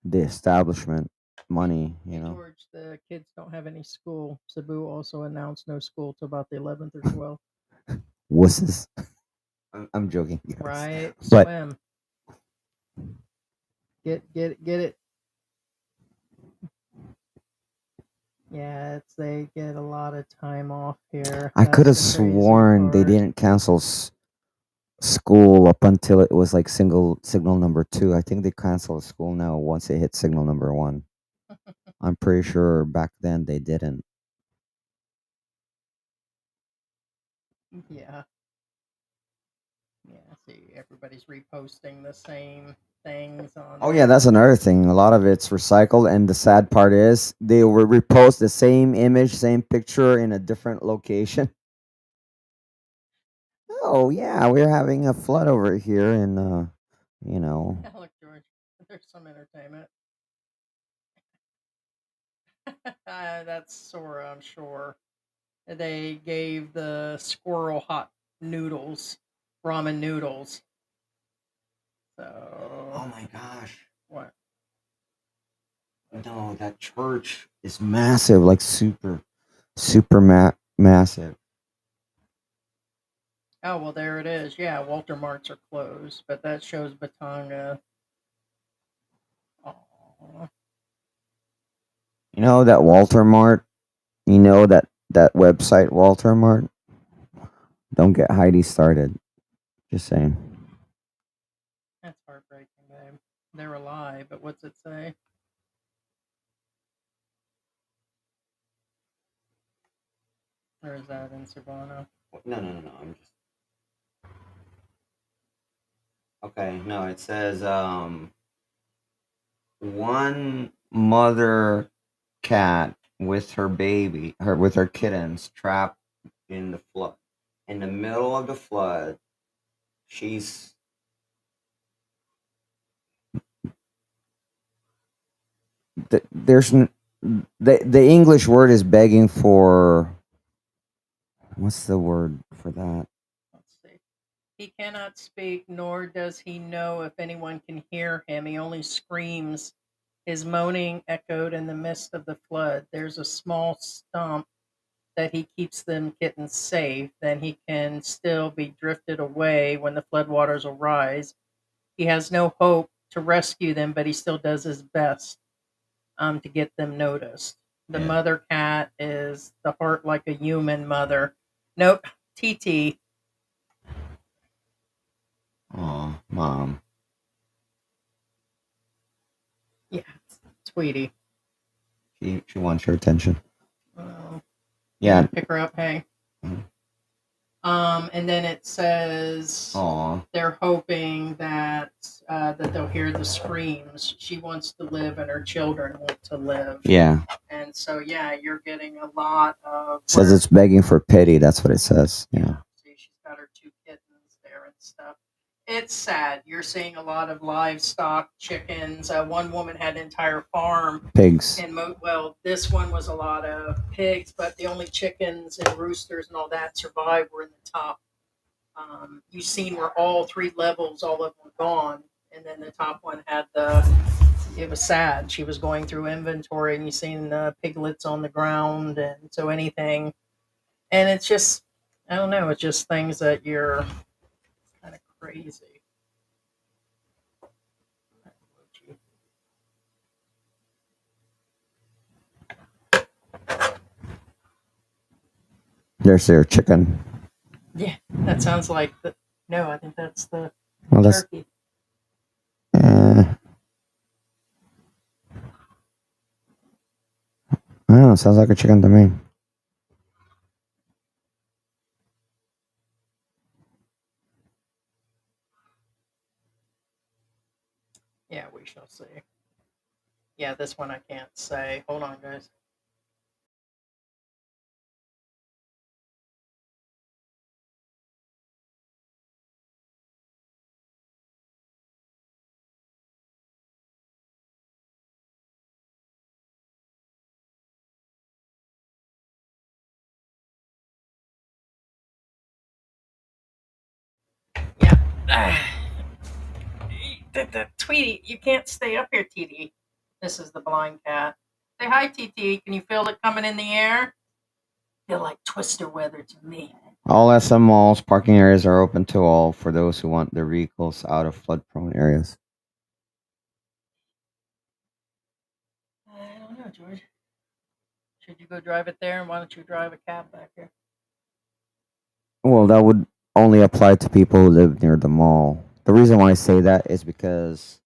the establishment money. Hey George, the kids don't have any school. Cebu also announced no school till about the 11th or 12th. Wusses. I'm joking, guys. Right? But Swim. Get it. Yeah, they get a lot of time off here. I could have That's the crazy sworn they part. didn't cancel school up until it was like signal number 2. I think they canceled school now once it hit signal number 1. I'm pretty sure back then they didn't. Yeah. See, everybody's reposting the same things on. Oh yeah, that's another thing. A lot of it's recycled, and the sad part is they will repost the same image, same picture in a different location. Oh yeah, we're having a flood over here, and you know. Look, George, there's some entertainment. That's Sora, I'm sure. They gave the squirrel hot noodles, ramen noodles. So Oh my gosh. what? No, that church is massive, like super massive. Oh well, there it is. Yeah, Walter Marts are closed, but that shows Batanga. Aw. You know that Walter Mart? You know that website Walter Mart? Don't get Heidi started. Just saying. That's heartbreaking, babe. They're alive, but what's it say? Or is that in Savannah? No. I'm just okay. No, it says one mother cat with her baby, her with her kittens trapped in the flood. In the middle of the flood, she's There's the English word is begging for what's the word for that? Let's see. He cannot speak, nor does he know if anyone can hear him. He only screams. His moaning echoed in the midst of the flood. There's a small stump that he keeps them kittens safe. Then he can still be drifted away when the floodwaters will rise. He has no hope to rescue them, but he still does his best to get them noticed. The yeah. mother cat is the heart like a human mother. Nope, TT. Oh, mom. Yeah, Tweety. She wants your attention. Oh, Yeah. pick her up, hey. Mhm. And then it says Aw. they're hoping that they'll hear the screams. She wants to live, and her children want to live. Yeah. And so, yeah, you're getting a lot of. Says it's begging for pity. That's what it says. Yeah. See, she's got her two kittens there and stuff. It's sad. You're seeing a lot of livestock, chickens. One woman had an entire farm. Pigs. And well, this one was a lot of pigs, but the only chickens and roosters and all that survived were in the top. You've seen where all three levels, all of them were gone, and then the top one had the. It was sad. She was going through inventory, and you seen the piglets on the ground, and so anything. And it's just, I don't know. It's just things that you're kind of crazy. There's their chicken. Yeah, that sounds like the. No, I think that's the Well, that's turkey. I don't know. Sounds like a chicken to me. Yeah, we shall see. Yeah, this one I can't say. Hold on, guys. Yeah. The Tweety, you can't stay up here, TT. This is the blind cat. Say hi, TT. Can you feel it coming in the air? Feel like twister weather to me. All SM malls parking areas are open to all for those who want their vehicles out of flood-prone areas. I don't know, George. Should you go drive it there, and why don't you drive a cab back here? Well, that would only apply to people who live near the mall. The reason why I say that is because,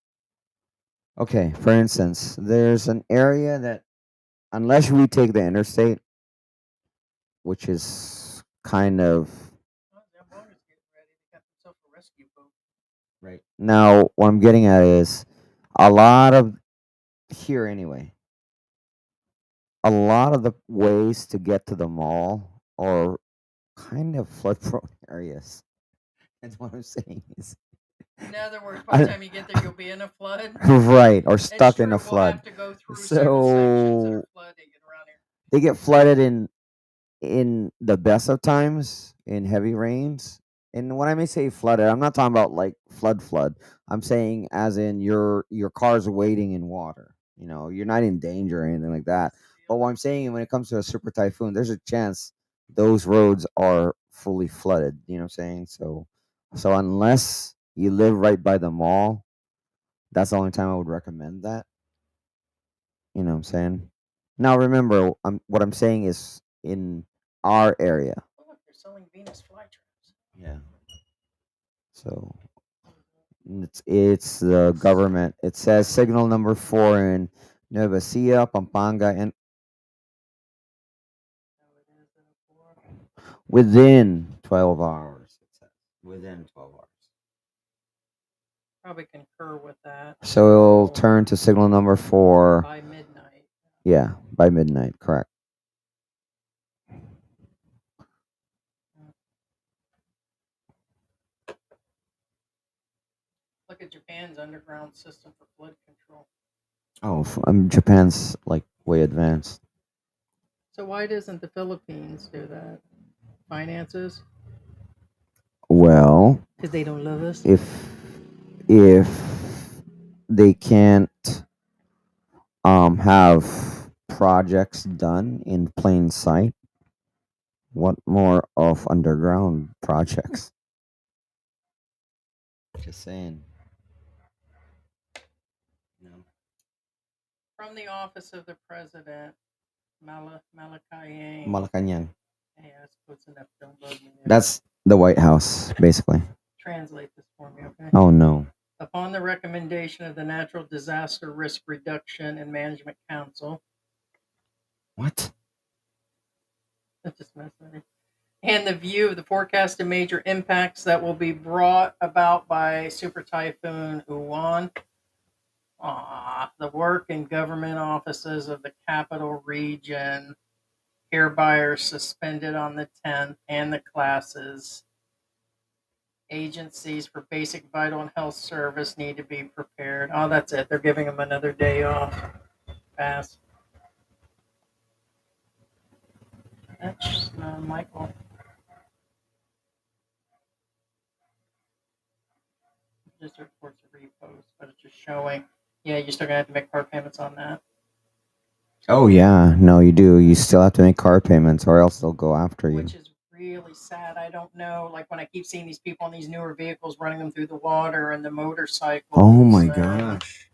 okay, for instance, there's an area that, unless we take the interstate, which is kind of, Oh, Zamboga's getting ready. They got themselves a rescue boat. Right. Now, what I'm getting at is a lot of here anyway. A lot of the ways to get to the mall are kind of flood prone areas. That's what I'm saying is In other words, by the I, time you get there, you'll be in a flood. right, or It's stuck in a true. We'll have flood. to go through several sections that are So flooding around here. they get flooded in the best of times in heavy rains. And when I may say flooded, I'm not talking about like flood. I'm saying as in your car's waiting in water. You know, you're not in danger or anything like that. But what I'm saying when it comes to a super typhoon, there's a chance those roads are fully flooded. You know what I'm saying? So unless you live right by the mall, that's the only time I would recommend that. You know what I'm saying? Now remember, what I'm saying is in our area. Oh, look, they're selling Venus flytraps. Yeah. So it's the government. It says signal number 4 in Nueva Ecija, Pampanga, and Oh, it is in a floor. within 12 hours. It says within 12 hours. Probably concur with that. So it'll turn to signal number 4. By midnight. Yeah, by midnight. Correct. Look at Japan's underground system for flood control. Oh, Japan's like way advanced. So why doesn't the Philippines do that? Finances? Well, Because they don't love us. if they can't have projects done in plain sight, what more of underground projects? Just saying. No. From the office of the president, Malacayan. Malacanang. Hey, I suppose enough. Don't bug me there. That's the White House, basically. Translate this for me, okay? Oh no. Upon the recommendation of the Natural Disaster Risk Reduction and Management Council, What? that's just messing and the view of the forecasted major impacts that will be brought about by Super Typhoon Uwan, the work and government offices of the capital region hereby are suspended on the 10th, and the classes. Agencies for basic vital and health service need to be prepared. Oh, that's it. They're giving them another day off. Pass. That's Michael. Just reports a repost, but it's just showing. Yeah, you're still gonna have to make car payments on that. Oh yeah, no, you do. You still have to make car payments, or else they'll go after you. Which is really sad. I don't know. Like when I keep seeing these people on these newer vehicles running them through the water and the motorcycles. Oh my gosh.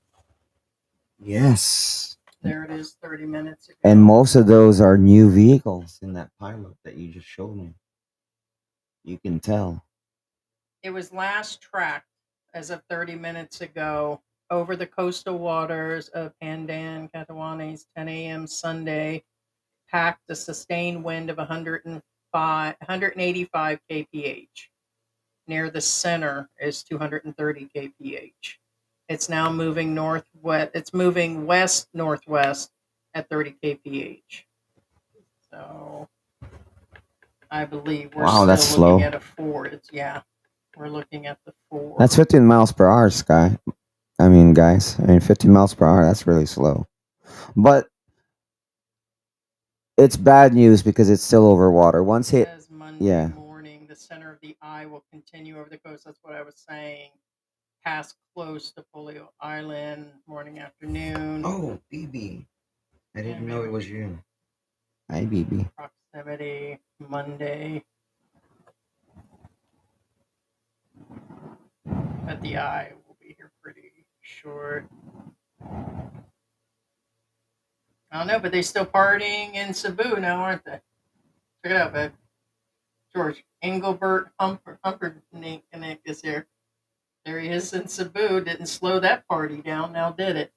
Yes. There it is, 30 minutes ago. And most of those are new vehicles in that pilot that you just showed me. You can tell. It was last tracked as of 30 minutes ago over the coastal waters of Pandan, Catanduanes, 10 a.m. Sunday, packed a sustained wind of 185 kph. Near the center is 230 kph. It's now moving northwest. It's moving west northwest at 30 kph. So I believe we're Wow, that's still looking slow. at a 4. We're looking at the 4. That's 15 miles per hour, Sky. I mean, guys. 15 miles per hour. That's really slow. But it's bad news because it's still over water. Once hit, Says Monday yeah. morning, the center of the eye will continue over the coast. That's what I was saying. Pass close to Polio Island, morning, afternoon. Oh, BB. I Yeah, didn't know maybe. it was you. Hi, BB. Proximity, Monday. But the eye will be here pretty short. I don't know, but they still partying in Cebu now, aren't they? Check it out, babe. George Engelbert Humperdinck is here. There he is in Cebu. Didn't slow that party down, now did it?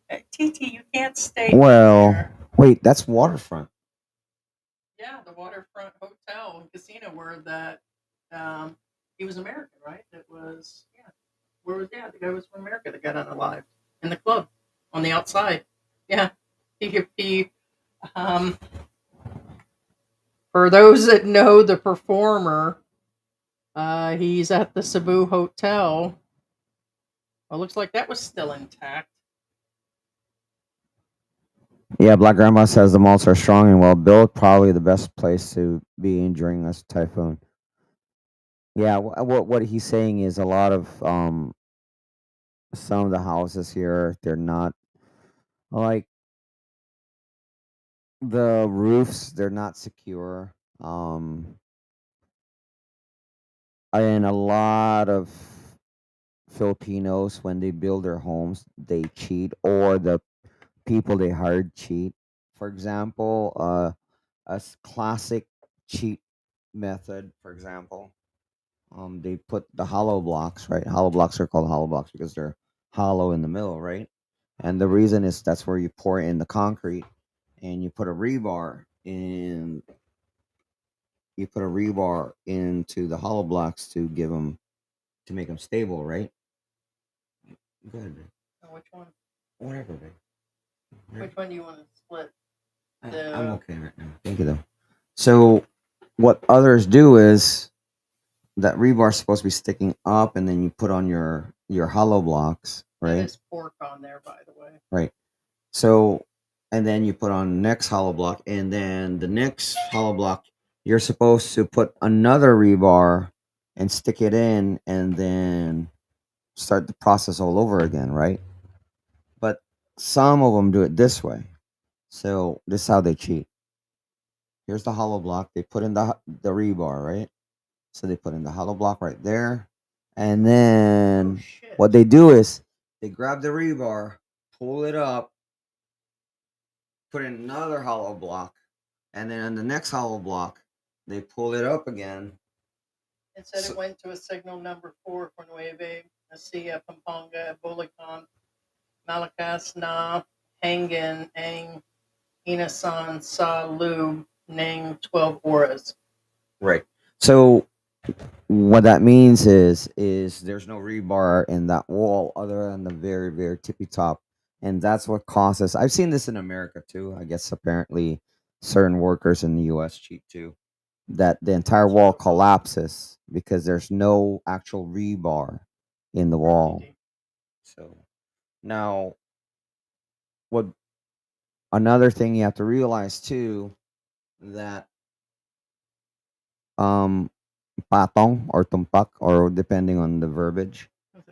Hey, TT, you can't stay Well, here. wait, that's waterfront. Yeah, the waterfront hotel and casino where that He was American, right? It was Where was the guy was from America that got unalived in the club on the outside. Yeah, he um for those that know the performer, he's at the Cebu Hotel. Well, looks like that was still intact. Yeah, Black Grandma says the malts are strong and well built. Probably the best place to be in during this typhoon. Yeah, what he's saying is a lot of some of the houses here, they're not like the roofs, they're not secure. And a lot of Filipinos, when they build their homes, they cheat, or the people they hired cheat. For example, classic cheat method, for example, they put the hollow blocks, right? Hollow blocks are called hollow blocks because they're hollow in the middle, right? And the reason is that's where you pour in the concrete and you put a rebar in. You put a rebar into the hollow blocks to give them to make them stable, right? Go ahead, babe. Oh, which one? Whatever, babe. Which one do you want to split? I'm okay right now. Thank you, though. So, what others do is that rebar is supposed to be sticking up, and then you put on your hollow blocks, right? There's pork on there, by the way. Right. So, and then you put on the next hollow block, and then the next hollow block, you're supposed to put another rebar and stick it in, and then start the process all over again, right? But some of them do it this way. So this is how they cheat. Here's the hollow block. They put in the rebar, right? So they put in the hollow block right there, and then what they do is they grab the rebar, pull it up, put in another hollow block, and then on the next hollow block, they pull it up again. It said it went to a signal number 4 for Nueve, Nasia, Pampanga, Bulacan, Malakas, Na, Hangan, Ang, Inasan, Sa, Lub, Nang, 12 auras. Right. So what that means is there's no rebar in that wall other than the very very tippy top, and that's what causes. I've seen this in America too. I guess apparently certain workers in the U.S. cheat too. That the entire wall collapses because there's no actual rebar in the wall. So now, what another thing you have to realize too, that um patong or tumpak, or depending on the verbiage,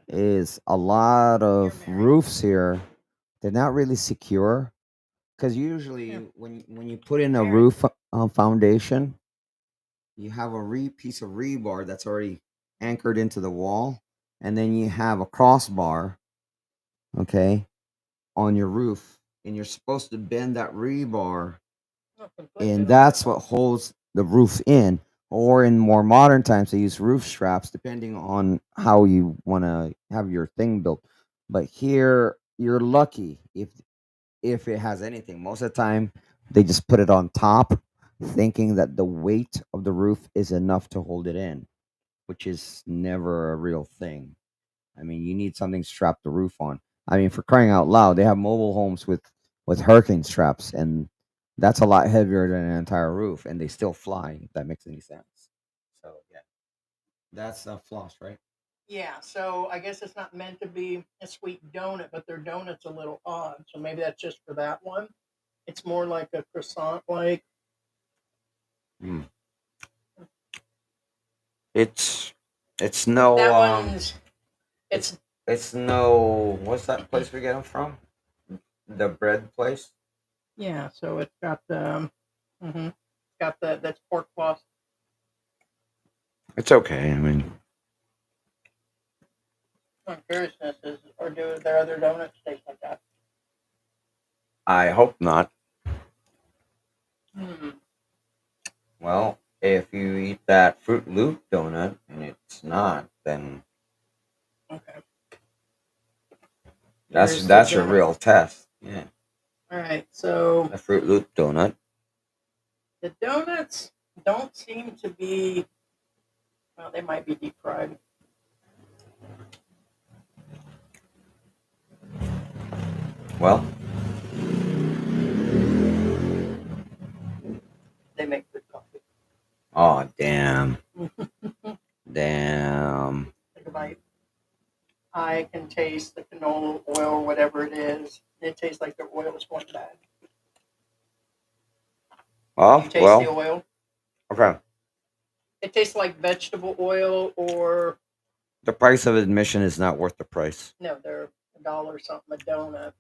is a lot of roofs here. They're not really secure because usually when you put in a roof foundation, you have a piece of rebar that's already anchored into the wall, and then you have a crossbar, okay, on your roof, and you're supposed to bend that rebar, and that's what holds the roof in. Or in more modern times, they use roof straps, depending on how you want to have your thing built. But here, you're lucky if it has anything. Most of the time, they just put it on top, thinking that the weight of the roof is enough to hold it in, which is never a real thing. I mean, you need something to strap the roof on. I mean, for crying out loud, they have mobile homes with hurricane straps, and that's a lot heavier than an entire roof, and they still fly. If that makes any sense. So yeah, that's a floss, right? Yeah, so I guess it's not meant to be a sweet donut, but their donut's a little odd. So maybe that's just for that one. It's more like a croissant like. Mm. It's it's no That one's it's no, what's that place we get them from? The bread place. yeah, so it's got the it's got that's pork floss. It's okay. I mean, My curiousness is, or do their other donuts taste like that? I hope not. Hmm. Well, if you eat that Fruit Loop donut and it's not, then Okay. that's your real test. Yeah. All right, so A Fruit Loop donut. the donuts don't seem to be Well, they might be deep fried. Well, They make good coffee. oh damn, damn. Take a bite. I can taste the canola oil or whatever it is. It tastes like the oil is going bad. Oh You taste the well, oil? okay. It tastes like vegetable oil or The price of admission is not worth the price. no, they're $1 something a donut.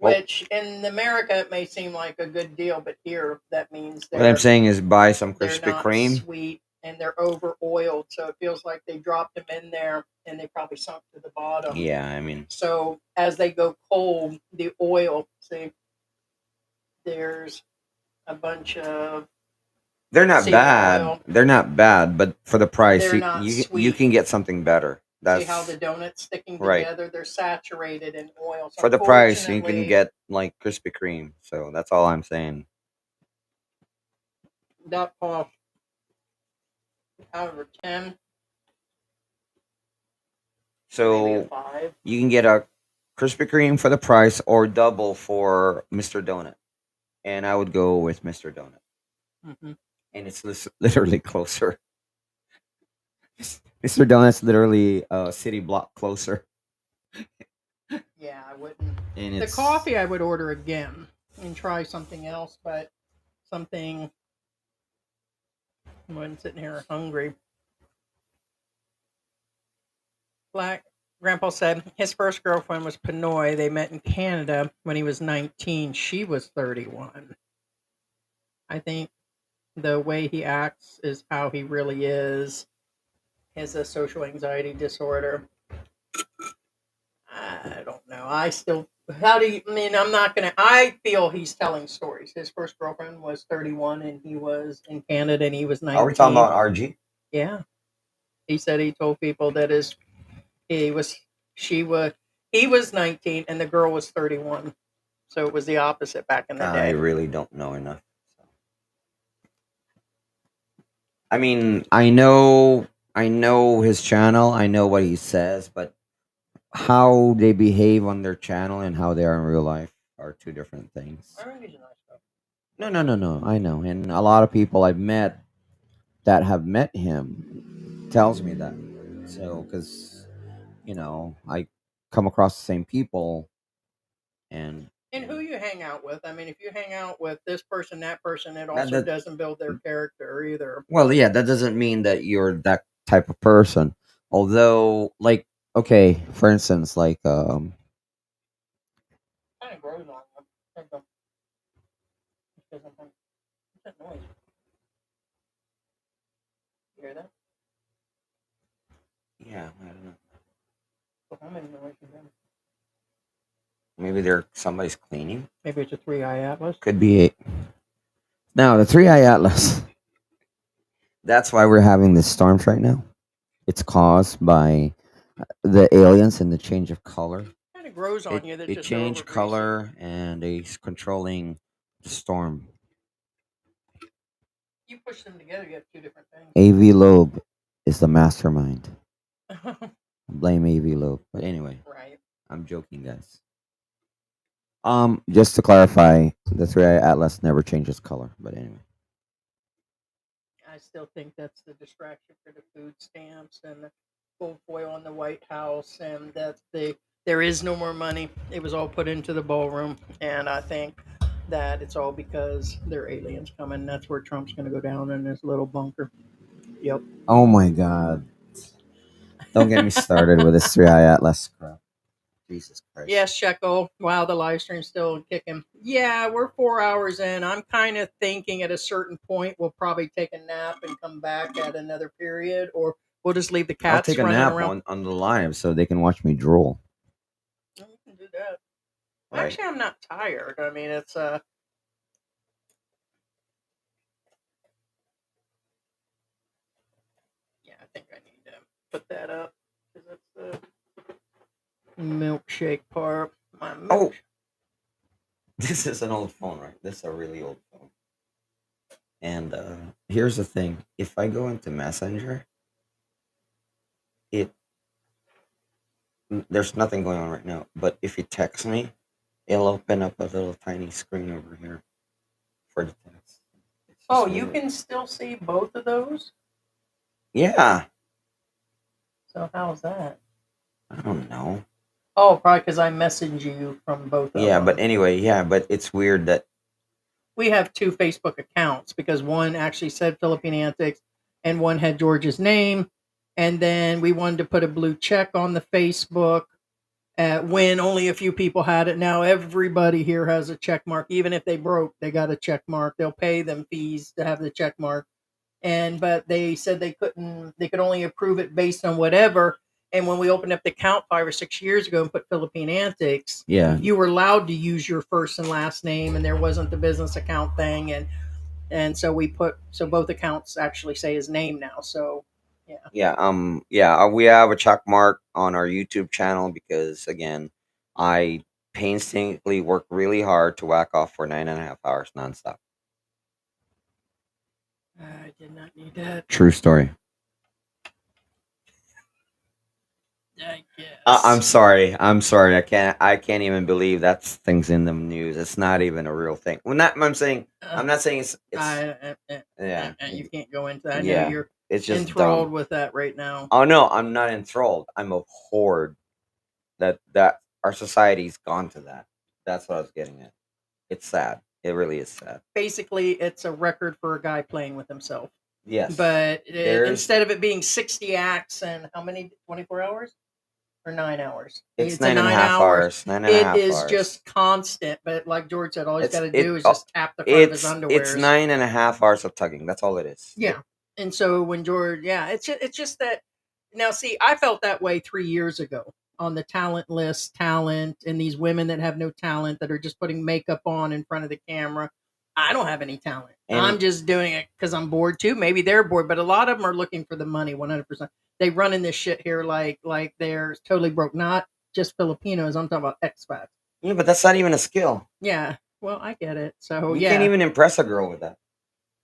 Well, Which in America it may seem like a good deal, but here that means what I'm saying is buy some they're Krispy not Kreme. sweet and they're over oiled, so it feels like they dropped them in there and they probably sunk to the bottom. Yeah, I mean, So as they go cold, the oil, see, there's a bunch of they're not seed bad. oil. They're not bad, but for the price, They're you not you, you sweet. can get something better. See how the That's donut's sticking right. together? They're saturated in oil. So For the price, you can unfortunately, get like Krispy Kreme. So that's all I'm saying. that cost out of 10, maybe a So 5. you can get a Krispy Kreme for the price or double for Mr. Donut. And I would go with Mr. Donut. Mm-hmm. And it's literally closer. Mr. Donut's literally a city block closer. Yeah, I wouldn't. And The it's coffee I would order again and try something else, but something when sitting here hungry. Black Grandpa said his first girlfriend was Pinoy. They met in Canada when he was 19. She was 31. I think the way he acts is how he really is. He has a social anxiety disorder. I don't know. I still. How do you? I mean, I'm not gonna. I feel he's telling stories. His first girlfriend was 31, and he was in Canada, and he was are we talking 19. about RG? Yeah, he said he told people that he was she was he was 19 and the girl was 31. So it was the opposite back in the I day. really don't know enough. I mean, I know his channel. I know what he says, but how they behave on their channel and how they are in real life are two different things. I think he's a nice guy. No. I know, and a lot of people I've met that have met him tells me that. So, because I come across the same people, and And who you hang out with. I mean, if you hang out with this person, that person, it that, also that doesn't build their character either. well, yeah, that doesn't mean that you're that type of person. Although, like, okay, for instance, like, Kind of grows on them. What's that noise? You hear that? yeah, I don't know. So how many noise you hear? Maybe somebody's cleaning. Maybe it's a 3-eye atlas. could be it. Now the 3-eye atlas. That's why we're having these storms right now. It's caused by the aliens and the change of color. Kind of grows on It you. That's it just changed over greasy. color and it's controlling the storm. You push them together, you have two different things. AV Loeb is the mastermind. Blame AV Loeb. But anyway, Right. I'm joking, guys. Just to clarify, the 3-eye atlas never changes color. But anyway, I still think that's the distraction for the food stamps and the gold foil on the White House, and that there is no more money. It was all put into the ballroom, and I think that it's all because there are aliens coming. That's where Trump's going to go down in his little bunker. Yep. oh my God, don't get me started with this 3-eye atlas crap. Jesus Christ. Yes, Shekel. Wow, the live stream's still kicking. Yeah, we're 4 hours in. I'm kind of thinking at a certain point we'll probably take a nap and come back at another period, or we'll just leave the I'll cats take a running nap around. on the live so they can watch me drool. We can do that. Right. Actually, I'm not tired. I mean, it's yeah, I think I need to put that up because that's the milkshake part. My Oh, milkshake. this is an old phone, right? This is a really old phone. And here's the thing: if I go into Messenger, there's nothing going on right now. But if you text me, it'll open up a little tiny screen over here for the text. It's Oh, just you weird. can still see both of those? Yeah, So how's that? I don't know. Oh, probably because I messaged you from both of Yeah, but them. anyway, yeah, but it's weird that We have two Facebook accounts because one actually said Philippine Antics and one had George's name. And then we wanted to put a blue check on the Facebook when only a few people had it. Now everybody here has a check mark. Even if they broke, they got a check mark. They'll pay them fees to have the check mark. And but they said they could only approve it based on whatever. And when we opened up the account 5 or 6 years ago and put Philippine Antics, Yeah. you were allowed to use your first and last name, and there wasn't the business account thing. And so both accounts actually say his name now. So yeah. we have a check mark on our YouTube channel because again, I painstakingly work really hard to whack off for 9.5 hours nonstop. I did not need that. True story. I guess. I'm sorry. I'm sorry. I can't even believe that's things in the news. It's not even a real thing. Well, not. I'm saying. I'm not saying yeah. You can't go into that. I know Yeah. you're It's just enthralled dumb. with that right now. Oh no, I'm not enthralled. I'm abhorred that our society's gone to that. That's what I was getting at. It's sad. It really is sad. Basically, it's a record for a guy playing with himself. Yes. But There's instead of it being 60 acts and how many, 24 hours or 9 hours? it's It's a 9.5 hours. 9.5 It is hours. just constant. But like George said, all he's got to It do is just tap the front of his underwear. it's 9.5 hours of tugging. That's all it is. Yeah. And so when George, yeah, it's just that now. See, I felt that way 3 years ago on the talent list, talent, and these women that have no talent that are just putting makeup on in front of the camera. I don't have any talent. I'm And just doing it because I'm bored too. Maybe they're bored, but a lot of them are looking for the money. 100%. They run in this shit here like they're totally broke. Not just Filipinos. I'm talking about expats. yeah, but that's not even a skill. Yeah. Well, I get it. So You yeah. can't even impress a girl with that.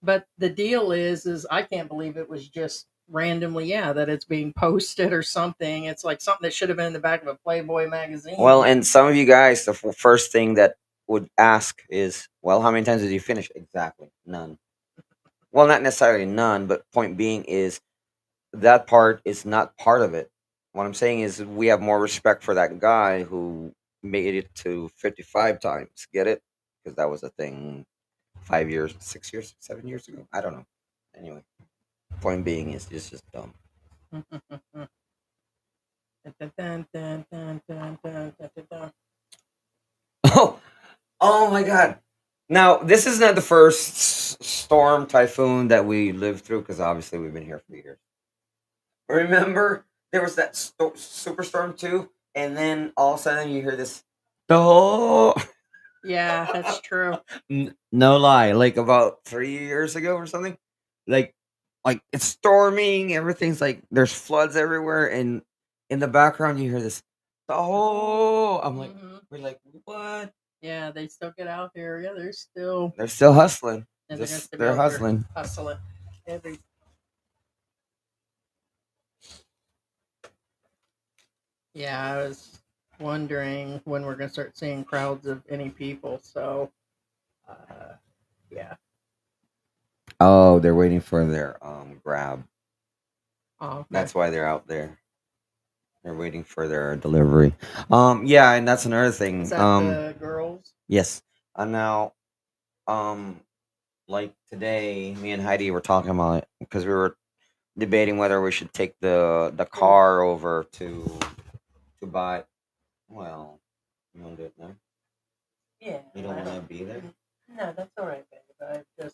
But the deal is I can't believe it was just randomly, yeah, that it's being posted or something. It's like something that should have been in the back of a Playboy magazine. Well, and some of you guys, the first thing that would ask is, well, how many times did you finish? Exactly, none. Well, not necessarily none, but point being is that part is not part of it. What I'm saying is we have more respect for that guy who made it to 55 times. Get it? Because that was a thing 5 years, 6 years, 7 years ago. I don't know. Anyway, point being is it's just dumb. Oh, oh my God! Now this is not the first storm typhoon that we lived through because obviously we've been here for years. Remember, there was that superstorm too, and then all of a sudden you hear this. Oh, Yeah, that's true. No lie. like about 3 years ago or something. Like, like it's storming. Everything's like there's floods everywhere, and in the background you hear this. Oh, I'm like, we're like, what? Yeah, they still get out here. Yeah, They're still hustling. and they're, gonna still be They're out there hustling. hustling. Every Yeah, I was wondering when we're gonna start seeing crowds of any people. So, yeah. Oh, they're waiting for their grab. Oh, okay. That's why they're out there. They're waiting for their delivery. Yeah, and that's another thing. Is that the girls? Yes. And now, um, like today, me and Heidi were talking about it because we were debating whether we should take the car over to buy. Well, you want to do it now? Yeah. You don't want to be there? No, that's all right, babe. I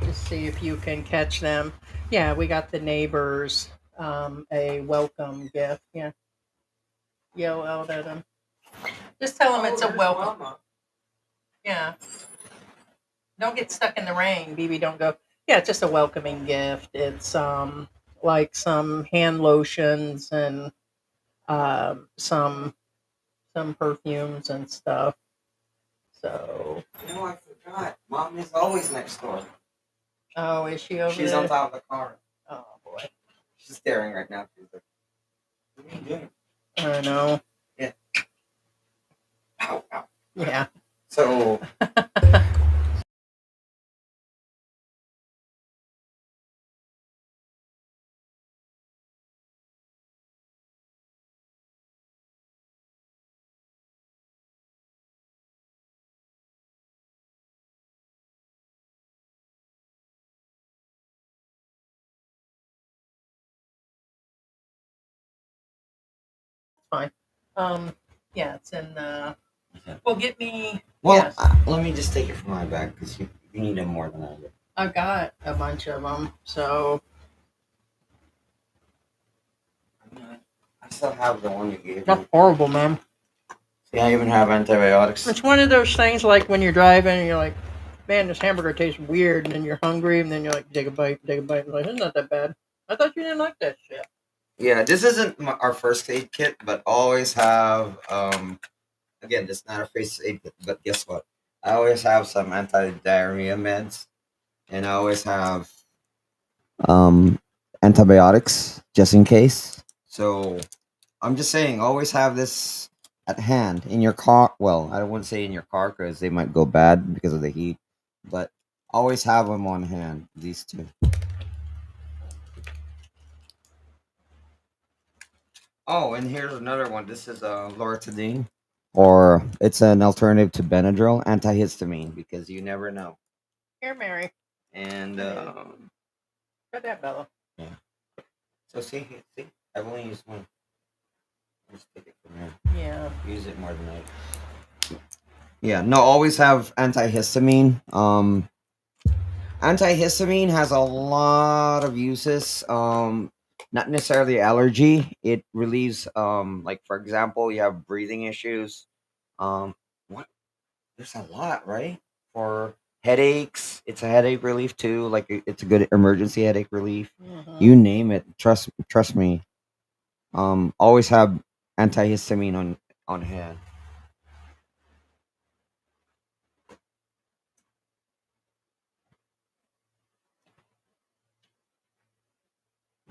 just see if you can catch them. Yeah, we got the neighbors a welcome gift. Yeah. Yell out at them. Just tell them it's a welcome. Mama. Yeah. Don't get stuck in the rain, BB. Don't go. Yeah, it's just a welcoming gift. It's like some hand lotions and some perfumes and stuff. So. No, I forgot. Mom is always next door. Oh, is she over She's there? on top of the car. Oh boy. She's staring right now. She's like, what are you doing? I know. Yeah. Ow, ow. Yeah. So Fine. Yeah, it's in. Well, get me. well, Yes, let me just take it from my bag because you need them more than I do. I've got a bunch of them. So I still have the one you gave that's me. horrible, man. See, I even have antibiotics. It's one of those things like when you're driving and you're like, man, this hamburger tastes weird, and then you're hungry, and then you're like, take a bite, take a bite. And like, it's not that bad. I thought you didn't like that shit. Yeah, this isn't our first aid kit, but always have again, this is not a first aid kit, but guess what? I always have some anti-diarrhea meds, and I always have Um, antibiotics just in case. so I'm just saying, always have this at hand in your car. Well, I wouldn't say in your car because they might go bad because of the heat, but always have them on hand. These two. Oh, and here's another one. This is loratadine. Or it's an alternative to Benadryl, antihistamine, because you never know. Here, Mary. And Got that, Bella. yeah. So see, I've only used one. Just take it from here. Yeah. Use it more than I. Yeah, no, always have antihistamine. Antihistamine has a lot of uses. Not necessarily allergy. It relieves, like for example, you have breathing issues. What? There's a lot, right? For headaches, it's a headache relief too. Like it's a good emergency headache relief. Mm-hmm. You name it. Trust me. Always have antihistamine on hand.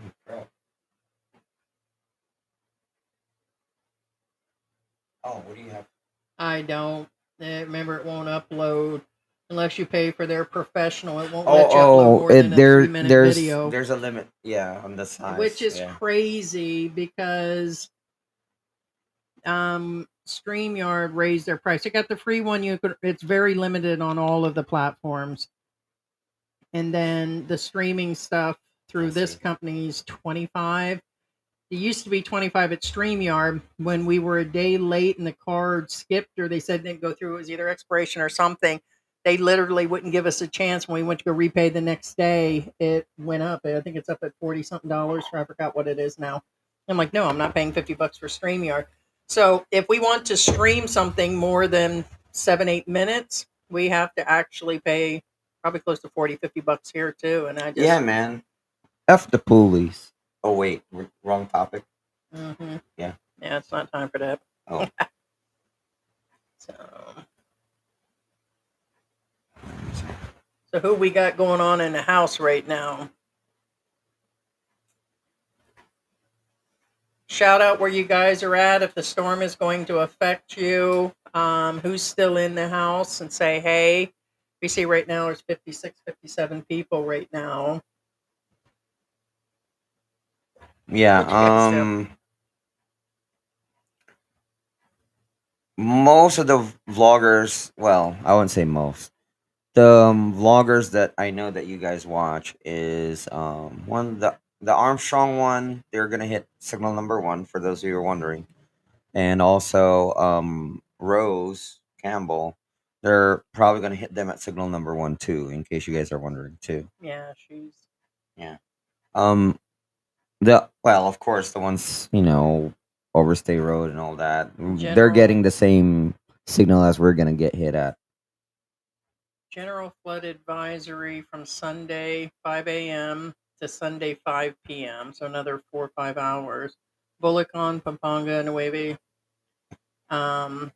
Oh, crap. Oh, what do you have? I don't. Remember, it won't upload unless you pay for their professional. It won't let you upload Oh, more than a 3 minute video, There's a limit. Yeah, on the which size. is Yeah. crazy because StreamYard raised their price. They got the free one. It's very limited on all of the platforms, and then the streaming stuff through this company's 25. It used to be 25 at StreamYard. When we were a day late and the card skipped or they said it didn't go through, it was either expiration or something. They literally wouldn't give us a chance. When we went to go repay the next day, it went up. I think it's up at 40 something dollars. I forgot what it is now. I'm like, no, I'm not paying $50 for StreamYard. So if we want to stream something more than 7-8 minutes, we have to actually pay probably close to 40-50 bucks here too. And I just, Yeah, man. F the police. Oh wait, wrong topic. mm-hmm. Yeah. Yeah, it's not time for that. Oh. So, so who we got going on in the house right now? Shout out where you guys are at if the storm is going to affect you. Who's still in the house and say hey. We see right now there's 56, 57 people right now. Yeah. What you guys do? Most of the vloggers, well, I wouldn't say most. The vloggers that I know that you guys watch is one the Armstrong one. They're gonna hit signal number one for those of you who are wondering, and also Rose Campbell. They're probably gonna hit them at signal number one too, in case you guys are wondering too. Yeah, she's Yeah. Um. The well, of course, the ones Overstay Road and all that. They're getting the same signal as we're gonna get hit at. general flood advisory from Sunday 5 a.m. to Sunday 5 p.m. So another 4 or 5 hours. Bulacan, Pampanga, Nueve, um,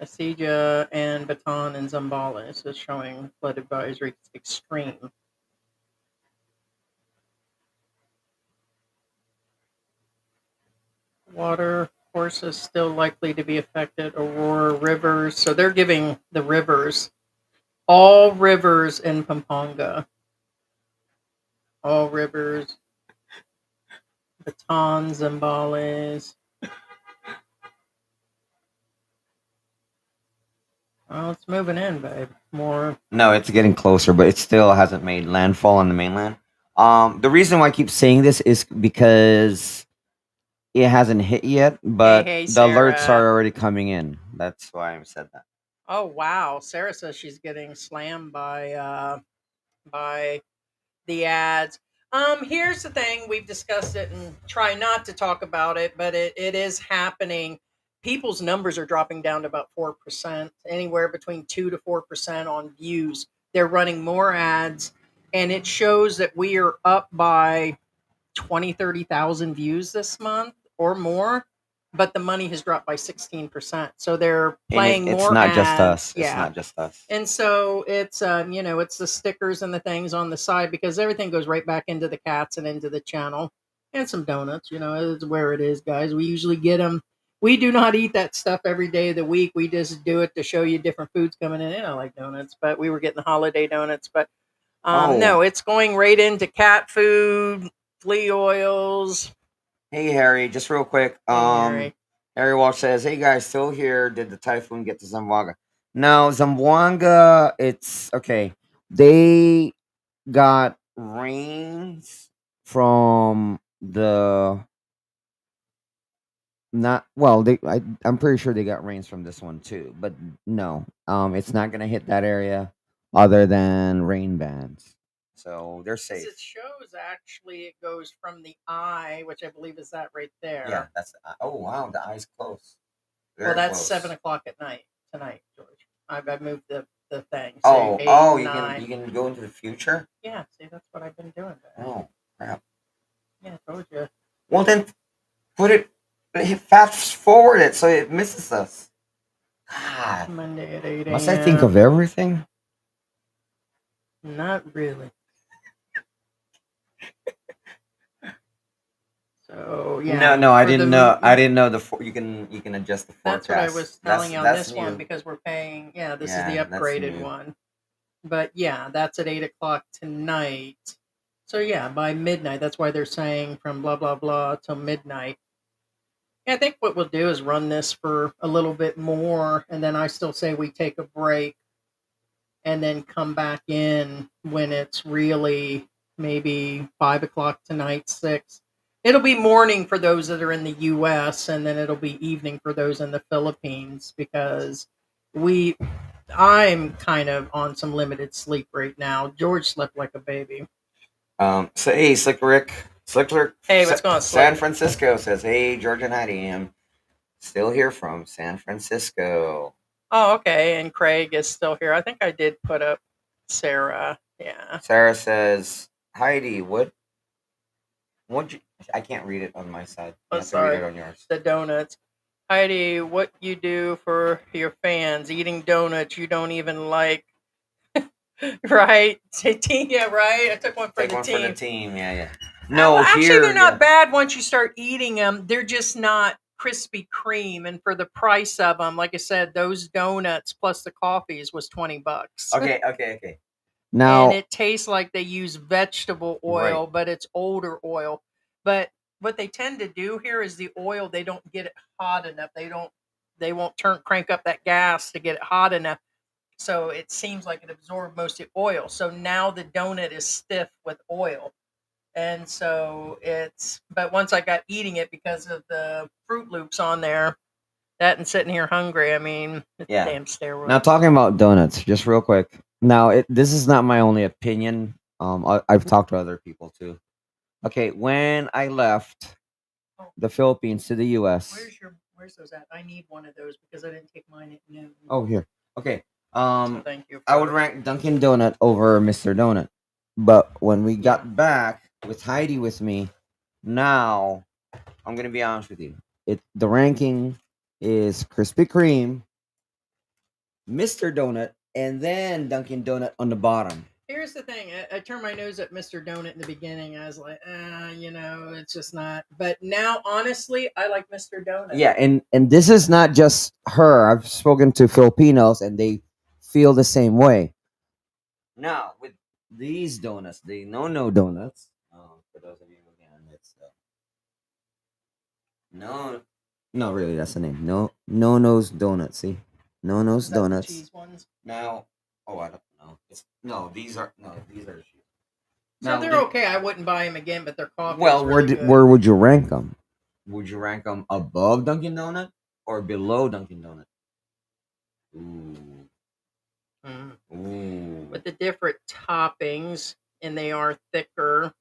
Asija, and Baton and Zambales is showing flood advisory extreme. Water Courses still likely to be affected. Aurora rivers. So they're giving the rivers, all rivers in Pampanga, all rivers, batons, Zambales. Oh, it's moving in, babe. More. No, it's getting closer, but it still hasn't made landfall on the mainland. The reason why I keep saying this is because it hasn't hit yet, Hey, but hey, the alerts Sarah. are already coming in. That's why I said that. Oh wow, Sarah says she's getting slammed by the ads. Here's the thing: we've discussed it and try not to talk about it, but it is happening. People's numbers are dropping down to about 4%, anywhere between 2 to 4% on views. They're running more ads, and it shows that we are up by 20, 30,000 views this month or more, but the money has dropped by 16%. So they're And playing it's more not just ads. us. It's Yeah. not just us. And so it's it's the stickers and the things on the side because everything goes right back into the cats and into the channel. And some donuts, is where it is, guys. We usually get them. We do not eat that stuff every day of the week. We just do it to show you different foods coming in. And I like donuts, but we were getting holiday donuts. But Oh, no, it's going right into cat food, flea oils. hey Harry, just real quick. Hey, Harry. Harry Walsh says, "Hey guys, still here? Did the typhoon get to Zamboanga?" No, Zamboanga. It's okay. They got rains from the not well. I'm pretty sure they got rains from this one too, but no, it's not gonna hit that area other than rain bands, so they're safe. It shows actually it goes from the eye, which I believe is that right there. Yeah, that's oh wow, the eye's close. Well, that's 7 o'clock at night tonight, George. I've moved the thing. Oh, Eight, oh, you 9. can go into the future. Yeah, see, that's what I've been doing. Oh crap. Yeah, I told you. Well then, put it fast forward it so it misses us. God, Monday at 8 a.m. must I think of everything? Not really. So yeah. No, I for didn't the- know. I didn't know you can adjust the forecast. That's what I was telling you on That's this one new. because we're paying. Yeah, this is Yeah, the that's upgraded new. one. But yeah, that's at 8 o'clock tonight. So yeah, by midnight. That's why they're saying from blah blah blah till midnight. Yeah, I think what we'll do is run this for a little bit more, and then I still say we take a break, and then come back in when it's really maybe 5 o'clock tonight, 6. It'll be morning for those that are in the U.S., and then it'll be evening for those in the Philippines because we I'm kind of on some limited sleep right now. George slept like a baby. So hey, Slick Rick, Hey, what's going on, Slick? San Francisco says, "Hey, George and Heidi, I'm still here from San Francisco." Oh, okay. And Craig is still here. I think I did put up Sarah. Yeah. Sarah says, "Heidi, what you?" I can't read it on my side. You Oh, have to read sorry. it on yours. The donuts. Heidi, what you do for your fans? Eating donuts you don't even like. Right? Say team, yeah, right? I took one for Take the one team. for the team. Yeah, yeah. No, well, actually, here they're not yeah. bad once you start eating them. They're just not Krispy Kreme. And for the price of them, like I said, those donuts plus the coffees was $20. Okay. Now, and Now, it tastes like they use vegetable oil, right. but it's older oil. But what they tend to do here is the oil, they don't get it hot enough. They won't crank up that gas to get it hot enough. So it seems like it absorbed most of the oil. So now the donut is stiff with oil. And so but once I got eating it because of the Fruit Loops on there, that and sitting here hungry, I mean, it's Yeah. damn steroid. Now, talking about donuts, just real quick. Now, this is not my only opinion. I've talked to other people too. Okay, when I left the Philippines to the U.S. Where's those at? I need one of those because I didn't take mine at noon. Oh, here. Okay. So thank you. I would rank Dunkin' Donut over Mr. Donut. But when we got back with Heidi with me, now I'm gonna be honest with you. The ranking is Krispy Kreme, Mr. Donut, and then Dunkin' Donut on the bottom. Here's the thing. I turned my nose at Mr. Donut in the beginning. I was like, it's just not. But now, honestly, I like Mr. Donut. Yeah, and this is not just her. I've spoken to Filipinos, and they feel the same way. Now with these donuts, the no donuts. For those of you again, it's no, no, really, that's the name. No donuts. See, no Is that the donuts. cheese ones? Now, oh, I don't know. These are the cheese. So Now, they're okay. I wouldn't buy them again, but their coffee well, is really good. where would you rank them? Would you rank them above Dunkin' Donut or below Dunkin' Donut? Ooh. Mm. Ooh. With the different toppings, and they are thicker.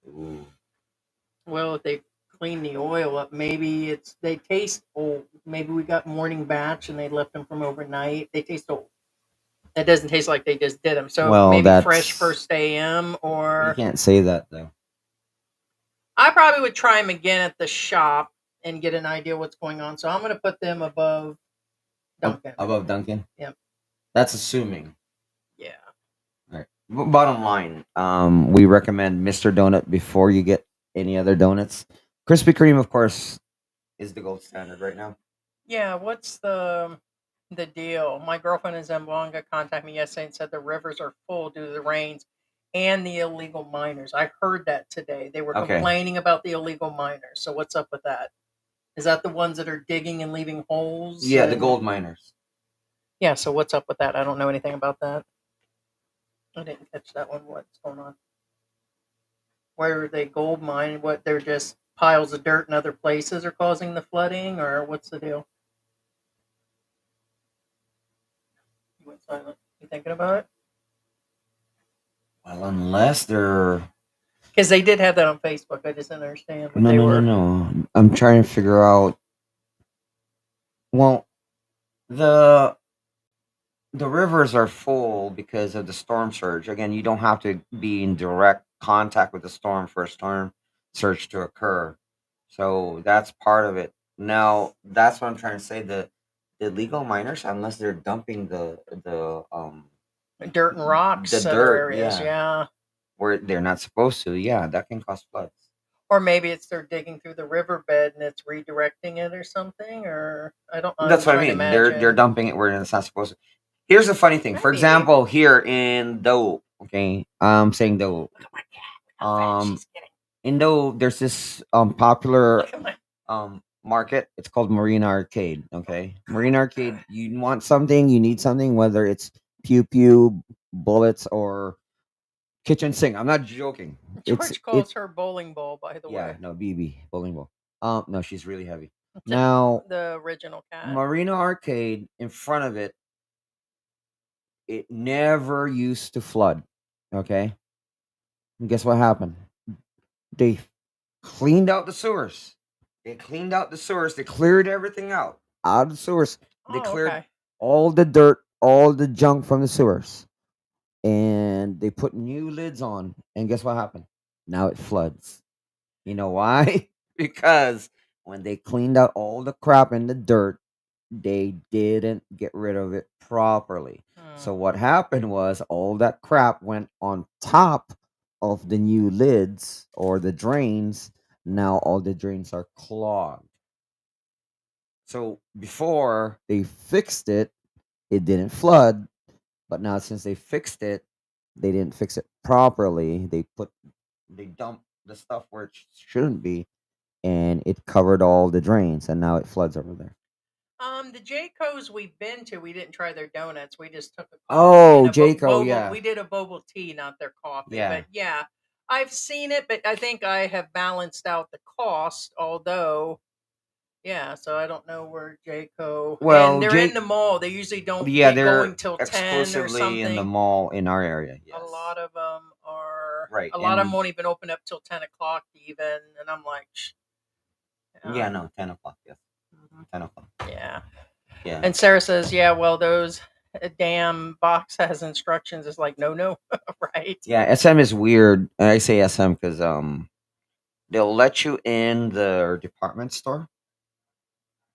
Ooh. Well, if they clean the oil up, maybe they taste old. Maybe we got morning batch and they left them from overnight. They taste old. That doesn't taste like they just did them. So Well, maybe fresh that's first AM, you or can't say that though. I probably would try them again at the shop and get an idea what's going on. So I'm going to put them above Dunkin'. Above Dunkin'. Yep. That's assuming. Yeah. All right. Bottom line, we recommend Mr. Donut before you get any other donuts. Krispy Kreme, of course, is the gold standard right now. Yeah. What's the deal? My girlfriend in Zamboanga contacted me yesterday and said the rivers are full due to the rains and the illegal miners. I heard that today. They were Okay. complaining about the illegal miners. So what's up with that? Is that the ones that are digging and leaving holes? Yeah, the gold miners. Yeah. So what's up with that? I don't know anything about that. I didn't catch that one. What's going on? Where are they gold mine? What, they're just piles of dirt in other places are causing the flooding, or what's the deal? You went silent. You thinking about it? Well, unless they're Because they did have that on Facebook. I just didn't understand what no, they no, were. no, no. I'm trying to figure out. Well, the rivers are full because of the storm surge. Again, you don't have to be in direct contact with the storm for a storm surge to occur. So that's part of it. Now, that's what I'm trying to say. The illegal miners, unless they're dumping the Dirt and rocks, the other dirt, areas, yeah. where they're not supposed to, yeah, that can cause floods. Or maybe it's they're digging through the riverbed and it's redirecting it or something. Or I don't. I'm That's what I trying to mean. They're imagine. dumping it where it's not supposed to. Here's the funny thing. For Maybe. example, here in Doe, okay, I'm saying Doe. Look at my cat. How fat she's getting. In Doe, there's this popular Look at my. market. It's called Marina Arcade. Okay, Marina Arcade. You want something, you need something, whether it's pew pew, bullets, or kitchen sink. I'm not joking. George calls her bowling ball, by the Yeah, way. no, BB bowling ball. No, she's really heavy. It's Now, the original cat. Marina Arcade, in front of it, it never used to flood. Okay, and guess what happened? They cleaned out the sewers. They cleaned out the sewers. They cleared everything out of the sewers. They cleared Okay. all the dirt, all the junk from the sewers, and they put new lids on. And guess what happened? Now it floods. You know why? Because when they cleaned out all the crap and the dirt, they didn't get rid of it properly. So what happened was all that crap went on top of the new lids or the drains. Now all the drains are clogged. So before they fixed it, it didn't flood. But now since they fixed it, they didn't fix it properly. They dumped the stuff where it shouldn't be, and it covered all the drains, and now it floods over there. The Jayco's we've been to, we didn't try their donuts. We just took a coffee. Oh, and a Jayco, yeah. We did a boba tea, not their coffee. Yeah. But yeah, I've seen it, but I think I have balanced out the cost. Although, yeah, so I don't know where Jayco. Well, and they're in the mall. They usually don't Yeah, get they're going till 10 or exclusively something. in the mall in our area. Yes. A lot of them are. Right, A lot of and- them won't even open up till 10 o'clock even, and I'm like, Yeah, no, 10 o'clock. Yes. Mhm. 10 o'clock. Yeah. Yeah. And Sarah says, yeah, well, those damn box has instructions. It's like, no, right? Yeah, SM is weird. I say SM because they'll let you in the department store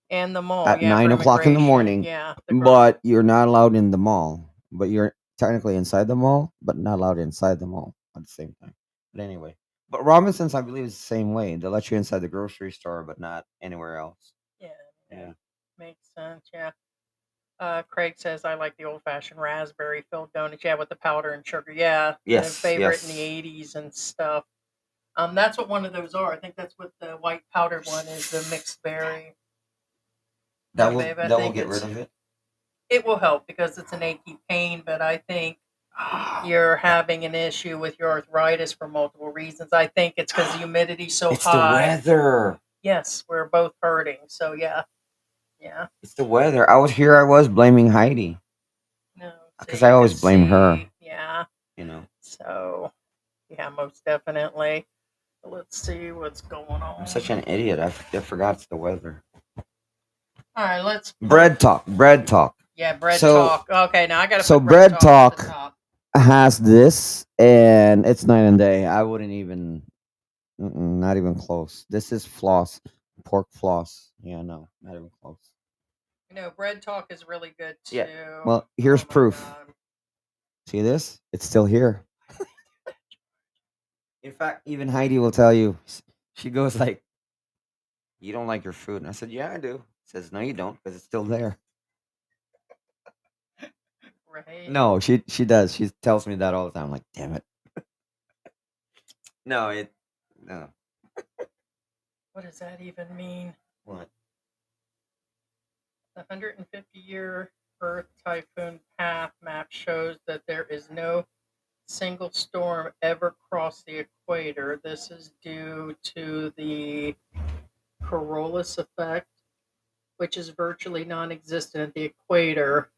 And the mall, at yeah, 9 for o'clock in the immigration. morning, Yeah. but you're not allowed in the mall. But you're technically inside the mall, but not allowed inside the mall at the same time. But anyway, but Robinsons, I believe, is the same way. They let you inside the grocery store, but not anywhere else. Yeah, Yeah. makes sense. Yeah. Craig says I like the old fashioned raspberry filled donuts. Yeah, with the powder and sugar. Yeah, the Yes. favorite in the Yes. '80s and stuff. That's what one of those are. I think that's what the white powdered one is. The mixed berry. Yeah, babe. I That will think get rid of it. it will help because it's an achy pain. But I think you're having an issue with your arthritis for multiple reasons. I think it's because the humidity's so It's the high. weather. Yes, we're both hurting. So yeah, yeah. It's the weather. I was here. I was blaming Heidi No, so because I you always can blame her. see. Yeah. You know, So yeah, most definitely. Let's see what's going on. I'm such an idiot. I forgot it's the weather. All right, let's Bread talk. Bread talk. Yeah, bread So- talk. Okay, now I got to so put bread bread talk at the talk- top. Has this, and it's night and day. I wouldn't even, not even close. This is floss, pork floss. Yeah, no, not even close. You know, bread talk is really good too. Yeah. Well, here's Oh my proof. God. See this? It's still here. In fact, even Heidi will tell you. She goes like, "You don't like your food," and I said, "Yeah, I do." Says, "No, you don't, because it's still there." Right. No, she does. She tells me that all the time. I'm like, damn it. No. What does that even mean? What? The 150-year Earth typhoon path map shows that there is no single storm ever crossed the equator. This is due to the Coriolis effect, which is virtually non-existent at the equator.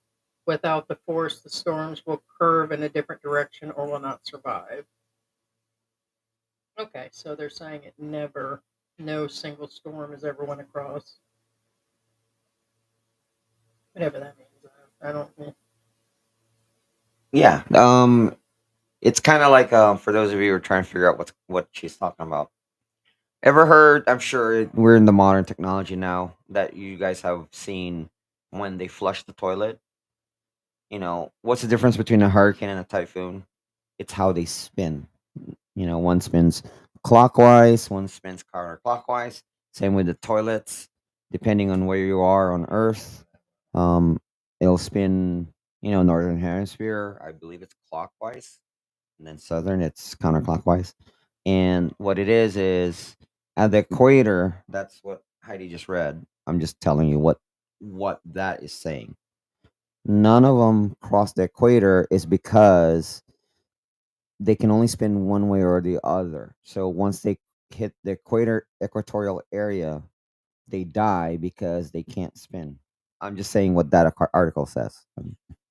Without the force, the storms will curve in a different direction or will not survive. Okay, so they're saying no single storm has ever went across. Whatever that means. I don't know. Yeah. It's kind of like for those of you who are trying to figure out what she's talking about. Ever heard? I'm sure we're in the modern technology now that you guys have seen when they flush the toilet. What's the difference between a hurricane and a typhoon? It's how they spin. One spins clockwise, one spins counterclockwise. Same with the toilets. Depending on where you are on Earth, um, it'll spin. Northern hemisphere, I believe it's clockwise, and then southern, it's counterclockwise. And what it is at the equator. That's what Heidi just read. I'm just telling you what that is saying. None of them cross the equator is because they can only spin one way or the other. So once they hit the equatorial area, they die because they can't spin. I'm just saying what that article says.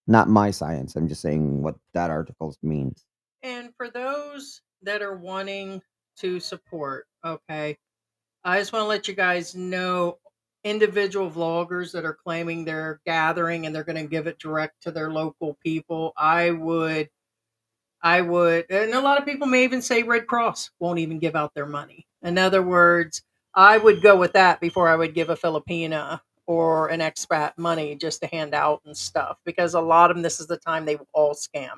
Not my science. I'm just saying what that article means. And for those that are wanting to support, okay, I just want to let you guys know individual vloggers that are claiming they're gathering and they're going to give it direct to their local people. I would, and a lot of people may even say Red Cross won't even give out their money. In other words, I would go with that before I would give a Filipina or an expat money just to hand out and stuff because a lot of them, this is the time they all scam.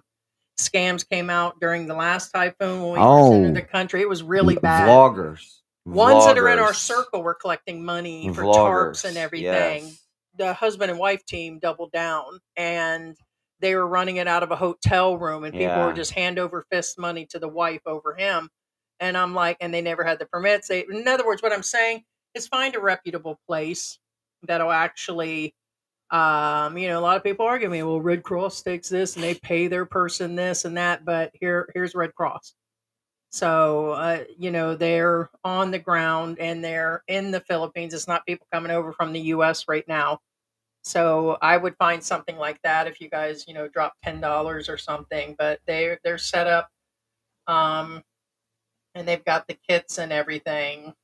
Scams came out during the last typhoon when we first entered the country. It was really bad. Vloggers. Ones that are in our circle were collecting money for tarps and Vloggers, everything. yes. The husband and wife team doubled down and they were running it out of a hotel room and people were Yeah. just hand over fist money to the wife over him. And I'm like, and they never had the permits. In other words, what I'm saying is find a reputable place that'll actually a lot of people argue me, well, Red Cross takes this and they pay their person this and that, but here's Red Cross. So, they're on the ground and they're in the Philippines. It's not people coming over from the US right now. So I would find something like that if you guys, drop $10 or something. But they're set up, um, and they've got the kits and everything.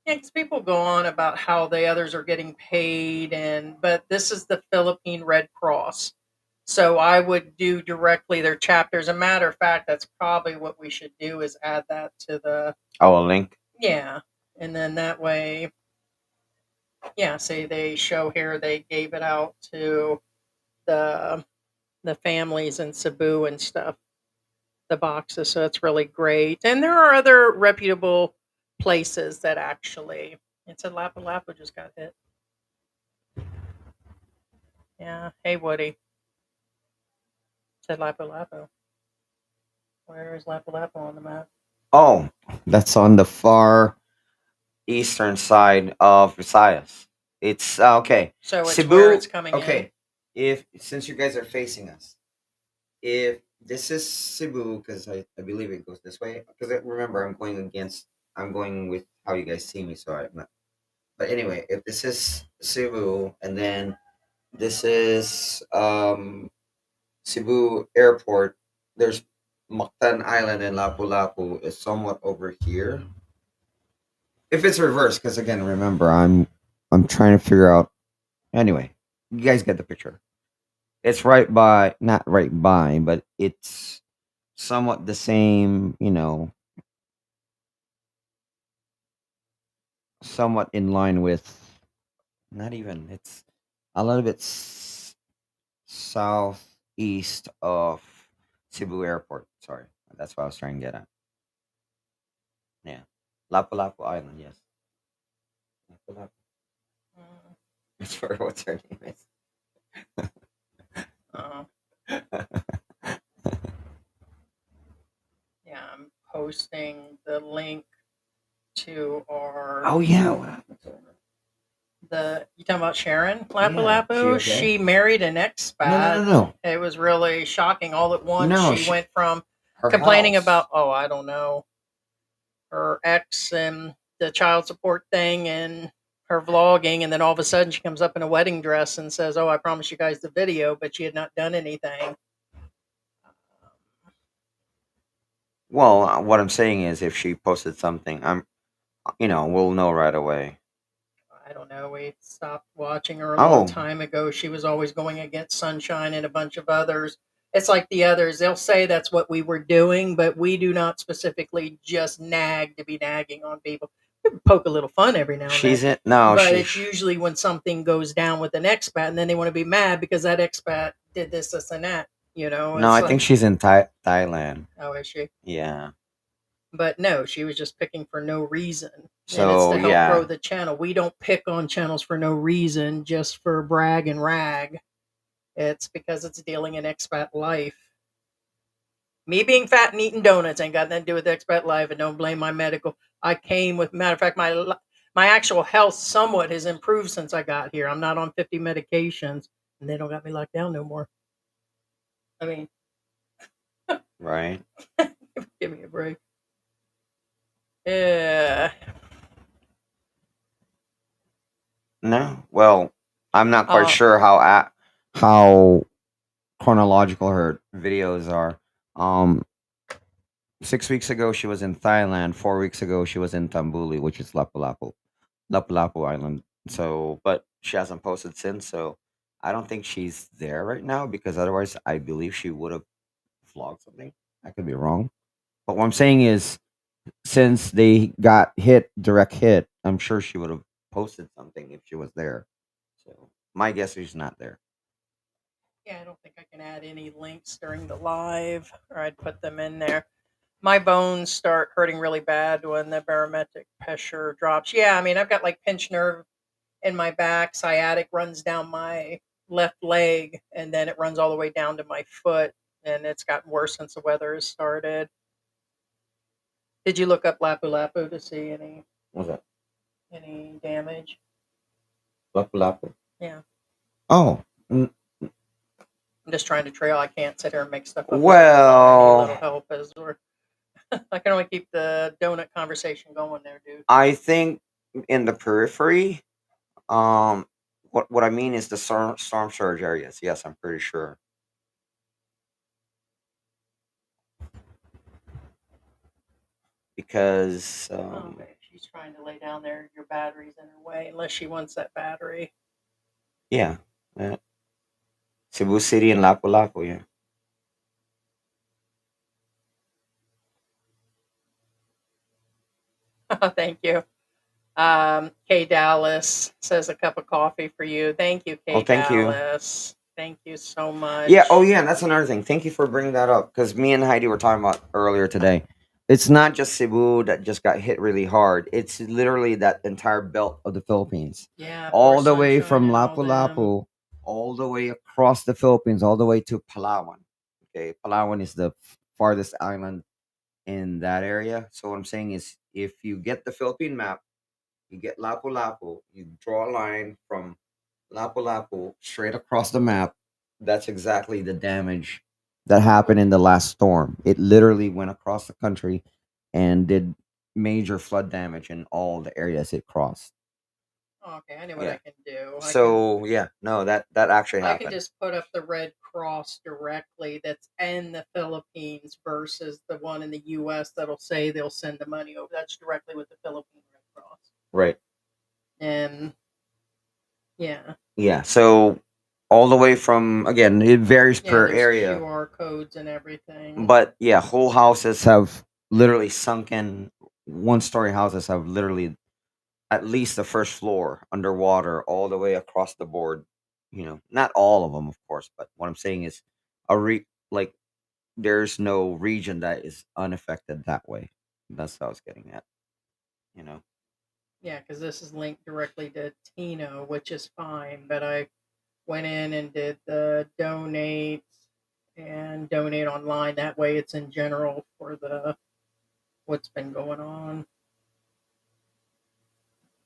Yeah, 'cause people go on about how the others are getting paid, but this is the Philippine Red Cross. So I would do directly their chapter. As a matter of fact, that's probably what we should do is add that to the A link. yeah, and then that way, yeah. Say they show here they gave it out to the the families in Cebu and stuff, the boxes. So it's really great. And there are other reputable places that actually. It said Lapu-Lapu just got hit. Yeah. Hey, Woody. It said Lapu-Lapu. Where is Lapu-Lapu on the map? Oh, that's on the far eastern side of Visayas. It's okay. So it's where Cebu. it's coming in. Okay, if since you guys are facing us, if this is Cebu, because I believe it goes this way. Because remember, I'm going with how you guys see me, so I'm not. But anyway, if this is Cebu, and then this is Cebu Airport, there's Mactan Island and Lapu-Lapu is somewhat over here. If it's reversed, because again, remember, I'm trying to figure out. Anyway, you guys get the picture. It's right by, not right by, but it's somewhat the same, somewhat in line with, not even, it's a little bit southeast of Cebu Airport. Sorry, that's what I was trying to get at. Yeah, Lapu-Lapu Island. Yes, Lapu-Lapu. Mm, That's for what's her name uh, is. yeah, I'm posting the link to our Oh yeah, what happened to her? you talking about Sharon Yeah, Lapu-Lapu? she okay? She married an No, expat. no. It was really shocking. All at once, No, she went from her complaining house. about, oh, I don't know, her ex and the child support thing and her vlogging, and then all of a sudden she comes up in a wedding dress and says, "Oh, I promised you guys the video," but she had not done anything. Well, what I'm saying is, if she posted something, we'll know right away. I don't know. We stopped watching her a long Oh, time ago. She was always going against Sunshine and a bunch of others. It's like the others. They'll say that's what we were doing, but we do not specifically just nag to be nagging on people. We poke a little fun every now and then. she's in. No, But it's she's. usually when something goes down with an expat and then they want to be mad because that expat did this, and that. No, It's I like, think she's in Thailand. oh, is she? Yeah. But no, she was just picking for no reason. And it's So to help grow yeah, the channel. We don't pick on channels for no reason, just for brag and rag. It's because it's dealing in expat life. Me being fat and eating donuts ain't got nothing to do with expat life, and don't blame my medical. I came with, matter of fact, my actual health somewhat has improved since I got here. I'm not on 50 medications, and they don't got me locked down no more. I mean, right. give me a break. Yeah. No, well, I'm not quite Uh, sure how chronological her videos are. 6 weeks ago she was in Thailand. 4 weeks ago she was in Tambuli, which is Lapu-Lapu Island. So, but she hasn't posted since. So, I don't think she's there right now because otherwise, I believe she would have vlogged something. I could be wrong, but what I'm saying is, since they got direct hit, I'm sure she would have posted something if she was there. So, my guess is she's not there. yeah, I don't think I can add any links during the live, or I'd put them in there. My bones start hurting really bad when the barometric pressure drops. Yeah, I mean, I've got like pinched nerve in my back, sciatic runs down my left leg, and then it runs all the way down to my foot. And it's gotten worse since the weather has started. Did you look up Lapu Lapu to see What's that? any damage? Lapu-Lapu. Yeah, Oh, I'm just trying to trail. I can't sit here and make stuff up. Any well, little help is, or I can only keep the donut conversation going there, dude. I think in the periphery, um, what I mean is the storm surge areas. Yes, I'm pretty sure. Because Okay, she's trying to lay down there. Your battery's in her way, unless she wants that battery. yeah, Cebu City and Lapu-Lapu, yeah. Thank you. Kay Dallas says a cup of coffee for you. Thank you, Oh, Kay thank you. Dallas. Thank you so much. Yeah. Oh, yeah. That's another thing. Thank you for bringing that up because me and Heidi were talking about earlier today. It's not just Cebu that just got hit really hard. It's literally that entire belt of the Philippines, Yeah, all poor the way Sunshine from and all them. Lapu-Lapu, all the way across the Philippines, all the way to Palawan. Okay, Palawan is the farthest island in that area. So what I'm saying is, if you get the Philippine map, you get Lapu-Lapu, you draw a line from Lapu-Lapu straight across the map. That's exactly the damage that happened in the last storm. It literally went across the country and did major flood damage in all the areas it crossed. Okay, I know what Yeah. I can do. So yeah, no, that actually I can happened. just put up the Red Cross directly that's in the Philippines versus the one in the U.S. that'll say they'll send the money over. That's directly with the Philippine Red Cross. Right. And yeah, Yeah. So all the way from, again, it varies yeah, per there's area, QR codes and everything. but yeah, whole houses have literally sunken. One-story houses have literally at least the first floor underwater all the way across the board. Not all of them, of course, but what I'm saying is like there's no region that is unaffected that way. That's what I was getting at. You know. Yeah, because this is linked directly to Tino, which is fine. But I went in and did the donate and donate online. That way, it's in general for the what's been going on.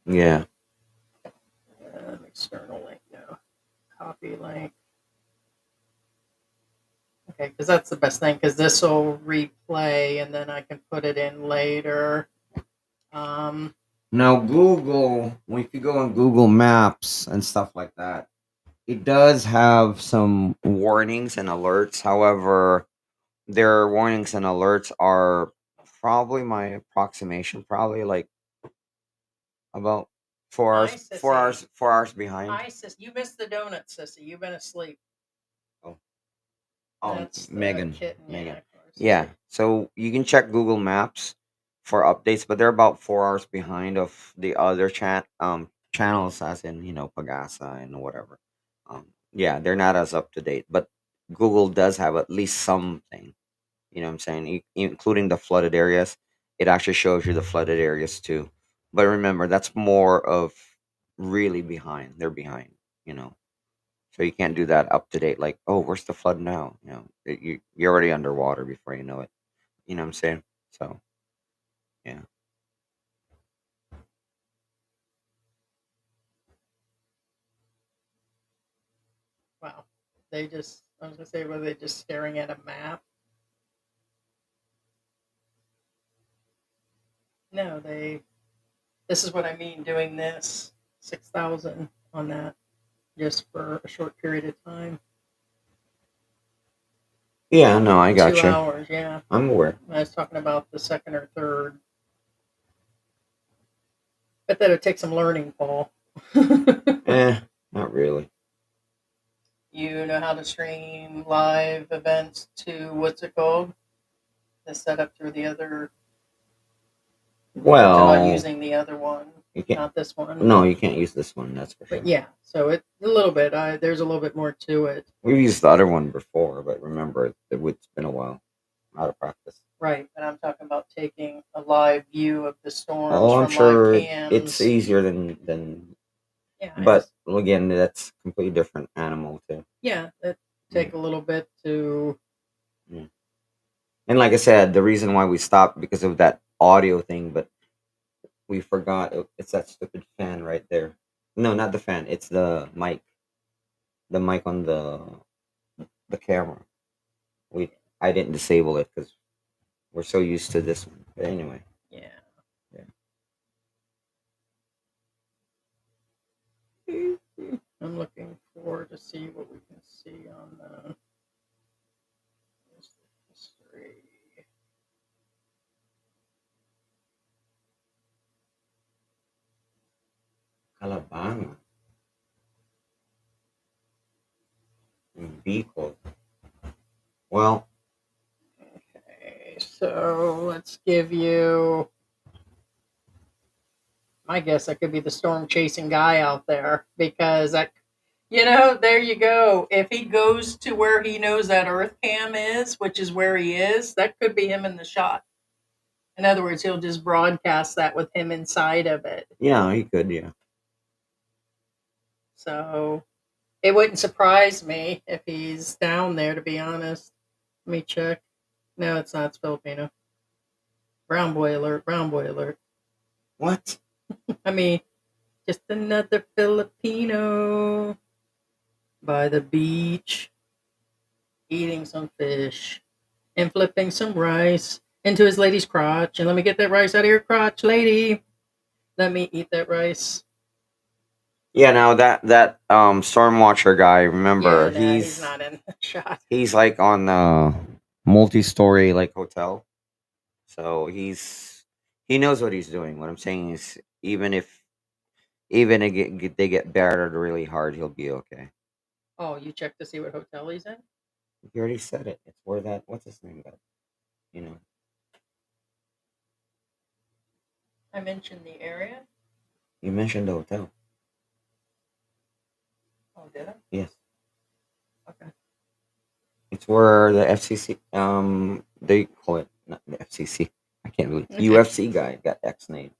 Yeah. External link, no. Copy link. Okay, because that's the best thing. Because this will replay, and then I can put it in later. Um, Now Google, when you go on Google Maps and stuff like that, it does have some warnings and alerts. However, their warnings and alerts are probably my approximation, probably like about four Hi, hours, four sissy. hours, 4 hours behind. Hi, sis. You missed the donut, sissy. You've been asleep. Oh, That's the Megan, kitten. Megan. Yeah, of course. Yeah, so you can check Google Maps for updates, but they're about 4 hours behind of the other channels, as in Pagasa and whatever. Yeah, they're not as up to date, but Google does have at least something. You know what I'm saying? Including the flooded areas. It actually shows you the flooded areas too. But remember, that's more of really behind. They're behind, you know. So you can't do that up to date. Like, oh, where's the flood now? You're already underwater before you know it. You know what I'm saying? So yeah. Wow. I was going to say, were they just staring at a map? No, this is what I mean doing this 6,000 on that just for a short period of time. Yeah, no, I got 2 hours, yeah. I'm aware. I was talking about the second or third. But that would take some learning, Paul. Not really. You know how to stream live events to what's it called? The setup through the other, to not Well, using the other one, you can't. not this one. No, you can't use this one. That's for sure. But yeah, so it a little bit. There's a little bit more to it. We've used the other one before, but remember, it's been a while. Out of practice. Right, and I'm talking about taking a live view of the storms Oh, I'm from live sure cams. it's easier than. Yeah, But again, that's a completely different animal too. Yeah, it take a little bit to. Yeah. And like I said, the reason why we stopped because of that audio thing, but we forgot it's that stupid fan right there. No, not the fan. It's the mic. The mic on the camera. I didn't disable it because we're so used to this one. But anyway. Yeah. Yeah. I'm looking forward to see what we can see on the history. Alabama. Bicol. Well. Okay, so let's give you. My guess I could be the storm chasing guy out there because There you go. If he goes to where he knows that Earth cam is, which is where he is, that could be him in the shot. In other words, he'll just broadcast that with him inside of it. Yeah, he could. Yeah. So it wouldn't surprise me if he's down there, to be honest. Let me check. No, it's not. It's Filipino. Brown boy alert. Brown boy alert. What? I mean, just another Filipino by the beach eating some fish and flipping some rice into his lady's crotch. And let me get that rice out of your crotch, lady. Let me eat that rice. Yeah. Now that storm watcher guy, remember, Yeah, nah, he's not in the shot. he's like on the multi-story like hotel, so he knows what he's doing. What I'm saying is, even if they get battered really hard, he'll be okay. Oh, you checked to see what hotel he's in? You already said it. It's where that what's his name got. You know, I mentioned the area. you mentioned the hotel. Oh, did I? Yes, Okay. it's where the FCC they call it not the FCC. I can't believe UFC guy got X name.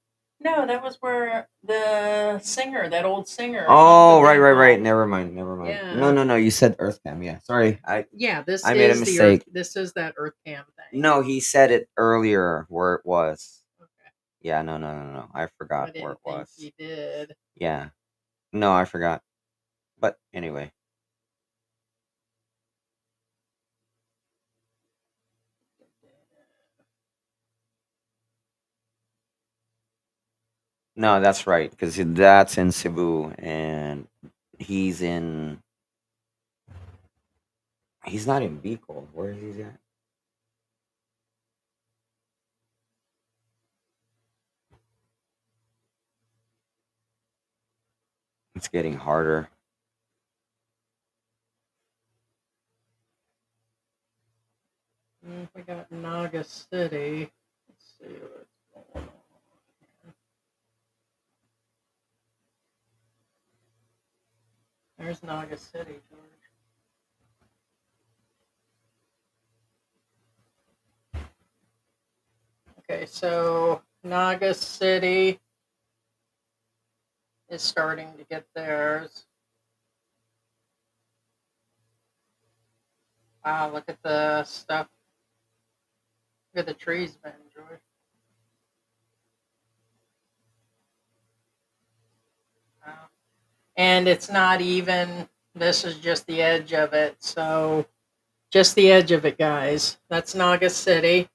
No, that was where the singer, that old singer. Oh, right. Never mind. Yeah. No. You said Earthcam. Yeah, sorry. Yeah, this I made a is the mistake. This is that Earth Cam thing. No, he said it earlier where it was. Okay. Yeah, no. I forgot I where didn't it think was. he did. Yeah. No, I forgot. But anyway. No, that's right. Because that's in Cebu. And he's in. He's not in Bicol. Where is he at? It's getting harder. We got Naga City. Let's see what's going on. There's Naga City, George. Okay, so Naga City is starting to get theirs. Wow, look at the stuff. Look at the trees, man, George. Wow. And it's not even, this is just the edge of it. So, just the edge of it, guys. That's Naga City.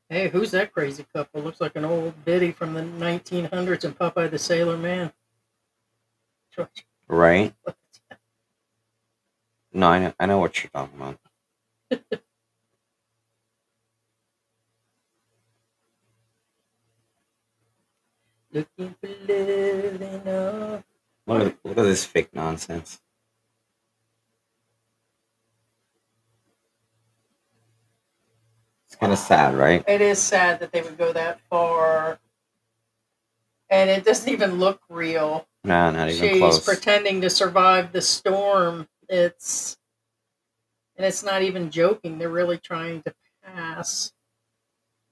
Hey, who's that crazy couple? Looks like an old biddy from the 1900s and Popeye the Sailor Man. George. Right? No, I know what you're talking about. Looking for love and all. Look at this fake nonsense. It's kind of sad, right? It is sad that they would go that far. And it doesn't even look real. No, not even She's close. pretending to survive the storm. It's not even joking. They're really trying to pass.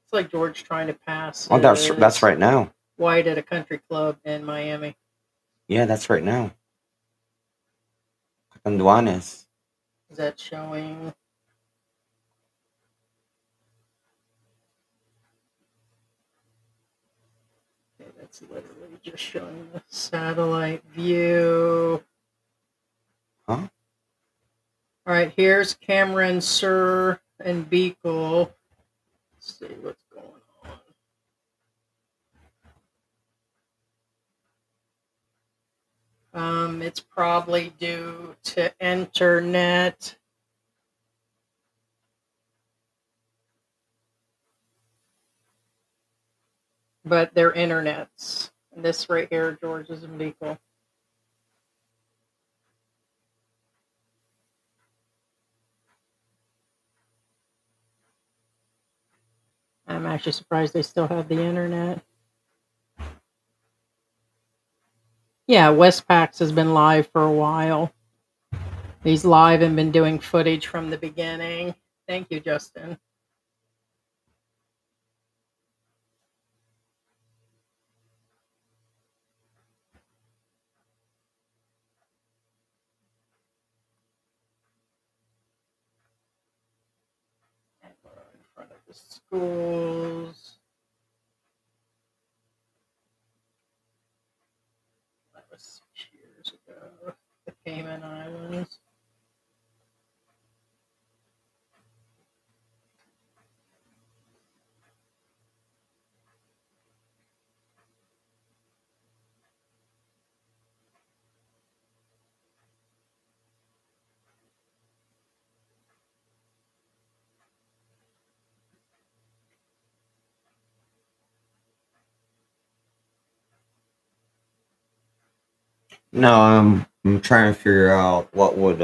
It's like George trying to pass. Oh, that's right now. White at a country club in Miami. Yeah, that's right now. Catanduanes. Is that showing? Okay, that's literally just showing the satellite view. Huh? All right, here's Cameron, Sur, and Beagle. Let's see what's going on. It's probably due to internet. But they're internets. And this right here, George, is in Beagle. I'm actually surprised they still have the internet. Yeah, Westpax has been live for a while. He's live and been doing footage from the beginning. Thank you, Justin. In front of the schools. That was 6 years ago. The Cayman Islands. No, I'm trying to figure out what would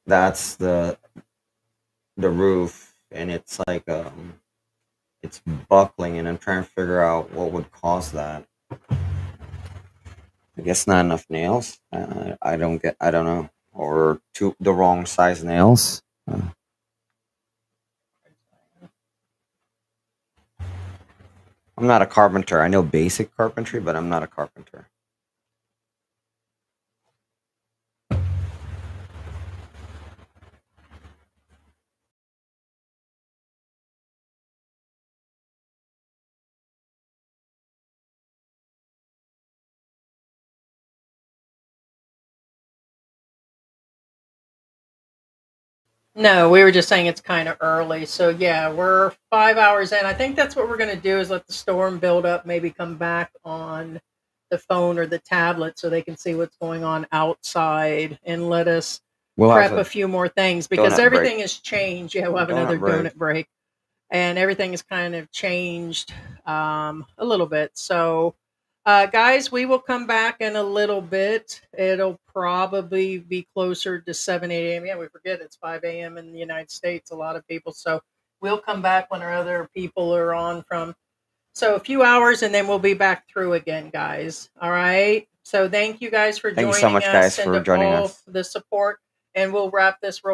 that's the roof, and it's like it's buckling, and I'm trying to figure out what would cause that. I guess not enough nails. I don't get. I don't know, or the wrong size nails. I'm not a carpenter. I know basic carpentry, but I'm not a carpenter. No, we were just saying it's kind of early. So yeah, we're 5 hours in. I think that's what we're going to do is let the storm build up, maybe come back on the phone or the tablet so they can see what's going on outside and let us We'll have prep a a few more things because donut break. everything has changed. Yeah, we'll have another Donut break. donut break and everything has kind of changed a little bit. So, guys, we will come back in a little bit. It'll probably be closer to 7, 8 a.m. Yeah, we forget it's 5 a.m. in the United States, a lot of people. So, we'll come back when our other people are on from. So, a few hours and then we'll be back through again, guys. All right. So, thank you guys for Thank you so joining much, guys, us and for of joining all us. the support. And we'll wrap this real